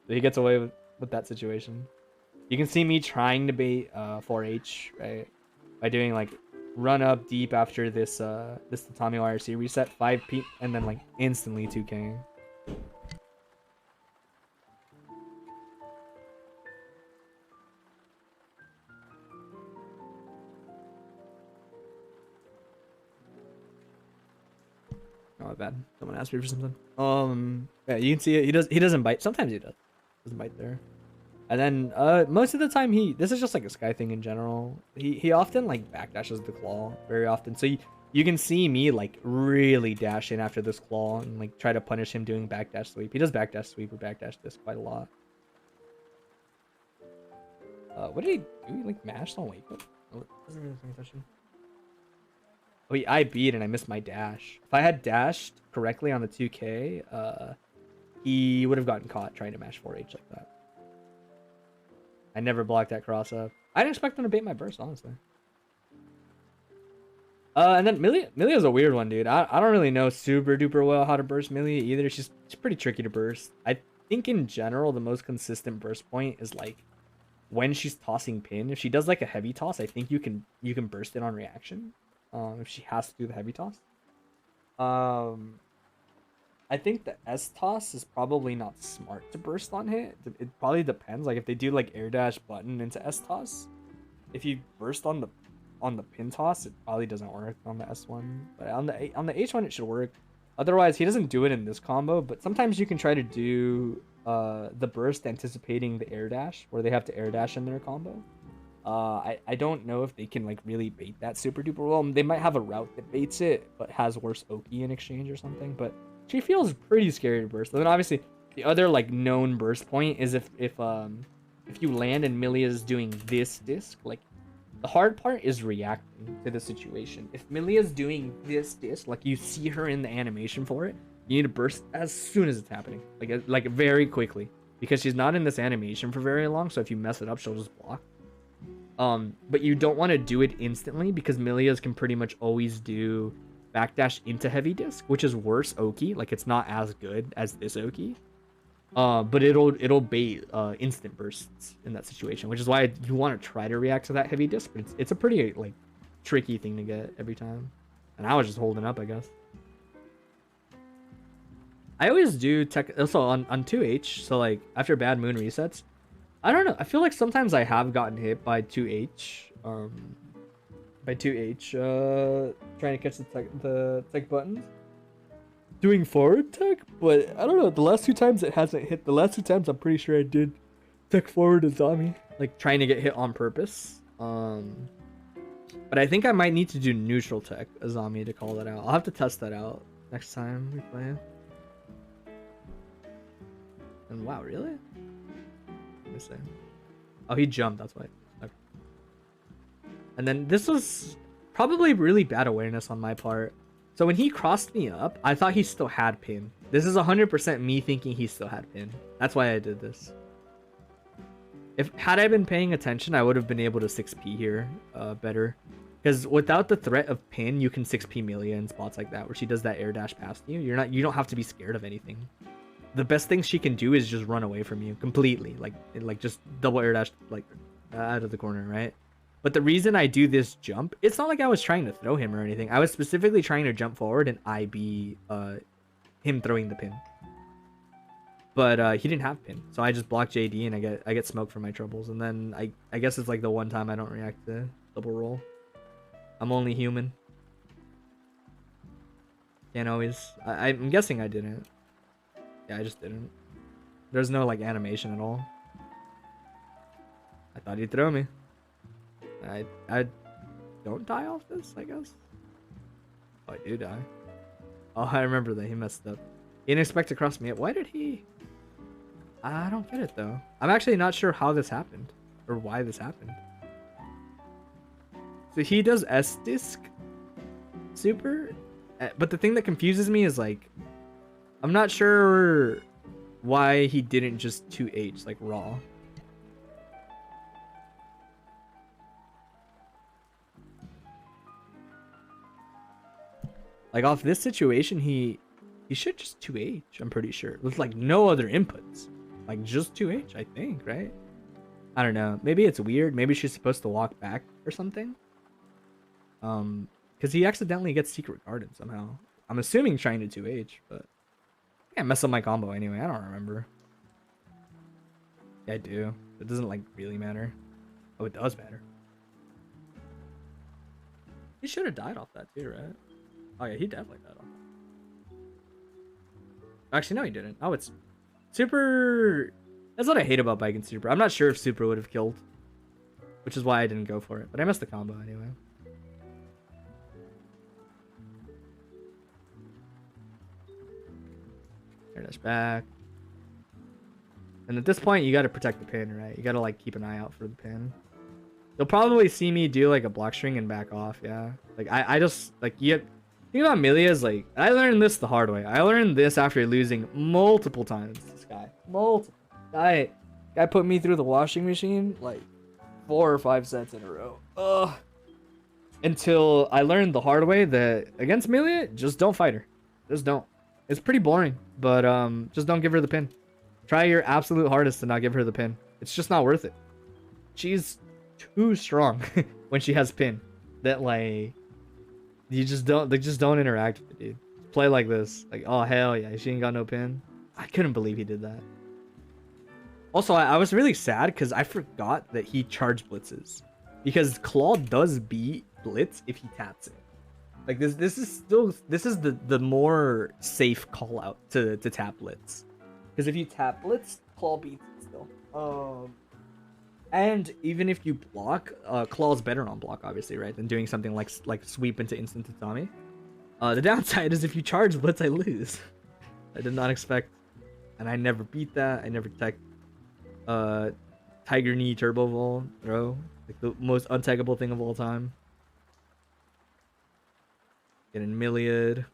So he gets away with that situation. You can see me trying to bait 4H, right? By doing like run up deep after this this Tatami YRC reset, 5P, and then like instantly 2K. Oh, bad. Someone asked me for something. Yeah, you can see it. He doesn't bite. Sometimes he doesn't bite there. And then most of the time this is just like a Skyy thing in general. He often like backdashes the claw very often. So you can see me like really dash in after this claw and like try to punish him doing backdash sweep. He does backdash sweep or backdash this quite a lot. What did he do? He like mashed on wake up? Oh, doesn't really pay attention. Oh, I beat and I missed my dash. If I had dashed correctly on the 2K, he would have gotten caught trying to mash 4H like that. I never blocked that cross up. I didn't expect him to bait my burst, honestly. And then Millia's a weird one, dude. I don't really know super duper well how to burst Millia either. She's pretty tricky to burst. I think in general, the most consistent burst point is like when she's tossing pin. If she does like a heavy toss, I think you can burst it on reaction. If she has to do the heavy toss. I think the S toss is probably not smart to burst on hit. It probably depends. Like if they do like air dash button into S toss, if you burst on the pin toss, it probably doesn't work on the S one. But on the H one, it should work. Otherwise, he doesn't do it in this combo. But sometimes you can try to do the burst anticipating the air dash, where they have to air dash in their combo. I don't know if they can like really bait that super duper well. They might have a route that baits it, but has worse Oki in exchange or something. But she feels pretty scary to burst. And then obviously the other like known burst point is if you land and Millia's doing this disc, like the hard part is reacting to the situation. If Millia's doing this disc, like you see her in the animation for it, you need to burst as soon as it's happening, like very quickly, because she's not in this animation for very long. So if you mess it up, she'll just block. But you don't want to do it instantly because Millia's can pretty much always do backdash into heavy disc, which is worse Oki. Like it's not as good as this Oki. But it'll bait instant bursts in that situation, which is why you want to try to react to that heavy disc. But it's a pretty like tricky thing to get every time. And I was just holding up, I guess. I always do tech also on 2H. So like after bad moon resets, I don't know. I feel like sometimes I have gotten hit by 2H. By 2H, trying to catch the tech buttons. Doing forward tech, but I don't know. The last two times it hasn't hit. The last two times I'm pretty sure I did tech forward Azami. Like trying to get hit on purpose. But I think I might need to do neutral tech Azami to call that out. I'll have to test that out next time we play. And wow, really? Let me see. Oh, he jumped. That's why. Okay. And then this was probably really bad awareness on my part. So when he crossed me up, I thought he still had pin. This is 100% me thinking he still had pin. That's why I did this. Had I been paying attention, I would have been able to 6P here better. Because without the threat of pin, you can 6P Millia in spots like that where she does that air dash past you. You don't have to be scared of anything. The best thing she can do is just run away from you completely, like just double air dash like out of the corner, right? But the reason I do this jump, it's not like I was trying to throw him or anything. I was specifically trying to jump forward and IB him throwing the pin. But he didn't have pin, so I just block JD and I get smoked for my troubles. And then I guess it's like the one time I don't react to double roll. I'm only human. Can't always. I'm guessing I didn't. Yeah, I just didn't. There's no like animation at all. I thought he'd throw me. I don't die off this, I guess. Oh, I do die. Oh, I remember that he messed up. He didn't expect to cross me up. Why did he? I don't get it though. I'm actually not sure how this happened or why this happened. So he does S disc super, but the thing that confuses me is like, I'm not sure why he didn't just 2H like raw. Like off this situation, he should just 2H, I'm pretty sure. With like no other inputs. Like just 2H, I think, right? I don't know. Maybe it's weird. Maybe she's supposed to walk back or something. Because he accidentally gets Secret Garden somehow. I'm assuming trying to 2H, but I think I messed up my combo anyway. I don't remember. Yeah, I do. It doesn't like really matter. Oh, it does matter. He should have died off that too, right? Oh yeah, he definitely died off. Actually, no, he didn't. Oh, it's super. That's what I hate about Bike and Super. I'm not sure if Super would have killed, which is why I didn't go for it. But I missed the combo anyway. Air dash back. And at this point, you got to protect the pin, right? You got to like keep an eye out for the pin. You'll probably see me do like a block string and back off, yeah. Like I just like you. Thing about Millia is like I learned this the hard way. I learned this after losing multiple times to Skyy. Multiple. Guy put me through the washing machine like 4 or 5 sets in a row. Ugh. Until I learned the hard way that against Millia, just don't fight her. Just don't. It's pretty boring, but just don't give her the pin. Try your absolute hardest to not give her the pin. It's just not worth it. She's too strong when she has pin. That like you just don't interact with it, dude. Just play like this. Like, oh hell yeah, she ain't got no pin. I couldn't believe he did that. Also, I was really sad because I forgot that he charged blitzes. Because Claw does beat blitz if he taps it. Like this is the more safe call out to tap blitz. Because if you tap blitz, Claw beats it still. And even if you block, Claw's better on block, obviously, right? Than doing something like sweep into instant tatami. The downside is if you charge blitz, I lose. I did not expect, and I never beat that. I never tech Tiger Knee Turbo Vol throw, like the most untaggable thing of all time. Getting Milliad.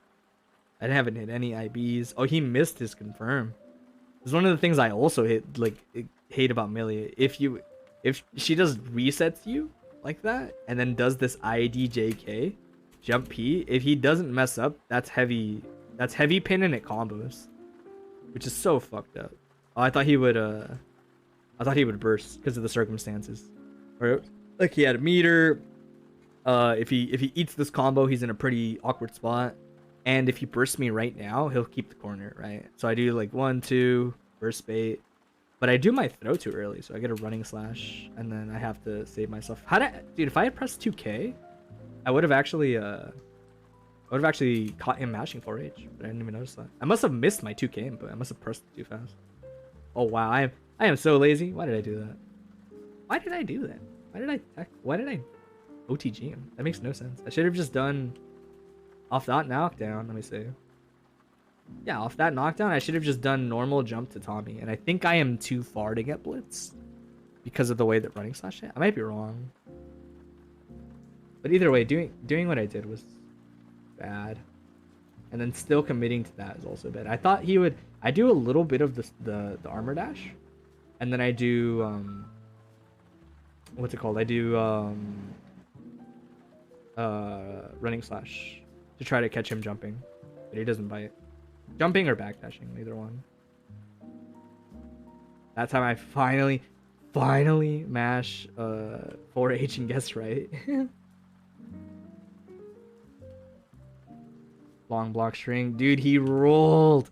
I haven't hit any IBs. Oh, he missed his confirm. It's one of the things I also hate about Millia. If she does resets you like that and then does this IDJK jump P, if he doesn't mess up, that's heavy pin and it combos, which is so fucked up. Oh, I thought he would burst because of the circumstances, or like he had a meter. If he eats this combo, he's in a pretty awkward spot, and if he bursts me right now, he'll keep the corner, right? So I do like 1, 2 burst bait. But I do my throw too early, so I get a running slash, and then I have to save myself. Dude, if I had pressed 2K, I would have actually caught him mashing 4H, but I didn't even notice that. I must have missed my 2K input. I must have pressed it too fast. Oh wow, I am so lazy. Why did I do that? Why did I do that? Why did I OTG him? That makes no sense. I should have just done off that knockdown. Let me see. Yeah, off that knockdown, I should have just done normal jump to Tommy. And I think I am too far to get blitzed because of the way that running slash hit. I might be wrong. But either way, doing what I did was bad. And then still committing to that is also bad. I thought he would... I do a little bit of the armor dash. And then I do... what's it called? I do... running slash to try to catch him jumping. But he doesn't bite. Jumping or backdashing, either one. That time I finally mash 4H and guess right. Long block string. Dude, he rolled.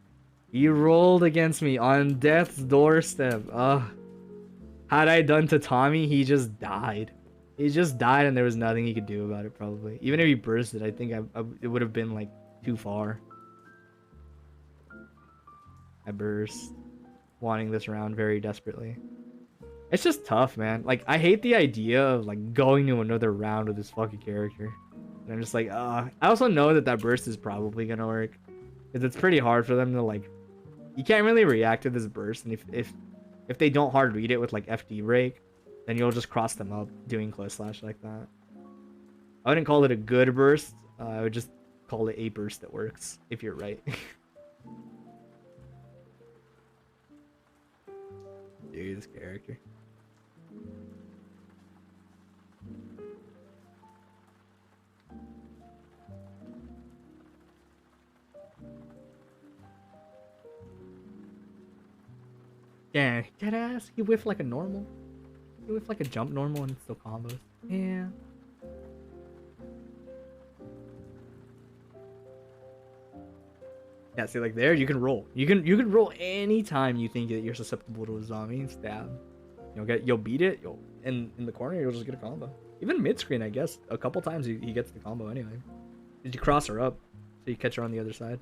He rolled against me on death's doorstep. Had I done to Tommy, he just died. He just died and there was nothing he could do about it, probably. Even if he bursted, I think it would have been like too far. I burst, wanting this round very desperately. It's just tough, man. Like, I hate the idea of like going to another round with this fucking character. And I'm just like, I also know that burst is probably gonna work, because it's pretty hard for them to like. You can't really react to this burst, and if they don't hard read it with like FD break, then you'll just cross them up doing close slash like that. I wouldn't call it a good burst. I would just call it a burst that works if you're right. Dude, this character. Yeah, deadass. He whiffed like a normal. with like a jump normal and still combos. Yeah. Yeah, see, like there, you can roll. You can roll anytime you think that you're susceptible to a zombie and stab. You'll beat it. You'll in the corner. You'll just get a combo. Even mid screen, I guess. A couple times he gets the combo anyway. Did you cross her up so you catch her on the other side?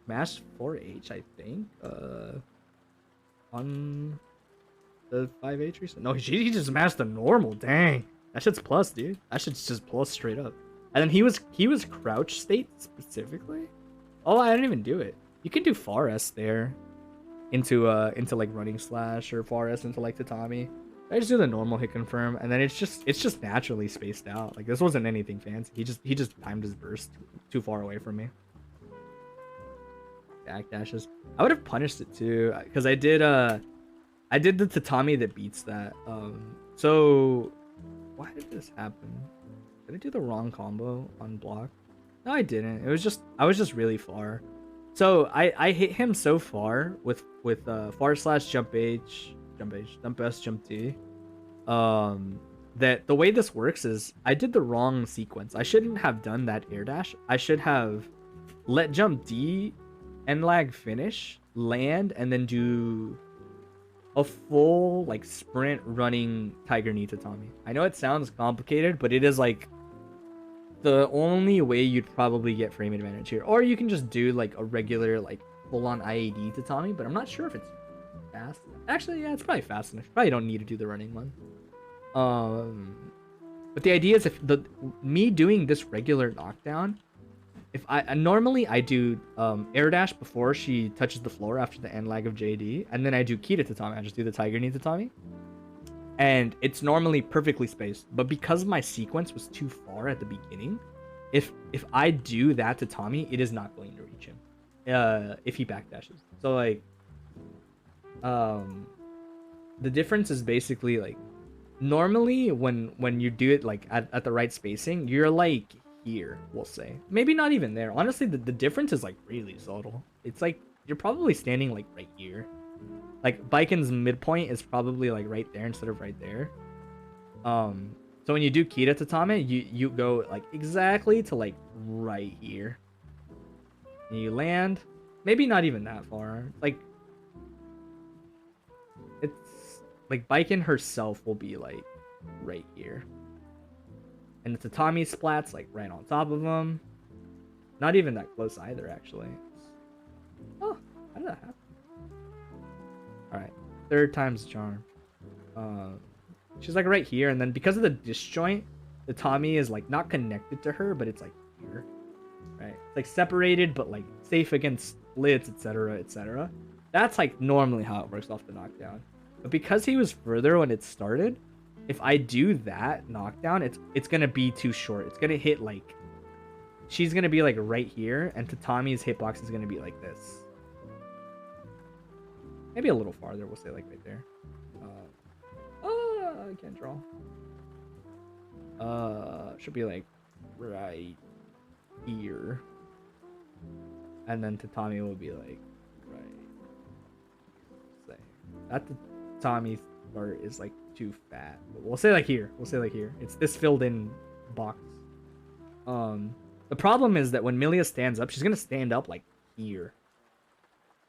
Mash 4H, I think. On the 5H recent. No, he just mashed the normal. Dang, that shit's plus, dude. That shit's just plus straight up. And then he was crouch state specifically. Oh, I didn't even do it. You can do far S there, into like running slash or far S into like tatami. I just do the normal hit confirm, and then it's just naturally spaced out. Like this wasn't anything fancy. He just timed his burst too far away from me. Backdashes. I would have punished it too, because I did the tatami that beats that. So why did this happen? Did I do the wrong combo on block? No, I didn't. I was just really far. So I hit him so far with far slash jump H, jump S, jump T. That the way this works is I did the wrong sequence. I shouldn't have done that air dash. I should have let jump D and lag finish, land, and then do a full like sprint running tiger knee tatami. I know it sounds complicated, but it is like the only way you'd probably get frame advantage here. Or you can just do like a regular like full-on IAD tatami, but I'm not sure if it's fast. Actually, yeah, it's probably fast enough. Probably don't need to do the running one. But the idea is if me doing this regular knockdown, if I normally I do air dash before she touches the floor after the end lag of JD, and then I do Kita tatami. I just do the tiger knee tatami. And it's normally perfectly spaced, but because my sequence was too far at the beginning, if I do that tatami, it is not going to reach him if he backdashes. So like the difference is basically like normally when you do it like at the right spacing, you're like here, we'll say. Maybe not even there. Honestly, the difference is like really subtle. It's like you're probably standing like right here. Like Biken's midpoint is probably like right there instead of right there. So when you do Kita tatami, you go like exactly to like right here. And you land, maybe not even that far. Like it's like Biken herself will be like right here. And the tatami splats like right on top of them. Not even that close either, actually. Oh, how did that happen? Alright, third time's the charm. She's like right here, and then because of the disjoint, the Tommy is like not connected to her, but it's like here. Right? It's like separated, but like safe against splits, etc., etc. That's like normally how it works off the knockdown. But because he was further when it started, if I do that knockdown, it's gonna be too short. It's gonna hit like she's gonna be like right here, and Tatami's hitbox is gonna be like this. Maybe a little farther, we'll say like right there. I can't draw. Should be like right here. And then Tatami will be like right here. Say that Tatami start is like too fat. But we'll say like here. We'll say like here. It's this filled in box. The problem is that when Millia stands up, she's gonna stand up like here.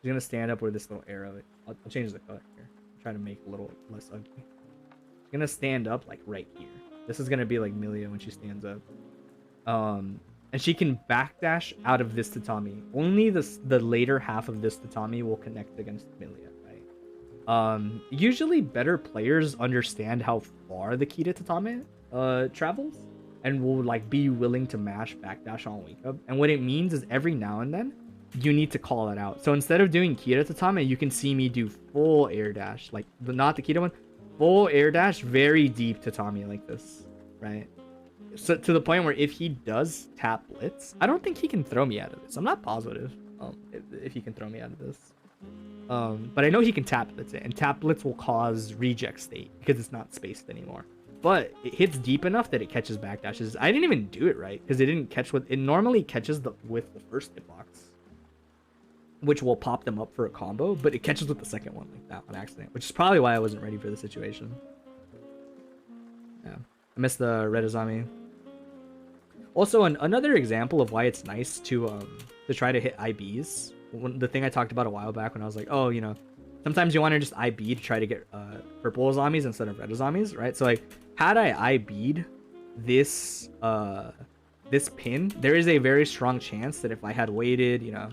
She's gonna stand up where this little arrow. I'll change the color here. Try to make it a little less ugly. She's gonna stand up like right here. This is gonna be like Millia when she stands up. And she can backdash out of this tatami. Only the later half of this tatami will connect against Millia, right? Usually better players understand how far the Kita tatami travels and will like be willing to mash backdash on wake up. And what it means is every now and then you need to call that out. So instead of doing Kita tatami, you can see me do full air dash, like not the Kita one, full air dash, very deep tatami like this, right? So to the point where if he does tap blitz, I don't think he can throw me out of this. I'm not positive if he can throw me out of this. But I know he can tap blitz it, and tap blitz will cause reject state because it's not spaced anymore. But it hits deep enough that it catches backdashes. I didn't even do it right because it didn't catch with it normally catches with the first hitbox. which will pop them up for a combo, but it catches with the second one like that on accident, which is probably why I wasn't ready for the situation. Yeah, I missed the red Azami. Also, another example of why it's nice to try to hit IBs. The thing I talked about a while back when I was like, oh, you know, sometimes you want to just IB to try to get purple Azamis instead of red Azamis, right? So like, had I IB'd this this pin, there is a very strong chance that if I had waited, you know,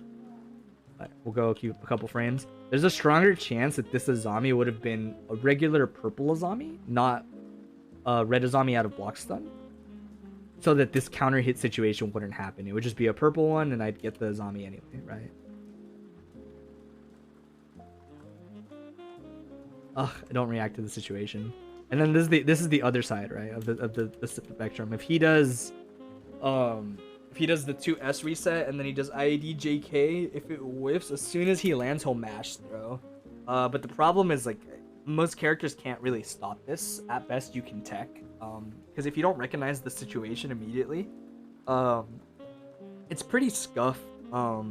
we'll go a couple frames, there's a stronger chance that this Azami would have been a regular purple Azami, not a red Azami out of block stun, so that this counter hit situation wouldn't happen. It would just be a purple one and I'd get the Azami anyway, right? Ugh, I don't react to the situation. And then this is the other side, right, of the spectrum. If he does the 2S reset and then he does IAD JK, if it whiffs, as soon as he lands, he'll mash throw. But the problem is, like, most characters can't really stop this. At best, you can tech. Because if you don't recognize the situation immediately, it's pretty scuffed.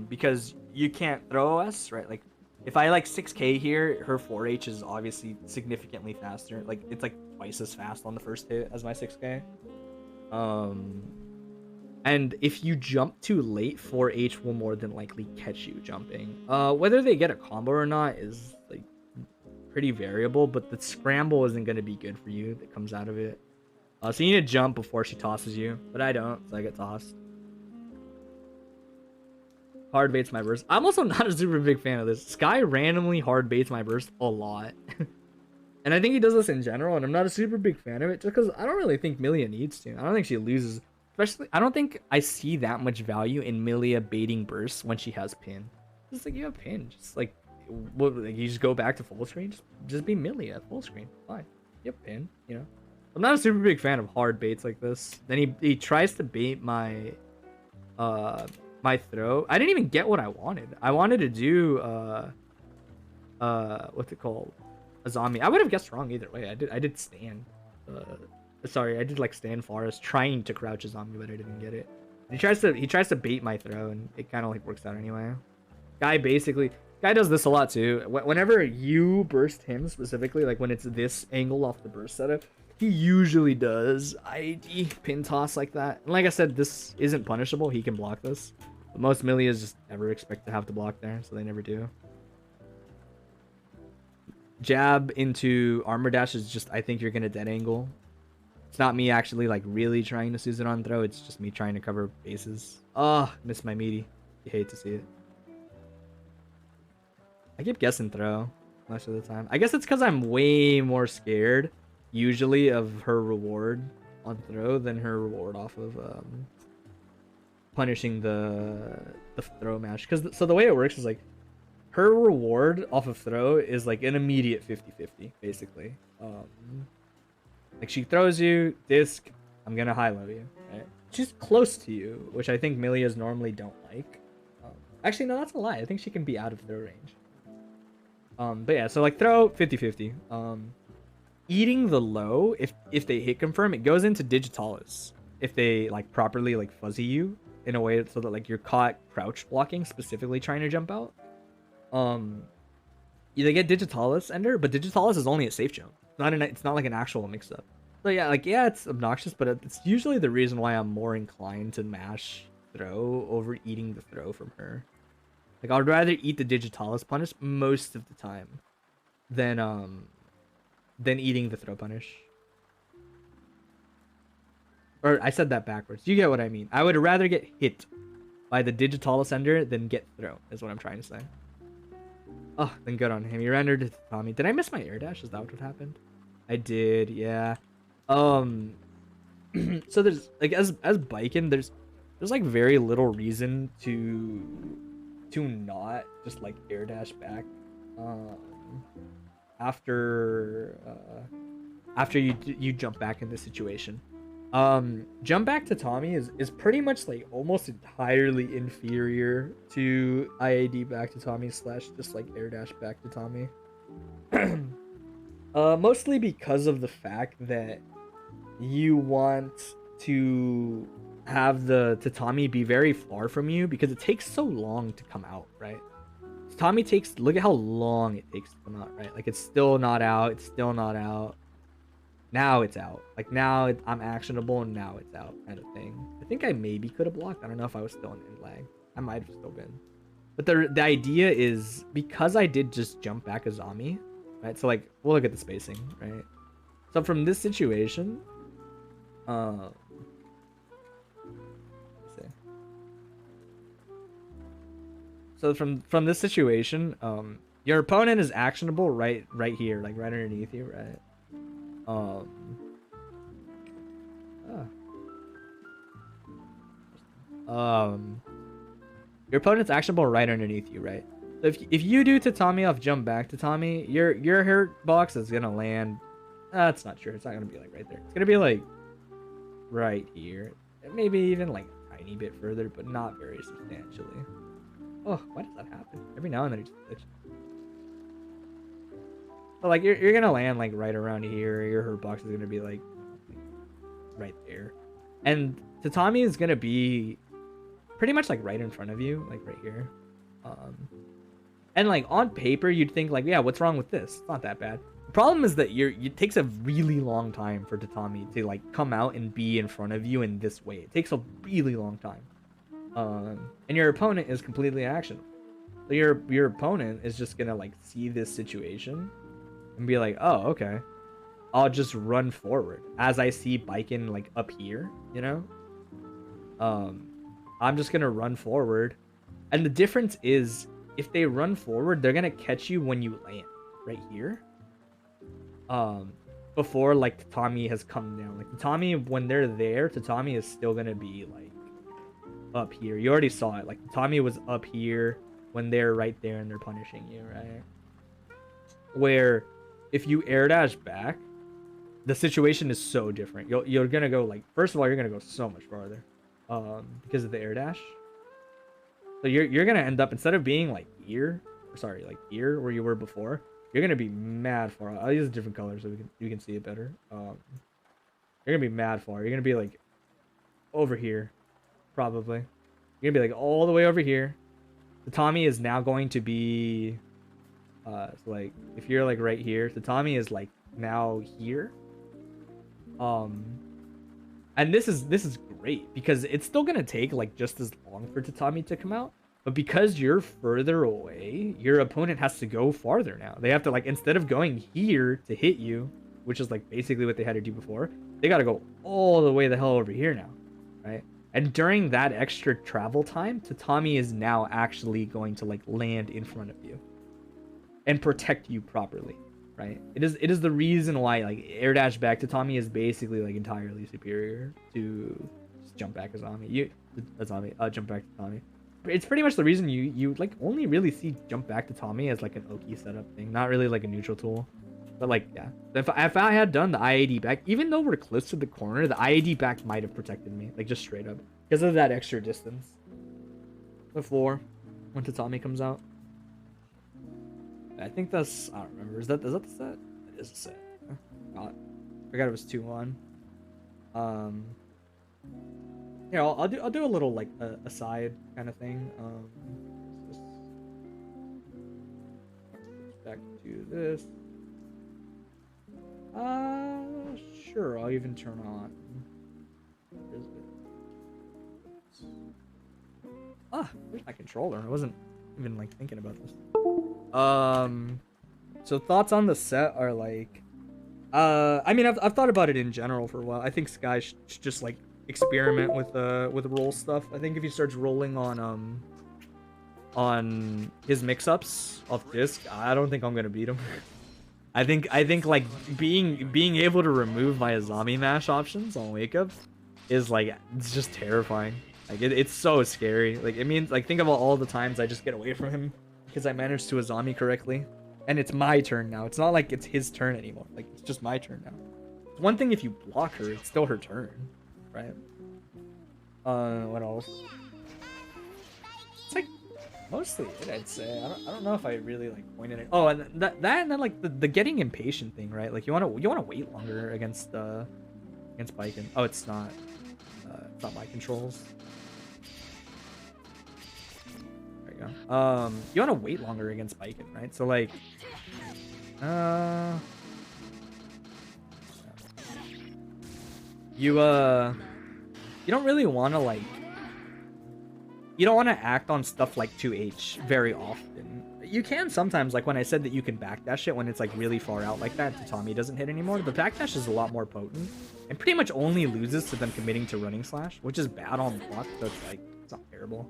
Because you can't throw us, right? Like, if I like 6k here, her 4H is obviously significantly faster. Like, it's like twice as fast on the first hit as my 6k. And if you jump too late, 4H will more than likely catch you jumping. Whether they get a combo or not is like pretty variable, but the scramble isn't going to be good for you that comes out of it. So you need to jump before she tosses you, but I don't, so I get tossed. Hard baits my burst. I'm also not a super big fan of this. Skyy randomly hard baits my burst a lot. And I think he does this in general, and I'm not a super big fan of it, just because I don't really think Millia needs to. I don't think she loses. Especially, I don't think I see that much value in Millia baiting bursts when she has pin. Just like, you have pin. Just like, you just go back to full screen. Just be Millia full screen. Fine. You have pin, you know? I'm not a super big fan of hard baits like this. Then he tries to bait my my throw. I didn't even get what I wanted. I wanted to do what's it called? Azami. I would have guessed wrong either way. I did stand. Sorry, I did like stand forest trying to crouch Azami, but I didn't get it. He tries to bait my throw, and it kind of like works out anyway. Guy does this a lot too. Whenever you burst him specifically, like when it's this angle off the burst setup, he usually does ID pin toss like that. And like I said, this isn't punishable. He can block this. But most Millias just never expect to have to block there, so they never do. Jab into armor dash is just, I think you're gonna dead angle. It's not me actually like really trying to Susan on throw. It's just me trying to cover bases. Oh, missed my meaty. You hate to see it. I keep guessing throw most of the time. I guess it's because I'm way more scared usually of her reward on throw than her reward off of punishing the throw match. Because so the way it works is like her reward off of throw is like an immediate 50-50 basically. Like she throws you disc, I'm gonna high low you, right? She's close to you, which I think Millias normally don't like. Actually, no, that's a lie. I think she can be out of throw range. But yeah, so like throw 50-50. Eating the low, if they hit confirm, it goes into Digitalis. If they like properly like fuzzy you in a way so that like you're caught crouch blocking, specifically trying to jump out. They get Digitalis ender, but Digitalis is only a safe jump. It's not like an actual mix-up. So yeah, like yeah, it's obnoxious, but it's usually the reason why I'm more inclined to mash throw over eating the throw from her. Like I'd rather eat the Digitalis punish most of the time than eating the throw punish. Or I said that backwards. You get what I mean. I would rather get hit by the Digitalis ender than get throw, is what I'm trying to say. Oh, then good on him. He rendered Tommy. Did I miss my air dash? Is that what happened? I did, yeah. So there's like as Biken, there's like very little reason to not just like air dash back after you jump back in this situation. Jump back to Tommy is pretty much like almost entirely inferior to IAD back to Tommy / just like air dash back to Tommy. Mostly because of the fact that you want to have the Tatami be very far from you because it takes so long to come out, right? Tommy takes, look at how long it takes to come out, right? Like, it's still not out. It's still not out. Now it's out. Like, now I'm actionable, and now it's out, kind of thing. I think I maybe could have blocked. I don't know if I was still in end lag. I might have still been. But the idea is, because I did just jump back a zombie, right? So, like, we'll look at the spacing, right? So, from this situation, let's see. So, from this situation, your opponent is actionable right here, like, right underneath you, right? Your opponent's actionable right underneath you, right? So if you do Tatami off jump back Tatami, your hurt box is gonna land. That's not true. It's not gonna be like right there. It's gonna be like right here, maybe even like a tiny bit further, but not very substantially. Oh, why does that happen? Every now and then it just glitches. So like you're gonna land like right around here. Your hurt box is gonna be like right there, and Tatami is gonna be pretty much like right in front of you, like right here. And like on paper you'd think like, yeah, what's wrong with this? It's not that bad. The problem is that it takes a really long time for Tatami to like come out and be in front of you in this way. It takes a really long time. And your opponent is completely actionable. So your opponent is just gonna like see this situation and be like, oh, okay, I'll just run forward as I see Biken like up here, you know? I'm just gonna run forward. And the difference is, if they run forward, they're gonna catch you when you land right here. Before like Tatami has come down. Like Tatami, when they're there, Tatami is still gonna be like up here. You already saw it. Like Tatami was up here when they're right there and they're punishing you, right? Where if you air dash back, the situation is so different. You're gonna go like, first of all, you're gonna go so much farther. Because of the air dash. So you're gonna end up, instead of being like here, or sorry, like here where you were before, you're gonna be mad far. I'll use a different color so you can see it better. You're gonna be mad far. You're gonna be like over here, probably. You're gonna be like all the way over here. Tatami is now going to be, so like if you're like right here, Tatami is like now here. And this is great because it's still gonna take like just as long for Tatami to come out, but because you're further away, your opponent has to go farther now. They have to, like, instead of going here to hit you, which is like basically what they had to do before, they gotta go all the way the hell over here now, right? And during that extra travel time, Tatami is now actually going to like land in front of you and protect you properly. Right, it is the reason why like air dash back Tatami is basically like entirely superior to just jump back as Tatami. Jump back to Tatami. It's pretty much the reason you like only really see jump back to Tatami as like an Oki setup thing, not really like a neutral tool. But like, yeah, if I had done the IAD back, even though we're close to the corner, the IAD back might have protected me, like just straight up because of that extra distance. The floor when Tatami comes out. I think that's, I don't remember. Is that the set? It is a set. God, I forgot it was 2-1. Here, I'll do a little like aside kind of thing. Back to this. Sure. I'll even turn on. Where's my controller? I wasn't even like thinking about this. So thoughts on the set are like, I mean, I've thought about it in general for a while. I think Skyy should just like experiment with roll stuff. I think if he starts rolling on his mix-ups off disc, I don't think I'm gonna beat him. I think like being able to remove my zombie mash options on wake ups is like, it's just terrifying. Like it's so scary. Like it means, like, think about all the times I just get away from him because I managed to a zombie correctly, and it's my turn now. It's not like it's his turn anymore. Like it's just my turn now. It's one thing if you block her, it's still her turn, right? What else? It's like mostly it, I'd say. I don't know if I really like pointed it. Oh, and that and then like the getting impatient thing, right? Like you wanna wait longer against Biken. Oh, it's not my controls. There you go. you want to wait longer against Baiken, right? So like, you don't really want to like, you don't want to act on stuff like 2H very often. You can sometimes, like when I said that you can backdash it when it's like really far out like that, Tatami doesn't hit anymore. The backdash is a lot more potent and pretty much only loses to them committing to running slash, which is bad on block, so it's like, it's not terrible.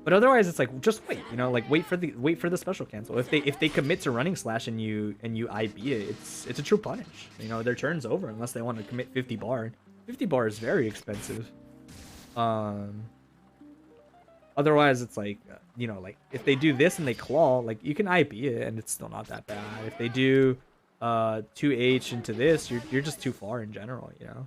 But otherwise it's like, just wait, you know, like wait for the special cancel. If they commit to running slash and you IB it, it's a true punish. You know, their turn's over unless they want to commit 50 bar. 50 bar is very expensive. Otherwise it's like, you know, like if they do this and they claw, like you can IB it and it's still not that bad. If they do 2H into this, you're just too far in general, you know.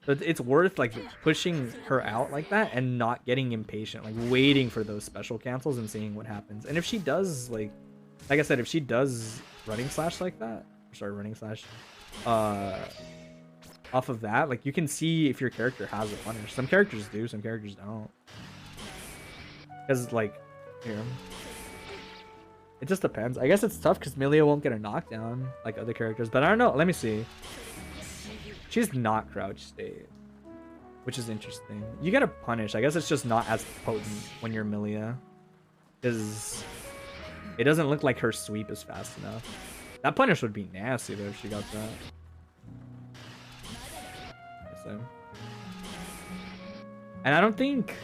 But it's worth like pushing her out like that and not getting impatient, like waiting for those special cancels and seeing what happens. And if she does like I said, if she does running slash like that, sorry, running slash, off of that, like you can see if your character has a punish. Some characters do, some characters don't. Because like, here, it just depends. I guess it's tough because Millia won't get a knockdown like other characters, but I don't know. Let me see. She's not crouch state, which is interesting. You get a punish. I guess it's just not as potent when you're Millia, because it doesn't look like her sweep is fast enough. That punish would be nasty though if she got that. And I don't think,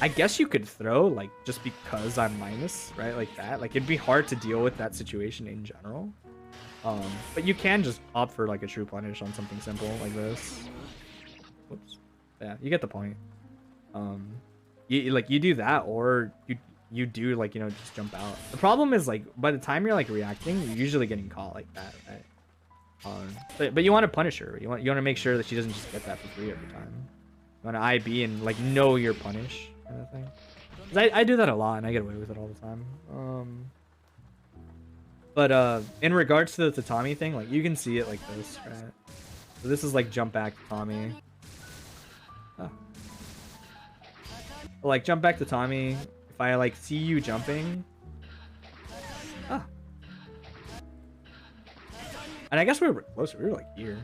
I guess you could throw like just because I'm minus, right? Like that. Like it'd be hard to deal with that situation in general. But you can just opt for like a true punish on something simple like this. Whoops. Yeah, you get the point. You do that, or you do like, you know, just jump out. The problem is like by the time you're like reacting, you're usually getting caught like that, right? But you want to punish her. You want to make sure that she doesn't just get that for free every time. You want to IB and like know your punish kind of thing. 'Cause I do that a lot and I get away with it all the time. But in regards to the tatami thing, like you can see it like this, right? So this is like jump back tatami. Oh. Like jump back tatami. If I like see you jumping. Ah. And I guess we were closer. We were like here.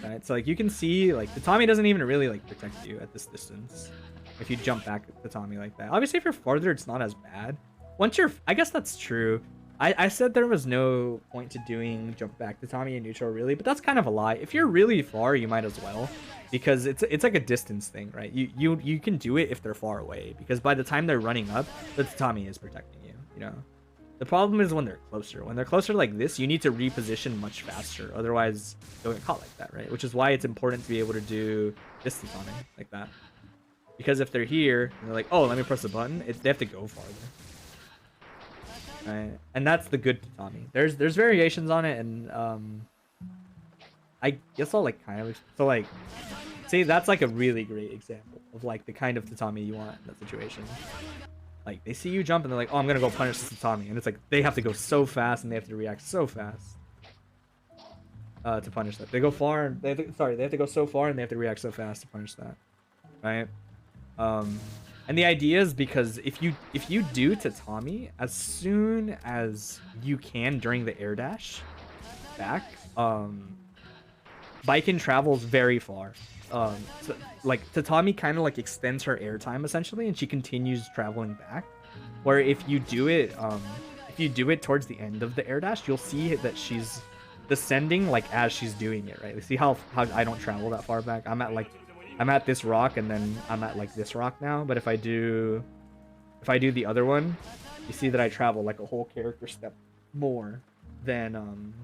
Right? So like you can see like tatami doesn't even really like protect you at this distance. If you jump back tatami like that. Obviously if you're farther, it's not as bad. Once you're, I guess that's true. I said there was no point to doing jump back tatami in neutral really, but that's kind of a lie. If you're really far, you might as well, because it's like a distance thing, right? You can do it if they're far away, because by the time they're running up, the tatami is protecting you, you know. The problem is when they're closer. When they're closer like this, you need to reposition much faster, otherwise you'll get caught like that, right? Which is why it's important to be able to do this tatami like that, because if they're here and they're like, oh, let me press the button, they have to go farther. Right. And that's the good tatami. There's variations on it, and I guess I'll like kind of, so like, see, that's like a really great example of like the kind of tatami you want in that situation. Like they see you jump and they're like, oh, I'm gonna go punish this tatami, and it's like they have to go so fast and they have to react so fast to punish that. They go far and they have to go so far and they have to react so fast to punish that, right? And the idea is because if you do tatami as soon as you can during the air dash back, Baiken travels very far. So, like tatami kind of like extends her air time essentially, and she continues traveling back. Where if you do it towards the end of the air dash, you'll see that she's descending like as she's doing it, right? See how I don't travel that far back. I'm at this rock and then I'm at like this rock now, but if I do the other one, you see that I travel like a whole character step more than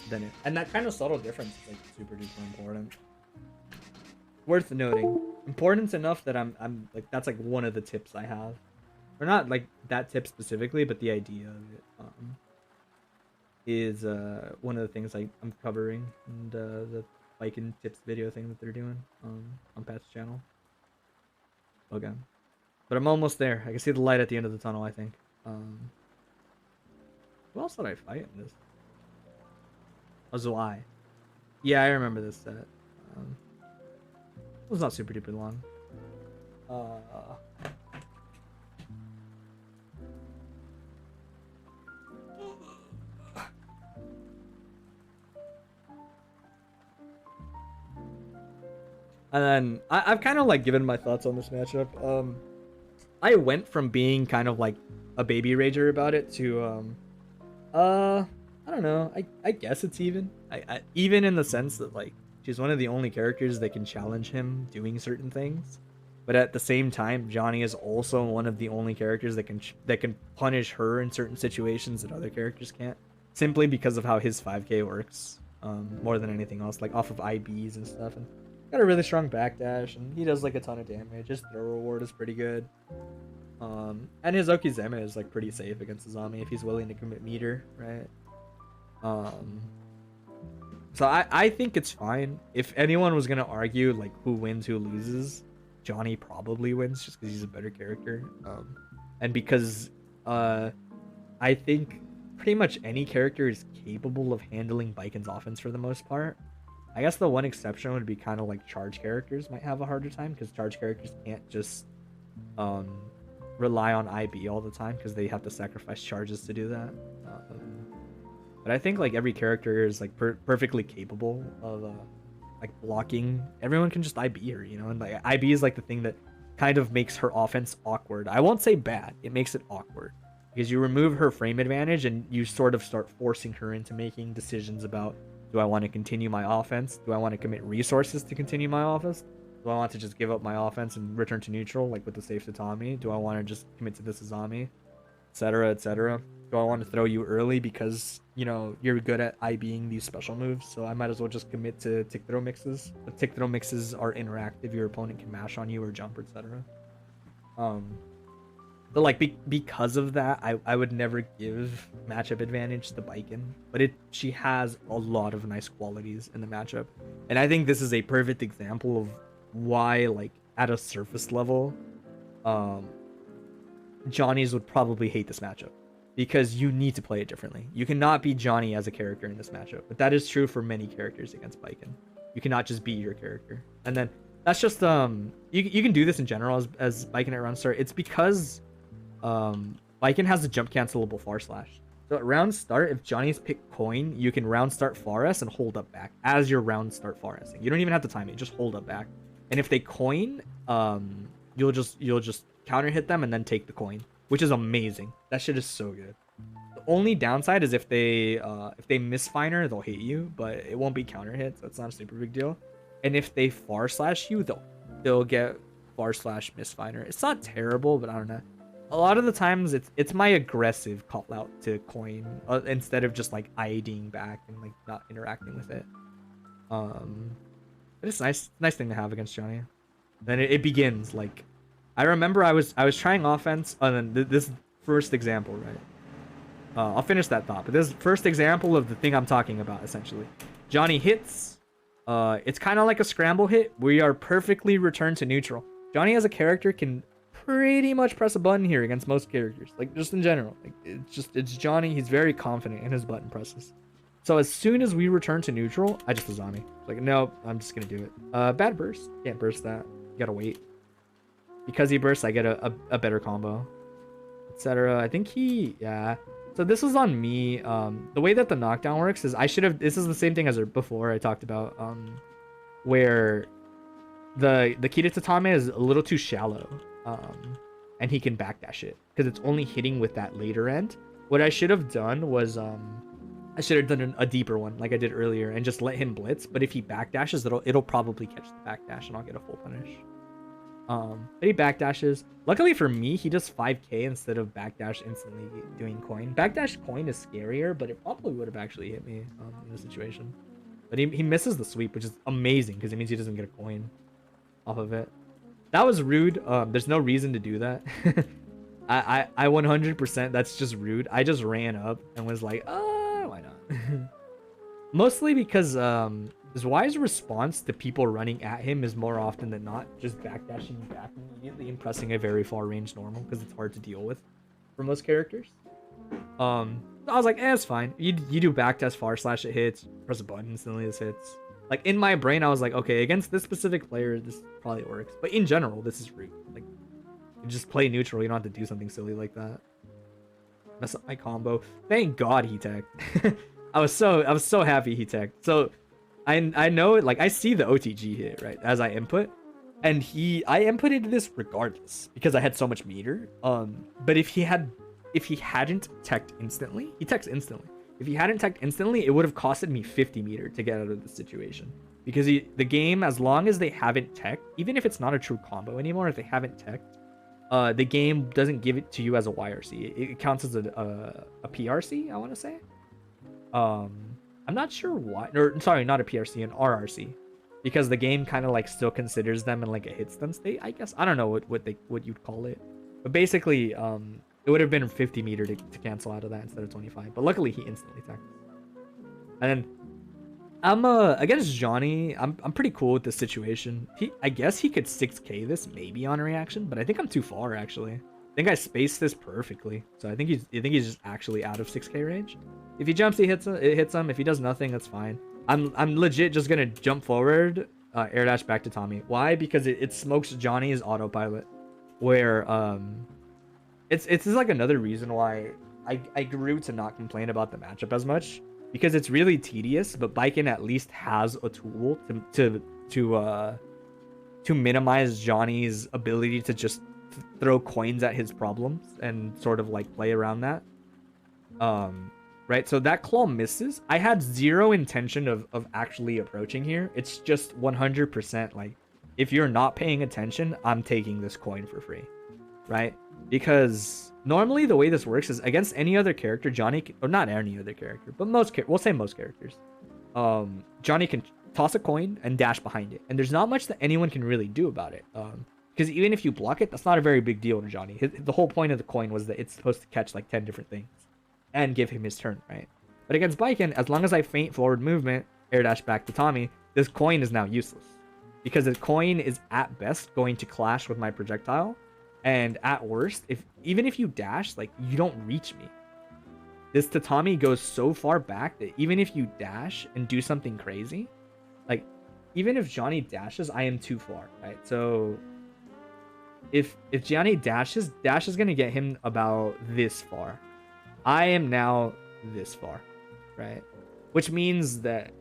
it. And that kind of subtle difference is like super duper important. Worth noting. Important enough that I'm like, that's like one of the tips I have. Or not like that tip specifically, but the idea of it is one of the things I'm covering, and the Baiken tips video thing that they're doing on Pat's channel. Okay. But I'm almost there. I can see the light at the end of the tunnel, I think. Who else did I fight in this? Oh, Zwy. Yeah, I remember this set. It was not super duper long. Uh, and then I've kind of like given my thoughts on this matchup. I went from being kind of like a baby rager about it to I don't know. I guess it's even. I even in the sense that like she's one of the only characters that can challenge him doing certain things. But at the same time, Johnny is also one of the only characters that can punish her in certain situations that other characters can't, simply because of how his 5k works. More than anything else, like off of IBs and stuff, and got a really strong backdash, and he does like a ton of damage. His throw reward is pretty good. And his Okizeme is like pretty safe against Azami if he's willing to commit meter, right? So I think it's fine. If anyone was gonna argue like who wins, who loses, Johnny probably wins just because he's a better character. And because I think pretty much any character is capable of handling Baiken's offense for the most part. I guess the one exception would be kind of like charge characters might have a harder time because charge characters can't just rely on IB all the time because they have to sacrifice charges to do that. But I think like every character is like perfectly capable of like blocking. Everyone can just IB her, you know, and like IB is like the thing that kind of makes her offense awkward. I won't say bad, it makes it awkward because you remove her frame advantage and you sort of start forcing her into making decisions about, do I want to continue my offense? Do I want to commit resources to continue my offense? Do I want to just give up my offense and return to neutral, like with the safe Tatami? Do I want to just commit to this Azami? Etc, etc. Do I want to throw you early because, you know, you're good at IBing these special moves, so I might as well just commit to tick throw mixes. The tick throw mixes are interactive, your opponent can mash on you or jump, etc. But like because of that, I would never give matchup advantage to Baiken, but she has a lot of nice qualities in the matchup, and I think this is a perfect example of why, like at a surface level, Johnny's would probably hate this matchup because you need to play it differently. You cannot be Johnny as a character in this matchup, but that is true for many characters against Baiken. You cannot just be your character, and then that's just you can do this in general as Baiken at round start. It's because Baiken has a jump cancelable far slash. So at round start, if Johnny's pick coin, you can round start far S and hold up back as your round start far S. You don't even have to time it, just hold up back. And if they coin, you'll just counter hit them and then take the coin, which is amazing. That shit is so good. The only downside is if they misfire, they'll hit you, but it won't be counter hits. That's not a super big deal. And if they far slash you, they'll get far slash misfire. It's not terrible, but I don't know. A lot of the times it's my aggressive call out to coin instead of just like IDing back and like not interacting with it. But it's nice thing to have against Johnny. Then it begins. Like I remember I was trying offense and then this first example, right? I'll finish that thought, but this first example of the thing I'm talking about essentially. Johnny hits. It's kind of like a scramble hit. We are perfectly returned to neutral. Johnny as a character can pretty much press a button here against most characters, like just in general. Like it's Johnny. He's very confident in his button presses. So as soon as we return to neutral, I just Azami. Like no, I'm just gonna do it. Bad burst. Can't burst that. You gotta wait. Because he bursts, I get a better combo, etc. I think yeah. So this was on me. The way that the knockdown works is I should have. This is the same thing as before I talked about. Where the Kita Tatame is a little too shallow. And he can backdash it because it's only hitting with that later end. What I should have done was I should have done a deeper one like I did earlier and just let him blitz. But if he backdashes, it'll probably catch the backdash and I'll get a full punish. But he backdashes. Luckily for me, he does 5k instead of backdash instantly doing coin. Backdash coin is scarier, but it probably would have actually hit me in this situation. But he misses the sweep, which is amazing because it means he doesn't get a coin off of it. That was rude. There's no reason to do that. I 100%. That's just rude. I just ran up and was like, why not? Mostly because Zwei's response to people running at him is more often than not just backdashing back immediately and pressing a very far range normal because it's hard to deal with for most characters. I was like, it's fine. You do backdash far slash, it hits. Press a button instantly, this hits. Like in my brain, I was like, okay, against this specific player, this probably works. But in general, this is rude. Like, you just play neutral. You don't have to do something silly like that. Mess up my combo. Thank God he teched. I was so happy he teched. So I know it, like I see the OTG hit, right, as I input. And I inputted this regardless because I had so much meter. But if he hadn't teched instantly, he techs instantly. If he hadn't teched instantly, it would have costed me 50 meter to get out of the situation. Because the game, as long as they haven't teched, even if it's not a true combo anymore, if they haven't teched, the game doesn't give it to you as a YRC. It counts as a PRC, I want to say. I'm not sure why. Or sorry, not a PRC, an RRC. Because the game kind of like still considers them in like a hit stun state, I guess. I don't know what you'd call it. But basically, it would have been 50 meter to cancel out of that instead of 25. But luckily, he instantly teched. And then I'm against Johnny. I'm pretty cool with this situation. I guess he could 6k this maybe on a reaction, but I think I'm too far actually. I think I spaced this perfectly. So I think he's just actually out of 6k range. If he jumps, it hits him. If he does nothing, that's fine. I'm legit just gonna jump forward, air dash back to Tommy. Why? Because it smokes Johnny's autopilot. Where it's like another reason why I grew to not complain about the matchup as much, because it's really tedious, but Baiken at least has a tool to minimize Johnny's ability to just throw coins at his problems and sort of like play around that. Right, so that claw misses. I had zero intention of actually approaching here. It's just 100% like, if you're not paying attention, I'm taking this coin for free, right? Because normally the way this works is against any other character, Johnny can, or not any other character, but we'll say most characters, Johnny can toss a coin and dash behind it, and there's not much that anyone can really do about it. Because even if you block it, that's not a very big deal to Johnny. The whole point of the coin was that it's supposed to catch like 10 different things and give him his turn, right? But against Baiken, as long as I feint forward movement, air dash back to Tommy, this coin is now useless. Because the coin is at best going to clash with my projectile, and at worst, even if you dash, like, you don't reach me. This Tatami goes so far back that even if you dash and do something crazy, like, even if Johnny dashes, I am too far, right? So if Johnny dashes, dash is gonna get him about this far. I am now this far, right? Which means that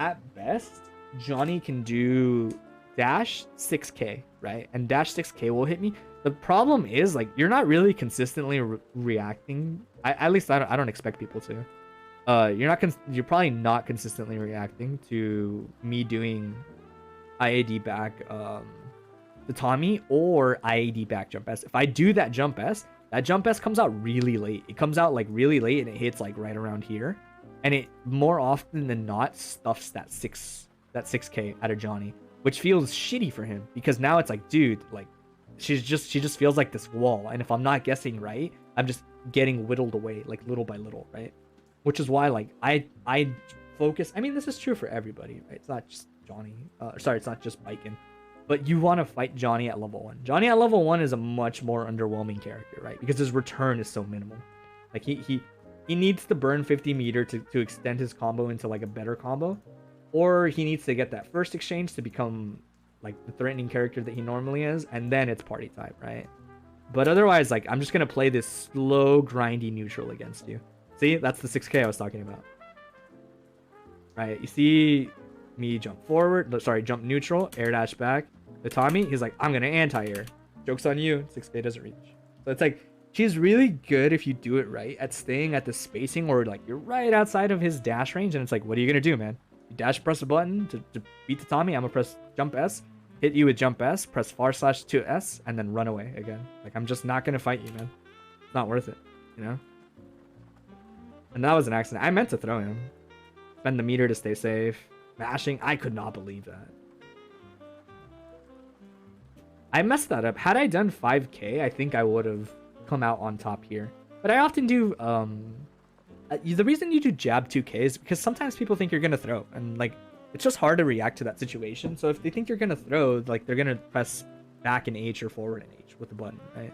at best, Johnny can do dash 6k, right? And dash 6k will hit me. The problem is, like, you're not really consistently reacting. At least I don't expect people to. You're probably not consistently reacting to me doing IAD back the Tommy or IAD back jump S. If I do that jump S comes out really late. It comes out like really late and it hits like right around here. And it more often than not stuffs that 6k out of Johnny, which feels shitty for him because now it's like, dude, like she just feels like this wall. And if I'm not guessing right, I'm just getting whittled away like little by little, right? Which is why like I focus. I mean, this is true for everybody, right? It's not just Johnny. Sorry, it's not just Baiken. But you want to fight Johnny at level 1. Johnny at level 1 is a much more underwhelming character, right? Because his return is so minimal. Like he needs to burn 50 meter to extend his combo into like a better combo. Or he needs to get that first exchange to become like the threatening character that he normally is. And then it's party time, right? But otherwise, like, I'm just going to play this slow, grindy neutral against you. See? That's the 6k I was talking about. Right? You see me jump forward. Sorry, jump neutral. Air dash back. The Tommy, he's like, I'm going to anti-air. Joke's on you. 6k doesn't reach. So it's like, she's really good if you do it right at staying at the spacing where like you're right outside of his dash range. And it's like, what are you going to do, man? You dash press a button to beat the Tommy. I'm going to press jump S. Hit you with jump S. Press /2S. And then run away again. Like, I'm just not going to fight you, man. It's not worth it, you know? And that was an accident. I meant to throw him. Spend the meter to stay safe. Mashing. I could not believe that. I messed that up. Had I done 5k, I think I would have come out on top here. But I often do, the reason you do jab 2k is because sometimes people think you're going to throw. And, like, it's just hard to react to that situation. So if they think you're going to throw, like, they're going to press back in H or forward in H with the button, right?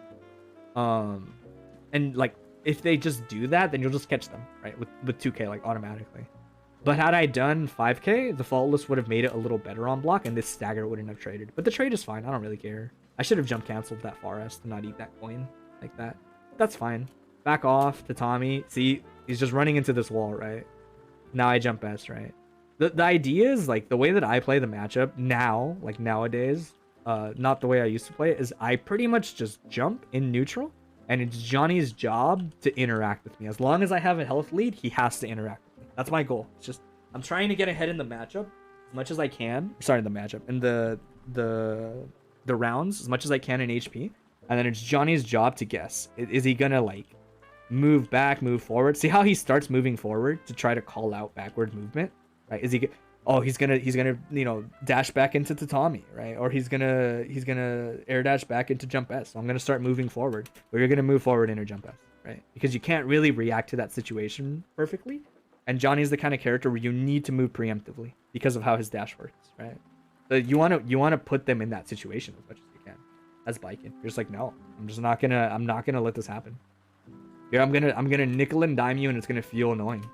And, like, if they just do that, then you'll just catch them, right? With 2k, like, automatically. But had I done 5k, the faultless would have made it a little better on block, and this stagger wouldn't have traded. But the trade is fine. I don't really care. I should have jump canceled that forest to not eat that coin like that. That's fine. Back off to Tommy. See, he's just running into this wall, right? Now I jump best, right? The idea is, like, the way that I play the matchup now, like nowadays, not the way I used to play it, is I pretty much just jump in neutral, and it's Johnny's job to interact with me. As long as I have a health lead, he has to interact with me. That's my goal. It's just, I'm trying to get ahead in the matchup as much as I can. Sorry, the matchup. In the rounds as much as I can in HP. And then it's Johnny's job to guess. Is he gonna, like, move back, move forward? See how he starts moving forward to try to call out backward movement? Right? Is he... Oh, he's gonna, you know, dash back into Tatami, right? Or he's gonna air dash back into jump S. So I'm gonna start moving forward. Or you're gonna move forward into jump S, right? Because you can't really react to that situation perfectly. And Johnny's the kind of character where you need to move preemptively because of how his dash works, right? So you wanna put them in that situation as much as you can. As Biken, you're just like, no, I'm not gonna let this happen. Yeah, I'm gonna nickel and dime you, and it's gonna feel annoying.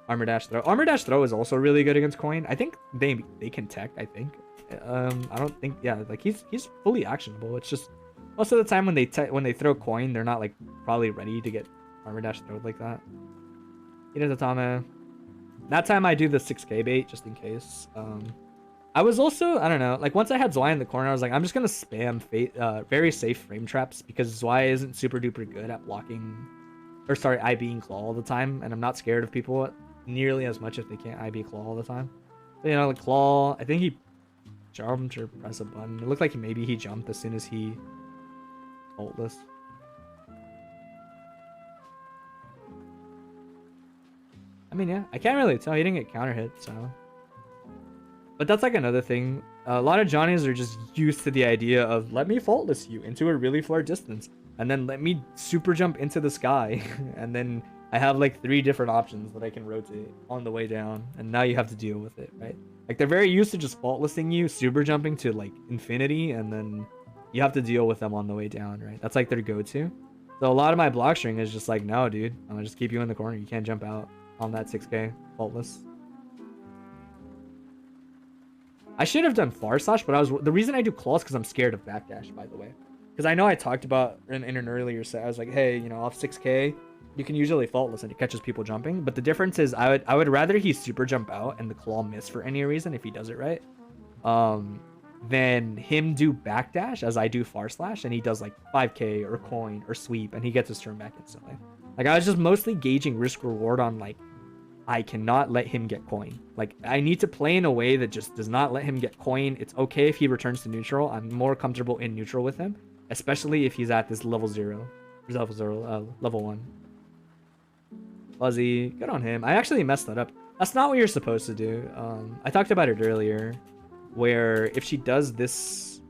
Armor dash throw. Armor dash throw is also really good against coin. I think they can tech. I think. I don't think. Yeah, like he's fully actionable. It's just most of the time when they throw coin, they're not like probably ready to get armor dash throw like that. He does a Tama. That time I do the 6k bait just in case. I was also, I don't know, like once I had Zwei in the corner, I was like, I'm just gonna spam very safe frame traps because Zwei isn't super duper good at blocking, or sorry, IBing claw all the time, and I'm not scared of people nearly as much if they can't IB claw all the time. But, you know, the claw, I think he jumped or pressed a button. It looked like maybe he jumped as soon as he faultless. I mean, yeah, I can't really tell. He didn't get counter hit, so. But that's like another thing. A lot of Johnnies are just used to the idea of let me faultless you into a really far distance, and then let me super jump into the sky, and then I have like 3 different options that I can rotate on the way down, and now you have to deal with it, right? Like they're very used to just faultlessing you, super jumping to like infinity, and then you have to deal with them on the way down, right? That's like their go-to. So a lot of my block string is just like, no, dude, I'm gonna just keep you in the corner. You can't jump out on that 6k faultless. I should have done far slash, but the reason I do claws because I'm scared of backdash, by the way. Because I know I talked about in an earlier set, I was like, hey, you know, off 6k, you can usually faultless and it catches people jumping. But the difference is I would rather he super jump out and the claw miss for any reason if he does it right, than him do backdash as I do far slash and he does like 5k or coin or sweep and he gets his turn back instantly. Like I was just mostly gauging risk reward on like, I cannot let him get coin. Like, I need to play in a way that just does not let him get coin. It's okay if he returns to neutral. I'm more comfortable in neutral with him, especially if he's at this level 1. Fuzzy, good on him. I actually messed that up. That's not what you're supposed to do. I talked about it earlier, where if she does this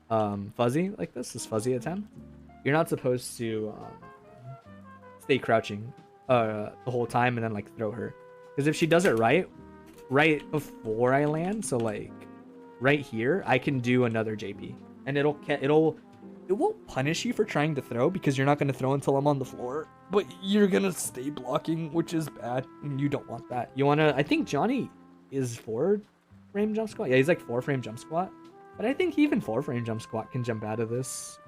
fuzzy like this fuzzy attempt, you're not supposed to stay crouching the whole time and then like throw her, because if she does it right before I land, so like right here, I can do another JP and it won't punish you for trying to throw because you're not going to throw until I'm on the floor, but you're gonna stay blocking, which is bad, and you don't want that. You want to, I think Johnny is 4 frame jump squat. Yeah, he's like 4 frame jump squat, but I think even 4 frame jump squat can jump out of this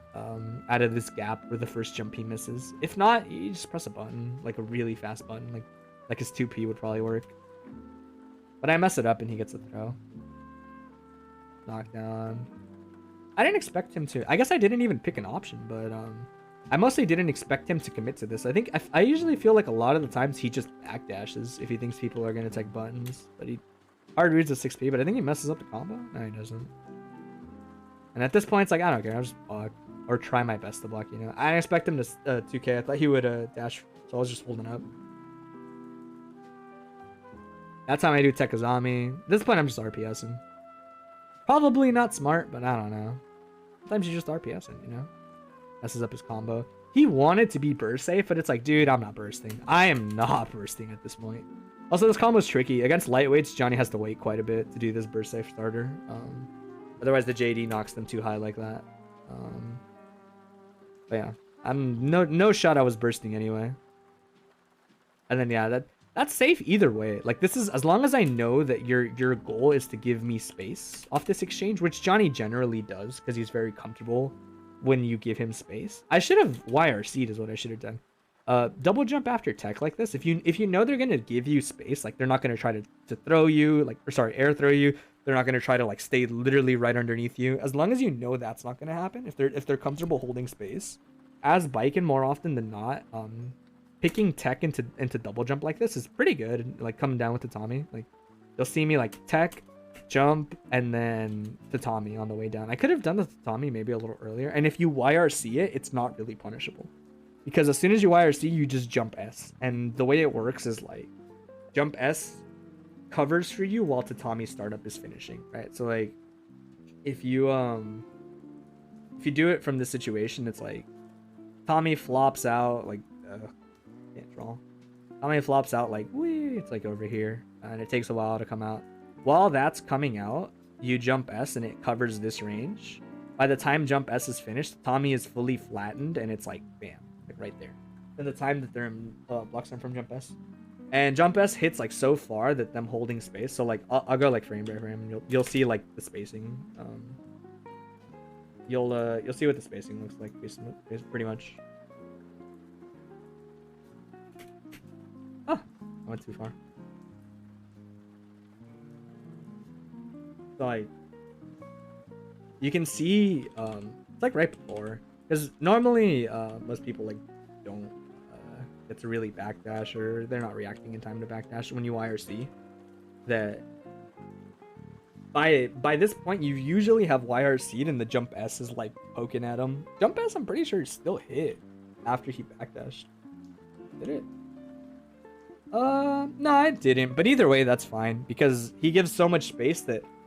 gap where the first jump he misses. If not, you just press a button, like a really fast button, like his 2P would probably work. But I mess it up and he gets a throw. Knockdown. I didn't expect him to. I guess I didn't even pick an option, but I mostly didn't expect him to commit to this. I think I usually feel like a lot of the times he just backdashes if he thinks people are gonna take buttons, but he hard reads a 6P, but I think he messes up the combo. No, he doesn't. And at this point, it's like, I don't care. I'll just block. Or try my best to block, you know. I didn't expect him to 2k. I thought he would dash, so I was just holding up. That time I do Tekazami. At this point, I'm just RPSing. Probably not smart, but I don't know. Sometimes you just RPSing, you know. Messes up his combo. He wanted to be burst safe, but it's like, dude, I'm not bursting. I am not bursting at this point. Also, this combo's tricky. Against lightweights, Johnny has to wait quite a bit to do this burst safe starter. Otherwise, the JD knocks them too high like that. But yeah, I'm no shot I was bursting anyway. And then yeah, That's safe either way. Like this is as long as I know that your goal is to give me space off this exchange, which Johnny generally does because he's very comfortable when you give him space. I should have YRC'd is what I should have done. Double jump after tech like this. If you know they're gonna give you space, like they're not gonna try to throw you, like or sorry, air throw you. They're not gonna try to like stay literally right underneath you. As long as you know that's not gonna happen, if they're comfortable holding space, as biking more often than not, picking tech into double jump like this is pretty good. Like coming down with tatami, like you'll see me like tech, jump, and then tatami on the way down. I could have done the tatami maybe a little earlier. And if you YRC it, it's not really punishable. Because as soon as you YRC, you just jump S. And the way it works is like jump S covers for you while tatami startup is finishing, right? So like if you do it from this situation, it's like Tommy flops out like can't draw. Tommy flops out like wee, it's like over here, and it takes a while to come out. While that's coming out, you jump S and it covers this range. By the time jump S is finished, Tommy is fully flattened and it's like bam, like right there. And the time that they're in blocks them from jump S, and jump S hits like so far that them holding space. So like I'll go like frame by frame, and you'll see like the spacing. You'll see what the spacing looks like, pretty much. Ah, I went too far. So like, you can see, it's like right before, because normally most people like don't get to really backdash, or they're not reacting in time to backdash when you YRC. That by this point you usually have YRC'd and the jump S is like poking at him. Jump S, I'm pretty sure still hit after he backdashed. Did it? No, it didn't. But either way, that's fine because he gives so much space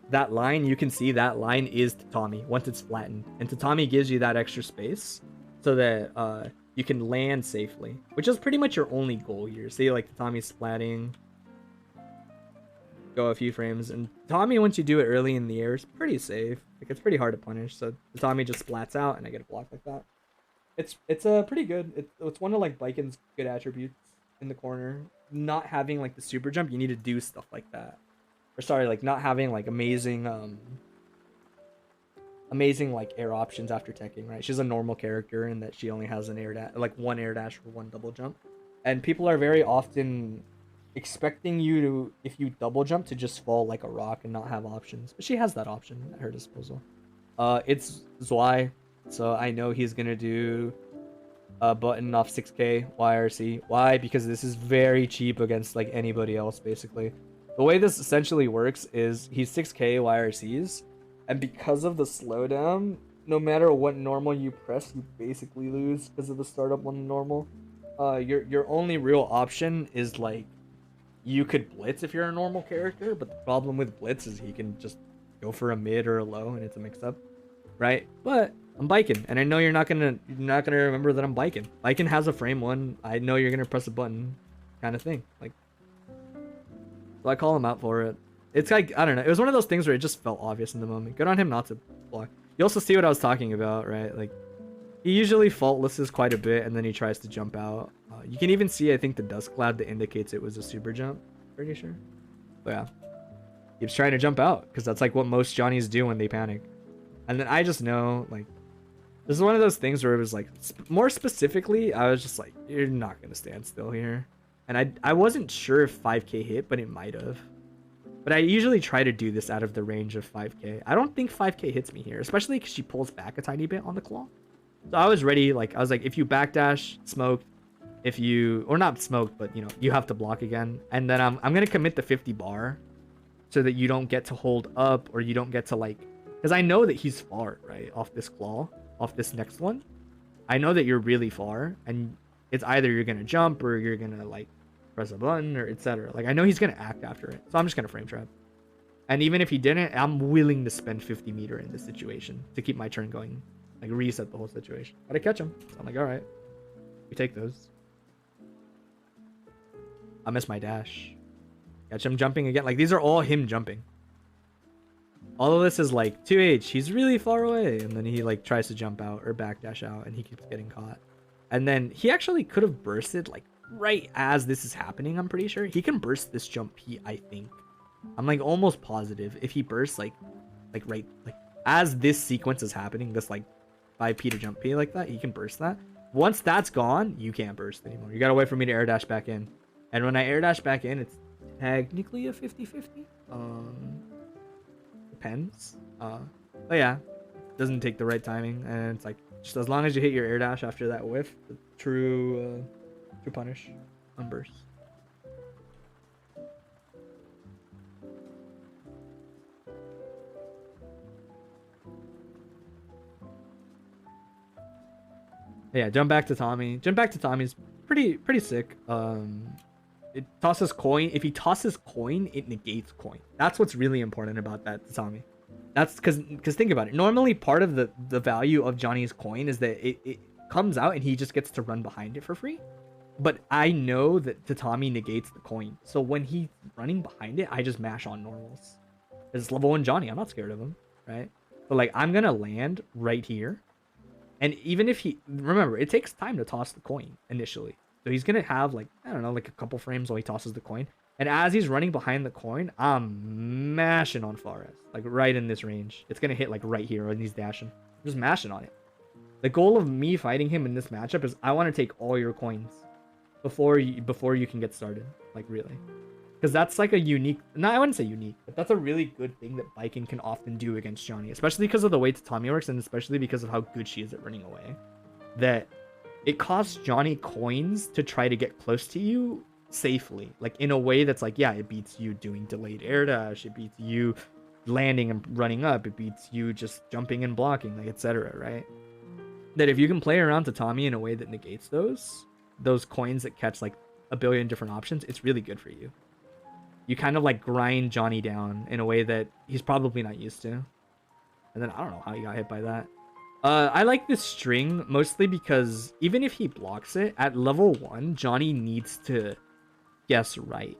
that line, you can see that line is tatami once it's flattened, and tatami gives you that extra space so that you can land safely, which is pretty much your only goal here. See, like tatami's splatting, go a few frames, and tatami, once you do it early in the air, is pretty safe. Like it's pretty hard to punish, so tatami just splats out and I get a block like that. It's pretty good. It's one of like Biken's good attributes in the corner. Not having like the super jump, you need to do stuff like that. Or sorry, like not having like amazing like air options after teching, right? She's a normal character in that she only has an air dash, like one air dash or one double jump. And people are very often expecting you to, if you double jump, to just fall like a rock and not have options. But she has that option at her disposal. It's Zwei, so I know he's gonna do a button off 6k YRC. Why? Because this is very cheap against like anybody else, basically. The way this essentially works is he's 6k YRCs, and because of the slowdown, no matter what normal you press, you basically lose because of the startup on the normal. Your only real option is like, you could blitz if you're a normal character, but the problem with blitz is he can just go for a mid or a low and it's a mix-up, right? But I'm biking, and I know you're not gonna remember that I'm biking. Biking has a frame one. I know you're gonna press a button, kind of thing. Like, so I call him out for it. It's like, I don't know. It was one of those things where it just felt obvious in the moment. Good on him not to block. You also see what I was talking about, right? Like, he usually faultlesses quite a bit, and then he tries to jump out. You can even see, I think, the dust cloud that indicates it was a super jump. Pretty sure. But yeah. Keeps trying to jump out, because that's like what most Johnnies do when they panic. And then I just know, like, this is one of those things where it was like, more specifically, I was just like, you're not going to stand still here. And I wasn't sure if 5k hit, but it might have. But I usually try to do this out of the range of 5k. I don't think 5k hits me here, especially because she pulls back a tiny bit on the claw. So I was ready, like, I was like, if you backdash, smoked. If you, or not smoked, but, you know, you have to block again. And then I'm going to commit the 50 bar so that you don't get to hold up, or you don't get to, like, because I know that he's far, right, off this claw, off this next one. I know that you're really far, and it's either you're going to jump or you're going to, like, press a button or etc. Like, I know he's going to act after it, so I'm just going to frame trap. And even if he didn't, I'm willing to spend 50 meter in this situation to keep my turn going, like, reset the whole situation. But I catch him, so I'm like, all right, we take those. I miss my dash. Catch him jumping again. Like, these are all him jumping. All of this is like 2H, he's really far away, and then he like tries to jump out or backdash out, and he keeps getting caught. And then he actually could have bursted like right as this is happening, I'm pretty sure he can burst this jump P. I think I'm like almost positive if he bursts like right like as this sequence is happening, this like 5P to jump P like that, he can burst that. Once that's gone, you can't burst anymore. You gotta wait for me to air dash back in, and when I air dash back in, it's technically a 50-50. Depends. But yeah, doesn't take the right timing, and it's like just as long as you hit your air dash after that whiff, the true punish on burst. Yeah, jump back to Tommy. Jump back to Tommy's pretty sick. It tosses coin. If he tosses coin, it negates coin. That's what's really important about that to Tommy. That's because think about it. Normally, part of the value of Johnny's coin is that it comes out and he just gets to run behind it for free. But I know that Tatami negates the coin. So when he's running behind it, I just mash on normals. It's level 1 Johnny. I'm not scared of him, right? But like, I'm going to land right here. And even if he... Remember, it takes time to toss the coin initially. So he's going to have like, I don't know, like a couple frames while he tosses the coin. And as he's running behind the coin, I'm mashing on Fares. Like right in this range. It's going to hit like right here when he's dashing. I'm just mashing on it. The goal of me fighting him in this matchup is I want to take all your coins before you can get started. Like really. Because that's like a unique... No, I wouldn't say unique. But that's a really good thing that Biking can often do against Johnny. Especially because of the way Tatami works. And especially because of how good she is at running away. That it costs Johnny coins to try to get close to you safely. Like in a way that's like, yeah, it beats you doing delayed air dash. It beats you landing and running up. It beats you just jumping and blocking, like etc. Right? That if you can play around Tatami in a way that negates those coins that catch like a billion different options, it's really good for you. You kind of like grind Johnny down in a way that he's probably not used to. And then I don't know how he got hit by that. I like this string mostly because even if he blocks it at level 1, Johnny needs to guess right.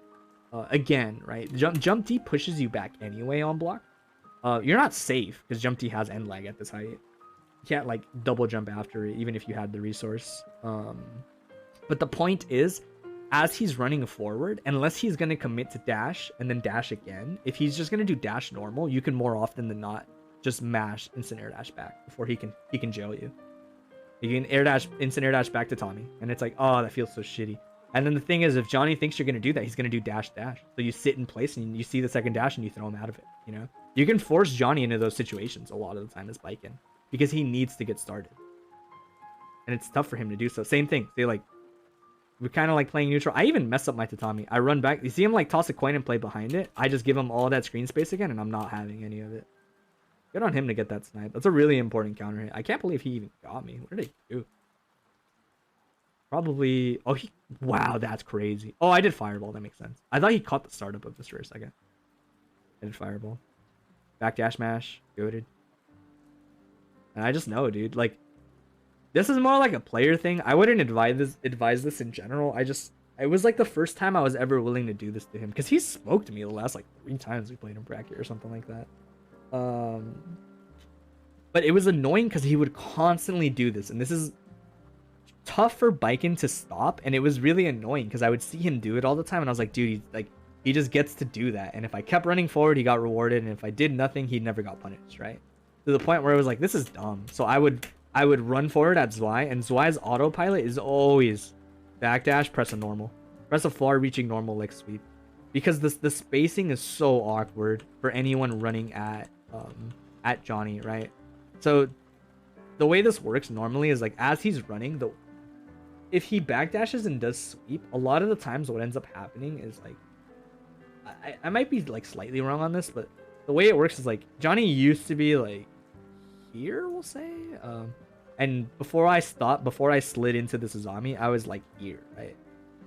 Again, right? Jump D pushes you back anyway on block. You're not safe because Jump D has end lag at this height. You can't like double jump after it even if you had the resource. But the point is, as he's running forward, unless he's going to commit to dash and then dash again, if he's just going to do dash normal, you can more often than not just mash instant air dash back before he can jail you. You can instant air dash back to Tommy, and it's like, oh, that feels so shitty. And then the thing is, if Johnny thinks you're going to do that, he's going to do dash. So you sit in place and you see the second dash and you throw him out of it, you know? You can force Johnny into those situations a lot of the time as Biken because he needs to get started. And it's tough for him to do so. Same thing. They like, we're kind of like playing neutral. I even mess up my Tatami. I run back. You see him like toss a coin and play behind it. I just give him all that screen space again, and I'm not having any of it. Good on him to get that snipe. That's a really important counter hit. I can't believe he even got me. What did he do? Probably... Oh, he... Wow, that's crazy. Oh, I did Fireball. That makes sense. I thought he caught the startup of this for a second. I did Fireball. Backdash mash. Goated. And I just know, dude. Like, this is more like a player thing. I wouldn't advise this in general. It was like the first time I was ever willing to do this to him. Because he smoked me the last like 3 times we played in bracket or something like that. But it was annoying because he would constantly do this. And this is tough for Biken to stop. And it was really annoying because I would see him do it all the time. And I was like, dude, he just gets to do that. And if I kept running forward, he got rewarded. And if I did nothing, he never got punished, right? To the point where it was like, this is dumb. So I would run forward at Zwei, and Zwei's autopilot is always backdash, press a normal. Press a far-reaching normal lick sweep. Because the spacing is so awkward for anyone running at Johnny, right? So the way this works normally is like, as he's running, if he backdashes and does sweep, a lot of the times what ends up happening is like, I might be like slightly wrong on this, but the way it works is like, Johnny used to be like here, we'll say, and before I slid into the Suzami, I was like here, right?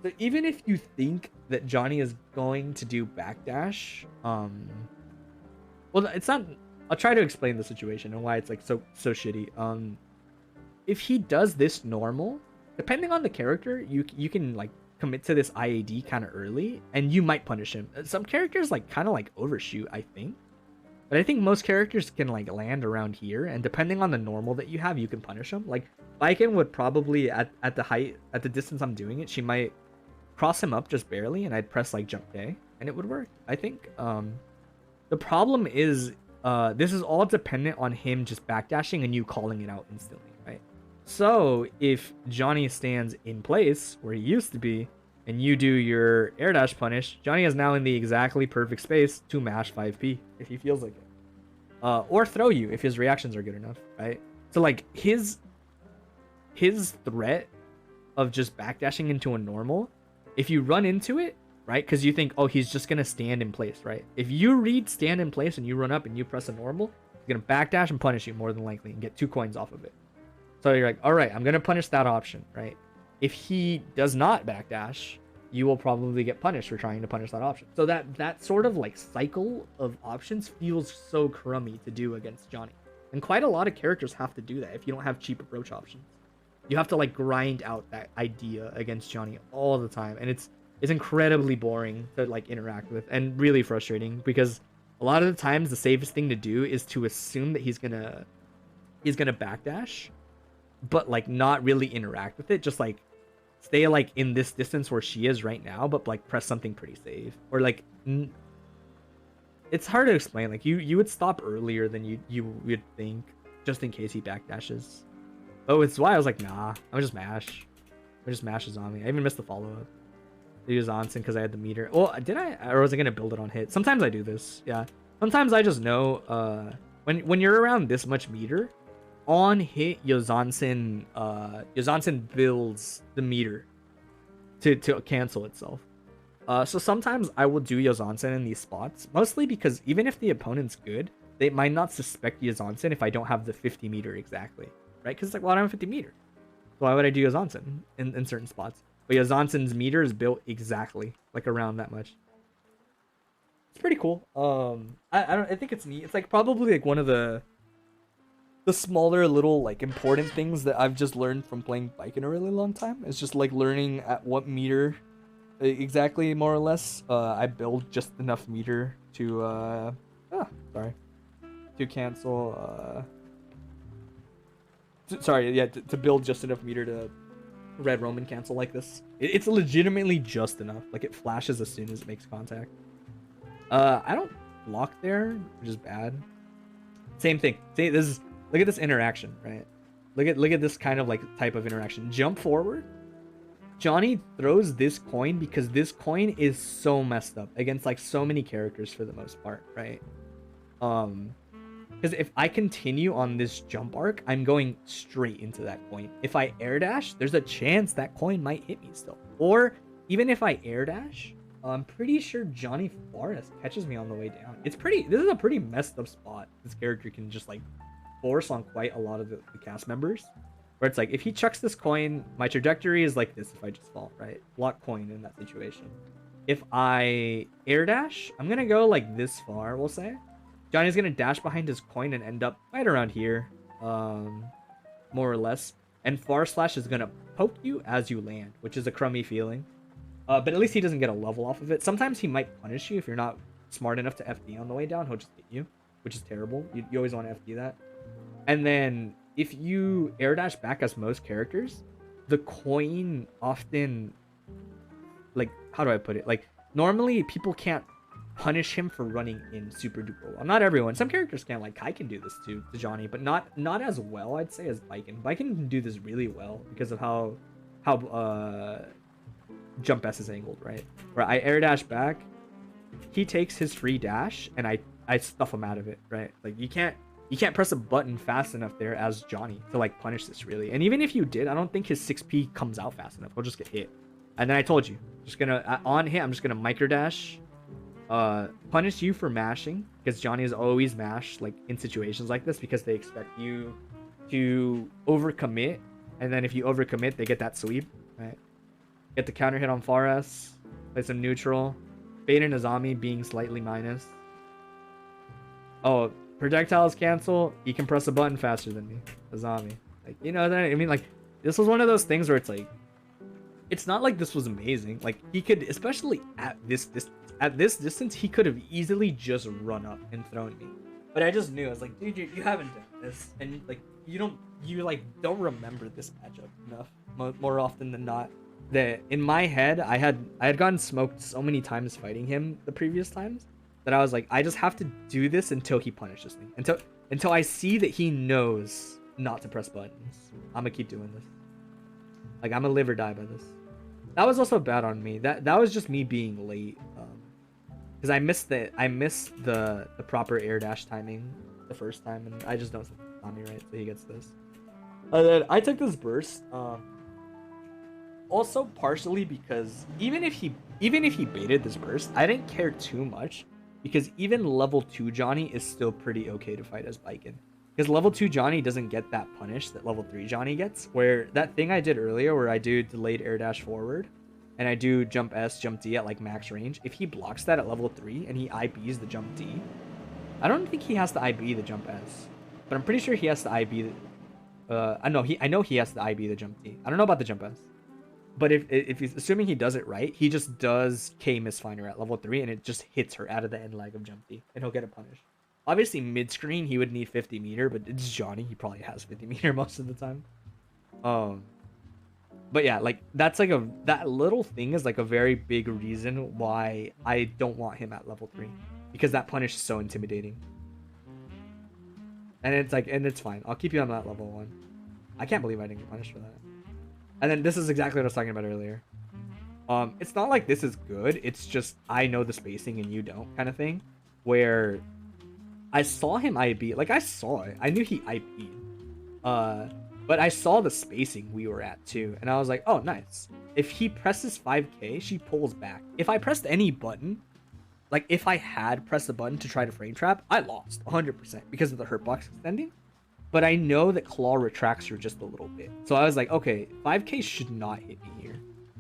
So even if you think that Johnny is going to do backdash, well, it's not. I'll try to explain the situation and why it's like so shitty. If he does this normal, depending on the character, you can like commit to this IAD kind of early, and you might punish him. Some characters like kind of like overshoot, I think. But I think most characters can like land around here, and depending on the normal that you have, you can punish them. Like Biken would probably at the distance I'm doing it, she might cross him up just barely, and I'd press like jump K, and it would work. I think. The problem is, this is all dependent on him just backdashing and you calling it out instantly, right? So if Johnny stands in place where he used to be, and you do your air dash punish, Johnny is now in the exactly perfect space to mash 5p if he feels like it. Or throw you if his reactions are good enough, right? So like his threat of just backdashing into a normal, if you run into it, right? Because you think, oh, he's just gonna stand in place, right? If you read stand in place and you run up and you press a normal, he's gonna backdash and punish you more than likely and get 2 coins off of it. So you're like, all right, I'm gonna punish that option, right? If he does not backdash, you will probably get punished for trying to punish that option. So that sort of like cycle of options feels so crummy to do against Johnny. And quite a lot of characters have to do that if you don't have cheap approach options. You have to like grind out that idea against Johnny all the time, and it's incredibly boring to like interact with and really frustrating because a lot of the times the safest thing to do is to assume that he's gonna backdash, but like not really interact with it. Just like stay like in this distance where she is right now, but like press something pretty safe, or like it's hard to explain. Like you would stop earlier than you would think just in case he backdashes. Oh, it's why I was like, nah, I'm just mash. I just mashes on me. I even missed the follow up. I use Onsen because I had the meter. Well, did I? Or was I gonna build it on hit? Sometimes I do this. Yeah. Sometimes I just know when you're around this much meter, on hit Yozansen builds the meter to cancel itself. So sometimes I will do Yozansen in these spots, mostly because even if the opponent's good, they might not suspect Yozansen if I don't have the 50 meter exactly, right? Because it's like, well, I don't have 50 meter. So why would I do Yozansen in certain spots? But Yozansen's meter is built exactly like around that much. It's pretty cool. I think it's neat. It's like probably like one of the smaller little like important things that I've just learned from playing bike in a really long time. It's just like learning at what meter exactly, more or less, I build just enough meter to to cancel to build just enough meter to red Roman cancel like this. It's legitimately just enough. Like it flashes as soon as it makes contact. I don't block there, which is bad. Same thing. See, look at this interaction, right? Look at this kind of like type of interaction. Jump forward. Johnny throws this coin because this coin is so messed up against like so many characters for the most part, right? Because if I continue on this jump arc, I'm going straight into that coin. If I air dash, there's a chance that coin might hit me still. Or even if I air dash, I'm pretty sure Johnny Forrest catches me on the way down. This is a pretty messed up spot. This character can just like force on quite a lot of the cast members. Where it's like, if he chucks this coin, my trajectory is like this if I just fall, right? Block coin in that situation. If I air dash, I'm going to go like this far, we'll say. Johnny's going to dash behind his coin and end up right around here, more or less. And far slash is going to poke you as you land, which is a crummy feeling. But at least he doesn't get a level off of it. Sometimes he might punish you if you're not smart enough to FD on the way down. He'll just hit you, which is terrible. You always want to FD that. And then if you air dash back as most characters, the coin often, like, how do I put it? Like, normally people can't punish him for running in super duper well. Not everyone. Some characters can. Like, Kai can do this to Johnny, but not as well, I'd say, as Viken. Viken can do this really well because of how jump S is angled, right? Where I air dash back, he takes his free dash, and I stuff him out of it, right? Like, you can't press a button fast enough there as Johnny to like punish this really. And even if you did, I don't think his 6p comes out fast enough. He'll just get hit. And then I told you, just gonna on hit, I'm just gonna micro dash, punish you for mashing, because Johnny is always mash like in situations like this because they expect you to overcommit, and then if you overcommit, they get that sweep, right? Get the counter hit on far S, play some neutral, bait in Azami being slightly minus. Oh, projectiles cancel. He can press a button faster than me. Azami. Like, you know that I mean, like, this was one of those things where it's like, it's not like this was amazing. Like, he could, especially at this distance, he could have easily just run up and thrown me. But I just knew. I was like, dude, you haven't done this, and like you don't remember this matchup enough more often than not. that in my head I had gotten smoked so many times fighting him the previous times that I was like, I just have to do this until he punishes me. Until I see that he knows not to press buttons. I'm gonna keep doing this. Like, I'm gonna live or die by this. That was also bad on me. That was just me being late. Because I missed the proper air dash timing the first time, and I just don't on me right, so he gets this. And then I took this burst. Also partially because even if he baited this burst, I didn't care too much because even level 2 Johnny is still pretty okay to fight as Viking. Because level 2 Johnny doesn't get that punish that level 3 Johnny gets, where that thing I did earlier where I do delayed air dash forward and I do jump S, jump D at like max range, if he blocks that at level 3 and he IBs the jump D, I don't think he has to IB the jump S, but I'm pretty sure he has to IB the, I know he has to IB the jump D. I don't know about the jump S. But if he's assuming he does it right, he just does K misfinder at level 3 and it just hits her out of the end lag of jump D and he'll get a punish. Obviously mid screen he would need 50 meter, but it's Johnny, he probably has 50 meter most of the time. But yeah, like that's like that little thing is like a very big reason why I don't want him at level 3, because that punish is so intimidating. And it's like, and it's fine. I'll keep you on that level 1. I can't believe I didn't get punished for that. And then this is exactly what I was talking about earlier. It's not like this is good. It's just I know the spacing and you don't kind of thing. Where I saw him IB. Like, I saw it. I knew he IB'd. But I saw the spacing we were at too. And I was like, oh, nice. If he presses 5k, she pulls back. If I pressed any button, like if I had pressed a button to try to frame trap, I lost 100% because of the hurt box extending. But I know that Claw retracts her just a little bit. So I was like, okay, 5k should not hit me here.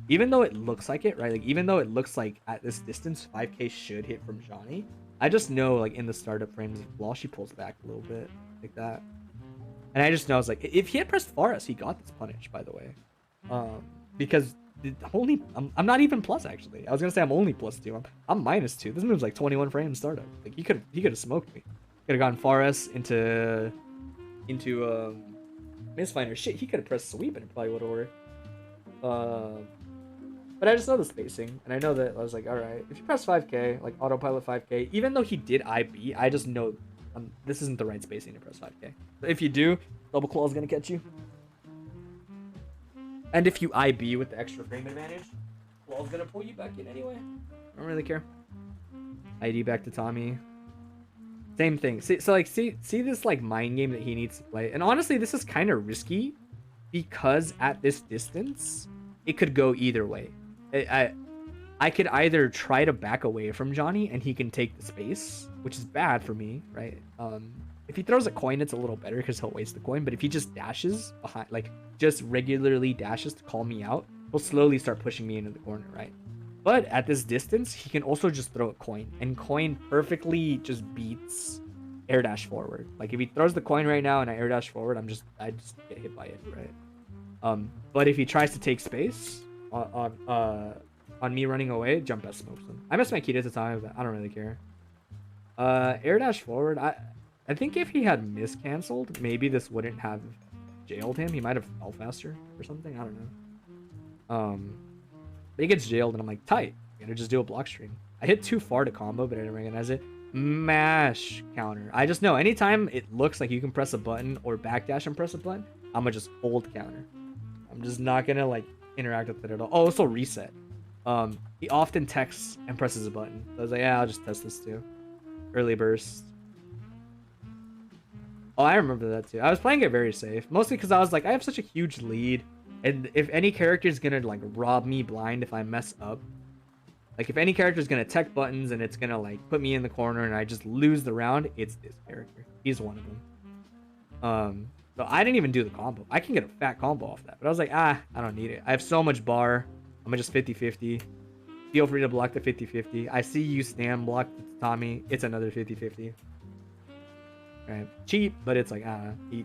Even though it looks like it, right? Like, even though it looks like at this distance, 5k should hit from Johnny. I just know, like, in the startup frames of Claw, she pulls back a little bit, like that. And I just know, I was like, if he had pressed Forest, he got this punish, by the way. Because only, I'm not even plus, actually. I was going to say I'm only +2. I'm -2. This move's like 21 frames startup. Like, he could have smoked me. Could have gotten Forest into misfinder. Shit, he could have pressed sweep and it probably would have worked. But I just know the spacing, and I know that I was like, all right, if you press 5k, like autopilot 5k, even though he did IB, I just know this isn't the right spacing to press 5k. But if you do, double claw is gonna catch you. And if you IB with the extra frame advantage, claw's gonna pull you back in anyway. I don't really care. ID back to Tommy. Same thing. See this like mind game that he needs to play. And honestly, this is kind of risky because at this distance, it could go either way. I could either try to back away from Johnny and he can take the space, which is bad for me, right? If he throws a coin, it's a little better because he'll waste the coin. But if he just dashes behind, like just regularly dashes to call me out, he'll slowly start pushing me into the corner, right? But at this distance, he can also just throw a coin, and coin perfectly just beats air dash forward. Like if he throws the coin right now and I air dash forward, I just get hit by it, right? But if he tries to take space on me running away, jump S smokes him. I missed my key at the time, but I don't really care. Air dash forward. I think if he had miss canceled, maybe this wouldn't have jailed him. He might have fell faster or something. I don't know. But he gets jailed, and I'm like, tight. I'm gonna just do a block stream. I hit too far to combo, but I didn't recognize it. Mash counter. I just know anytime it looks like you can press a button or backdash and press a button, I'm gonna just hold counter. I'm just not gonna like interact with it at all. Oh, also reset. He often texts and presses a button. So I was like, yeah, I'll just test this too. Early burst. Oh, I remember that too. I was playing it very safe, mostly because I was like, I have such a huge lead, and if any character is gonna like rob me blind if I mess up, like if any character is gonna tech buttons and it's gonna like put me in the corner and I just lose the round, it's this character. He's one of them. So I didn't even do the combo. I can get a fat combo off that, but I was like, I don't need it. I have so much bar. I'm gonna just 50-50. Feel free to block the 50-50. I see you stand block Tommy. It's another 50-50. Right, cheap, but it's like you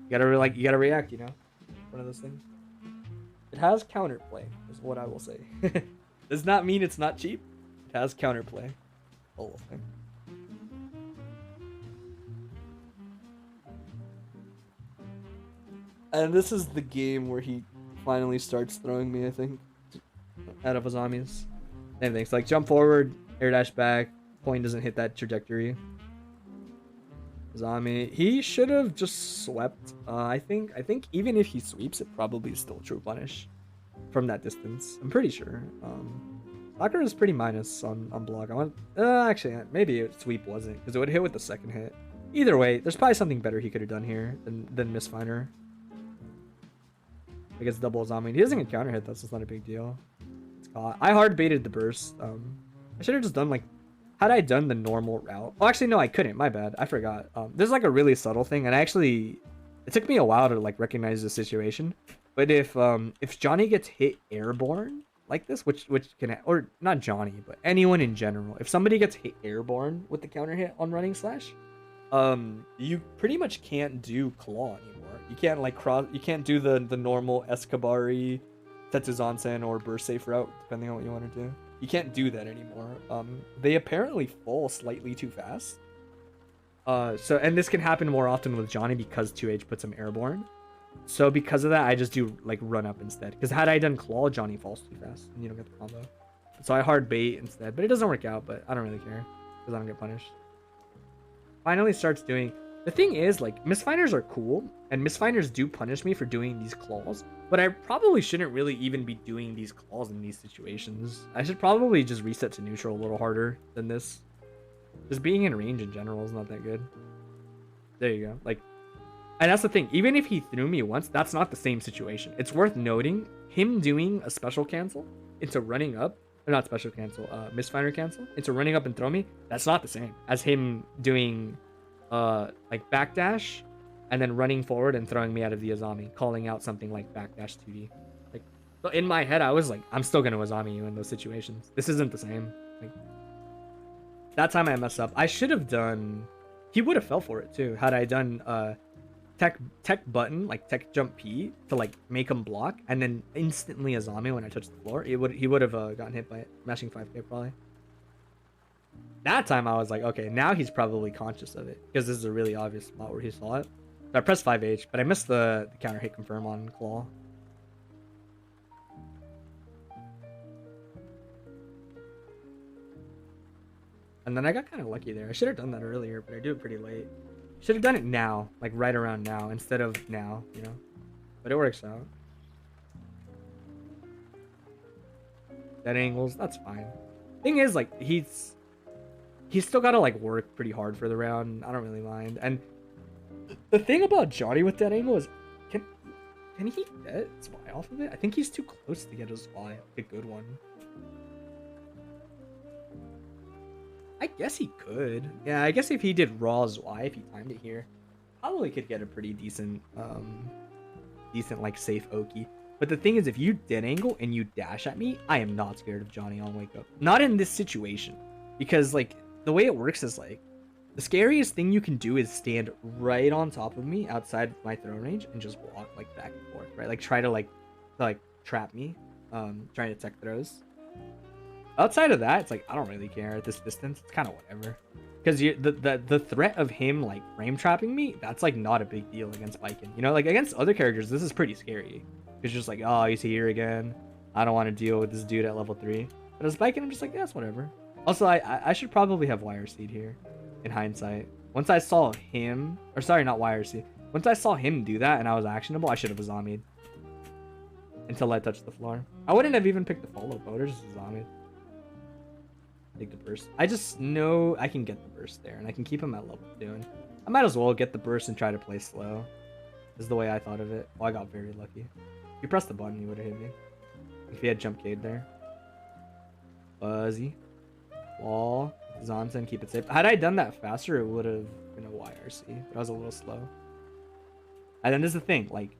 gotta react, you know. One of those things. It has counterplay, is what I will say. Does not mean it's not cheap. It has counterplay. Whole thing. And this is the game where he finally starts throwing me, I think. out of Azami's. Same thing. So like jump forward, air dash back, coin doesn't hit that trajectory. Azami, he should have just swept. I think even if he sweeps, it probably still true punish from that distance. I'm pretty sure. Soccer is pretty minus on block. I want actually maybe sweep wasn't because it would hit with the second hit. Either way, there's probably something better he could have done here than Misfinder. I guess double Azami. He doesn't get counter hit. That's just not a big deal. It's caught. I hard baited the burst. I should have just done like. Had I done the normal route? Oh, actually, no, I couldn't. My bad. I forgot. There's like a really subtle thing, and it took me a while to like recognize the situation. But if Johnny gets hit airborne like this, which can, or not Johnny, but anyone in general, if somebody gets hit airborne with the counter hit on running slash, you pretty much can't do claw anymore. You can't like cross. You can't do the normal Escabari, Tetsuzansen, or burst safe route, depending on what you want to do. You can't do that anymore. They apparently fall slightly too fast. And this can happen more often with Johnny because 2H puts him airborne. So because of that, I just do like run up instead. Because had I done claw, Johnny falls too fast and you don't get the combo. So I hard bait instead, but it doesn't work out. But I don't really care because I don't get punished. Finally starts doing. The thing is, like, misfinders are cool, and misfinders do punish me for doing these claws, but I probably shouldn't really even be doing these claws in these situations. I should probably just reset to neutral a little harder than this. Just being in range in general is not that good. There you go. Like, and that's the thing. Even if he threw me once, that's not the same situation. It's worth noting, him doing a special cancel into running up, or not special cancel, misfinder cancel, into running up and throw me, that's not the same as him doing... like backdash and then running forward and throwing me out of the Azami, calling out something like backdash 2D. Like, so in my head, I was like, I'm still gonna Azami you in those situations. This isn't the same. Like, that time I messed up. I should have done. He would have fell for it too had I done tech button, like tech jump P to like make him block and then instantly Azami when I touched the floor. He would have gotten hit by it, mashing 5K probably. That time I was like, okay, now he's probably conscious of it because this is a really obvious spot where he saw it. So I pressed 5H, but I missed the counter hit confirm on claw. And then I got kind of lucky there. I should have done that earlier, but I do it pretty late. Should have done it now, like right around now instead of now, you know? But it works out. Dead angles, that's fine. Thing is, like, he's still got to like work pretty hard for the round. I don't really mind. And the thing about Johnny with that angle is, can he get Zwy off of it? I think he's too close to get a Zwy, a good one. I guess he could. Yeah, I guess if he did raw Zwy, if he timed it here, probably could get a pretty decent like safe Oki. But the thing is, if you dead angle and you dash at me, I am not scared of Johnny on wake up. Not in this situation, because like. The way it works is like the scariest thing you can do is stand right on top of me outside my throw range and just walk like back and forth, right? Like try to like trap me, trying to tech throws. Outside of that, it's like I don't really care at this distance. It's kind of whatever, because the threat of him like frame trapping me, that's like not a big deal against Biken. You know, like against other characters, this is pretty scary. It's just like, oh, he's here again. I don't want to deal with this dude at level 3. But as Biken, I'm just like, yeah, it's whatever. Also, I should probably have Wire Seed here, in hindsight. Once I saw him, or sorry, not Wire Seed. Once I saw him do that and I was actionable, I should have Azami'd. Until I touched the floor. I wouldn't have even picked the follow, but I would have just Azami'd. Take the burst. I just know I can get the burst there, and I can keep him at level 2. And I might as well get the burst and try to play slow. Is the way I thought of it. Well, I got very lucky. If you pressed the button, he would have hit me. If he had jump Cade there. Fuzzy. Wall, Zonsen, keep it safe. Had I done that faster, it would have been a YRC, but I was a little slow. And then there's the thing, like,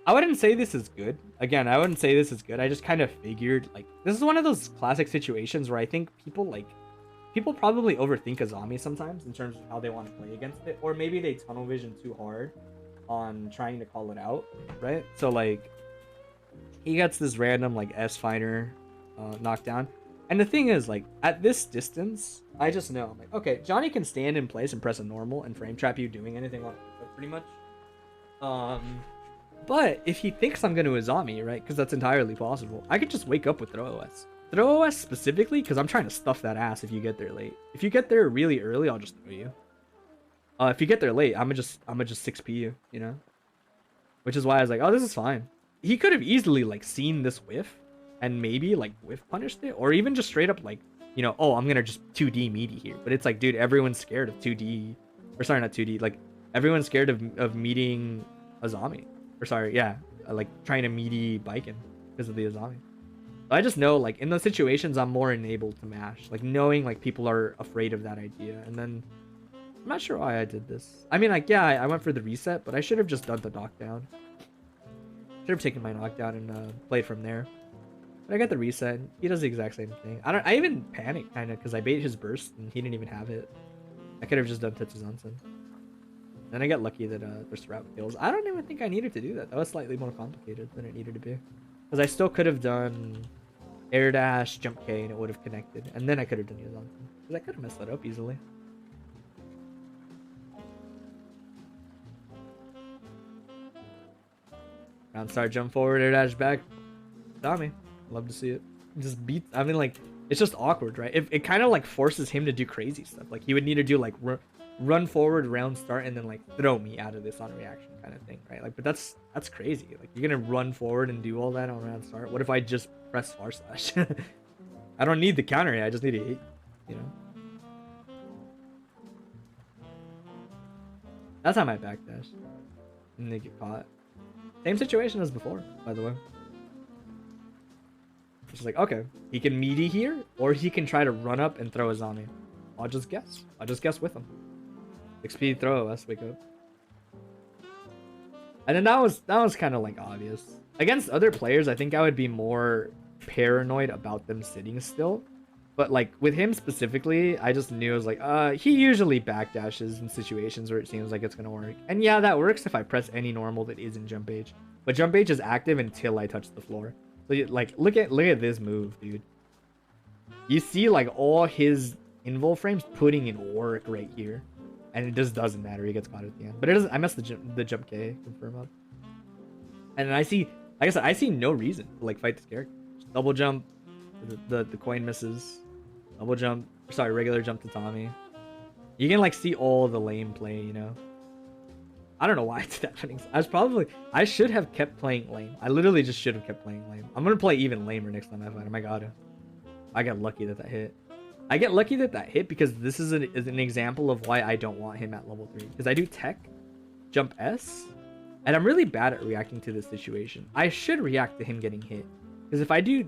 I wouldn't say this is good. Again, I wouldn't say this is good. I just kind of figured, like, this is one of those classic situations where I think people probably overthink Azami sometimes in terms of how they want to play against it, or maybe they tunnel vision too hard on trying to call it out, right? So, like, he gets this random, like, S-Fighter knockdown. And the thing is, like, at this distance, I just know, I'm like, okay, Johnny can stand in place and press a normal and frame trap you doing anything on it, pretty much. But if he thinks I'm gonna Azami, right? Because that's entirely possible. I could just wake up with throw OS. Throw OS specifically because I'm trying to stuff that ass if you get there late. If you get there really early, I'll just throw you. If you get there late, I'm gonna just 6p you, you know? Which is why I was like, oh, this is fine. He could have easily like seen this whiff and maybe like whiff punished it, or even just straight up like, you know, oh, I'm gonna just 2D meaty here. But it's like, dude, everyone's scared of 2D, or sorry, not 2D. Like everyone's scared of meeting Azami, or sorry, yeah, like trying to meaty Biken because of the Azami. I just know like in those situations I'm more enabled to mash, like knowing like people are afraid of that idea. And then I'm not sure why I did this. I mean, like, yeah, I went for the reset, but I should have just done the knockdown. Should have taken my knockdown and played from there. But I got the reset. He does the exact same thing. I even panicked kind of because I baited his burst and he didn't even have it. I could have just done Tetsuzansen. Then I got lucky that there's route kills. I don't even think I needed to do that. That was slightly more complicated than it needed to be. Because I still could have done air dash, jump K, and it would have connected. And then I could have done Tetsuzansen. Because I could have messed that up easily. Round start, jump forward, air dash back. Tommy. Love to see it. Just beat. I mean, like, it's just awkward, right? It kind of like forces him to do crazy stuff. Like he would need to do like run forward, round start, and then like throw me out of this on reaction kind of thing, right? Like, but that's crazy. Like you're gonna run forward and do all that on round start. What if I just press far slash? I don't need the counter here. I just need to hit, you know. That's how my backdash. And they get caught. Same situation as before, by the way. It's like, okay, he can meaty here, or he can try to run up and throw a zombie. I'll just guess. I'll just guess with him. XP throw us, wake up. And then that was kind of like obvious. Against other players, I think I would be more paranoid about them sitting still. But like with him specifically, I just knew it was like, he usually backdashes in situations where it seems like it's gonna work. And yeah, that works if I press any normal that isn't jump H. But jump H is active until I touch the floor. So like look at this move, dude. You see like all his invul frames putting in work right here. And it just doesn't matter, he gets caught at the end. But it doesn't. I messed the jump K confirm up. And then I see, like I said, I see no reason to like fight this character. Just double jump, the coin misses. Double jump, sorry, regular jump to Tommy. You can like see all the lame play, you know. I don't know why I did that. I should have kept playing lame. I literally just should have kept playing lame. I'm gonna play even lamer next time I fight him. I gotta. I got lucky that hit. I get lucky that hit because this is an example of why I don't want him at level 3. Because I do tech, jump S, and I'm really bad at reacting to this situation. I should react to him getting hit. Because if I do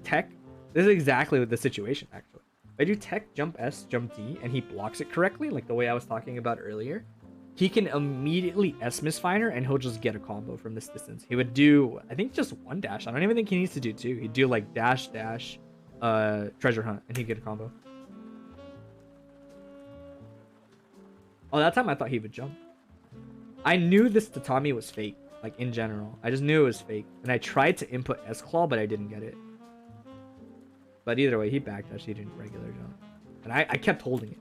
tech, this is exactly the situation actually. If I do tech, jump S, jump D, and he blocks it correctly, like the way I was talking about earlier, he can immediately S misfire and he'll just get a combo from this distance. He would do, I think, just one dash. I don't even think he needs to do two. He'd do like dash, dash, treasure hunt, and he'd get a combo. Oh, that time I thought he would jump. I knew this tatami was fake, like in general. I just knew it was fake. And I tried to input S-Claw, but I didn't get it. But either way, he backdashed, he didn't regular jump. And I kept holding it.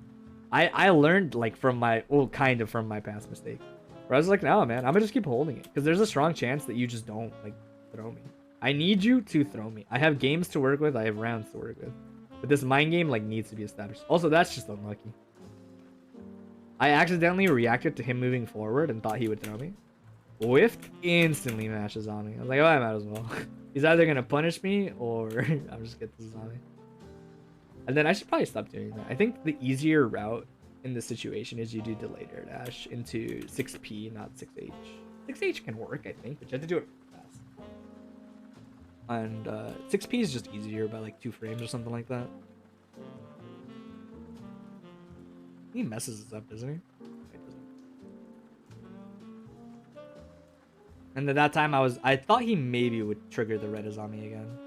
I learned like from my, well, kind of from my past mistake. Where I was like, no, man, I'm gonna just keep holding it. Because there's a strong chance that you just don't like throw me. I need you to throw me. I have games to work with, I have rounds to work with. But this mind game like needs to be established. Also, that's just unlucky. I accidentally reacted to him moving forward and thought he would throw me. Whiffed, instantly mashes on me. I was like, oh, I might as well. He's either gonna punish me or I'm just get this on me. And then I should probably stop doing that. I think the easier route in this situation is you do delayed air dash into 6P, not 6H. 6H can work, I think, but you have to do it fast. And 6P is just easier by like 2 frames or something like that. He messes us up, doesn't he? And at that time I thought he maybe would trigger the red Azami again.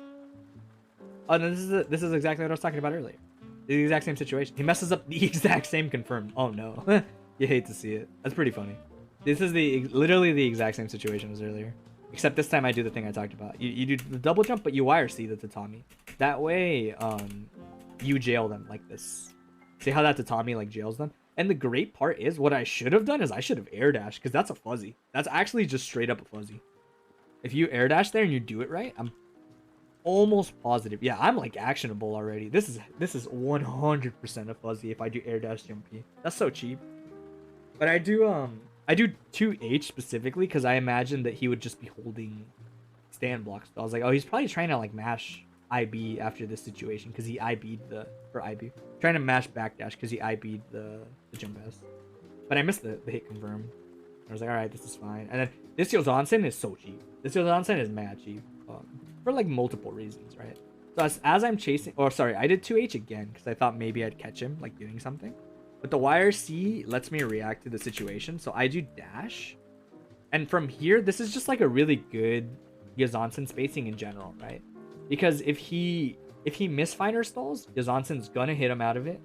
Oh no, this is exactly what I was talking about earlier. The exact same situation. He messes up the exact same confirmed. Oh no. You hate to see it. That's pretty funny. This is literally the exact same situation as earlier. Except this time I do the thing I talked about. You do the double jump, but you YRC the tatami. That way, you jail them like this. See how that tatami like jails them? And the great part is, what I should have done is I should have air dashed, because that's a fuzzy. That's actually just straight up a fuzzy. If you air dash there and you do it right, I'm almost positive. Yeah, I'm like actionable already. This is 100% a fuzzy if I do air dash jumpy. That's so cheap. But I do 2H specifically because I imagined that he would just be holding stand blocks. So I was like, oh, he's probably trying to like mash IB after this situation because he IB'd the or IB trying to mash backdash because he IB'd the jump S. But I missed the hit confirm. I was like, all right, this is fine. And then this Yozansen is so cheap. This Yozansen is mad cheap for like multiple reasons, right? So as I'm chasing, or sorry, I did 2H again because I thought maybe I'd catch him like doing something. But the YRC lets me react to the situation, so I do dash. And from here, this is just like a really good Yozansen spacing in general, right? Because if he misfiner stalls, Yozansen's gonna hit him out of it.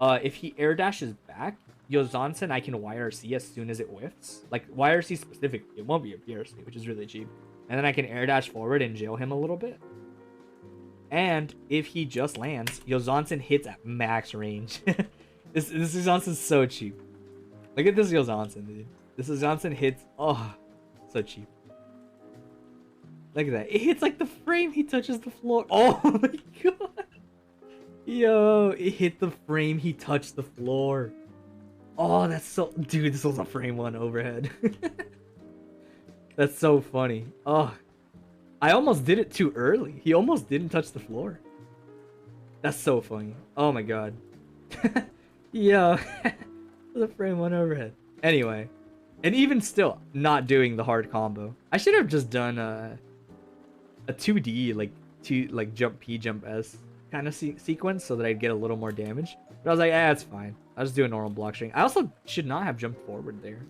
If he air dashes back, Yozansen I can YRC as soon as it whiffs. Like YRC specifically, it won't be a PRC, which is really cheap. And then I can air dash forward and jail him a little bit. And if he just lands, Yozansen hits at max range. This Yozansen's so cheap. Look at this Yozansen, dude. This Yozansen hits, oh, so cheap. Look at that. It hits like the frame he touches the floor. Oh my god. Yo, it hit the frame he touched the floor. Oh, that's so... Dude, this was a frame 1 overhead. That's so funny. Oh, I almost did it too early. He almost didn't touch the floor. That's so funny. Oh my god. Yo, the frame 1 overhead. Anyway, and even still, not doing the hard combo. I should have just done a 2D, like jump P, jump S kind of sequence so that I'd get a little more damage. But I was like, it's fine. I'll just do a normal block string. I also should not have jumped forward there.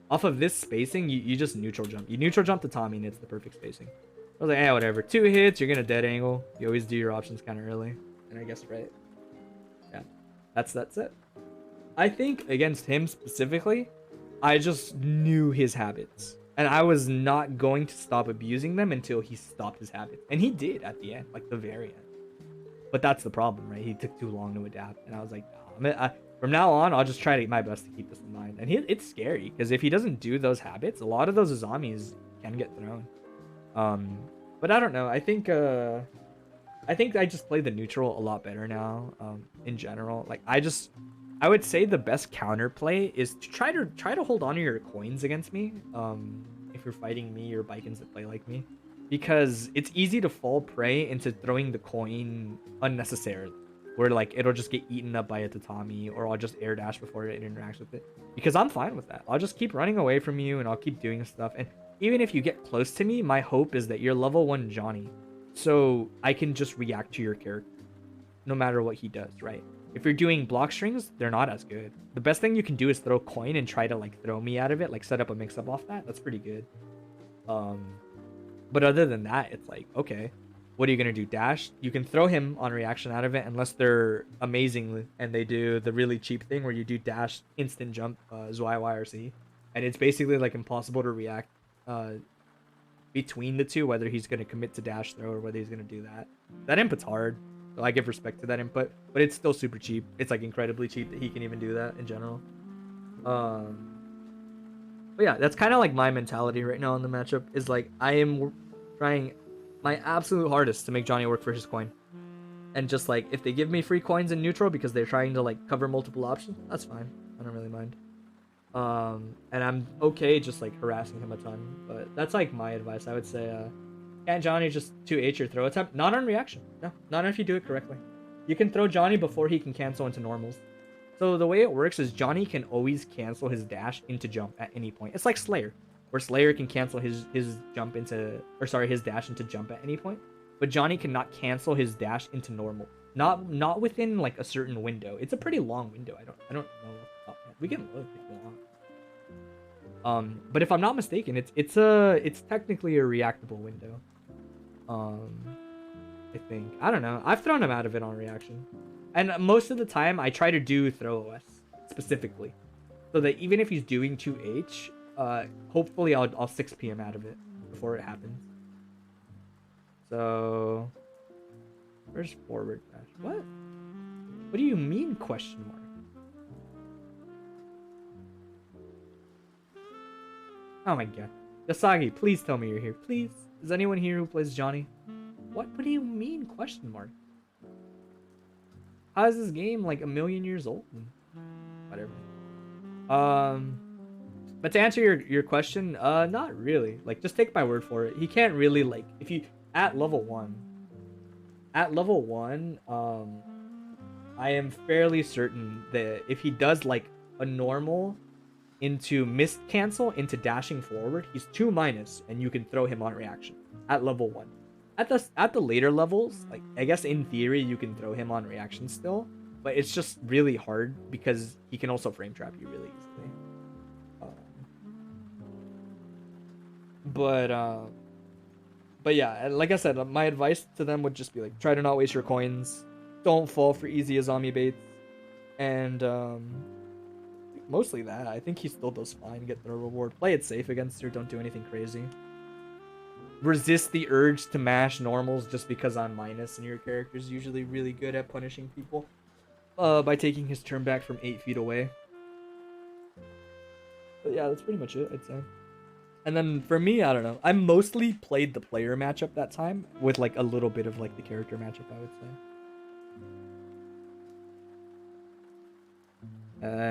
Off of this spacing, you just neutral jump. You neutral jump to Tommy and it's the perfect spacing. I was like, whatever. 2 hits, you're gonna dead angle. You always do your options kind of early. And I guess right. Yeah, that's it. I think against him specifically, I just knew his habits. And I was not going to stop abusing them until he stopped his habits. And he did at the end, like the very end. But that's the problem, right? He took too long to adapt. And I was like, from now on, I'll just try to my best to keep this in mind. And it's scary, because if he doesn't do those habits, a lot of those Azamis can get thrown. But I don't know. I think I just play the neutral a lot better now, in general. Like, I would say the best counterplay is to try to hold on to your coins against me, if you're fighting me or Bikins that play like me. Because it's easy to fall prey into throwing the coin unnecessarily, where like it'll just get eaten up by a tatami, or I'll just air dash before it interacts with it. Because I'm fine with that. I'll just keep running away from you and I'll keep doing stuff. And even if you get close to me, my hope is that you're level 1 Johnny, so I can just react to your character no matter what he does, right? If you're doing block strings, they're not as good. The best thing you can do is throw coin and try to like throw me out of it, like set up a mix-up off that. That's pretty good. But other than that, it's like, okay, what are you going to do? Dash? You can throw him on reaction out of it unless they're amazing and they do the really cheap thing where you do dash, instant jump, ZweiYRC. And it's basically like impossible to react between the two, whether he's going to commit to dash throw or whether he's going to do that. That input's hard. So I give respect to that input, but it's still super cheap. It's like incredibly cheap that he can even do that in general. But yeah, that's kind of like my mentality right now in the matchup, is like I am trying my absolute hardest to make Johnny work for his coin. And just like, if they give me free coins in neutral because they're trying to like cover multiple options, that's fine. I don't really mind. And I'm okay just like harassing him a ton. But that's like my advice. I would say, can't Johnny just 2H your throw attempt? Not on reaction. No, not if you do it correctly. You can throw Johnny before he can cancel into normals. So the way it works is Johnny can always cancel his dash into jump at any point. It's like Slayer, where Slayer can cancel his jump into, or sorry, his dash into jump at any point. But Johnny cannot cancel his dash into normal. Not within like a certain window. It's a pretty long window. I don't know. We can look if you want. But if I'm not mistaken, it's technically a reactable window. I think. I don't know. I've thrown him out of it on reaction. And most of the time, I try to do throw OS specifically, so that even if he's doing 2H, hopefully I'll 6 PM out of it before it happens. So, where's forward dash? What? What do you mean question mark? Oh my god. Yasagi, please tell me you're here. Please. Is anyone here who plays Johnny? What do you mean, question mark? How is this game like a million years old? Whatever. But to answer your question, not really. Like, just take my word for it. He can't really, like, if you at level one, I am fairly certain that if he does like a normal into mist cancel into dashing forward, he's 2 minus and you can throw him on reaction at level 1. At the later levels, like I guess in theory you can throw him on reaction still, but it's just really hard because he can also frame trap you really easily. But yeah, like I said, my advice to them would just be like, try to not waste your coins, don't fall for easy Azami baits, and mostly that. I think he still does fine. Get the reward. Play it safe against her. Don't do anything crazy. Resist the urge to mash normals just because I'm minus, and your character's usually really good at punishing people by taking his turn back from 8 feet away. But yeah, that's pretty much it, I'd say. And then for me, I don't know. I mostly played the player matchup that time with like a little bit of like the character matchup, I would say.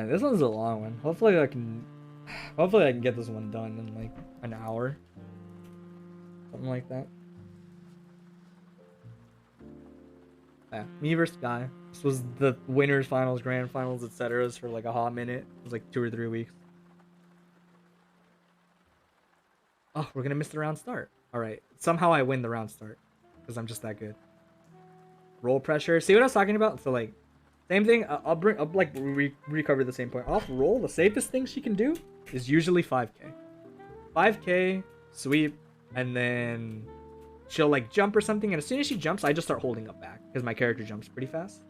This one's a long one. Hopefully I can get this one done in like an hour. Something like that. Yeah, me versus Skyy. This was the winners, finals, grand finals, etc. for like a hot minute. It was like 2 or 3 weeks. Oh, we're gonna miss the round start. All right. Somehow I win the round start because I'm just that good. Roll pressure. See what I was talking about? So like, same thing. I'll recover the same point. Off roll. The safest thing she can do is usually 5k. 5k sweep, and then she'll like jump or something. And as soon as she jumps, I just start holding up back because my character jumps pretty fast.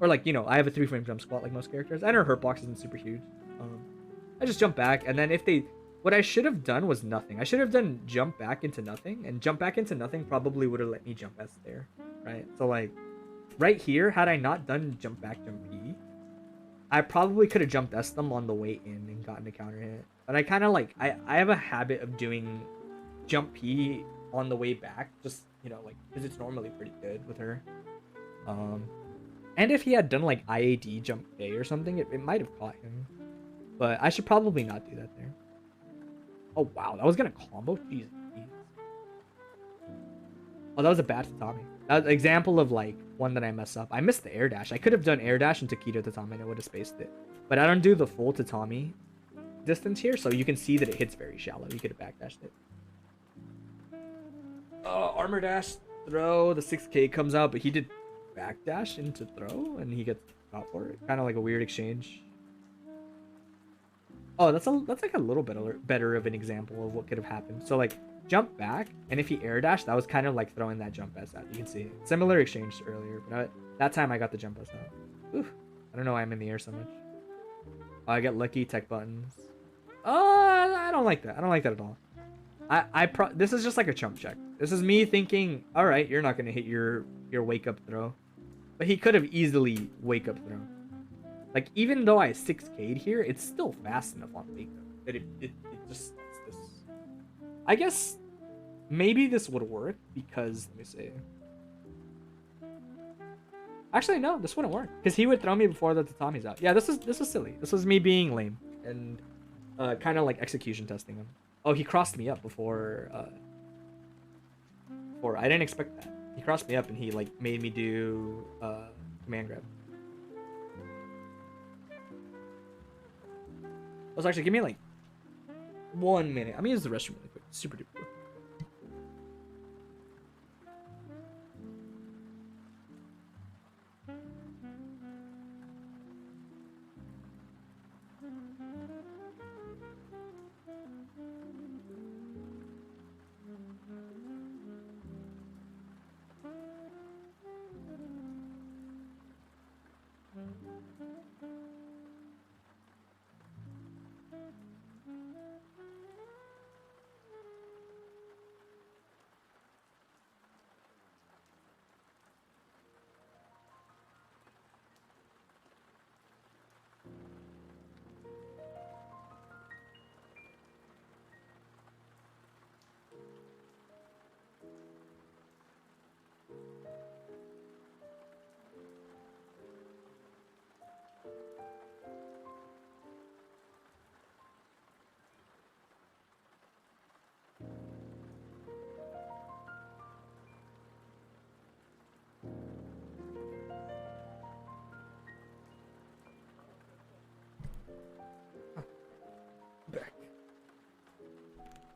Or like, you know, I have a 3-frame jump squat like most characters, and her hurt box isn't super huge. I just jump back, and then what I should have done was nothing. I should have done jump back into nothing, and jump back into nothing probably would have let me jump S there, right? So like, right here, had I not done jump back, jump P, I probably could have jumped S them on the way in and gotten a counter hit. But I kind of like, I have a habit of doing jump P on the way back, just, you know, like, because it's normally pretty good with her. And if he had done like IAD jump A or something, it might have caught him. But I should probably not do that there. Oh wow, that was gonna combo? Jesus. Oh, that was a bad tatami. That was an example of like one that I mess up. I missed the air dash. I could have done air dash into keto tatami and I would have spaced it. But I don't do the full tatami distance here, so you can see that it hits very shallow. You could have backdashed it. Armor dash, throw, the 6k comes out, but he did backdash into throw and he gets caught for it. Kind of like a weird exchange. Oh, that's like a little bit better of an example of what could have happened. So like jump back, and if he air dashed, that was kind of like throwing that jump S out. You can see similar exchange to earlier, but that time I got the jump S out. Oof. I don't know why I'm in the air so much. Oh, I get lucky tech buttons. I don't like that. I don't like that at all. This is just like a chump check. This is me thinking, all right, you're not gonna hit your wake up throw, but he could have easily wake up throw. Like, even though I 6k'd here, it's still fast enough on wake up that it just it's this. I guess maybe this would work because let me see. Actually, no, this wouldn't work because he would throw me before the tatami's out. Yeah, this is silly. This was me being lame and kind of like execution testing him. Oh, he crossed me up before. I didn't expect that. He crossed me up and he like made me do command grab. Let's actually give me like 1 minute. I'm gonna use the restroom really quick. Super duper.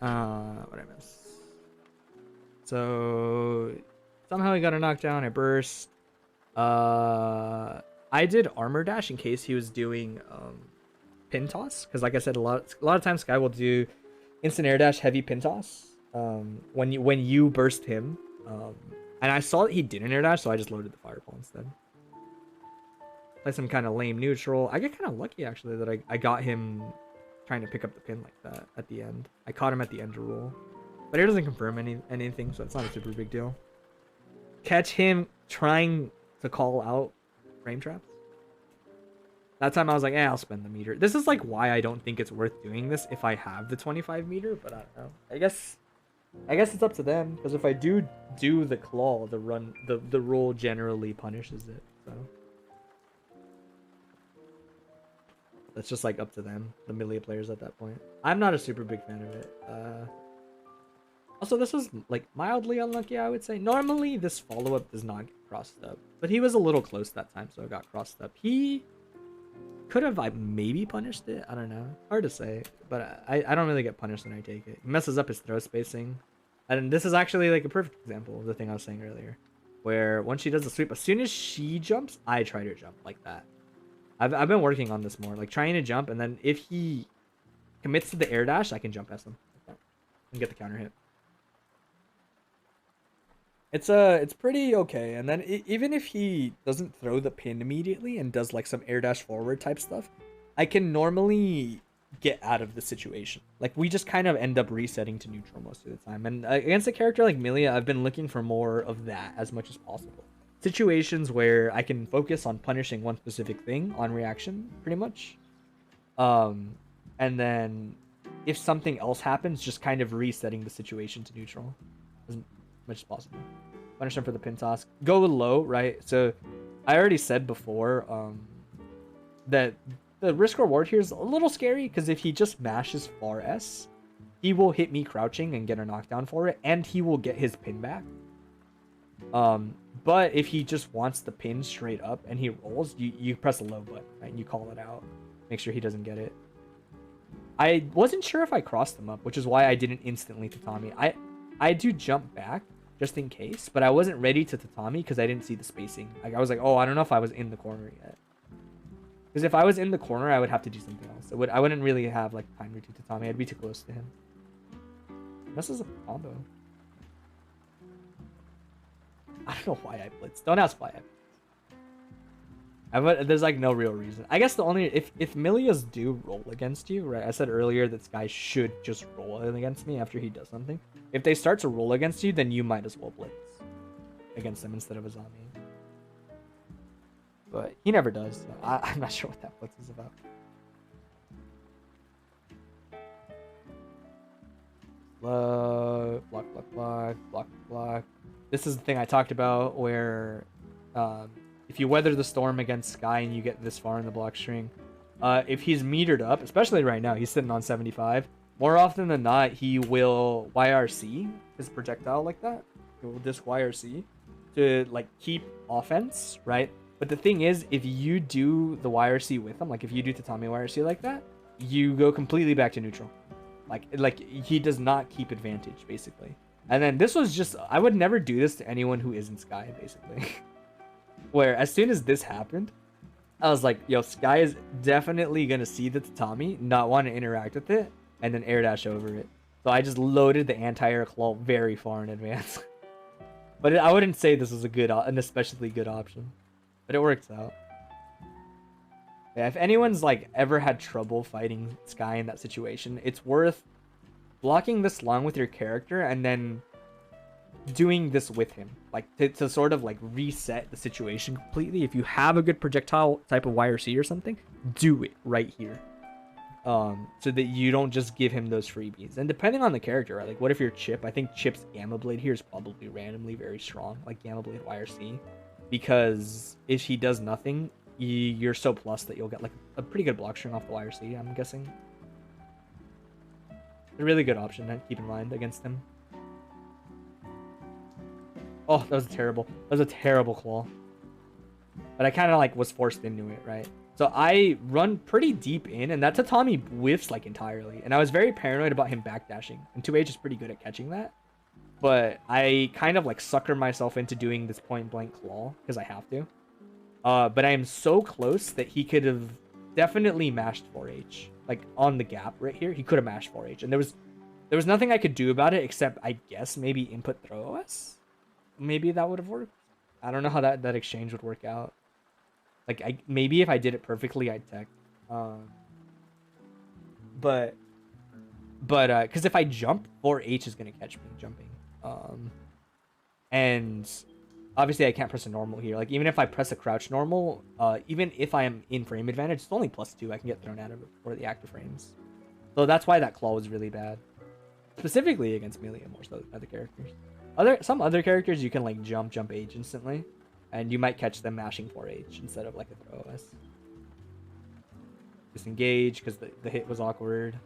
What I miss? So somehow he got a knockdown. I burst. I did armor dash in case he was doing pin toss, because like I said, a lot of times Skyy will do instant air dash, heavy pin toss. When you burst him. And I saw that he didn't air dash, so I just loaded the fireball instead. Play some kind of lame neutral. I get kind of lucky actually that I got him trying to pick up the pin like that at the end. I caught him at the end to roll. But it doesn't confirm anything, so it's not a super big deal. Catch him trying to call out frame traps. That time I was like, I'll spend the meter. This is like why I don't think it's worth doing this if I have the 25 meter, but I don't know. I guess it's up to them, because if I do the claw, the roll generally punishes it. So that's just like up to them, the Millia players at that point. I'm not a super big fan of it. Also, this was like mildly unlucky, I would say. Normally, this follow-up does not get crossed up, but he was a little close that time, so it got crossed up. He could have like maybe punished it. I don't know. Hard to say, but I don't really get punished when I take it. He messes up his throw spacing, and this is actually like a perfect example of the thing I was saying earlier, where once she does the sweep, as soon as she jumps, I try to jump like that. I've been working on this more, like trying to jump, and then if he commits to the air dash, I can jump past him and get the counter hit. It's pretty okay. And then even if he doesn't throw the pin immediately and does like some air dash forward type stuff, I can normally get out of the situation. Like we just kind of end up resetting to neutral most of the time. And against a character like Millia, I've been looking for more of that as much as possible. Situations where I can focus on punishing one specific thing on reaction, pretty much. And then if something else happens, just kind of resetting the situation to neutral as much as possible. Punish him for the pin toss. Go low, right? So I already said before that the risk reward here is a little scary, because if he just mashes far S, he will hit me crouching and get a knockdown for it, and he will get his pin back. But if he just wants the pin straight up and he rolls, you press the low button, right? And you call it out. Make sure he doesn't get it. I wasn't sure if I crossed him up, which is why I didn't instantly tatami. I do jump back just in case, but I wasn't ready to tatami because I didn't see the spacing. Like I was like, oh, I don't know if I was in the corner yet. Because if I was in the corner, I would have to do something else. I wouldn't really have like time to do tatami. I'd be too close to him. This is a combo. I don't know why I blitzed. Don't ask why I blitzed. There's like no real reason. I guess the only if Millias do roll against you, right? I said earlier that Skyy should just roll against me after he does something. If they start to roll against you, then you might as well blitz against them instead of a zombie. But he never does. So I'm not sure what that blitz is about. Block, block, block, block, block. This is the thing I talked about where if you weather the storm against Skyy and you get this far in the block string, if he's metered up, especially right now, he's sitting on 75, more often than not, he will YRC his projectile like that. He will disc YRC to like keep offense, right? But the thing is, if you do the YRC with him, like if you do Tatami YRC like that, you go completely back to neutral. Like he does not keep advantage, basically. And then this was just, I would never do this to anyone who isn't Skyy, basically. Where as soon as this happened, I was like, yo, Skyy is definitely going to see the tatami, not want to interact with it, and then air dash over it. So I just loaded the anti-air claw very far in advance. But I wouldn't say this was an especially good option. But it works out. Yeah, if anyone's like ever had trouble fighting Skyy in that situation, it's worth blocking this long with your character and then doing this with him, like to sort of like reset the situation completely. If you have a good projectile type of YRC or something, do it right here, so that you don't just give him those freebies. And depending on the character, right? Like what if you're Chipp? I think Chipp's Gamma Blade here is probably randomly very strong, like Gamma Blade YRC, because if he does nothing, you're so plus that you'll get like a pretty good block string off the YRC, I'm guessing. A really good option to keep in mind against him. Oh, that was terrible claw. But I kind of like was forced into it, right? So I run pretty deep in, and that tatami whiffs like entirely. And I was very paranoid about him backdashing. And 2H is pretty good at catching that. But I kind of like sucker myself into doing this point blank claw because I have to. But I am so close that he could have definitely mashed 4H. Like on the gap right here, he could have mashed 4H. And there was nothing I could do about it except I guess maybe input throw OS. Maybe that would have worked. I don't know how that exchange would work out. Like maybe if I did it perfectly, I'd tech. But because if I jump, 4H is gonna catch me jumping. And obviously I can't press a normal here. Like even if I press a crouch normal, even if I am in frame advantage, it's only +2. I can get thrown out of it for the active frames. So that's why that claw was really bad. Specifically against Millia more so than other characters. Some other characters you can like jump H instantly. And you might catch them mashing 4H instead of like a throw OS. Disengage because the hit was awkward.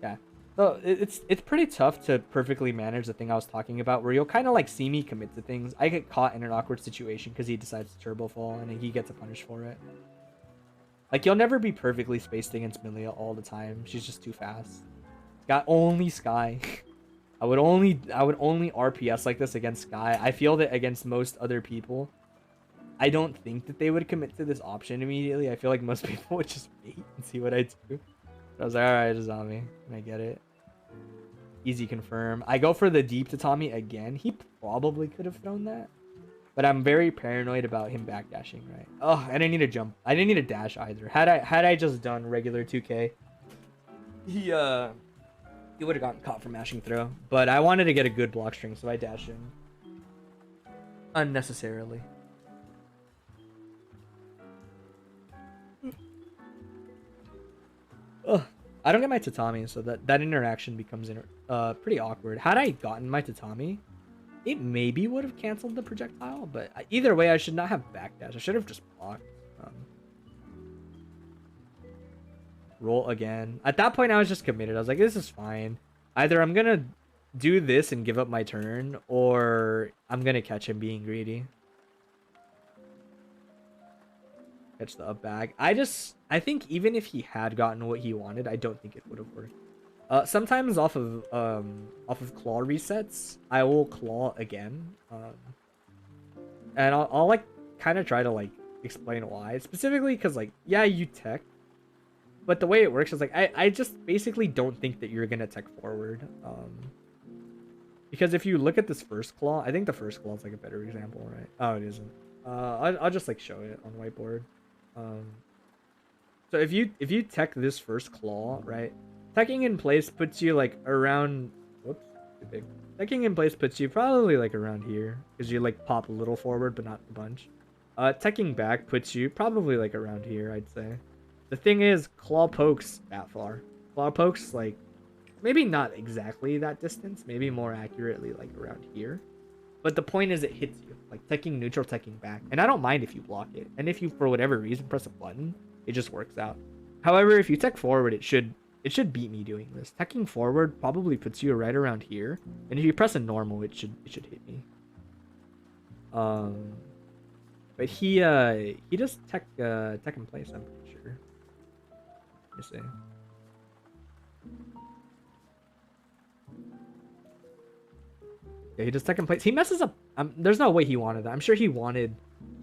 Yeah. So it's pretty tough to perfectly manage the thing I was talking about, where you'll kind of like see me commit to things. I get caught in an awkward situation because he decides to turbo fall and he gets a punish for it. Like you'll never be perfectly spaced against Millia all the time. She's just too fast. Got only Skyy. I would only RPS like this against Skyy. I feel that against most other people, I don't think that they would commit to this option immediately. I feel like most people would just wait and see what I do. So I was like, alright, it's on me. And I get it. Easy confirm. I go for the deep tatami again. He probably could have thrown that. But I'm very paranoid about him backdashing, right? Oh, I didn't need to jump. I didn't need to dash either. Had I just done regular 2K, he would have gotten caught for mashing throw. But I wanted to get a good block string, so I dash in. Unnecessarily. Ugh. I don't get my tatami, so that interaction becomes pretty awkward. Had I gotten my tatami, it maybe would have canceled the projectile, but either way, I should not have backdash. I should have just blocked. Roll again. At that point, I was just committed. I was like, this is fine. Either I'm gonna do this and give up my turn, or I'm gonna catch him being greedy. Catch the up bag. I think even if he had gotten what he wanted, I don't think it would have worked. Sometimes off of claw resets, I will claw again. And I'll like kind of try to like explain why. Specifically because like, yeah, you tech. But the way it works is like, I just basically don't think that you're gonna tech forward. Because if you look at this first claw, I think the first claw is like a better example, right? Oh, it isn't. I'll just like show it on whiteboard. So if you tech this first claw, right? Teching in place puts you like around, whoops, too big. Teching in place puts you probably like around here, because you like pop a little forward, but not a bunch. Teching back puts you probably like around here, I'd say. The thing is, claw pokes that far. Claw pokes like, maybe not exactly that distance, maybe more accurately like around here. But the point is it hits you, like teching neutral, teching back. And I don't mind if you block it. And if you, for whatever reason, press a button, it just works out. However, if you tech forward, it should beat me doing this. Teching forward probably puts you right around here. And if you press a normal, it should hit me. But he does tech in place, I'm pretty sure. Let me see. Yeah, he does tech in place. He messes up. There's no way he wanted that. I'm sure he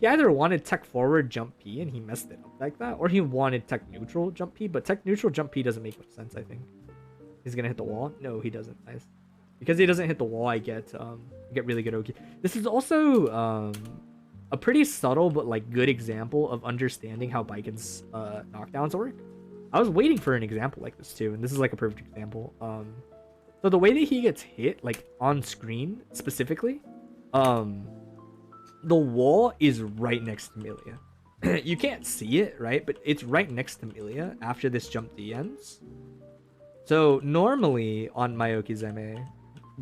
either wanted tech forward jump P and he messed it up like that, or he wanted tech neutral jump P, but tech neutral jump P doesn't make much sense, I think. He's gonna hit the wall? No, he doesn't. Nice. Because he doesn't hit the wall, I get really good Oki. This is also a pretty subtle but like good example of understanding how Baiken's knockdowns work. I was waiting for an example like this too, and this is like a perfect example. So the way that he gets hit, like on screen specifically, the wall is right next to Millia. You can't see it, right? But it's right next to Millia after this jump D ends. So normally on Myokizeme,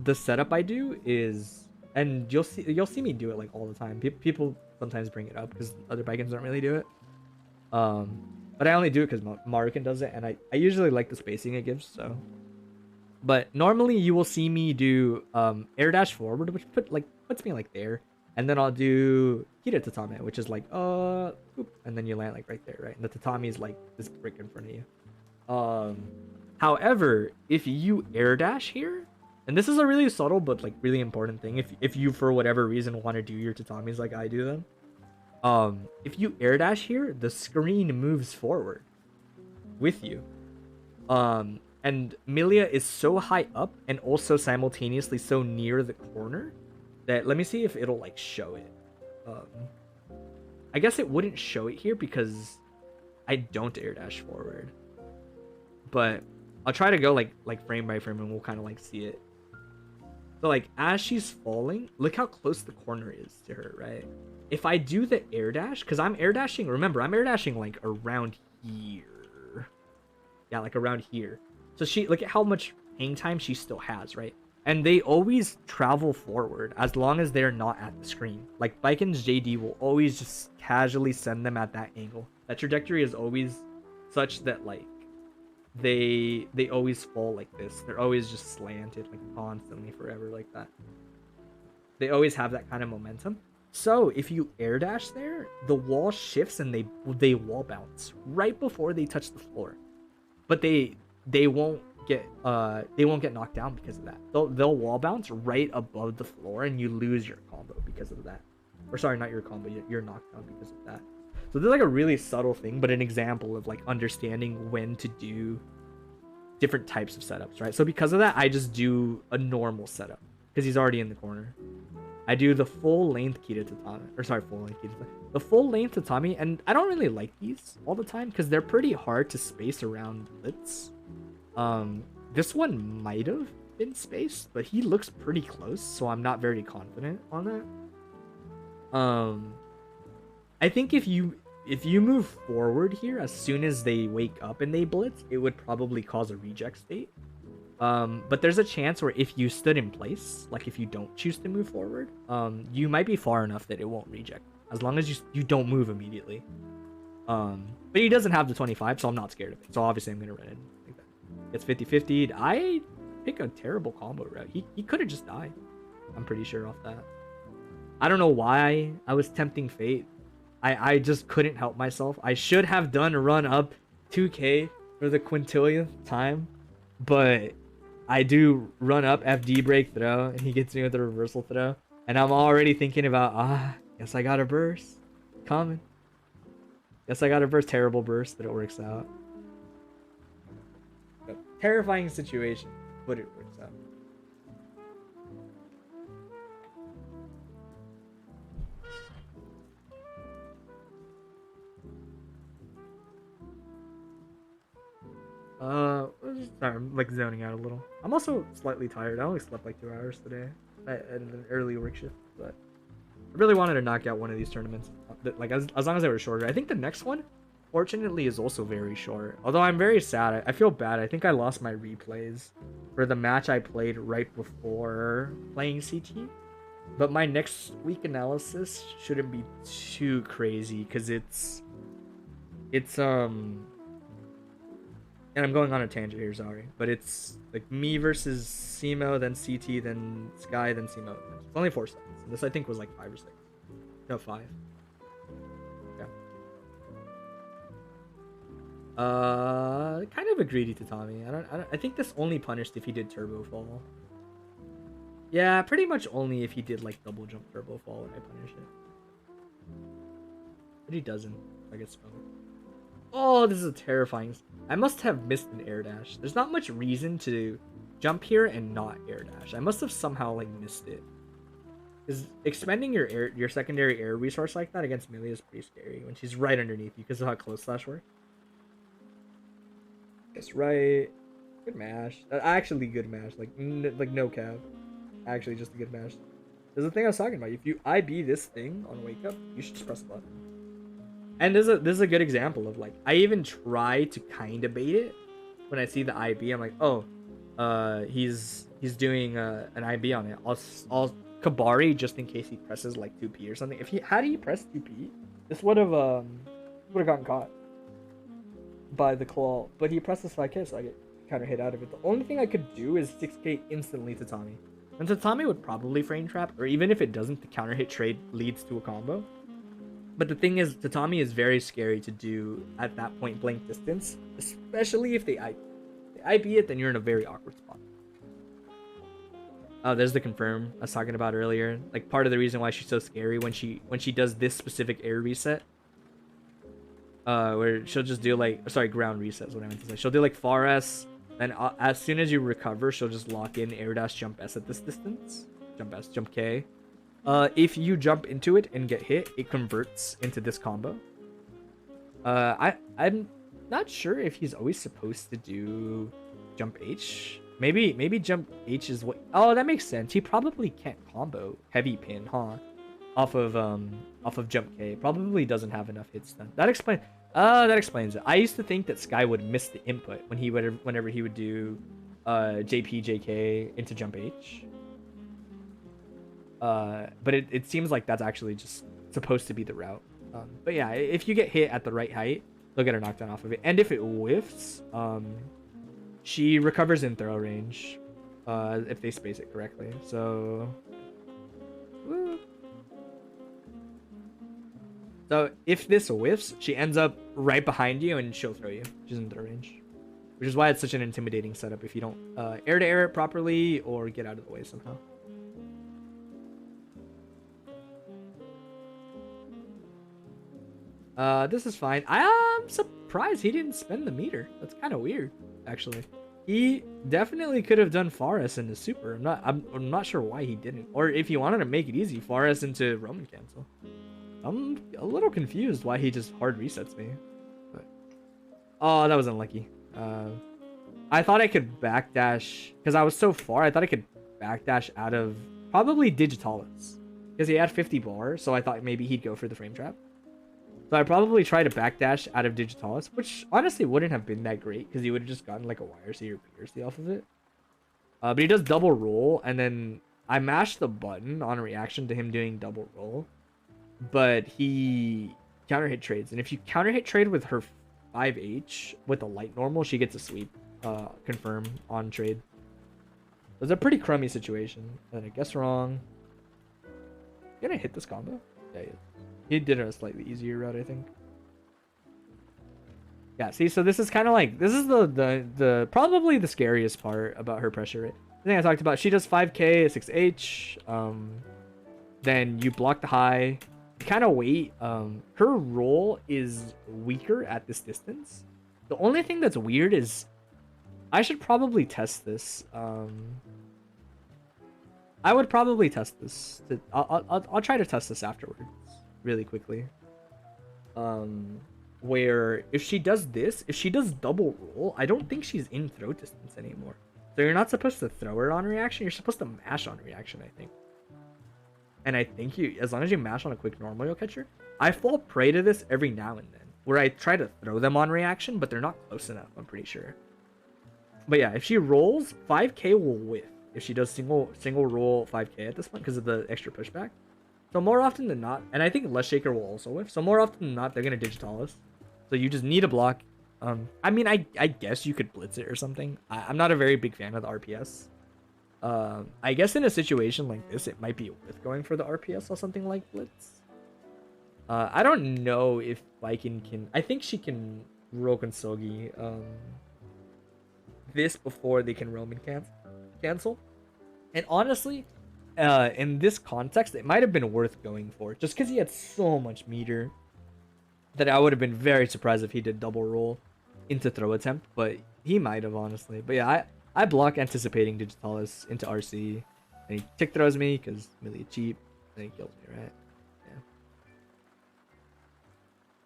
the setup I do is, and you'll see me do it like all the time. People sometimes bring it up because other Bikens don't really do it. But I only do it because Maruken does it, and I usually like the spacing it gives, so. But normally you will see me do air dash forward, which puts me like there. And then I'll do Kita Tatame, which is like, boop, and then you land like right there, right? And the tatami is like this brick in front of you. However, if you air dash here, and this is a really subtle but like really important thing, if you for whatever reason want to do your tatamis like I do them, if you air dash here, the screen moves forward with you. And Millia is so high up and also simultaneously so near the corner that, let me see if it'll like show it. I guess it wouldn't show it here because I don't air dash forward, but I'll try to go like frame by frame and we'll kind of like see it. So like as she's falling, look how close the corner is to her, right? If I do the air dash, because I'm air dashing, remember I'm air dashing like around here. Yeah, like around here. So she, look at how much hang time she still has, right? And they always travel forward as long as they're not at the screen. Like Biken's JD will always just casually send them at that angle. That trajectory is always such that like they always fall like this. They're always just slanted like constantly forever like that. They always have that kind of momentum. So if you air dash there, the wall shifts and they wall bounce right before they touch the floor. But they won't get knocked down because of that. They'll wall bounce right above the floor and you lose your combo because of that. Or sorry, not your combo, you're knocked down because of that. So there's like a really subtle thing, but an example of like understanding when to do different types of setups, right? So because of that, I just do a normal setup because he's already in the corner. I do the full length Kita Tatami, or sorry, full length Kita Tatami. The full length Tatami, and I don't really like these all the time because they're pretty hard to space around blitz. This one might have been spaced, but he looks pretty close, so I'm not very confident on that. I think if you move forward here as soon as they wake up and they blitz, it would probably cause a reject state. But there's a chance where if you stood in place, like if you don't choose to move forward, you might be far enough that it won't reject as long as you don't move immediately. But he doesn't have the 25, so I'm not scared of it. So obviously I'm gonna run it like that. It's 50-50. I pick a terrible combo route. He could have just died. I'm pretty sure off that. I don't know why I was tempting fate. I just couldn't help myself. I should have done a run up 2k for the quintillionth time, but I do run up FD break throw and he gets me with a reversal throw, and I'm already thinking about guess I got a burst coming. Guess I got a burst. Terrible burst, but it works out. Terrifying situation, but it works out. Sorry, I'm like zoning out a little. I'm also slightly tired. I only slept like 2 hours today at an early work shift, but I really wanted to knock out one of these tournaments. Like as long as they were shorter. I think the next one, fortunately, is also very short. Although I'm very sad. I feel bad. I think I lost my replays for the match I played right before playing CT. But my next week analysis shouldn't be too crazy because it's and I'm going on a tangent here, sorry. But it's like me versus Simo, then CT, then Skyy, then Simo. It's only 4 seconds. And this I think was like 5 or 6. No, 5. Yeah. Kind of a greedy tatami. I think this only punished if he did turbo fall. Yeah, pretty much only if he did like double jump turbo fall when I punish it. But he doesn't. I guess so. Oh, this is a terrifying. I must have missed an air dash. There's not much reason to jump here and not air dash. I must have somehow like missed it. Because expending your secondary air resource like that against Millia is pretty scary when she's right underneath you because of how close slash works. That's right. Good mash. Actually good mash. Like no cap. Actually just a good mash. There's the thing I was talking about. If you IB this thing on wake up, you should just press the button. And this is a good example of like I even try to kind of bait it when I see the IB. I'm like, oh, he's doing an IB on it. I'll Kabari just in case he presses like 2P or something. Had he pressed 2P, this would have gotten caught by the claw. But he pressed the 5K, so I get kind of hit out of it. The only thing I could do is 6K instantly to Tommy. And Tatami would probably frame trap, or even if it doesn't, the counter hit trade leads to a combo. But the thing is, Tatami is very scary to do at that point blank distance, especially if they IP. If they IP it, then you're in a very awkward spot. Oh, there's the confirm I was talking about earlier. Like, part of the reason why she's so scary when she does this specific air reset, where she'll just do like, sorry, ground reset is what I meant to say. She'll do like far S, and as soon as you recover, she'll just lock in air dash jump S at this distance, jump S, jump K. If you jump into it and get hit, it converts into this combo. I'm not sure if he's always supposed to do jump H. Maybe jump H is what. Oh, that makes sense. He probably can't combo heavy pin, huh? Off of jump K. Probably doesn't have enough hits then. That explains it. I used to think that Skyy would miss the input whenever he would do JP JK into jump H. But it seems like that's actually just supposed to be the route. But yeah, if you get hit at the right height, they'll get a knockdown off of it. And if it whiffs, she recovers in throw range, if they space it correctly. So, woo. So if this whiffs, she ends up right behind you and she'll throw you. She's in throw range, which is why it's such an intimidating setup if you don't air to air it properly or get out of the way somehow. This is fine. I'm surprised he didn't spend the meter. That's kind of weird, actually. He definitely could have done Faris into super. I'm not sure why he didn't. Or if he wanted to make it easy, Faris into Roman cancel. I'm a little confused why he just hard resets me. But oh, that was unlucky. I thought I could backdash because I was so far. I thought I could backdash out of probably Digitalis because he had 50 bar. So I thought maybe he'd go for the frame trap. So I probably tried to backdash out of Digitalis, which honestly wouldn't have been that great because he would have just gotten like a YRC or PRC off of it. But he does double roll, and then I mashed the button on reaction to him doing double roll. But he counter hit trades, and if you counter hit trade with her 5H with a light normal, she gets a sweep, confirm on trade. It's a pretty crummy situation. And I guess wrong. Gonna hit this combo? Yeah, he did a slightly easier route, I think. Yeah, see, so this is kind of like, this is the probably the scariest part about her pressure rate. The thing I talked about, she does 5k, 6h, then you block the high, kind of wait. Her roll is weaker at this distance. The only thing that's weird is, I should probably test this. I would probably test this. I'll try to test this afterwards, really quickly. Where if she does this, if she does double roll, I don't think she's in throw distance anymore. So you're not supposed to throw her on reaction. You're supposed to mash on reaction, I think. And I think you, as long as you mash on a quick normal, you'll catch her. I fall prey to this every now and then, where I try to throw them on reaction, but they're not close enough, I'm pretty sure. But yeah, if she rolls, 5k will whiff. If she does single roll 5k at this point because of the extra pushback. So more often than not, and I think Less Shaker will also whiff. So more often than not, they're gonna Digitalis. So you just need a block. I mean, I guess you could blitz it or something. I'm not a very big fan of the RPS. I guess in a situation like this, it might be worth going for the RPS or something like blitz. I don't know if Viking can. I think she can Roken Sogi this before they can Roman cancel. And honestly, in this context, it might have been worth going for, just because he had so much meter that I would have been very surprised if he did double roll into throw attempt, but he might have, honestly. But yeah, I block anticipating Digitalis into RC, and he tick throws me because Millia cheap, and he kills me, right? Yeah.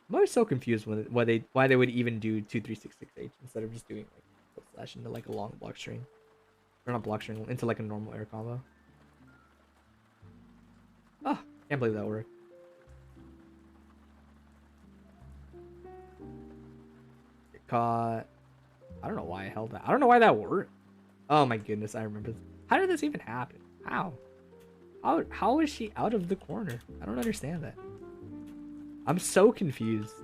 I'm always so confused with why they would even do 2366H instead of just doing like slash into like a long block string. Or not block string, into like a normal air combo. Oh, can't believe that worked. Get caught. I don't know why I held that. I don't know why that worked. Oh my goodness, I remember this. How did this even happen? How is she out of the corner? I don't understand that. I'm so confused.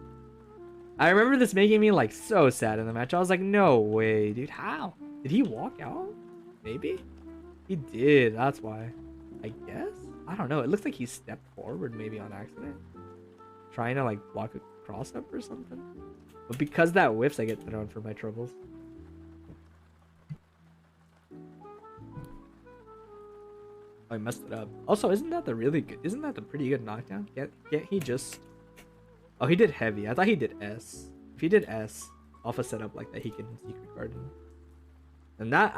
I remember this making me like so sad in the match. I was like, no way, dude. How? Did he walk out? Maybe? He did. That's why. I guess. I don't know. It looks like he stepped forward maybe on accident, trying to like block a cross up or something. But because that whiffs, I get thrown for my troubles. I messed it up. Also, isn't that the really good? Isn't that the pretty good knockdown? Can't he just? Oh, he did heavy. I thought he did S. If he did S off a setup like that, he can secret garden. And that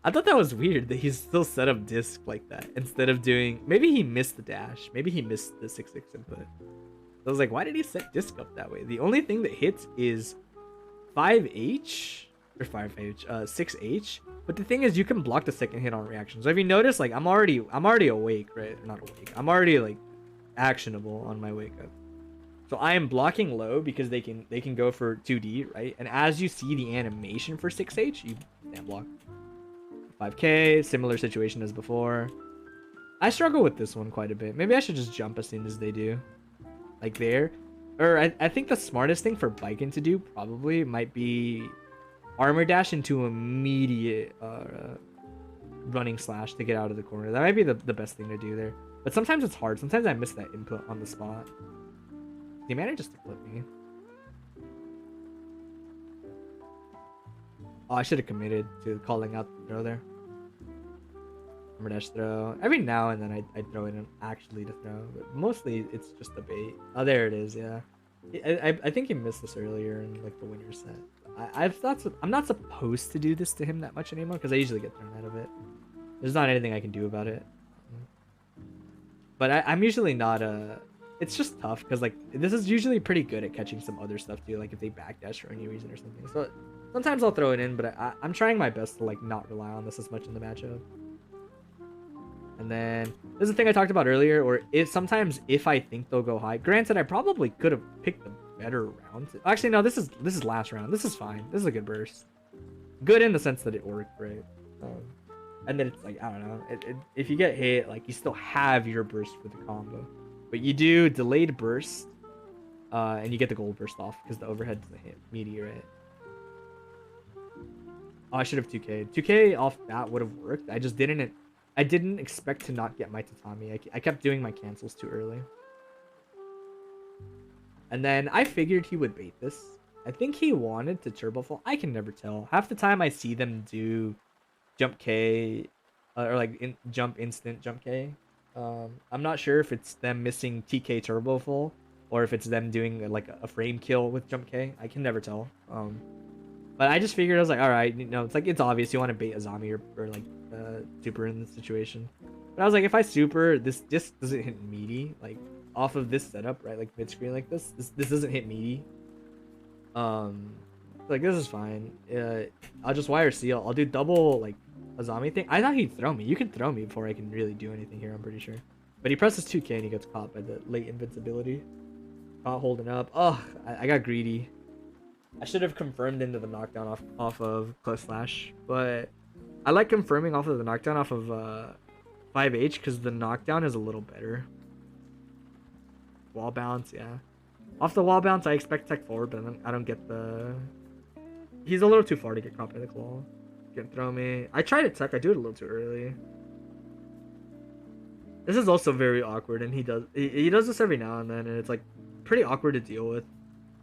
I thought that was weird that he's still set up disc like that instead of doing. Maybe he missed the dash. Maybe he missed the 6-6 input. I was like, why did he set disc up that way? The only thing that hits is 5H or 5H, 6H. But the thing is, you can block the second hit on reaction. So if you notice, like I'm already awake, right? Not awake. I'm already like actionable on my wake up. So I am blocking low because they can go for 2D, right? And as you see the animation for 6H, you can't block. 5K, similar situation as before. I struggle with this one quite a bit. Maybe I should just jump as soon as they do. Like there. Or I think the smartest thing for Biken to do probably might be armor dash into immediate running slash to get out of the corner. That might be the best thing to do there. But sometimes it's hard. Sometimes I miss that input on the spot. He managed to flip me. Oh, I should have committed to calling out the throw there. Armor dash throw. Every now and then I throw in actually to throw. But mostly it's just a bait. Oh, there it is, yeah. I think he missed this earlier in like the winner set. I'm not supposed to do this to him that much anymore because I usually get thrown out of it. There's not anything I can do about it. But I'm usually not it's just tough because like this is usually pretty good at catching some other stuff too, like if they backdash for any reason or something. So sometimes I'll throw it in, but I'm trying my best to like not rely on this as much in the matchup. And then this is the thing I talked about earlier, or sometimes if I think they'll go high. Granted, I probably could have picked a better round. Actually, no, this is last round. This is fine. This is a good burst. Good in the sense that it worked, right? And then it's like, I don't know. If you get hit, like you still have your burst for the combo. But you do delayed burst, and you get the gold burst off because the overhead doesn't hit meteorite. Oh, I should have 2K. 2K off that would have worked. I just didn't. I didn't expect to not get my tatami. I kept doing my cancels too early. And then I figured he would bait this. I think he wanted to turbo fall. I can never tell. Half the time I see them do jump K, or like jump instant jump K. I'm not sure if it's them missing TK turbo full or if it's them doing like a frame kill with jump K. I can never tell. But I just figured, I was like, all right, you know, it's obvious you want to bait a zombie or like super in this situation. But I was like, if I super, this just doesn't hit meaty, like off of this setup, right? Like mid screen like this doesn't hit meaty. Like this is fine. I'll just YRC. I'll do double like a zombie thing. I thought he'd throw me. You can throw me before I can really do anything here, I'm pretty sure. But he presses 2K and he gets caught by the late invincibility. Caught holding up. Oh, I got greedy. I should have confirmed into the knockdown off of close slash, but I like confirming off of the knockdown off of 5H because the knockdown is a little better. Wall bounce, yeah. Off the wall bounce, I expect tech forward, but I don't get the. He's a little too far to get caught by the claw. Can't throw me. I try to tech. I do it a little too early. This is also very awkward, and he does this every now and then, and it's like pretty awkward to deal with.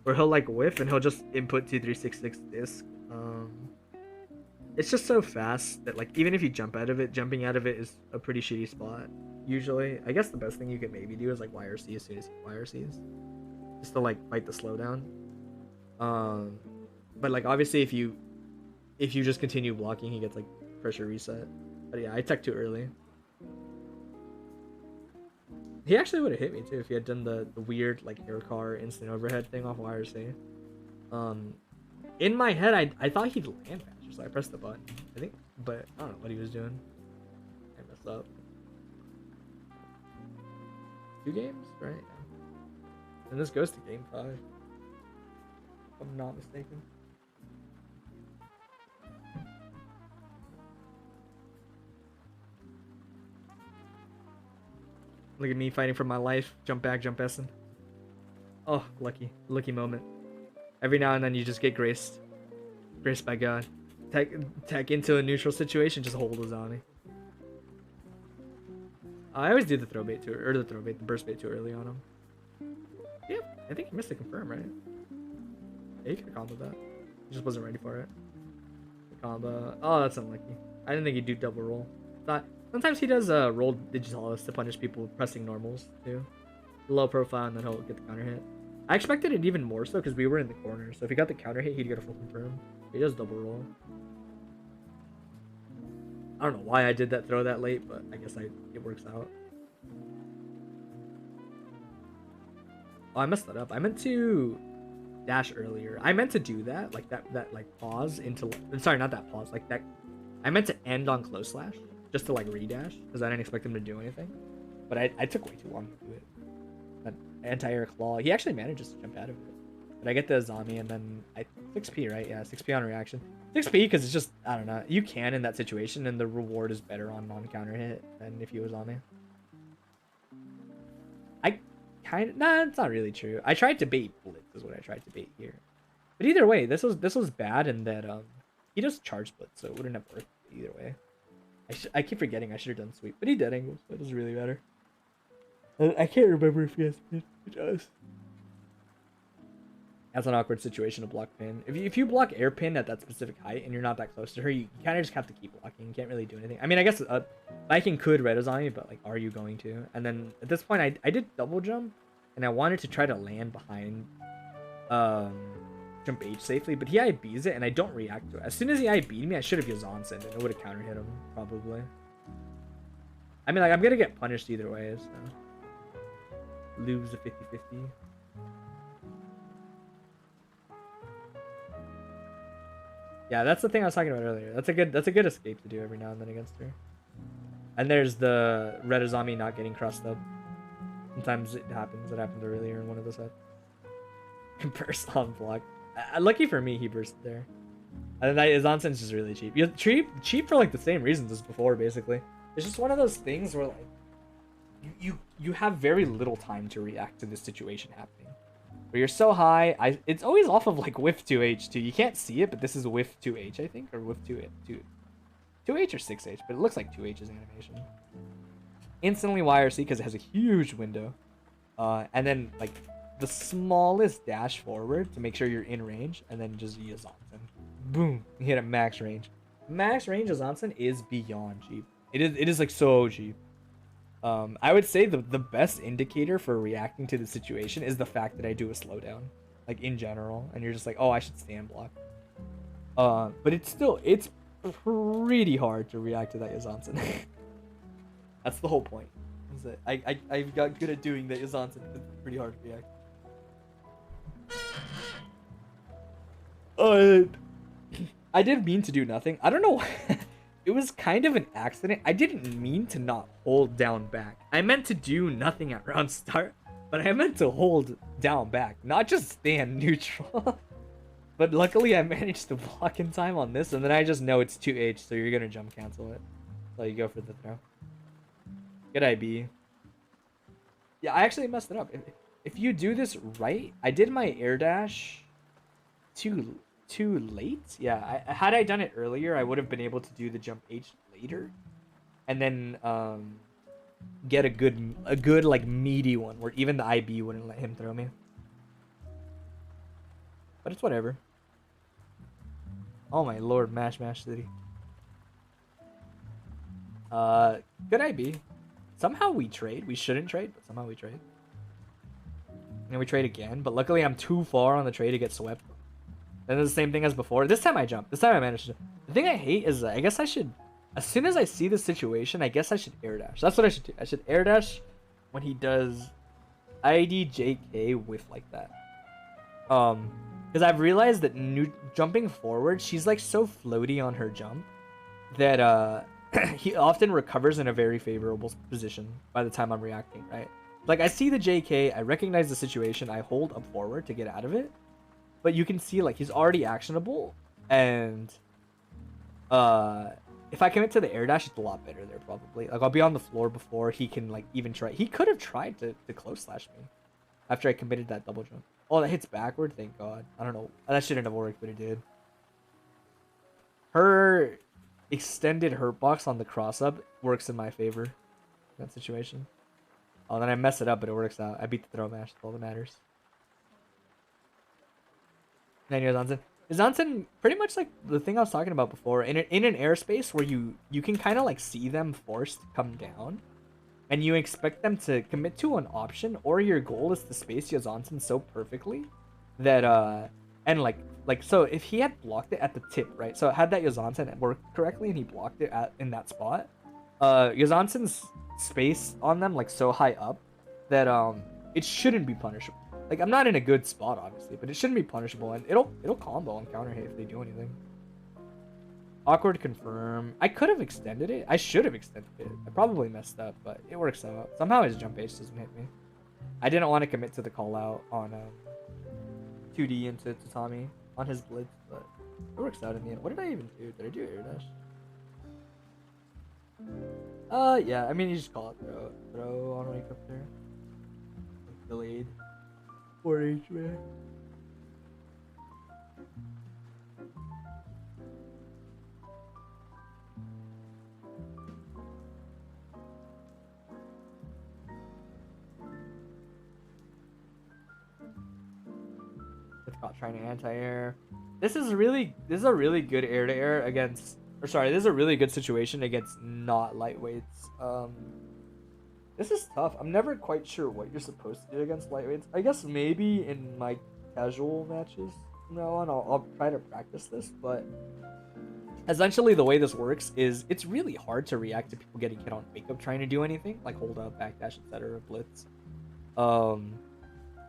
Where he'll like whiff and he'll just input 2366 disc. It's just so fast that like even if you jump out of it, jumping out of it is a pretty shitty spot. Usually, I guess the best thing you can maybe do is like YRC as soon as he YRCs, just to like fight the slowdown. But like obviously if you just continue blocking, he gets like pressure reset. But yeah, I tech too early. He actually would have hit me too if he had done the weird like air car instant overhead thing off YRC. In my head, I thought he'd land faster, so I pressed the button. I think, but I don't know what he was doing. I messed up. 2 games, right? Yeah. And this goes to game 5. If I'm not mistaken. Look at me fighting for my life. Jump back, jump Essen. Oh, lucky moment. Every now and then you just get graced. Graced by God. Tech into a neutral situation, just hold a zombie. I always do the throw bait the burst bait too early on him. Yeah, I think he missed the confirm, right? Yeah, he could have comboed that. He just wasn't ready for it. The combo. Oh, that's unlucky. I didn't think he'd do double roll. Thought sometimes he does roll digitalis to punish people pressing normals too. Low profile and then he'll get the counter hit. I expected it even more so because we were in the corner. So if he got the counter hit, he'd get a full confirm. He does double roll. I don't know why I did that throw that late, but I guess it works out. Oh, I messed that up. I meant to dash earlier. I meant to do that, like that like pause into. Sorry, not that pause. Like that. I meant to end on close slash just to like redash because I didn't expect him to do anything. But I took way too long to do it. That anti-air claw. He actually manages to jump out of it. But I get the zombie and then 6p, right? Yeah, 6p on reaction. 6p because it's just, I don't know. You can in that situation and the reward is better on non-counter hit than if he was on me. Nah, it's not really true. I tried to bait blitz is what I tried to bait here. But either way, this was bad in that he just charged blitz, so it wouldn't have worked either way. I keep forgetting I should have done sweep, but he did angle, so it doesn't really matter. I can't remember if he has pin. It does. That's an awkward situation to block pin. If you block air pin at that specific height and you're not that close to her, you kind of just have to keep blocking. You can't really do anything. I mean, I guess Viking could red on you, but like, are you going to? And then at this point, I did double jump, and I wanted to try to land behind jump H safely, but he IBs it, and I don't react to it. As soon as he IB'd me, I should have used Onsen, and it would have counter hit him, probably. I mean, like, I'm gonna get punished either way, so. Lose a 50-50. Yeah, that's the thing I was talking about earlier. That's a good escape to do every now and then against her. And there's the red Azami not getting crossed up. Sometimes it happens. It happened earlier in one of the sets. Burst on block. Lucky for me, he burst there. And then his Onsen's just really cheap. Cheap for like the same reasons as before, basically. It's just one of those things where like you have very little time to react to this situation happening. But you're so high. It's always off of like whiff 2H too. You can't see it, but this is whiff 2H, I think, or whiff 2H or 6H, but it looks like 2H's animation. Instantly YRC because it has a huge window, and then like the smallest dash forward to make sure you're in range, and then just use Onsen. Boom, you hit a max range. Max range of Onsen is beyond cheap. It is like so cheap. I would say the best indicator for reacting to the situation is the fact that I do a slowdown, like in general, and you're just like, oh, I should stand block. But it's pretty hard to react to that Yazansen. That's the whole point. Is that I've got good at doing the Yazansen. It's pretty hard to react. I did mean to do nothing. I don't know. It was kind of an accident. I didn't mean to not hold down back. I meant to do nothing at round start, but I meant to hold down back, not just stand neutral. But luckily I managed to block in time on this, and then I just know it's 2H, so you're gonna jump cancel it. So you go for the throw. Good IB. Yeah, I actually messed it up. If you do this right, I did my air dash too late. Yeah, had I done it earlier, I would have been able to do the jump H later, and then get a good like meaty one where even the IB wouldn't let him throw me. But it's whatever. Oh my lord, mash city. Good IB. Somehow we trade. We shouldn't trade, but somehow we trade. And we trade again, but luckily I'm too far on the trade to get swept. And it's the same thing as before. This time I jumped. This time I managed to. The thing I hate is I guess I should, as soon as I see the situation, I guess I should air dash. That's what I should do. I should air dash when he does IDJK whiff like that. Because I've realized that jumping forward, she's like so floaty on her jump that he often recovers in a very favorable position by the time I'm reacting, right? Like I see the JK, I recognize the situation, I hold up forward to get out of it. But you can see like he's already actionable, and if I commit to the air dash, it's a lot better there probably. Like I'll be on the floor before he can like even try. He could have tried to close slash me after I committed that double jump. Oh, that hits backward. Thank God. I don't know. That shouldn't have worked, but it did. Her extended hurt box on the cross up works in my favor. in that situation. Oh, then I mess it up, but it works out. I beat the throw mash. That's all that matters. Then Zanzen. Zanzen, pretty much like the thing I was talking about before. In an airspace where you can kind of like see them forced to come down, and you expect them to commit to an option, or your goal is to space Yazansen so perfectly that and like so if he had blocked it at the tip, right? So had that Yazansen worked correctly and he blocked it in that spot, Yazansen's space on them like so high up that it shouldn't be punishable. Like I'm not in a good spot obviously, but it shouldn't be punishable, and it'll combo and counter hit if they do anything. Awkward confirm. I could have extended it. I should have extended it. I probably messed up, but it works out. Somehow his jump H doesn't hit me. I didn't want to commit to the call out on 2D into Tommy on his blitz, but it works out in the end. What did I even do? Did I do air dash? Yeah. I mean, you just call it throw on wake up there. Delayed. 4H man. It's caught trying to anti-air. This is a really good air to air against, or sorry, this is a really good situation against not lightweights. This is tough. I'm never quite sure what you're supposed to do against lightweights. I guess maybe in my casual matches from now on, I'll try to practice this, but essentially the way this works is it's really hard to react to people getting hit on wake up trying to do anything, like hold up, backdash, etc., blitz.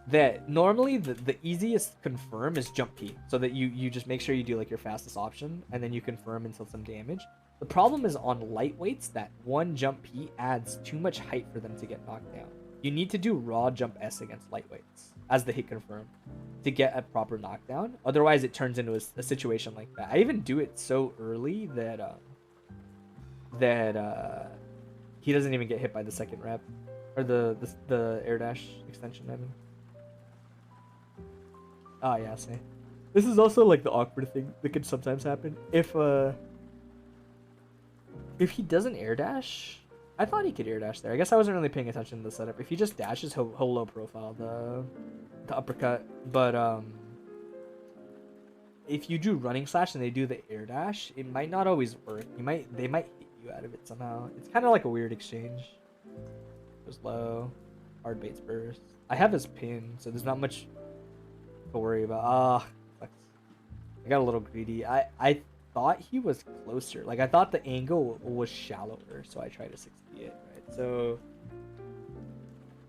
That normally the easiest confirm is jump P, so that you just make sure you do like your fastest option and then you confirm until some damage. The problem is on lightweights that one jump P adds too much height for them to get knocked down. You need to do raw jump S against lightweights as the hit confirm to get a proper knockdown. Otherwise it turns into a situation like that. I even do it so early that he doesn't even get hit by the second rep or the air dash extension, I mean. Oh yeah, see. This is also like the awkward thing that can sometimes happen. If he doesn't air dash, I thought he could air dash there. I guess I wasn't really paying attention to the setup. If he just dashes, he'll low profile the uppercut. But if you do running slash and they do the air dash, it might not always work. They might hit you out of it somehow. It's kind of like a weird exchange. Goes low, hard baits burst. I have his pin, so there's not much to worry about. I got a little greedy. I thought he was closer. Like I thought the angle was shallower, so I tried to 60 it, right? So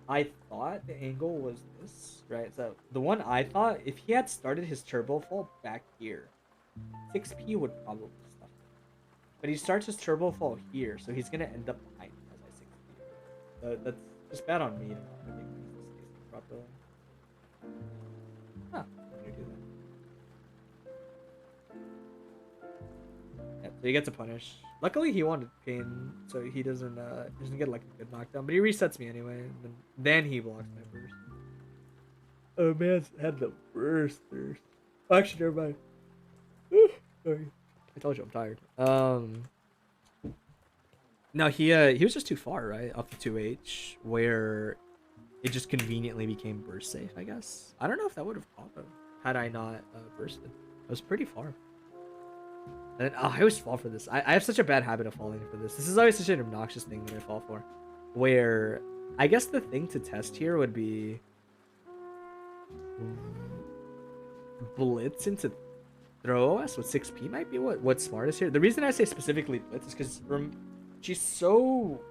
I thought the angle was this, right? So the one I thought, if he had started his turbo fall back here, 6P would probably stuff him. But he starts his turbo fall here, so he's gonna end up behind me as I 6P. So that's just bad on me to not predict this properly. Huh. So he gets a punish. Luckily, he wanted pin, so he doesn't get like a good knockdown. But he resets me anyway. And then he blocks my burst. Oh man, had the burst thirst. Oh, actually, never mind. Sorry, I told you I'm tired. No, he was just too far, right, up to 2H, where it just conveniently became burst safe. I guess I don't know if that would have caught him had I not bursted. It was pretty far. And I always fall for this. I have such a bad habit of falling for this. This is always such an obnoxious thing that I fall for. Where I guess the thing to test here would be blitz into throw OS with 6P might be what's smartest here. The reason I say specifically blitz is because she's so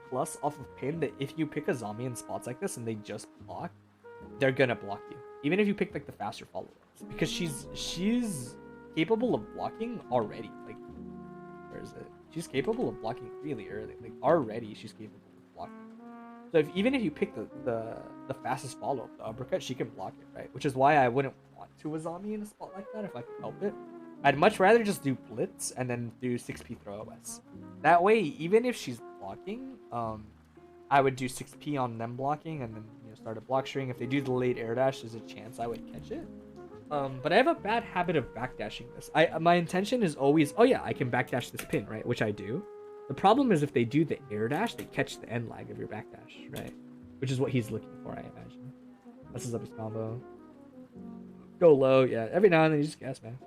plus off of pin that if you pick a zombie in spots like this and they just block, they're gonna block you. Even if you pick like the faster follow-ups. Because she's capable of blocking already. Like, where is it? She's capable of blocking really early. Like already she's capable of blocking. So even if you pick the fastest follow-up, the uppercut, she can block it, right? Which is why I wouldn't want to a zombie in a spot like that if I could help it. I'd much rather just do blitz and then do 6P throw OS. That way, even if she's blocking, I would do 6P on them blocking and then start a block string. If they do the late air dash, there's a chance I would catch it. But I have a bad habit of backdashing this. My intention is always, oh yeah, I can backdash this pin, right? Which I do. The problem is if they do the air dash, they catch the end lag of your back dash, right? Which is what he's looking for, I imagine. Messes up his combo. Go low, yeah. Every now and then you just gas, man.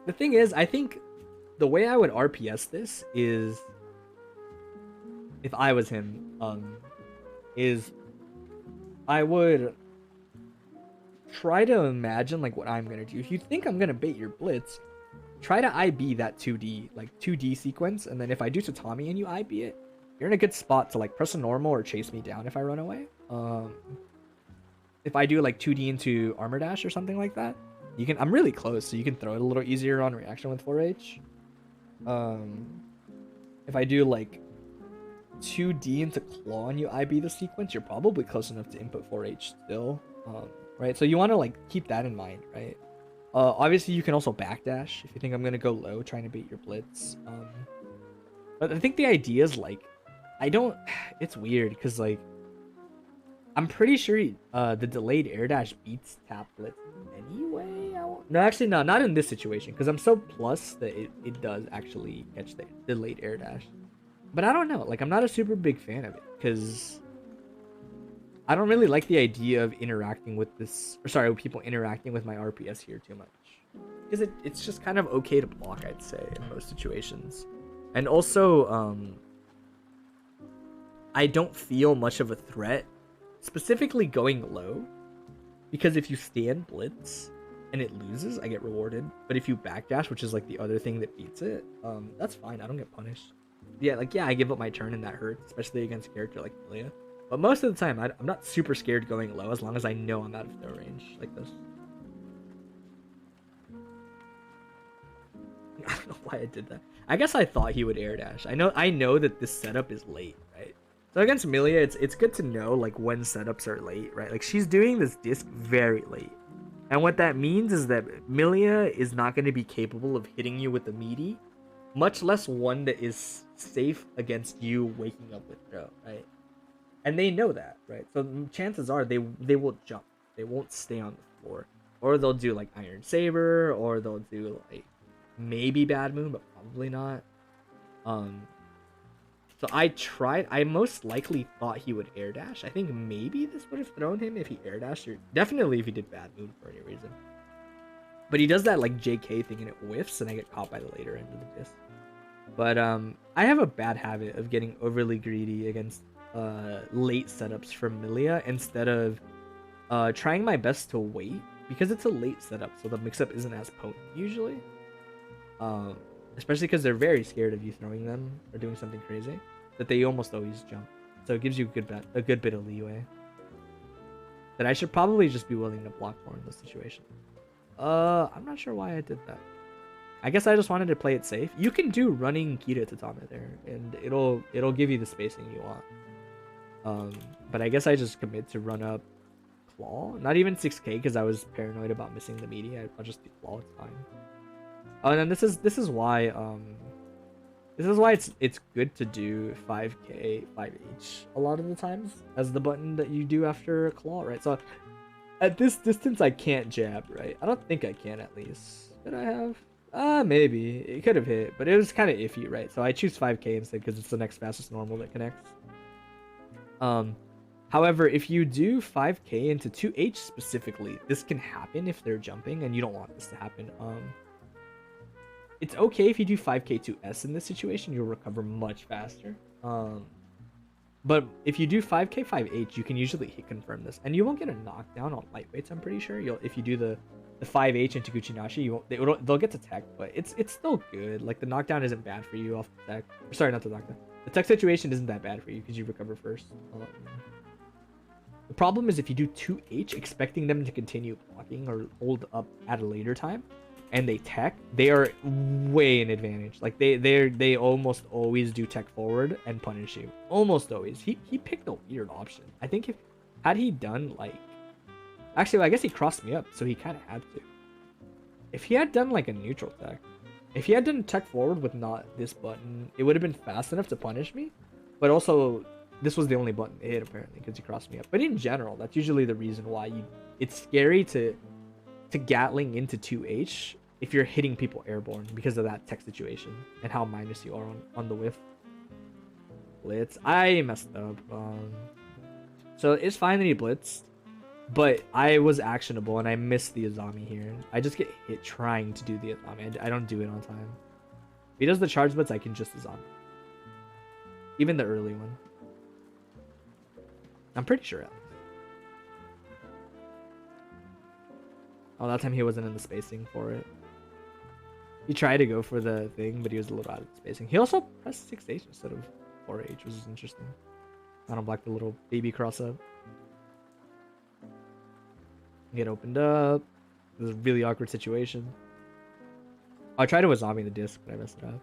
The thing is, I think the way I would RPS this is, if I was him, is I would try to imagine like what I'm gonna do. If you think I'm gonna bait your blitz, try to IB that 2D, like 2D sequence, and then if I do Tatami and you IB it, you're in a good spot to like press a normal or chase me down if I run away. If I do like 2D into armor dash or something like that, you can. I'm really close, so you can throw it a little easier on reaction with 4H. If I do like 2D into claw and you IB the sequence, you're probably close enough to input 4H still. Right, so you want to like keep that in mind, right? Obviously you can also backdash if you think I'm gonna go low trying to beat your blitz. But I think the idea is like, it's weird because like I'm pretty sure the delayed air dash beats tap blitz anyway. No, actually no, not in this situation because I'm so plus that it does actually catch the delayed air dash. But I don't know, like I'm not a super big fan of it because I don't really like the idea of interacting with people interacting with my RPS here too much. Because it's just kind of okay to block, I'd say, in most situations. And also, I don't feel much of a threat, specifically going low. Because if you stand blitz and it loses, I get rewarded. But if you backdash, which is like the other thing that beats it, that's fine, I don't get punished. Yeah, like, yeah, I give up my turn and that hurts, especially against a character like Millia. But most of the time, I'm not super scared going low as long as I know I'm out of throw range, like this. I don't know why I did that. I guess I thought he would air dash. I know that this setup is late, right? So against Millia, it's good to know like when setups are late, right? Like she's doing this disc very late. And what that means is that Millia is not going to be capable of hitting you with the meaty, much less one that is safe against you waking up with throw, right? And they know that, right? So chances are they will jump. They won't stay on the floor. Or they'll do like Iron Saber, or they'll do like maybe Bad Moon, but probably not. So I most likely thought he would air dash. I think maybe this would have thrown him if he air dashed, or definitely if he did Bad Moon for any reason. But he does that like JK thing and it whiffs and I get caught by the later end of the disc. But I have a bad habit of getting overly greedy against late setups from Millia instead of trying my best to wait, because it's a late setup, so the mix-up isn't as potent usually. Especially because they're very scared of you throwing them or doing something crazy, that they almost always jump. So it gives you a good bit of leeway that I should probably just be willing to block for in this situation. I'm not sure why I did that. I guess I just wanted to play it safe. You can do running Kita Tatame there, and it'll give you the spacing you want. But I guess I just commit to run up Claw. Not even 6k because I was paranoid about missing the meaty. I'll just do Claw, it's fine. Oh, and then this is why it's good to do 5k 5h a lot of the times as the button that you do after Claw, right? So at this distance I can't jab, right? I don't think I can, at least. Did I have? Maybe. It could have hit, but it was kind of iffy, right? So I choose 5k instead because it's the next fastest normal that connects. However, if you do 5k into 2h specifically, this can happen if they're jumping, and you don't want this to happen. It's okay if you do 5k to S in this situation, you'll recover much faster. But if you do 5k 5h, you can usually hit confirm this, and you won't get a knockdown on lightweights. I'm pretty sure if you do the 5h into Guchinashi, they'll get to tech, but it's still good. Like the knockdown isn't bad for you off the tech. Sorry, not the knockdown. The tech situation isn't that bad for you because you recover first. The problem is if you do 2h expecting them to continue blocking or hold up at a later time, and they tech, they are way in advantage. Like they almost always do tech forward and punish you. Almost always. He picked a weird option. I think had he done like, actually, well, I guess he crossed me up, so he kind of had to. If he had done like a neutral tech, if he had done tech forward with not this button, it would have been fast enough to punish me. But also, this was the only button to hit apparently because he crossed me up. But in general, that's usually the reason why it's scary to Gatling into 2H if you're hitting people airborne because of that tech situation and how minus you are on the whiff. Blitz. I messed up. So it's fine that he blitzed, but I was actionable and I missed the Azami here. I just get hit trying to do the Azami. I don't do it on time. If he does the charge blitz, I can just Azami. Even the early one. I'm pretty sure at least. Oh, that time he wasn't in the spacing for it. He tried to go for the thing, but he was a little out of the spacing. He also pressed 6H instead of 4H, which is interesting. I don't block the little baby cross up. Get opened up. It was a really awkward situation. I tried to Azami the disc, but I messed it up.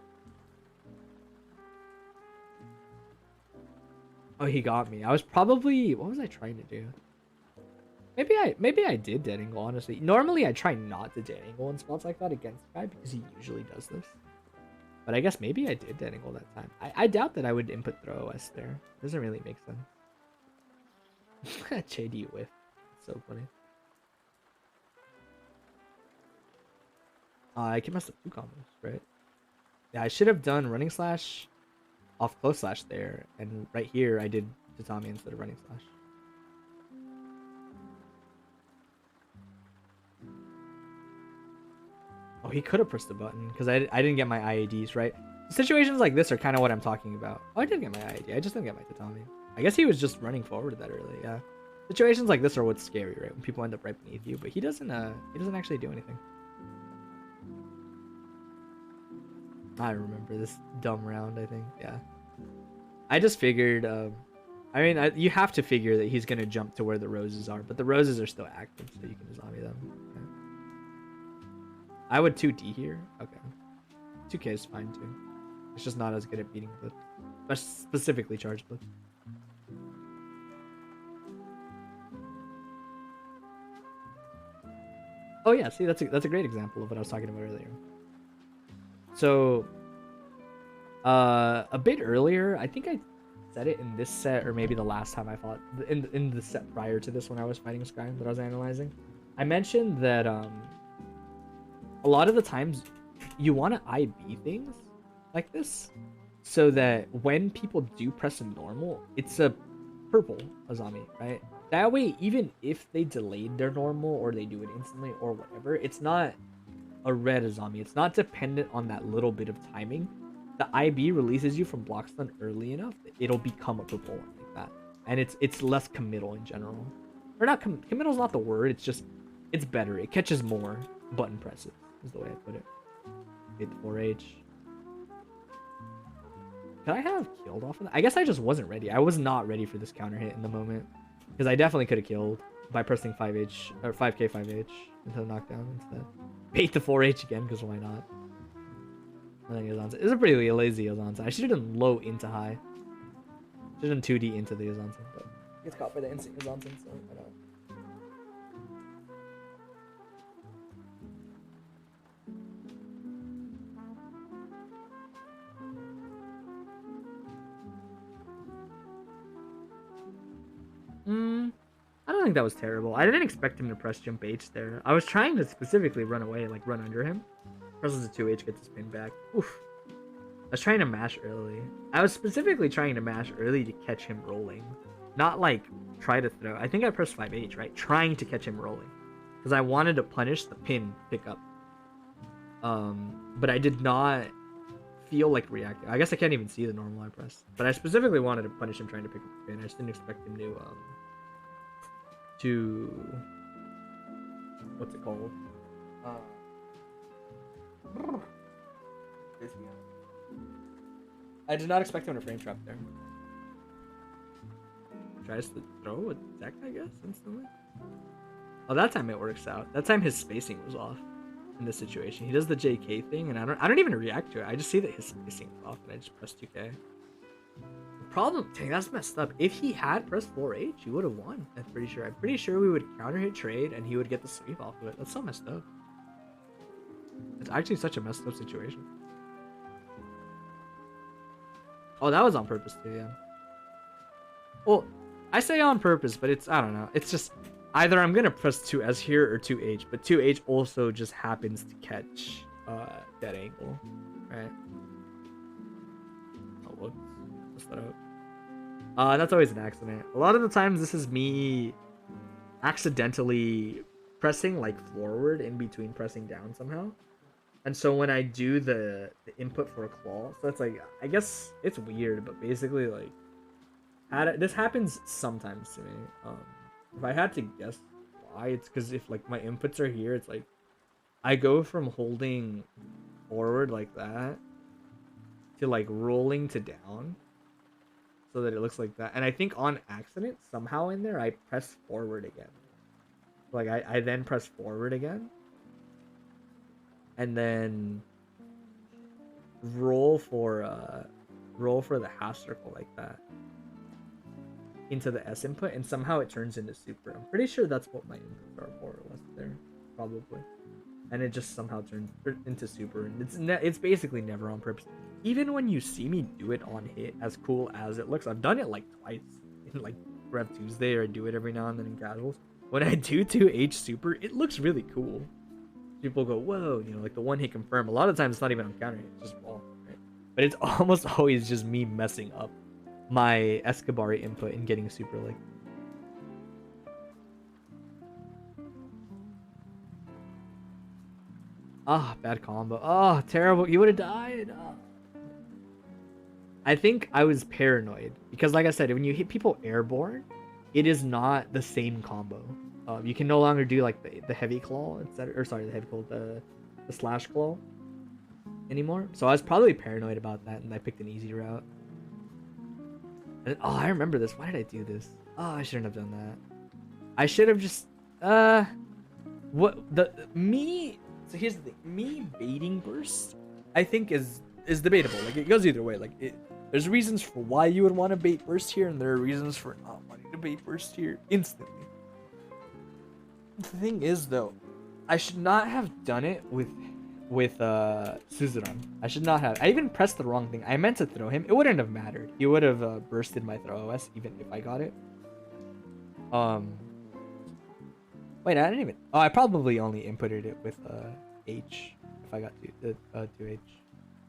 Oh, he got me. I was probably... What was I trying to do? Maybe I did dead angle, honestly. Normally, I try not to dead angle in spots like that against Skyy because he usually does this. But I guess maybe I did dead angle that time. I doubt that I would input throw OS there. Doesn't really make sense. JD whiff. It's so funny. I can mess up 2 combos, right? Yeah, I should have done running slash off close slash there. And right here, I did tatami instead of running slash. Oh, he could have pressed the button because I didn't get my IADs, right? Situations like this are kind of what I'm talking about. Oh, I did get my IAD. I just didn't get my tatami. I guess he was just running forward that early, yeah. Situations like this are what's scary, right? When people end up right beneath you, but he doesn't actually do anything. I remember this dumb round, I think, yeah. I just figured, I mean, you have to figure that he's going to jump to where the roses are, but the roses are still active, so you can zombie them. Okay. I would 2D here. Okay. 2K is fine too. It's just not as good at beating blitz. But specifically charge blitz. Oh yeah, see that's a great example of what I was talking about earlier. So a bit earlier, I think I said it in this set or maybe the last time I fought in the set prior to this when I was fighting Skyy that I was analyzing. I mentioned that a lot of the times you want to IB things like this so that when people do press a normal, it's a purple Azami, right? That way, even if they delayed their normal or they do it instantly or whatever, it's not a red Azami. It's not dependent on that little bit of timing. The IB releases you from block stun early enough that it'll become a purple one like that. And it's less committal in general. Or not, committal's not the word, it's just, it's better. It catches more button presses. Is the way I put it. Hit the 4H. Could I have killed off of that? I guess I just wasn't ready. I was not ready for this counter hit in the moment. Because I definitely could have killed by pressing 5H or 5K 5H into the knockdown instead. Bait the 4H again, because why not? I think Azanza. It's a pretty lazy Azanza. I should have done low into high. Should have done 2D into the Azanza, but gets caught by the instant Azanza, so why not? I don't think that was terrible. I didn't expect him to press jump H there. I was trying to specifically run away, like run under him. Presses a 2H, gets his pin back. Oof. I was trying to mash early. I was specifically trying to mash early to catch him rolling. Not like try to throw. I think I pressed 5H, right? Trying to catch him rolling. Because I wanted to punish the pin pickup. But I did not feel like reacting. I guess I can't even see the normal I pressed. But I specifically wanted to punish him trying to pick up the pin. I just didn't expect him to what's it called? I did not expect him to frame trap there. Tries to throw a deck, I guess, instantly. Oh, that time it works out. That time his spacing was off in this situation. He does the JK thing, and I don't even react to it. I just see that his spacing is off, and I just press 2K. Problem, dang, that's messed up. If he had pressed 4H, he would have won. I'm pretty sure. I'm pretty sure we would counter hit trade and he would get the sweep off of it. That's so messed up. It's actually such a messed up situation. Oh, that was on purpose too, yeah. Well, I say on purpose, but it's, I don't know. It's just, either I'm gonna press 2S here or 2H, but 2H also just happens to catch that angle, right? Oh, whoops. What's that out? That's always an accident. A lot of the times this is me accidentally pressing like forward in between pressing down somehow. And so when I do the input for a claw, so it's like, I guess it's weird, but basically like, this happens sometimes to me. If I had to guess why, it's because if like my inputs are here, it's like, I go from holding forward like that to like rolling to down so that it looks like that. And I think on accident, somehow in there, I press forward again. Like I then press forward again. And then roll for the half circle like that into the S input, and somehow it turns into super. I'm pretty sure that's what my inputs are more or less there, probably. And it just somehow turns into super, and it's basically never on purpose. Even when you see me do it on hit, as cool as it looks, I've done it like twice in like rev2sday, or I do it every now and then in casuals. When I do 2H super, it looks really cool. People go, whoa, you know, like the one hit confirm. A lot of times it's not even on counter hit, it's just wall, right? But it's almost always just me messing up my Escobar input and getting super like. Ah, bad combo. Oh, terrible. You would have died. Oh. I think I was paranoid because, like I said, when you hit people airborne, it is not the same combo. You can no longer do like the heavy claw, etc. Or sorry, the heavy claw, the slash claw anymore. So I was probably paranoid about that, and I picked an easy route. And, oh, I remember this. Why did I do this? Oh, I shouldn't have done that. I should have just So here's the thing. Me baiting burst, I think is debatable. Like it goes either way. Like there's reasons for why you would want to bait burst here, and there are reasons for not wanting to bait burst here instantly. The thing is, though, I should not have done it with Suzuran. I should not have. I even pressed the wrong thing. I meant to throw him. It wouldn't have mattered. He would have bursted my throw OS even if I got it. Wait, I didn't even. Oh, I probably only inputted it with H if I got to 2H.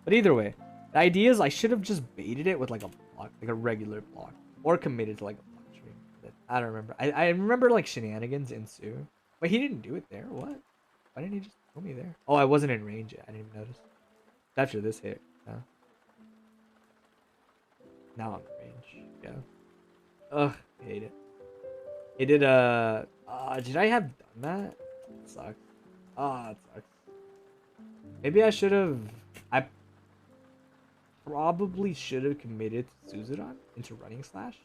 But either way, the idea is I should have just baited it with like a block, like a regular block, or committed to like a block string. But I don't remember. I remember like shenanigans ensue. But he didn't do it there. What? Why didn't he just throw me there? Oh, I wasn't in range yet. I didn't even notice. After this hit. Yeah. Now I'm in range. Yeah. Ugh, I hate it. It did did I have done that? It sucks. Ah, it sucks. Maybe I should have. I probably should have committed to Suzuran into running slash.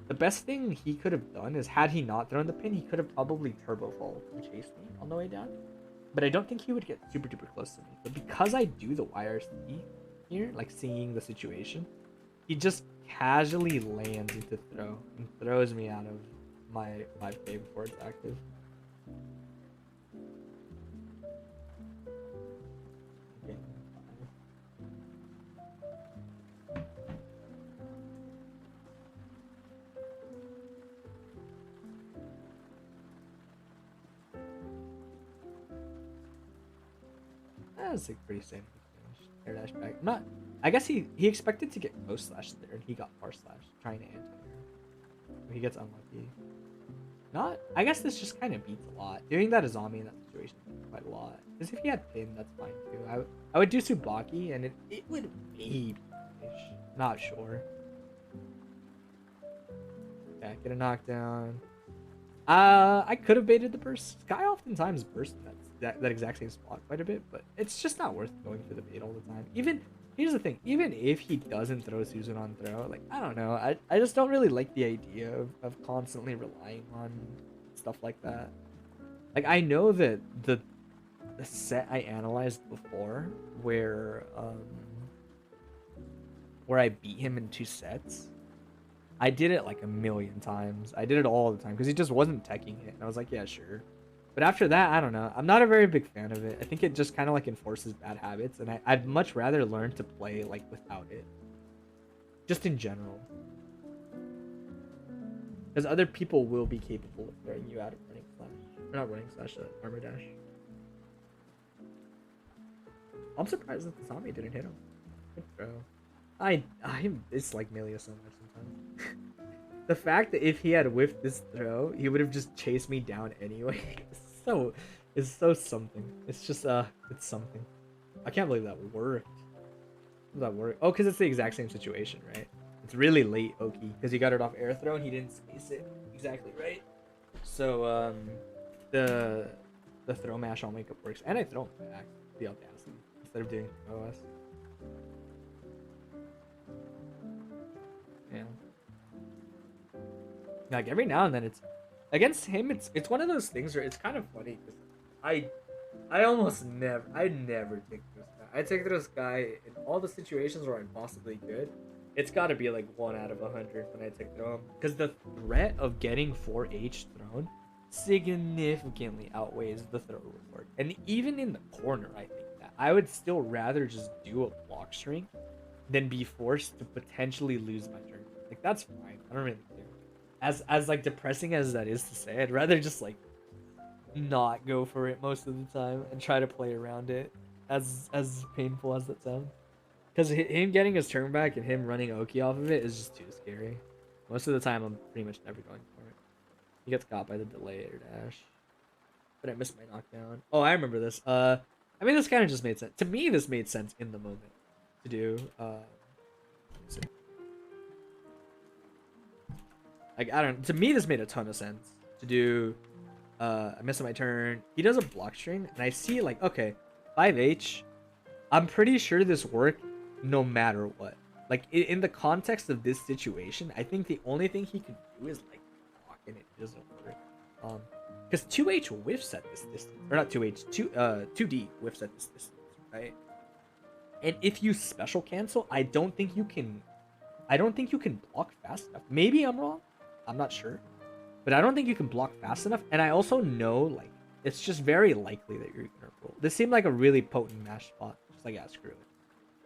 The best thing he could have done is, had he not thrown the pin, he could have probably turbo fall and chased me on the way down. But I don't think he would get super duper close to me. But because I do the YRC here, like seeing the situation, he just casually lands into throw and throws me out of my 5K before it's active. Okay. That's like pretty safe. Air dash back. Not. I guess he expected to get close slash there, and he got far slash trying to anti-air. He gets unlucky. Not. I guess this just kind of beats a lot. Doing that as Zombie in that situation quite a lot. Because if he had pin, that's fine too. I would do Subaki, and it would maybe finish. Not sure. Yeah, get a knockdown. I could have baited the burst. Skyy oftentimes bursts that exact same spot quite a bit, but it's just not worth going for the bait all the time. Here's the thing, even if he doesn't throw Susan on throw, like, I don't know, I just don't really like the idea of constantly relying on stuff like that. Like, I know that the set I analyzed before where I beat him in 2 sets, I did it like a million times. I did it all the time because he just wasn't teching it, and I was like, yeah, sure. But after that, I don't know. I'm not a very big fan of it. I think it just kind of like enforces bad habits, and I'd much rather learn to play like without it. Just in general. Because other people will be capable of throwing you out of running Or not running slash armor dash. I'm surprised that the Tommy didn't hit him. Good throw. I dislike Millia so much sometimes. The fact that if he had whiffed this throw, he would have just chased me down anyway. It's so something. It's just it's something. I can't believe that worked. That worked. Oh, because it's the exact same situation, right? It's really late, Oki, because he got it off air throw and he didn't space it exactly right. So the throw mash on makeup works, and I throw him back. The audacity instead of doing OS. Yeah. Like every now and then, it's against him. It's one of those things where it's kind of funny because I almost never take this guy. I take this guy in all the situations where I'm possibly good. It's got to be like 1 out of 100 when I take throw him, because the threat of getting 4H thrown significantly outweighs the throw reward. And even in the corner, I think that I would still rather just do a block string than be forced to potentially lose my turn. Like that's fine. I don't really care. As like depressing as that is to say, I'd rather just like not go for it most of the time and try to play around it, as painful as that sounds. Because him getting his turn back and him running Oki off of it is just too scary. Most of the time, I'm pretty much never going for it. He gets caught by the delay air dash. But I missed my knockdown. Oh, I remember this. I mean, this kind of just made sense. To me, this made sense in the moment to do. Like, I don't. To me, this made a ton of sense to do. I missed my turn. He does a block string, and I see like, okay, 5H. I'm pretty sure this worked no matter what. Like in the context of this situation, I think the only thing he could do is like block, and it doesn't work. Because 2H whiffs at this distance, or not 2H, 2D whiffs at this distance, right? And if you special cancel, I don't think you can block fast enough. Maybe I'm wrong. I'm not sure. But I don't think you can block fast enough. And I also know, like, it's just very likely that you're gonna roll. This seemed like a really potent mash spot. Just like, yeah, screw it.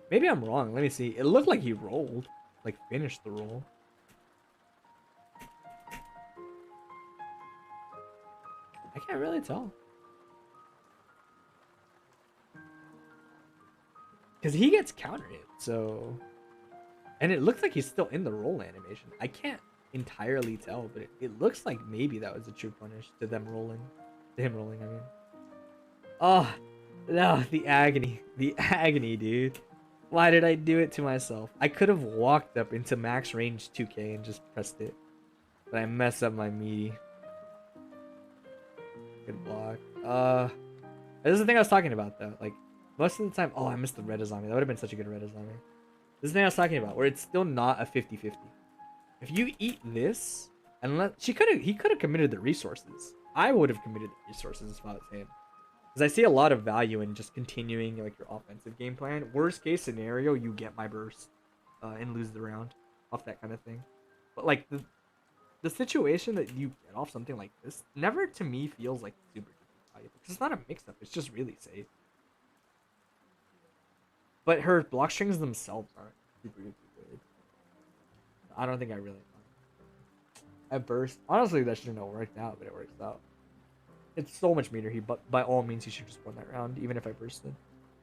Maybe I'm wrong. Let me see. It looked like he rolled. Like, finished the roll. I can't really tell. Because he gets countered it, so... And it looks like he's still in the roll animation. I can't entirely tell, but it looks like maybe that was a true punish to them rolling. To him rolling, I mean. Oh, no, the agony. The agony, dude. Why did I do it to myself? I could have walked up into max range 2k and just pressed it. But I messed up my meaty. Good block. This is the thing I was talking about, though. Like, most of the time... Oh, I missed the red zombie. That would have been such a good red zombie. This is the thing I was talking about, where it's still not a 50-50. If you eat this, and he could have committed the resources. I would have committed the resources if I was him. Because I see a lot of value in just continuing like your offensive game plan. Worst case scenario, you get my burst and lose the round off that kind of thing. But like the situation that you get off something like this never to me feels like super valuable. Because it's not a mix-up. It's just really safe. But her block strings themselves aren't super good. I don't think I really know. I burst. Honestly, that shouldn't have worked out, but it works out. It's so much meter heat, but by all means, he should just win that round, even if I bursted.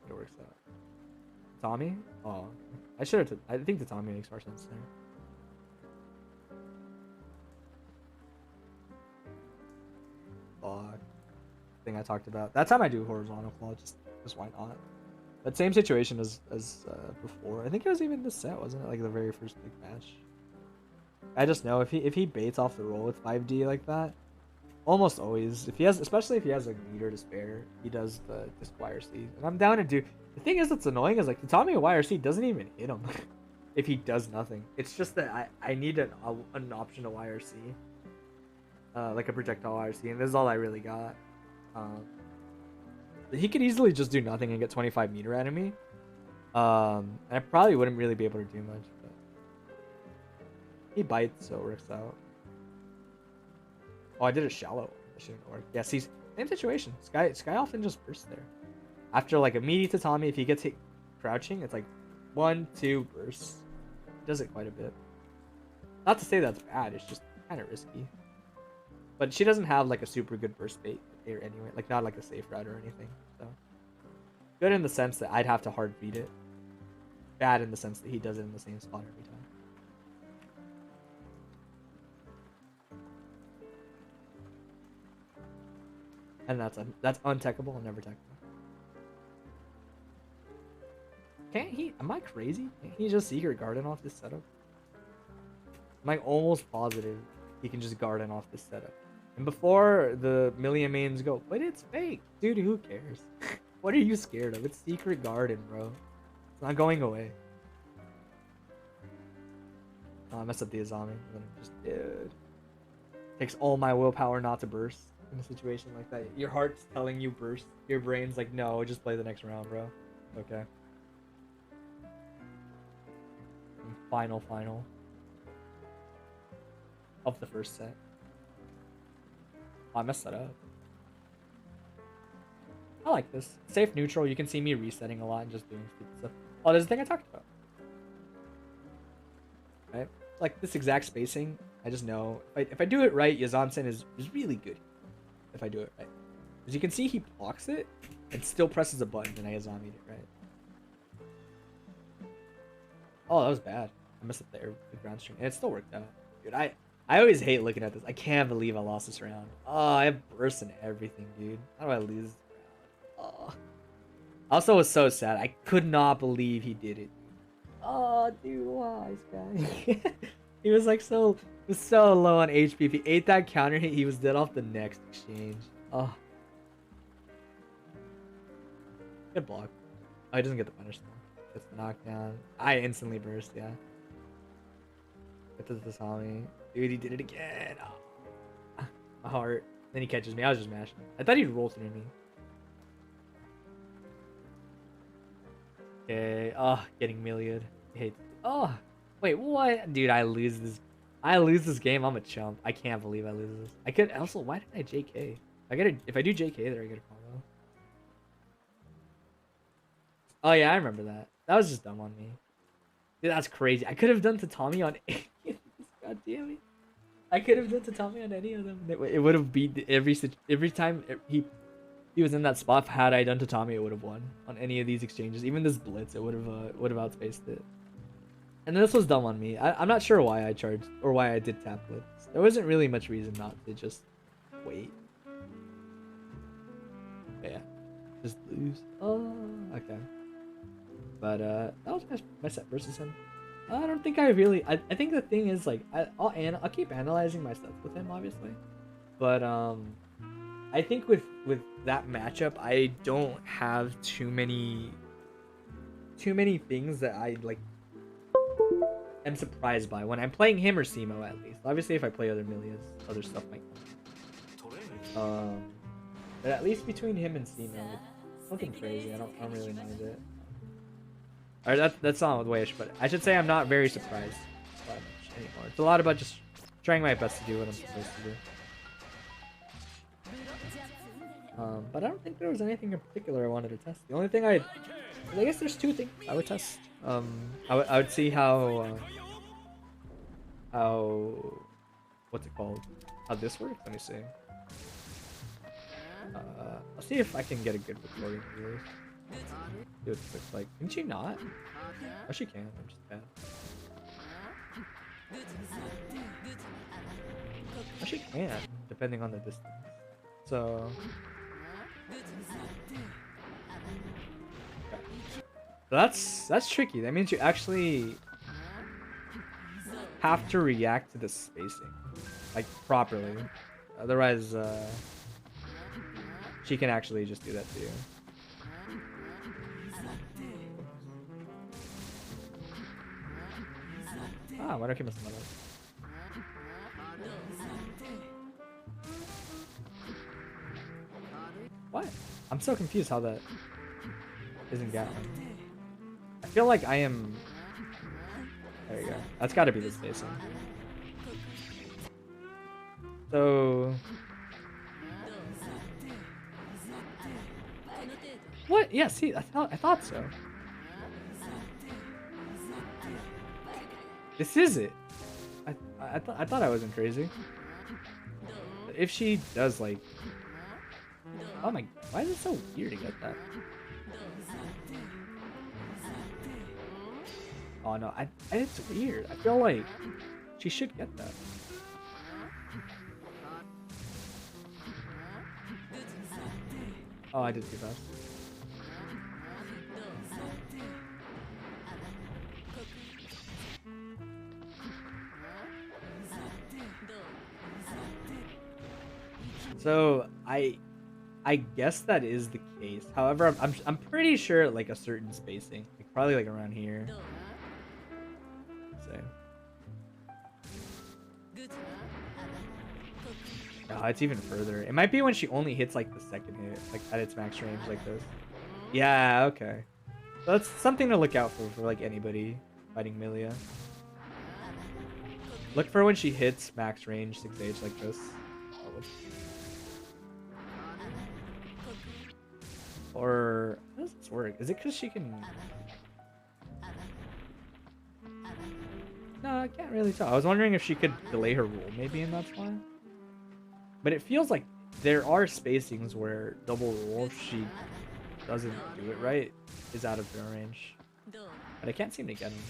It works out. Tommy? Oh, I should have. I think the Tommy makes more sense there. Fuck. Thing I talked about. That time I do horizontal claw, just why not? That same situation as before. I think it was even this set, wasn't it? Like the very first big match. I just know if he baits off the roll with 5D like that, almost always, especially if he has a meter to spare, he does the disc YRC. And I'm down to do. The thing is that's annoying is like the Tommy YRC doesn't even hit him if he does nothing. It's just that I need an optional YRC, like a projectile YRC, and this is all I really got. He could easily just do nothing and get 25 meter out of me. And I probably wouldn't really be able to do much. But he bites, so it works out. Oh, I did a shallow. That shouldn't work. Yeah, see, same situation. Skyy often just bursts there. After like a meaty to Tommy, if he gets hit crouching, it's like 1, 2 bursts. He does it quite a bit. Not to say that's bad. It's just kind of risky. But she doesn't have like a super good burst bait. there anyway. Like, not like a safe route or anything. So good in the sense that I'd have to hard beat it. Bad in the sense that he does it in the same spot every time. And that's untechable and never techable. Can't he? Am I crazy? Can't he just Secret Garden off this setup? I'm like almost positive he can just Garden off this setup. And before the Millia mains go, but it's fake. Dude, who cares? What are you scared of? It's Secret Garden, bro. It's not going away. Oh, I messed up the Azami. Dude. Takes all my willpower not to burst in a situation like that. Your heart's telling you burst. Your brain's like, no, just play the next round, bro. Okay. Final of the first set. Oh, I messed that up. I like this. Safe neutral. You can see me resetting a lot and just doing stupid stuff. Oh, there's a thing I talked about. Right? Like this exact spacing. I just know if I do it right, Yazansen is really good. If I do it right. As you can see, he blocks it and still presses a button and I Yazami'd it right. Oh, that was bad. I messed up the ground string. And it still worked out. Dude, I always hate looking at this. I can't believe I lost this round. Oh, I have bursts and everything, dude. How do I lose this round? Oh. Also, was so sad. I could not believe he did it. Oh, dude, why, Skyy? He was like so low on HP. If he ate that counter hit, he was dead off the next exchange. Oh. Good block. Oh, he doesn't get the punish though. Gets the knockdown. I instantly burst, yeah. Get to the Tommy. Dude, he did it again. Oh. My heart. Then he catches me. I was just mashing. I thought he'd roll through me. Okay. Oh, getting Millia'd. Hate. Oh, wait, what? Dude, I lose this game. I'm a chump. I can't believe I lose this. I could also. Why did I JK? If I do JK there, I get a combo. Oh yeah, I remember that. That was just dumb on me. Dude, that's crazy. I could have done Tatami on any of these. God damn it. I could have done Tatami on any of them. It would have beat every time he was in that spot. Had I done Tatami, it would have won on any of these exchanges. Even this blitz, it would have outspaced it. And this was dumb on me. I'm not sure why I charged or why I did tap blitz. There wasn't really much reason not to just wait. But yeah, just lose. Oh, okay. But that was my set versus him. I don't think I really. I think the thing is like I'll keep analyzing my sets with him obviously, but I think with that matchup I don't have too many things that I like am surprised by when I'm playing him or Simo at least. Obviously if I play other Millias, other stuff might come. But at least between him and Simo, nothing crazy. I don't really mind it. Alright, that's not with Wish, but I should say I'm not very surprised by much anymore. It's a lot about just trying my best to do what I'm supposed to do. But I don't think there was anything in particular I wanted to test. The only thing I guess there's two things I would test. I would see how what's it called? How this works? Let me see. I'll see if I can get a good recording of yours. See what this looks like. Can she not? Oh, she can. I'm just bad. Oh, she can, depending on the distance. So. Okay. So that's tricky. That means you actually have to react to the spacing, like properly. Otherwise, she can actually just do that to you. Ah, why don't I keep messing that up? What? I'm so confused how that isn't Gatling. I feel like I am. There you go. That's got to be the spacing. So. What? Yeah. See, I thought so. This is it. I thought I wasn't crazy. If she does like Oh my god, why is it so weird to get that? Oh no, it's weird. I feel like she should get that. Oh, I did too fast. So I guess that is the case. However, I'm pretty sure like a certain spacing, like probably like around here. So. Oh, it's even further. It might be when she only hits like the second hit, like at its max range, like this. Yeah, okay. So that's something to look out for like anybody fighting Millia. Look for when she hits max range 6H like this. Or how does this work? Is it because she can? No, I can't really tell. I was wondering if she could delay her roll maybe, and that's why. But it feels like there are spacings where double roll, if she doesn't do it right, is out of their range. But I can't seem to get him.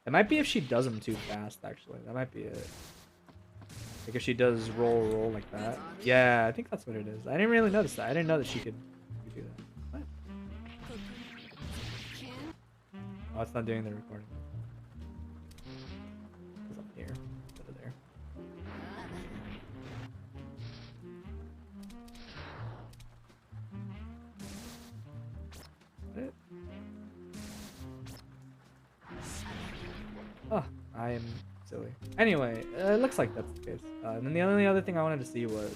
It might be if she does them too fast, actually. That might be it. Like if she does roll like that. Yeah, I think that's what it is. I didn't really notice that. I didn't know that she could do that. What? Oh, it's not doing the recording. It's up here instead of there. What? Oh, I am silly. Anyway, it looks like that's the case. And then the only other thing I wanted to see was...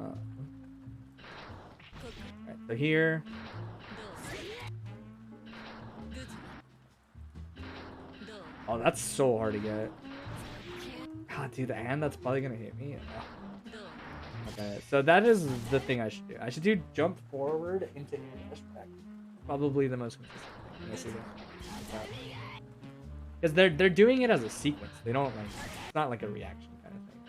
Alright, so here... Oh, that's so hard to get. God, dude, the hand that's probably gonna hit me. Oh. Okay, so that is the thing I should do. I should do jump forward into dash back. Probably the most consistent thing. I see that. Because they're doing it as a sequence. They don't like it's not like a reaction kind of thing.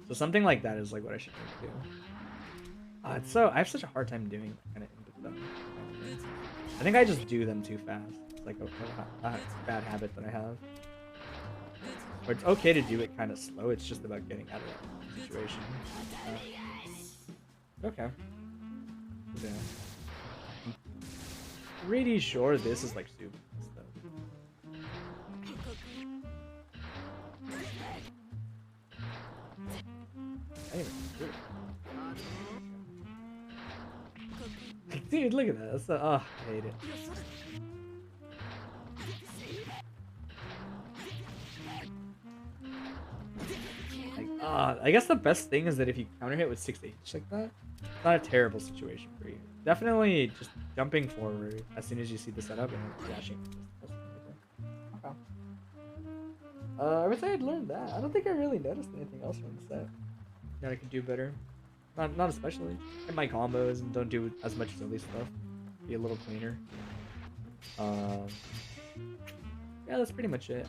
So something like that is like what I should do. It's so I have such a hard time doing that kind of into them. I think I just do them too fast. It's like a bad habit that I have. Where it's okay to do it kind of slow. It's just about getting out of that situation. Okay. Yeah. I'm pretty sure this is like super stuff. Dude, look at that. That's oh, I hate it. I guess the best thing is that if you counter hit with 6H like that, it's not a terrible situation for you. Definitely just jumping forward as soon as you see the setup and dashing. Okay. I wish I had learned that. I don't think I really noticed anything else from the set that I could do better. Not especially. Hit my combos and don't do as much silly stuff. Be a little cleaner. Yeah, that's pretty much it.